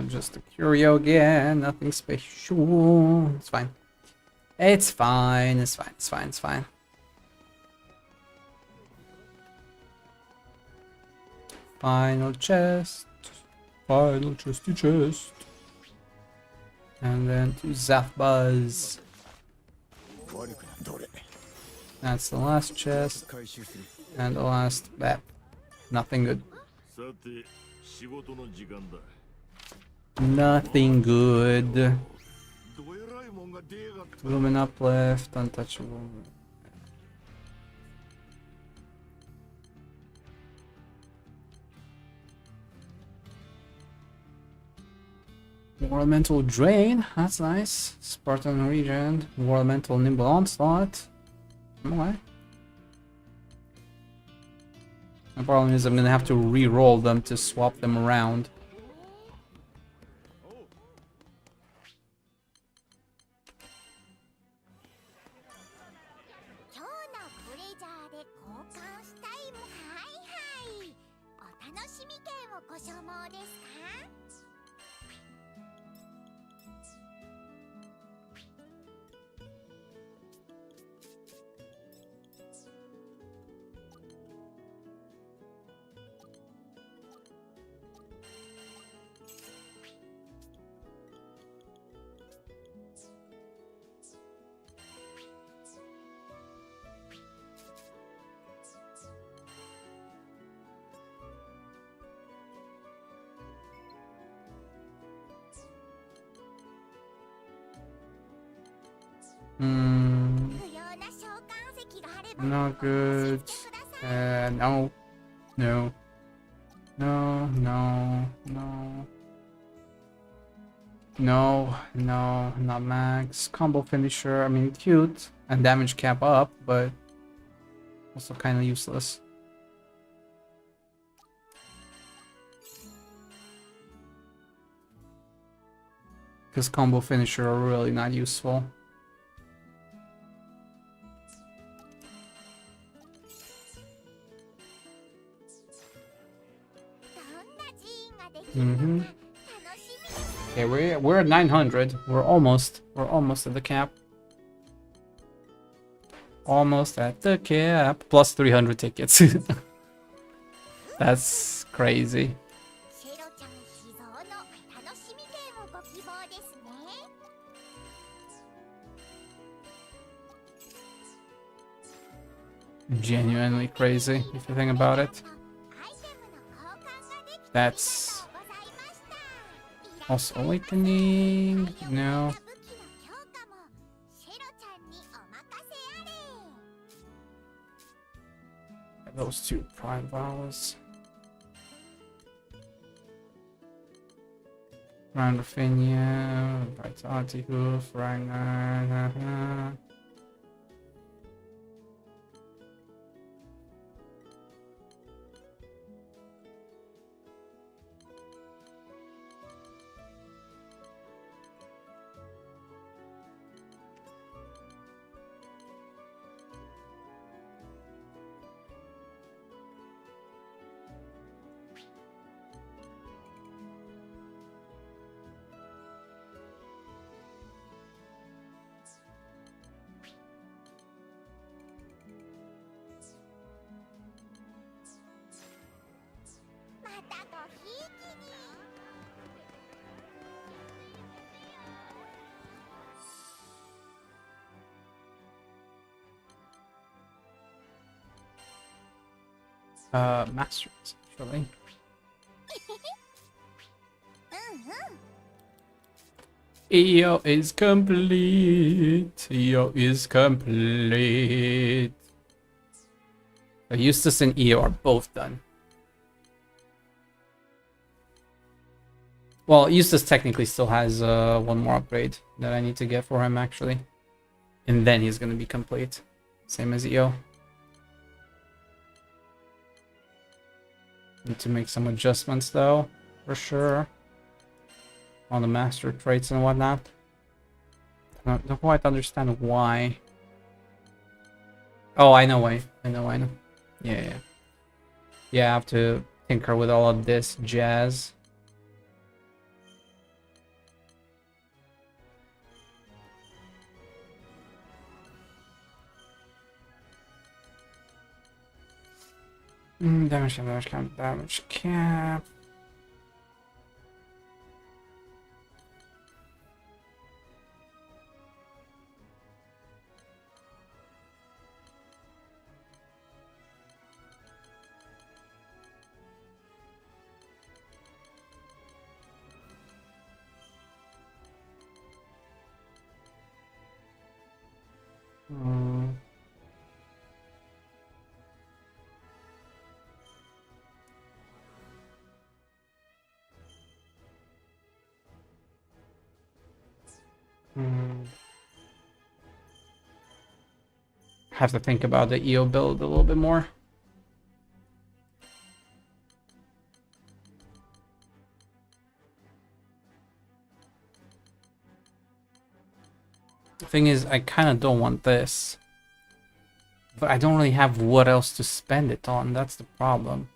Just a curio again, nothing special. It's fine. It's fine, it's fine, it's fine, it's fine. Final chest. Final chesty chest. And then to Zathbuzz. That's the last chest. And the last bat. Nothing good. Nothing good. Lumen uplift, untouchable. World Drain, that's nice. Spartan Regent, World Nimble Onslaught. Okay. The problem is I'm gonna have to re-roll them to swap them around. Not good. No. No. No, no, no. No, no, not max. Combo finisher, I mean, cute. And damage cap up, but also kind of useless. Because combo finisher are really not useful. Mm-hmm. Okay, we're at 900. We're almost at the cap. Almost at the cap. Plus 300 tickets. That's crazy. Genuinely crazy if you think about it. That's also awakening. No. Those two prime vowels. Round Rafinha, Vitality Hoof, Ragnar. Masters, actually. EO is complete. EO is complete. Eustace and EO are both done. Well, Eustace technically still has one more upgrade that I need to get for him, actually. And then he's gonna be complete. Same as EO. Need to make some adjustments, though, for sure. On the master traits and whatnot. I don't quite understand why. Oh, I know why. I know. Yeah. Yeah, I have to tinker with all of this jazz. Damage cap. Have to think about the EO build a little bit more. The thing is, I kind of don't want this. But I don't really have what else to spend it on. That's the problem.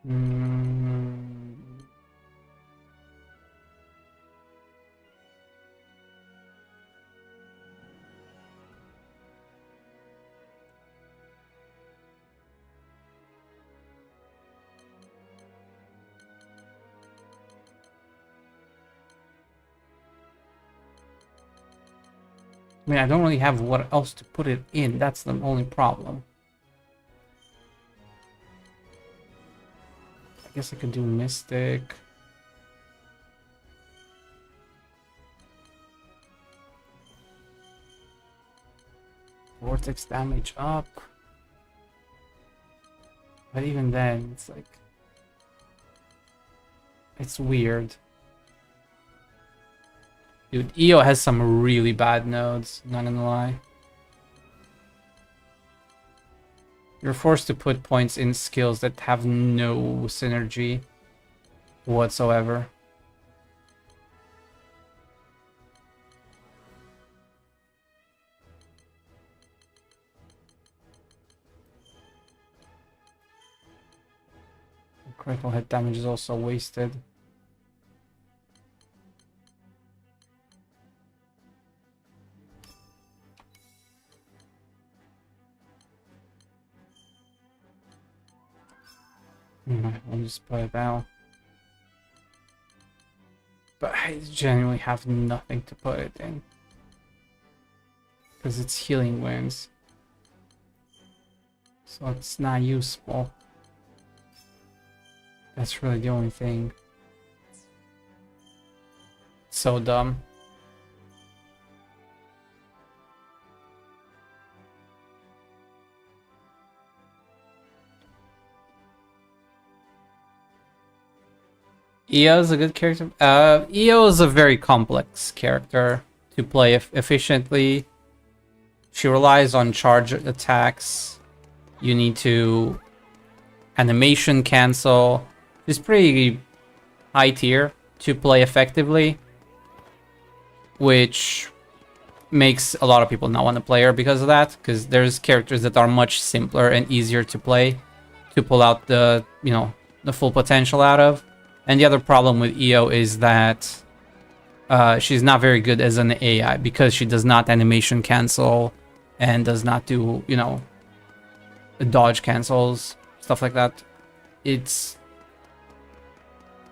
Mm. I mean, I don't really have what else to put it in. That's the only problem. I guess I could do Mystic. Vortex damage up. But even then, it's like... It's weird. Dude, EO has some really bad nodes, not gonna lie. You're forced to put points in skills that have no synergy whatsoever. Critical hit damage is also wasted. I'll just put it out. But I genuinely have nothing to put it in. Because it's healing wounds. So it's not useful. That's really the only thing. So dumb. EO is a good character. EO is a very complex character to play efficiently. She relies on charge attacks. You need to animation cancel. She's pretty high tier to play effectively, which makes a lot of people not want to play her because of that, because there's characters that are much simpler and easier to play to pull out the, you know, the full potential out of. And the other problem with EO is that she's not very good as an AI because she does not animation cancel and does not do, you know, dodge cancels, stuff like that.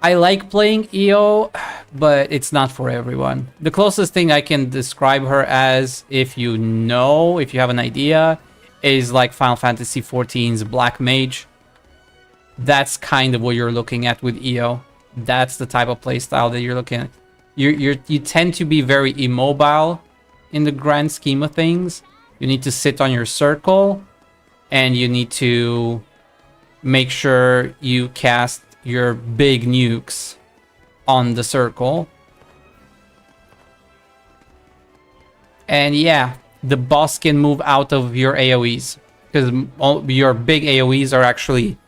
I like playing EO, but it's not for everyone. The closest thing I can describe her as, if you have an idea, is like Final Fantasy XIV's Black Mage. That's kind of what you're looking at with EO. That's the type of playstyle that you're looking at. You tend to be very immobile in the grand scheme of things. You need to sit on your circle, and you need to make sure you cast your big nukes on the circle. And yeah, the boss can move out of your AoEs, because your big AoEs are actually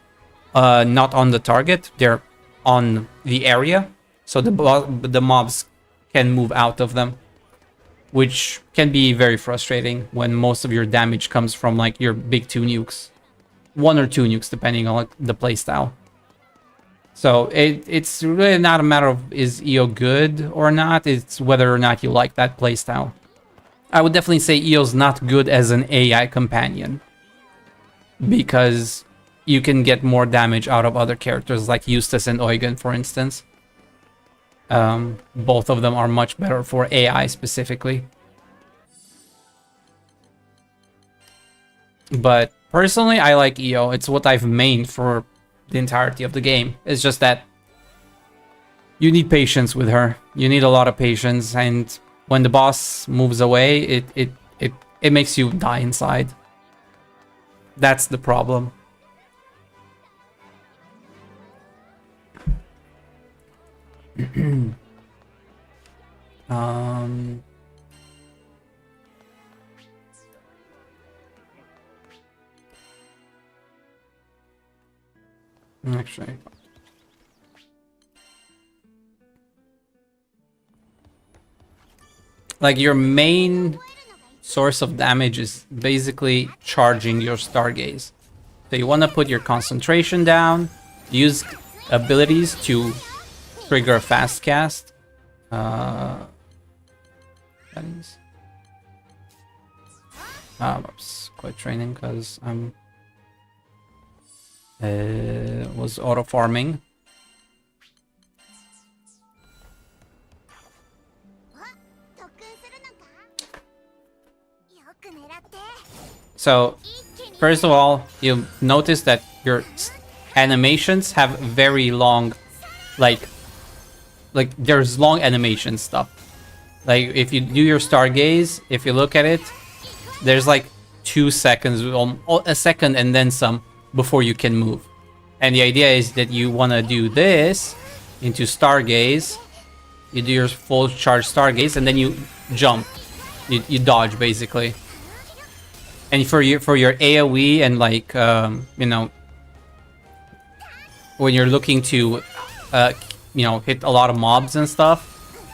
not on the target, they're on the area, so the mobs can move out of them, which can be very frustrating when most of your damage comes from like your big two nukes, one or two nukes depending on like the playstyle. So it's really not a matter of is EO good or not, it's whether or not you like that playstyle. I would definitely say EO's not good as an AI companion, because you can get more damage out of other characters like Eustace and Eugen, for instance. Both of them are much better for AI specifically. But personally, I like EO. It's what I've mained for the entirety of the game. It's just that you need patience with her. You need a lot of patience, and when the boss moves away, it makes you die inside. That's the problem. Actually, like your main source of damage is basically charging your Stargaze. So you want to put your concentration down, use abilities to trigger a fast cast. Settings. Oops, quit training because I'm was auto farming. So first of all, you notice that your animations have very long, like there's long animation stuff. Like if you do your Stargaze, if you look at it, there's like 2 seconds, a second and then some before you can move. And the idea is that you want to do this into Stargaze. You do your full charge Stargaze and then you jump. You dodge basically. And for your AoE and like you know, when you're looking to you know, hit a lot of mobs and stuff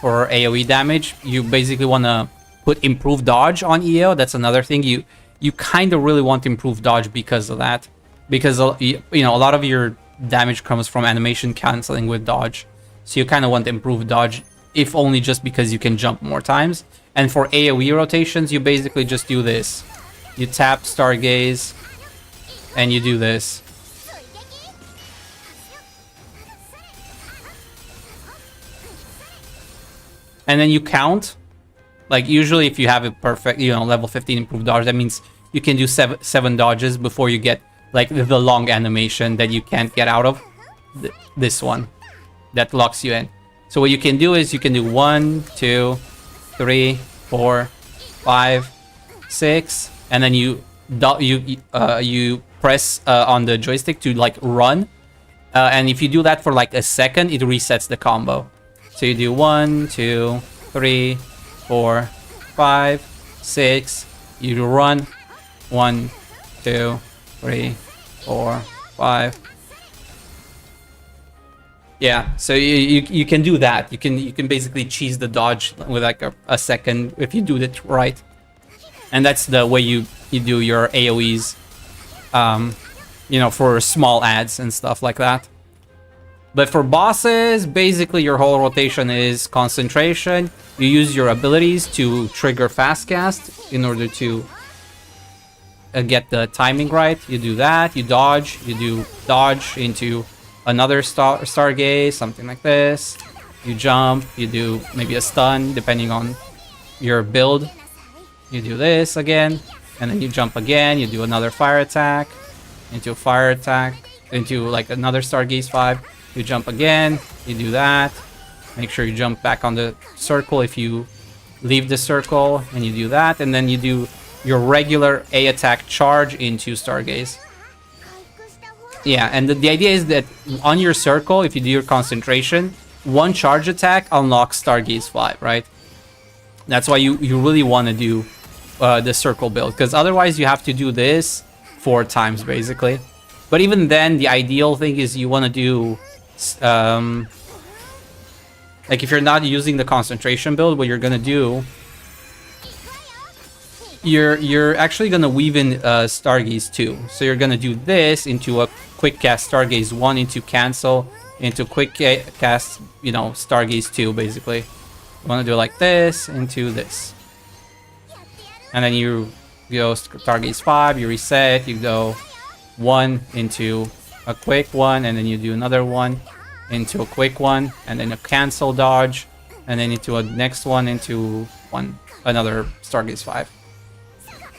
for AoE damage, you basically want to put improved dodge on EO. That's another thing. You kind of really want to improve dodge because of that, because you know, a lot of your damage comes from animation canceling with dodge, so you kind of want to improve dodge, if only just because you can jump more times. And for AoE rotations, you basically just do this. You tap Stargaze and you do this. And then you count. Like usually if you have a perfect, you know, level 15 improved dodge, that means you can do seven dodges before you get like the long animation that you can't get out of. This one that locks you in. So what you can do is you can do 1, 2, 3, 4, 5, 6, and then you press on the joystick to like run. And if you do that for like a second, it resets the combo. So you do 1, 2, 3, 4, 5, 6. You run 1, 2, 3, 4, 5. Yeah, so you can do that. You can basically cheese the dodge with like a second if you do it right. And that's the way you do your AoEs. You know, for small ads and stuff like that. But for bosses, basically your whole rotation is concentration. You use your abilities to trigger fast cast in order to get the timing right. You do that, you dodge, you do dodge into another Stargaze, something like this. You jump, you do maybe a stun, depending on your build. You do this again, and then you jump again, you do another fire attack, into a fire attack, into like another Stargaze 5. You jump again, you do that. Make sure you jump back on the circle if you leave the circle, and you do that, and then you do your regular A attack charge into Stargaze. Yeah, and the idea is that on your circle, if you do your concentration, one charge attack unlocks Stargaze 5, right? That's why you really want to do the circle build, because otherwise you have to do this 4 times basically. But even then, the ideal thing is you want to do like if you're not using the concentration build, what you're gonna do, you're actually gonna weave in Stargaze 2. So you're gonna do this into a quick cast Stargaze 1, into cancel, into quick cast, you know, Stargaze 2 basically. You want to do it like this into this, and then you go Stargaze 5, you reset, you go 1 into a quick one, and then you do another one into a quick one, and then a cancel dodge, and then into a next one into another Stargaze 5.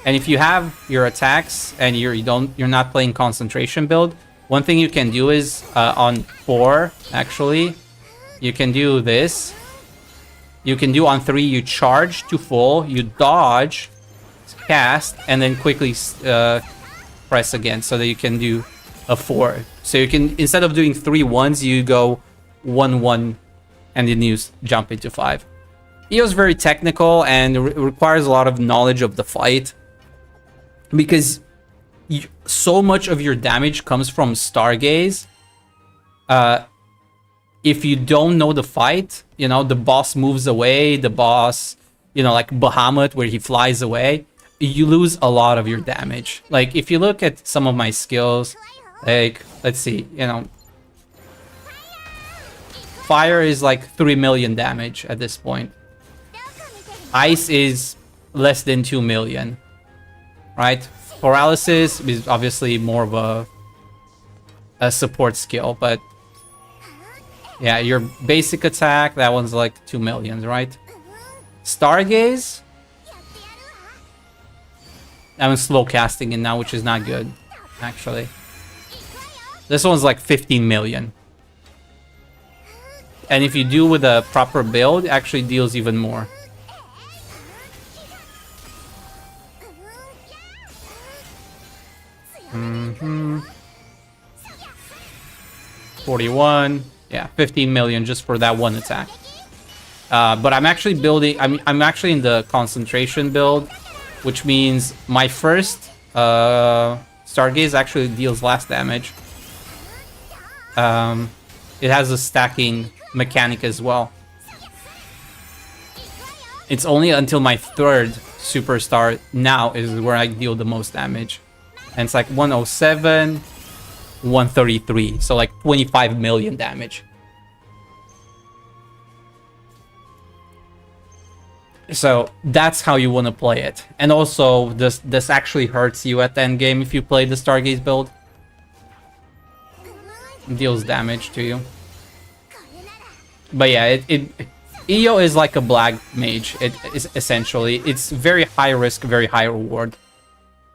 And if you have your attacks and you're not playing concentration build, one thing you can do is on 4 actually, you can do this. You can do on 3, you charge to full, you dodge, cast, and then quickly press again, so that you can do a 4. So you can, instead of doing 3 ones, you go 1 1, and then you jump into 5. EO is very technical and requires a lot of knowledge of the fight, because so much of your damage comes from Stargaze. If you don't know the fight, you know, the boss moves away, the boss, you know, like Bahamut, where he flies away, you lose a lot of your damage. Like if you look at some of my skills, like let's see, you know, fire is like 3 million damage at this point. Ice is less than 2 million. Right? Paralysis is obviously more of a support skill, but yeah, your basic attack, that one's like 2 million, right? Stargaze, I'm slow casting it now, which is not good, actually. This one's like 15 million. And if you do with a proper build, it actually deals even more. Mm-hmm. 41. Yeah, 15 million just for that one attack. But I'm actually building... I'm actually in the concentration build, which means my first Stargaze actually deals less damage. It has a stacking mechanic as well. It's only until my third superstar now is where I deal the most damage. And it's like 107, 133. So like 25 million damage. So that's how you want to play it. And also, this actually hurts you at the end game if you play the Stargaze build. It deals damage to you. But yeah, EO is like a black mage. It is essentially. It's very high risk, very high reward.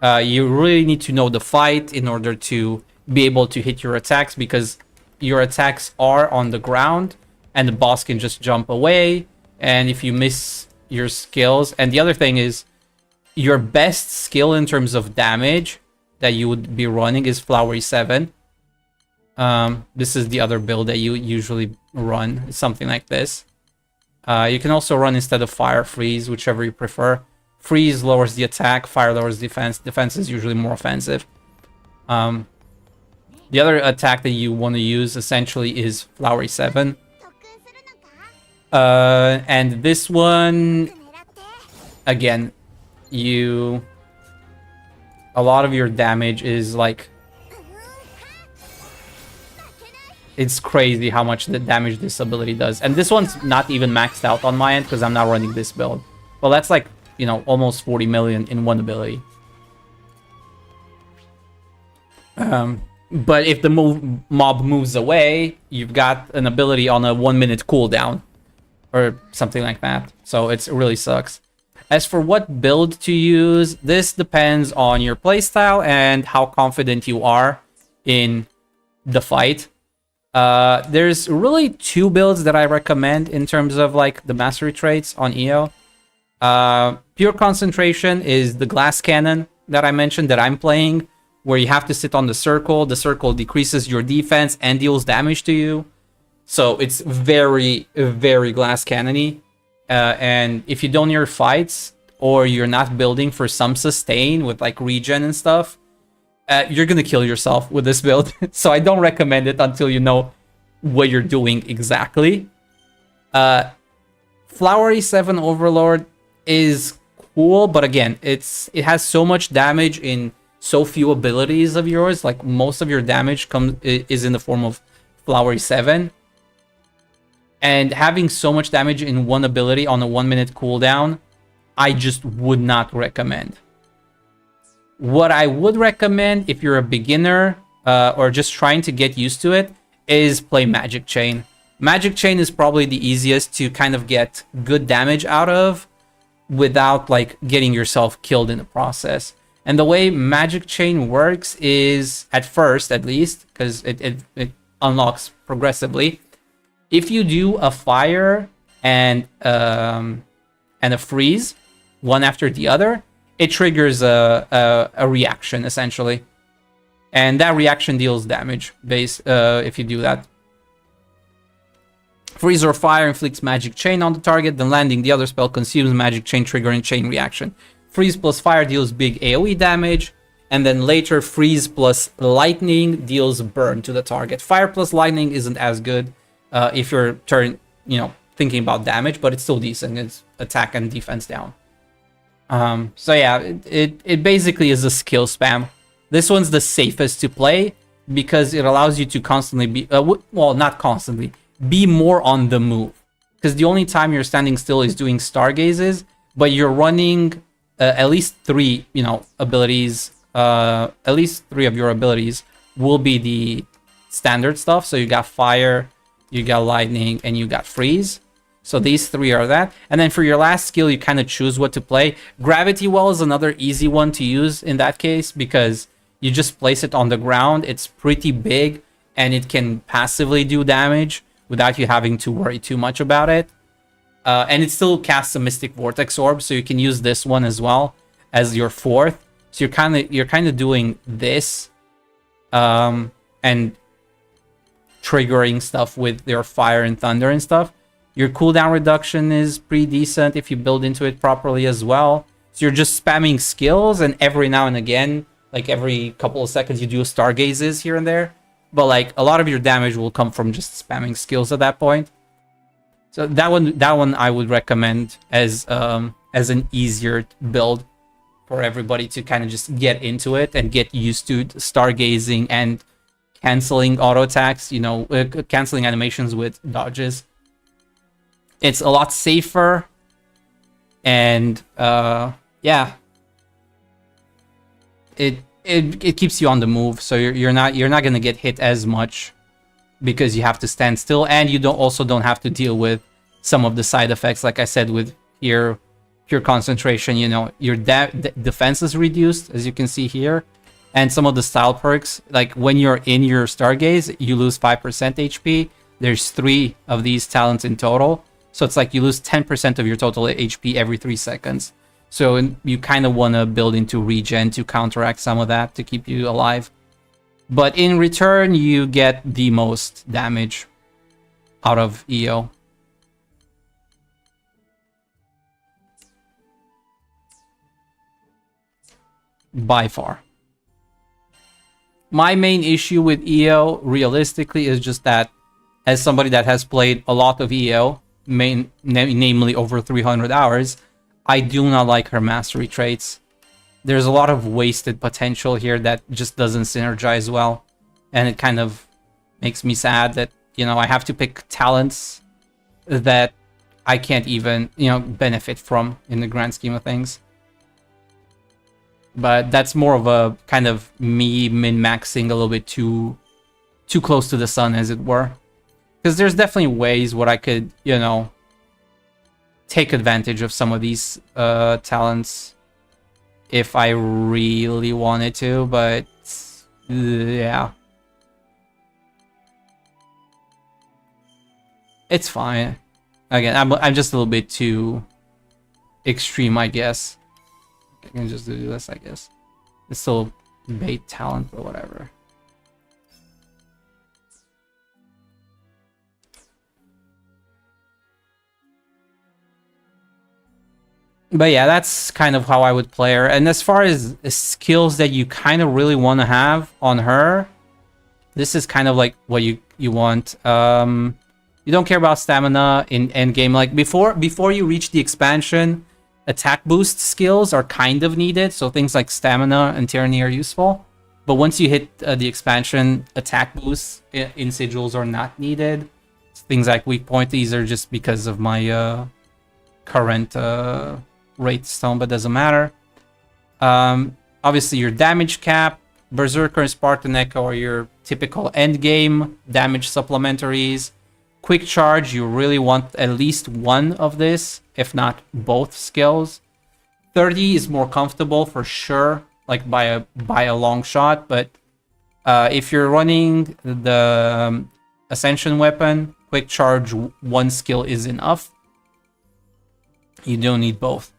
You really need to know the fight in order to be able to hit your attacks, because your attacks are on the ground and the boss can just jump away. And if you miss your skills, and the other thing is your best skill in terms of damage that you would be running is Flowery 7. This is the other build that you usually run, something like this. You can also run instead of Fire Freeze, whichever you prefer. Freeze lowers the attack, Fire lowers defense. Defense is usually more offensive. The other attack that you want to use essentially is Flowery 7. And this one, again, a lot of your damage is like, it's crazy how much the damage this ability does. And this one's not even maxed out on my end because I'm not running this build. Well, that's like, you know, almost 40 million in one ability. But if the mob moves away, you've got an ability on a 1 minute cooldown or something like that. So it really sucks. As for what build to use, this depends on your playstyle and how confident you are in the fight. There's really two builds that I recommend in terms of like the mastery traits on EO. Pure concentration is the glass cannon that I mentioned that I'm playing, where you have to sit on the circle. The circle decreases your defense and deals damage to you. So it's very, very glass cannon-y. And if you don't near fights, or you're not building for some sustain with like regen and stuff, you're gonna kill yourself with this build. So I don't recommend it until you know what you're doing exactly. Flowery 7 Overlord is cool, but again, it has so much damage in so few abilities of yours. Like most of your damage is in the form of Flowery 7. And having so much damage in one ability on a 1 minute cooldown, I just would not recommend. What I would recommend if you're a beginner or just trying to get used to it is play Magic Chain. Magic Chain is probably the easiest to kind of get good damage out of without like getting yourself killed in the process. And the way Magic Chain works is, at first at least, because it unlocks progressively, if you do a fire and a freeze, one after the other, it triggers a reaction, essentially. And that reaction deals damage if you do that. Freeze or fire inflicts Magic Chain on the target, then landing the other spell consumes Magic Chain, triggering chain reaction. Freeze plus fire deals big AoE damage, and then later freeze plus lightning deals burn to the target. Fire plus lightning isn't as good if you're thinking about damage, but it's still decent. It's attack and defense down. So yeah, it basically is a skill spam. This one's the safest to play because it allows you to constantly be well, not constantly. be more on the move. Because the only time you're standing still is doing stargazes, but you're running at least 3, abilities. At least 3 of your abilities will be the standard stuff. So you got fire, you got lightning, and you got freeze. So these 3 are that. And then for your last skill, you kind of choose what to play. Gravity Well is another easy one to use in that case, because you just place it on the ground. It's pretty big, and it can passively do damage without you having to worry too much about it. And it still casts a Mystic Vortex Orb, so you can use this one as well as your 4th. So you're kind of doing this, and triggering stuff with your fire and thunder and stuff. Your cooldown reduction is pretty decent if you build into it properly as well. So you're just spamming skills, and every now and again, like every couple of seconds, you do stargazes here and there. But like a lot of your damage will come from just spamming skills at that point. So that one I would recommend as an easier build for everybody to kind of just get into it and get used to stargazing and canceling auto attacks, canceling animations with dodges. It's a lot safer, and yeah, it keeps you on the move, so you're not gonna get hit as much because you have to stand still, and you don't have to deal with some of the side effects, like I said, with pure concentration. Your defense is reduced, as you can see here, and some of the style perks, like when you're in your Stargaze, you lose 5% HP. There's 3 of these talents in total. So it's like you lose 10% of your total HP every 3 seconds. So you kind of want to build into regen to counteract some of that to keep you alive. But in return, you get the most damage out of EO. By far. My main issue with EO, realistically, is just that as somebody that has played a lot of EO, namely over 300 hours, I do not like her mastery traits. There's a lot of wasted potential here that just doesn't synergize well, and it kind of makes me sad that I have to pick talents that I can't even benefit from in the grand scheme of things. But that's more of a kind of me min-maxing a little bit too close to the sun, as it were. Because there's definitely ways where I could, take advantage of some of these talents if I really wanted to, but yeah. It's fine. Again, I'm just a little bit too extreme, I guess. I can just do this, I guess. It's still bait talent, but whatever. But yeah, that's kind of how I would play her. And as far as skills that you kind of really want to have on her, this is kind of like what you want. You don't care about stamina in endgame. Like before you reach the expansion, attack boost skills are kind of needed. So things like stamina and tyranny are useful. But once you hit the expansion, attack boosts in sigils are not needed. Things like weak point, these are just because of my current Wraith Stone, but doesn't matter. Obviously your damage cap, Berserker and Spartan Echo are your typical endgame damage supplementaries. Quick Charge, you really want at least one of this, if not both skills. 30 is more comfortable for sure, like by a long shot, but if you're running the Ascension weapon, Quick Charge, one skill is enough. You don't need both.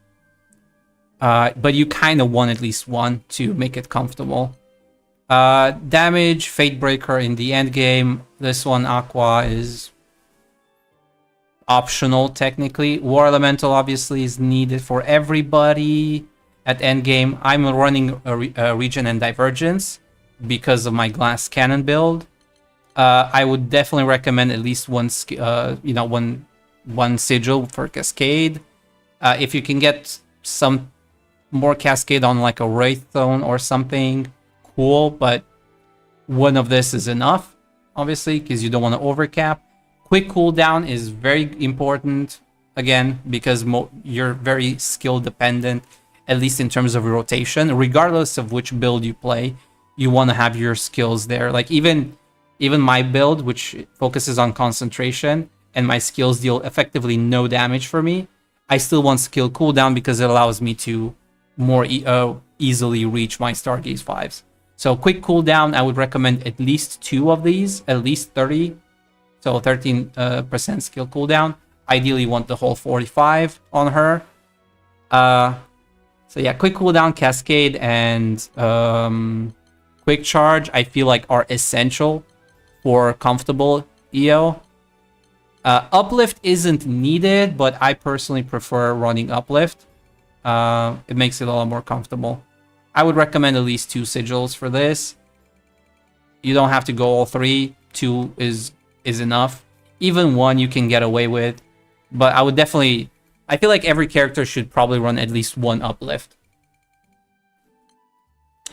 But you kind of want at least one to make it comfortable. Damage, Fate Breaker in the end game. This one, Aqua, is optional technically. War Elemental obviously is needed for everybody at end game. I'm running a Regen and Divergence because of my Glass Cannon build. I would definitely recommend at least one sigil for Cascade. If you can get some more Cascade on like a Wraith Zone or something, cool, but one of this is enough, obviously, because you don't want to overcap. quick cooldown is very important, again, because you're very skill dependent, at least in terms of rotation. Regardless of which build you play, you want to have your skills there. Like even my build, which focuses on concentration, and my skills deal effectively no damage for me, I still want skill cooldown because it allows me to more easily reach my Stargaze 5s. So quick cooldown, I would recommend at least 2 of these, at least 30. So 13% skill cooldown. Ideally, you want the whole 45 on her. So yeah, quick cooldown, cascade, and quick charge, I feel like are essential for comfortable EO. Uplift isn't needed, but I personally prefer running uplift. It makes it a lot more comfortable. I would recommend at least 2 sigils for this. You don't have to go all 3. 2 is enough. Even 1 you can get away with. But I would definitely... I feel like every character should probably run at least 1 uplift.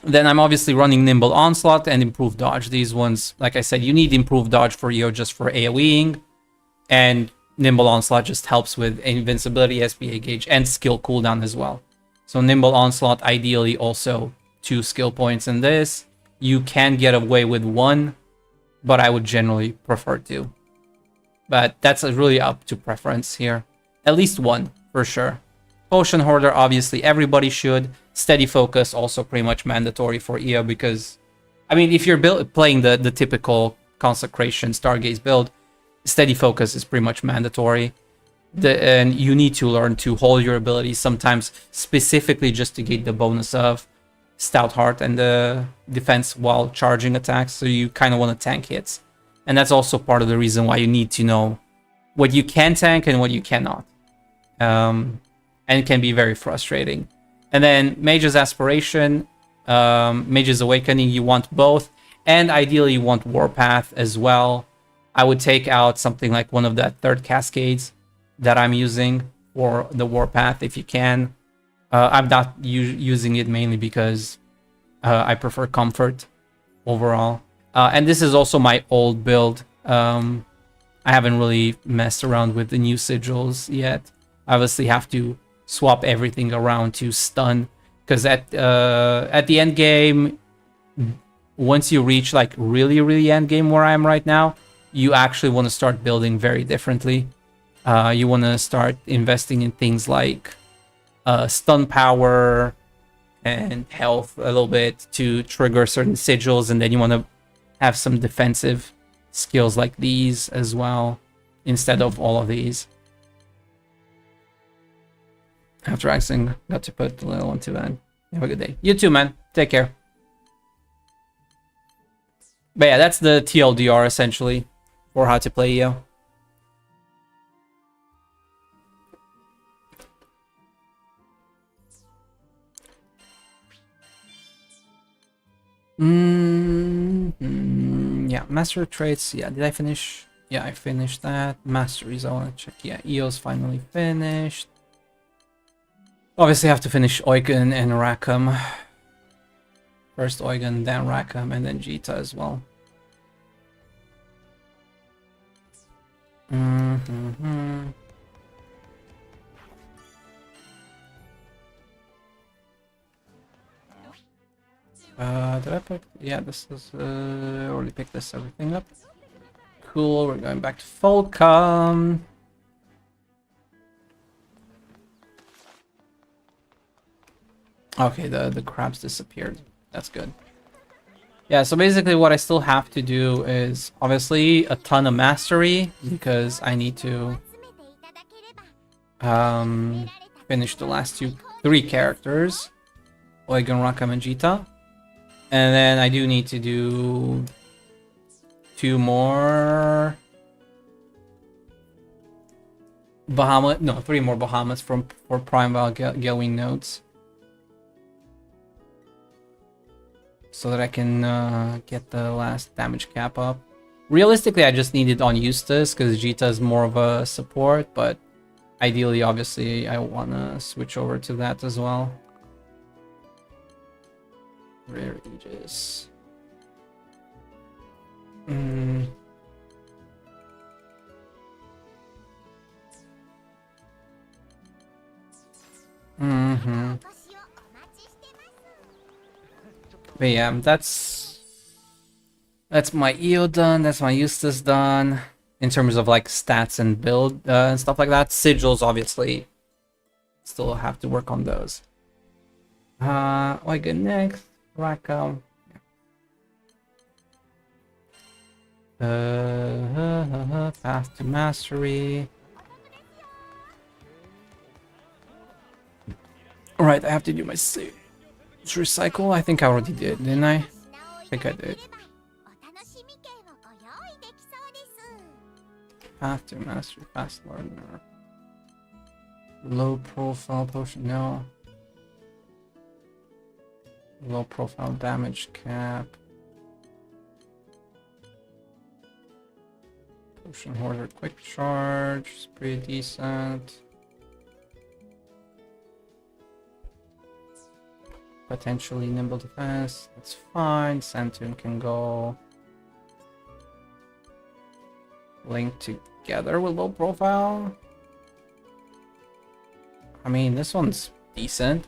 Then I'm obviously running Nimble Onslaught and Improved Dodge. These ones, like I said, you need Improved Dodge for EO just for AoEing. And Nimble Onslaught just helps with invincibility, SPA gauge, and skill cooldown as well. So Nimble Onslaught, ideally also 2 skill points in this. You can get away with 1, but I would generally prefer 2. But that's really up to preference here. At least 1, for sure. Potion Hoarder, obviously everybody should. Steady Focus, also pretty much mandatory for EO because... I mean, if you're playing the typical Consecration Stargaze build, Steady Focus is pretty much mandatory. And you need to learn to hold your abilities sometimes specifically just to get the bonus of Stout Heart and the defense while charging attacks. So you kind of want to tank hits. And that's also part of the reason why you need to know what you can tank and what you cannot. And it can be very frustrating. And then Mage's Aspiration, Mage's Awakening, you want both. And ideally you want Warpath as well. I would take out something like one of the 3rd Cascades that I'm using for the Warpath if you can. I'm not using it mainly because I prefer comfort overall. And this is also my old build. I haven't really messed around with the new sigils yet. I obviously have to swap everything around to stun. Because at the end game, once you reach like really end game where I am right now, you actually want to start building very differently. You want to start investing in things like stun power and health a little bit to trigger certain sigils, and then you want to have some defensive skills like these as well instead of all of these. After acting, got to put the little one to bed. Have a good day. You too, man. Take care. But yeah, that's the TLDR essentially for how to play EO. Yeah, master traits. Yeah, did I finish? Yeah, I finished that. Masteries, I want to check. Yeah, EO's finally finished. Obviously, I have to finish Eugen and Rackham. First Eugen, then Rackham, and then Jita as well. Did I pick? Yeah, this is already picked this everything up. Cool, we're going back to Falcom. Okay, the crabs disappeared. That's good. Yeah, so basically what I still have to do is obviously a ton of mastery because I need to finish the last 3 characters, Eugen, Rackham, and Jita. And then I do need to do 2 more Bahamut, no, 3 more Bahamuts for Primeval Gelwing nodes. So that I can get the last damage cap up. Realistically, I just need it on Eustace because Jita is more of a support, but ideally, obviously, I want to switch over to that as well. Rare Aegis. But yeah, that's my EO done. That's my Eustace done. In terms of like stats and build and stuff like that. Sigils, obviously, still have to work on those. What I get next? Rackham. Path to mastery. Alright, I have to do my save. Recycle? I think I already did, didn't I? I think I did. Path to mastery, fast learner. Low profile potion, no. Low profile damage cap. Potion hoarder quick charge is pretty decent. Potentially nimble defense, that's fine. Sentune can go. Linked together with low profile. I mean, this one's decent.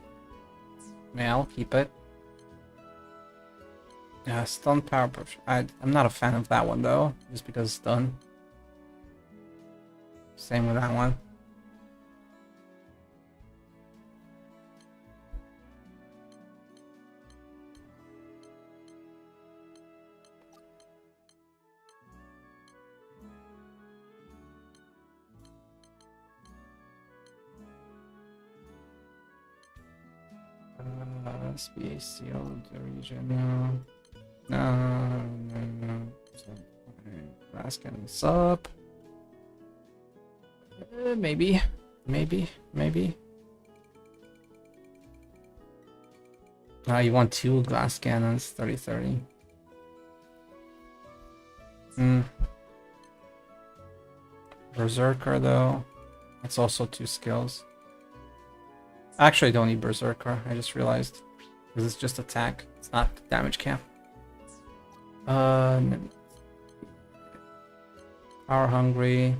Yeah, I'll keep it. Yeah, stun power potion. I'm not a fan of that one though, just because it's stun. Same with that one. SBACO, the region, no. Last getting sub. Maybe. You want 2 glass cannons, 30-30. Berserker though. That's also 2 skills. Actually, I don't need Berserker, I just realized. Because it's just attack, it's not damage cap. Power hungry.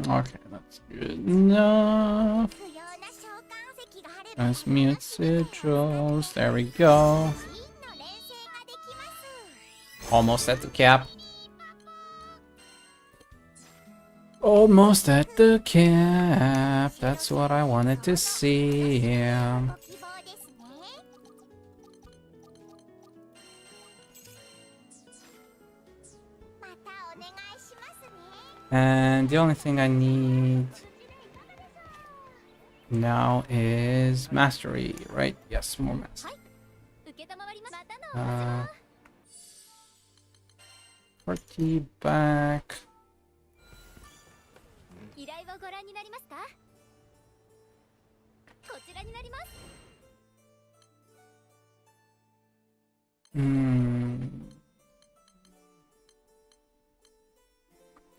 Okay, that's good enough. Transmute sigils. There we go. Almost at the cap. Almost at the cap. That's what I wanted to see. And the only thing I need now is mastery, right? Yes, more mastery. 40 back.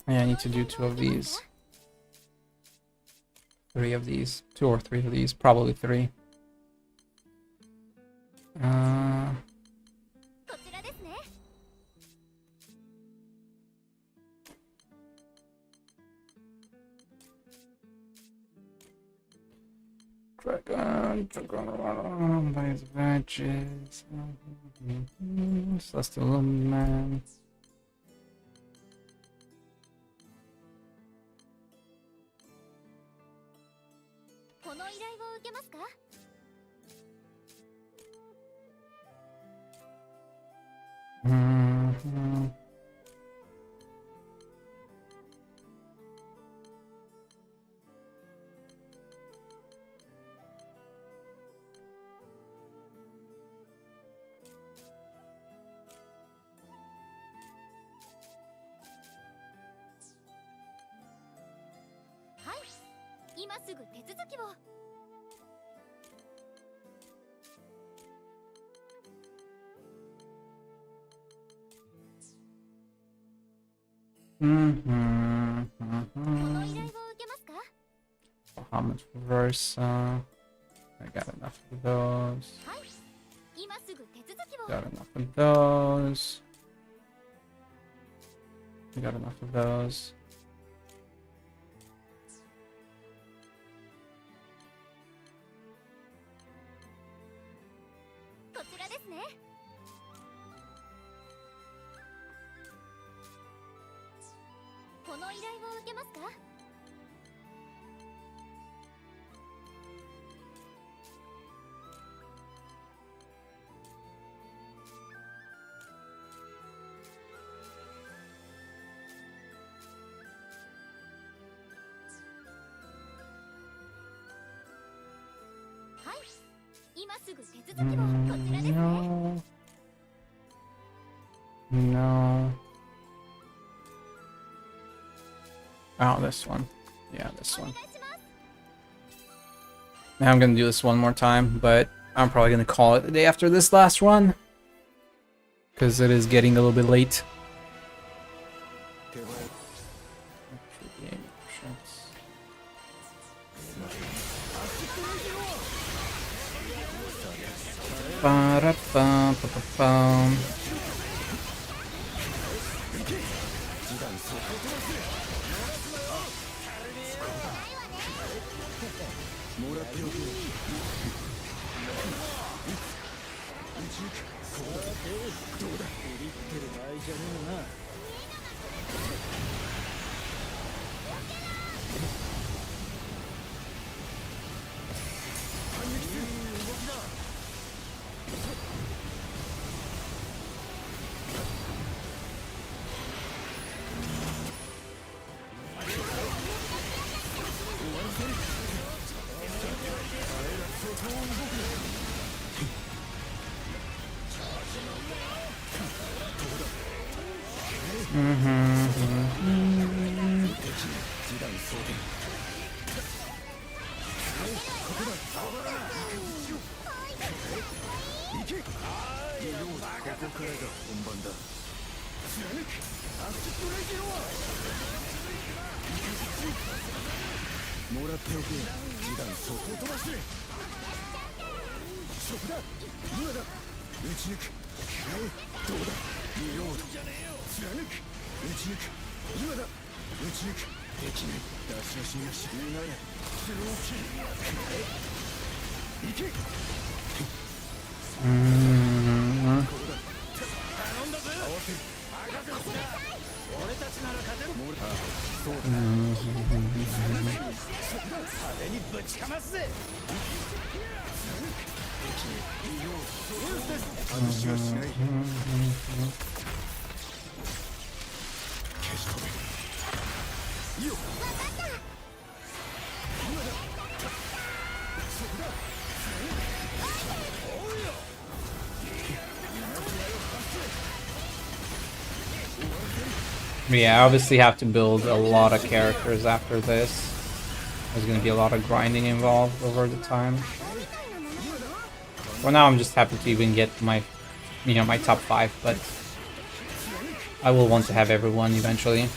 Yeah, I need to do 2 of these. 3 of these. 2 or 3 of these. Probably 3. Dragon by his badges. Celestial Lumen. この依頼を受けますか？ はい、今すぐ手続きを。 この依頼を受けますか？ How much Versa? I got enough of those. はい、今すぐ手続きを。 Got enough of those. I got enough of those. こちらですね。この依頼を受けますか？ はい、今すぐ手続きを。こちらですね。 No. No. Oh, this one. Yeah, this お願 one. いします。 Now I'm gonna do this one more time, but I'm probably gonna call it the day after this last run. Because it is getting a little bit late. Ba-da-bum-ba-ba-bum. Yeah, I obviously have to build a lot of characters after this. There's gonna be a lot of grinding involved over the time. For now, I'm just happy to even get my, my top 5, but I will want to have everyone eventually.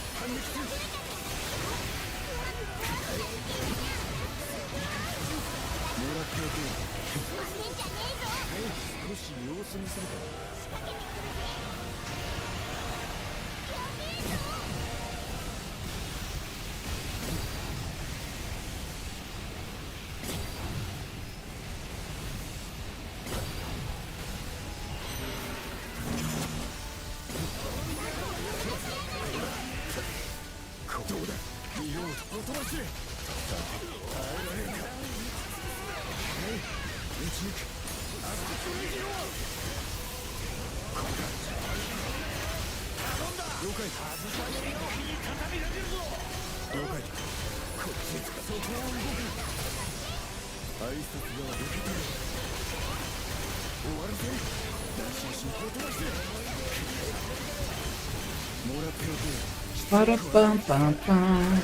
Ba-da-bum-bum-bum.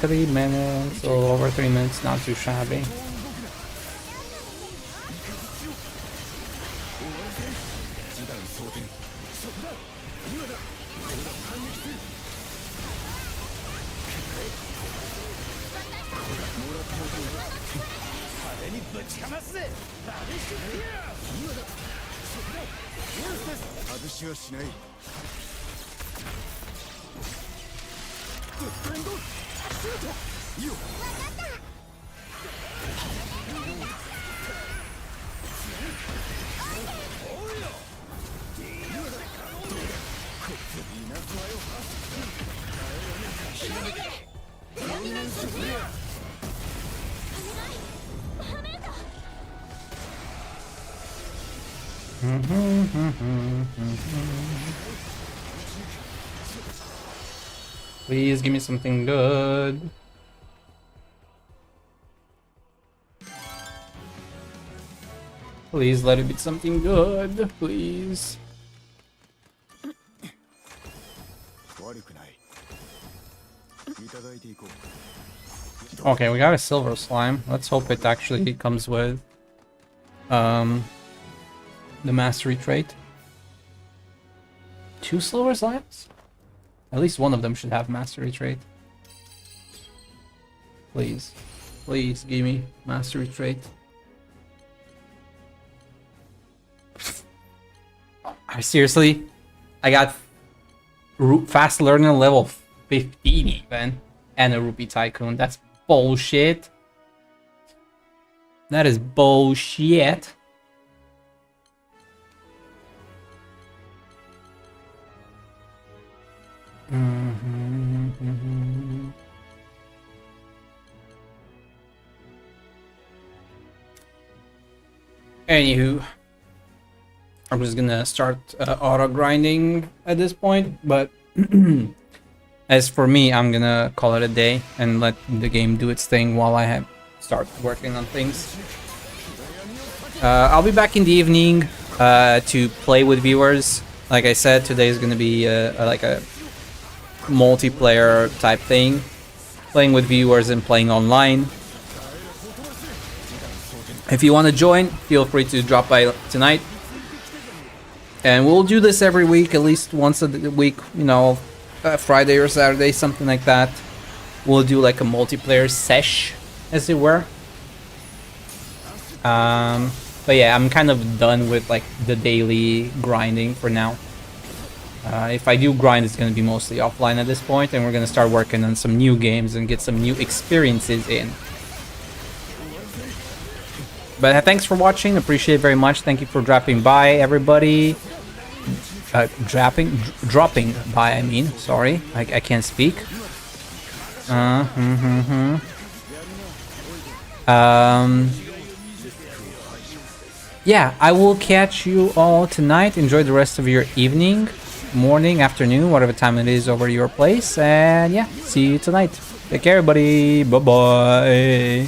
3 minutes, a little over 3 minutes, not too shabby. Please give me something good. Please let it be something good, please. Okay, we got a silver slime. Let's hope it actually comes with the mastery trait. 2 silver slimes? At least one of them should have mastery trait. Please. Please give me mastery trait. Seriously? I got fast learner level 15 even. And a rupee tycoon. That's bullshit. That is bullshit. Anywho, I'm just gonna start auto grinding at this point, but as for me, I'm gonna call it a day and let the game do its thing while I start working on things. I'll be back in the evening to play with viewers. Like I said, today is gonna be like a multiplayer type thing, playing with viewers and playing online. If you want to join, feel free to drop by tonight. And we'll do this every week, at least once a week, you know, Friday or Saturday, something like that. We'll do like a multiplayer sesh, as it were. But yeah, I'm kind of done with like the daily grinding for now. If I do grind, it's going to be mostly offline at this point, and we're going to start working on some new games and get some new experiences in. But thanks for watching, appreciate it very much. Thank you for dropping by, everybody. Dropping by, I mean, sorry, I can't speak. Yeah, I will catch you all tonight. Enjoy the rest of your evening, morning, afternoon, whatever time it is over your place. And yeah, see you tonight. Take care, everybody. Bye-bye.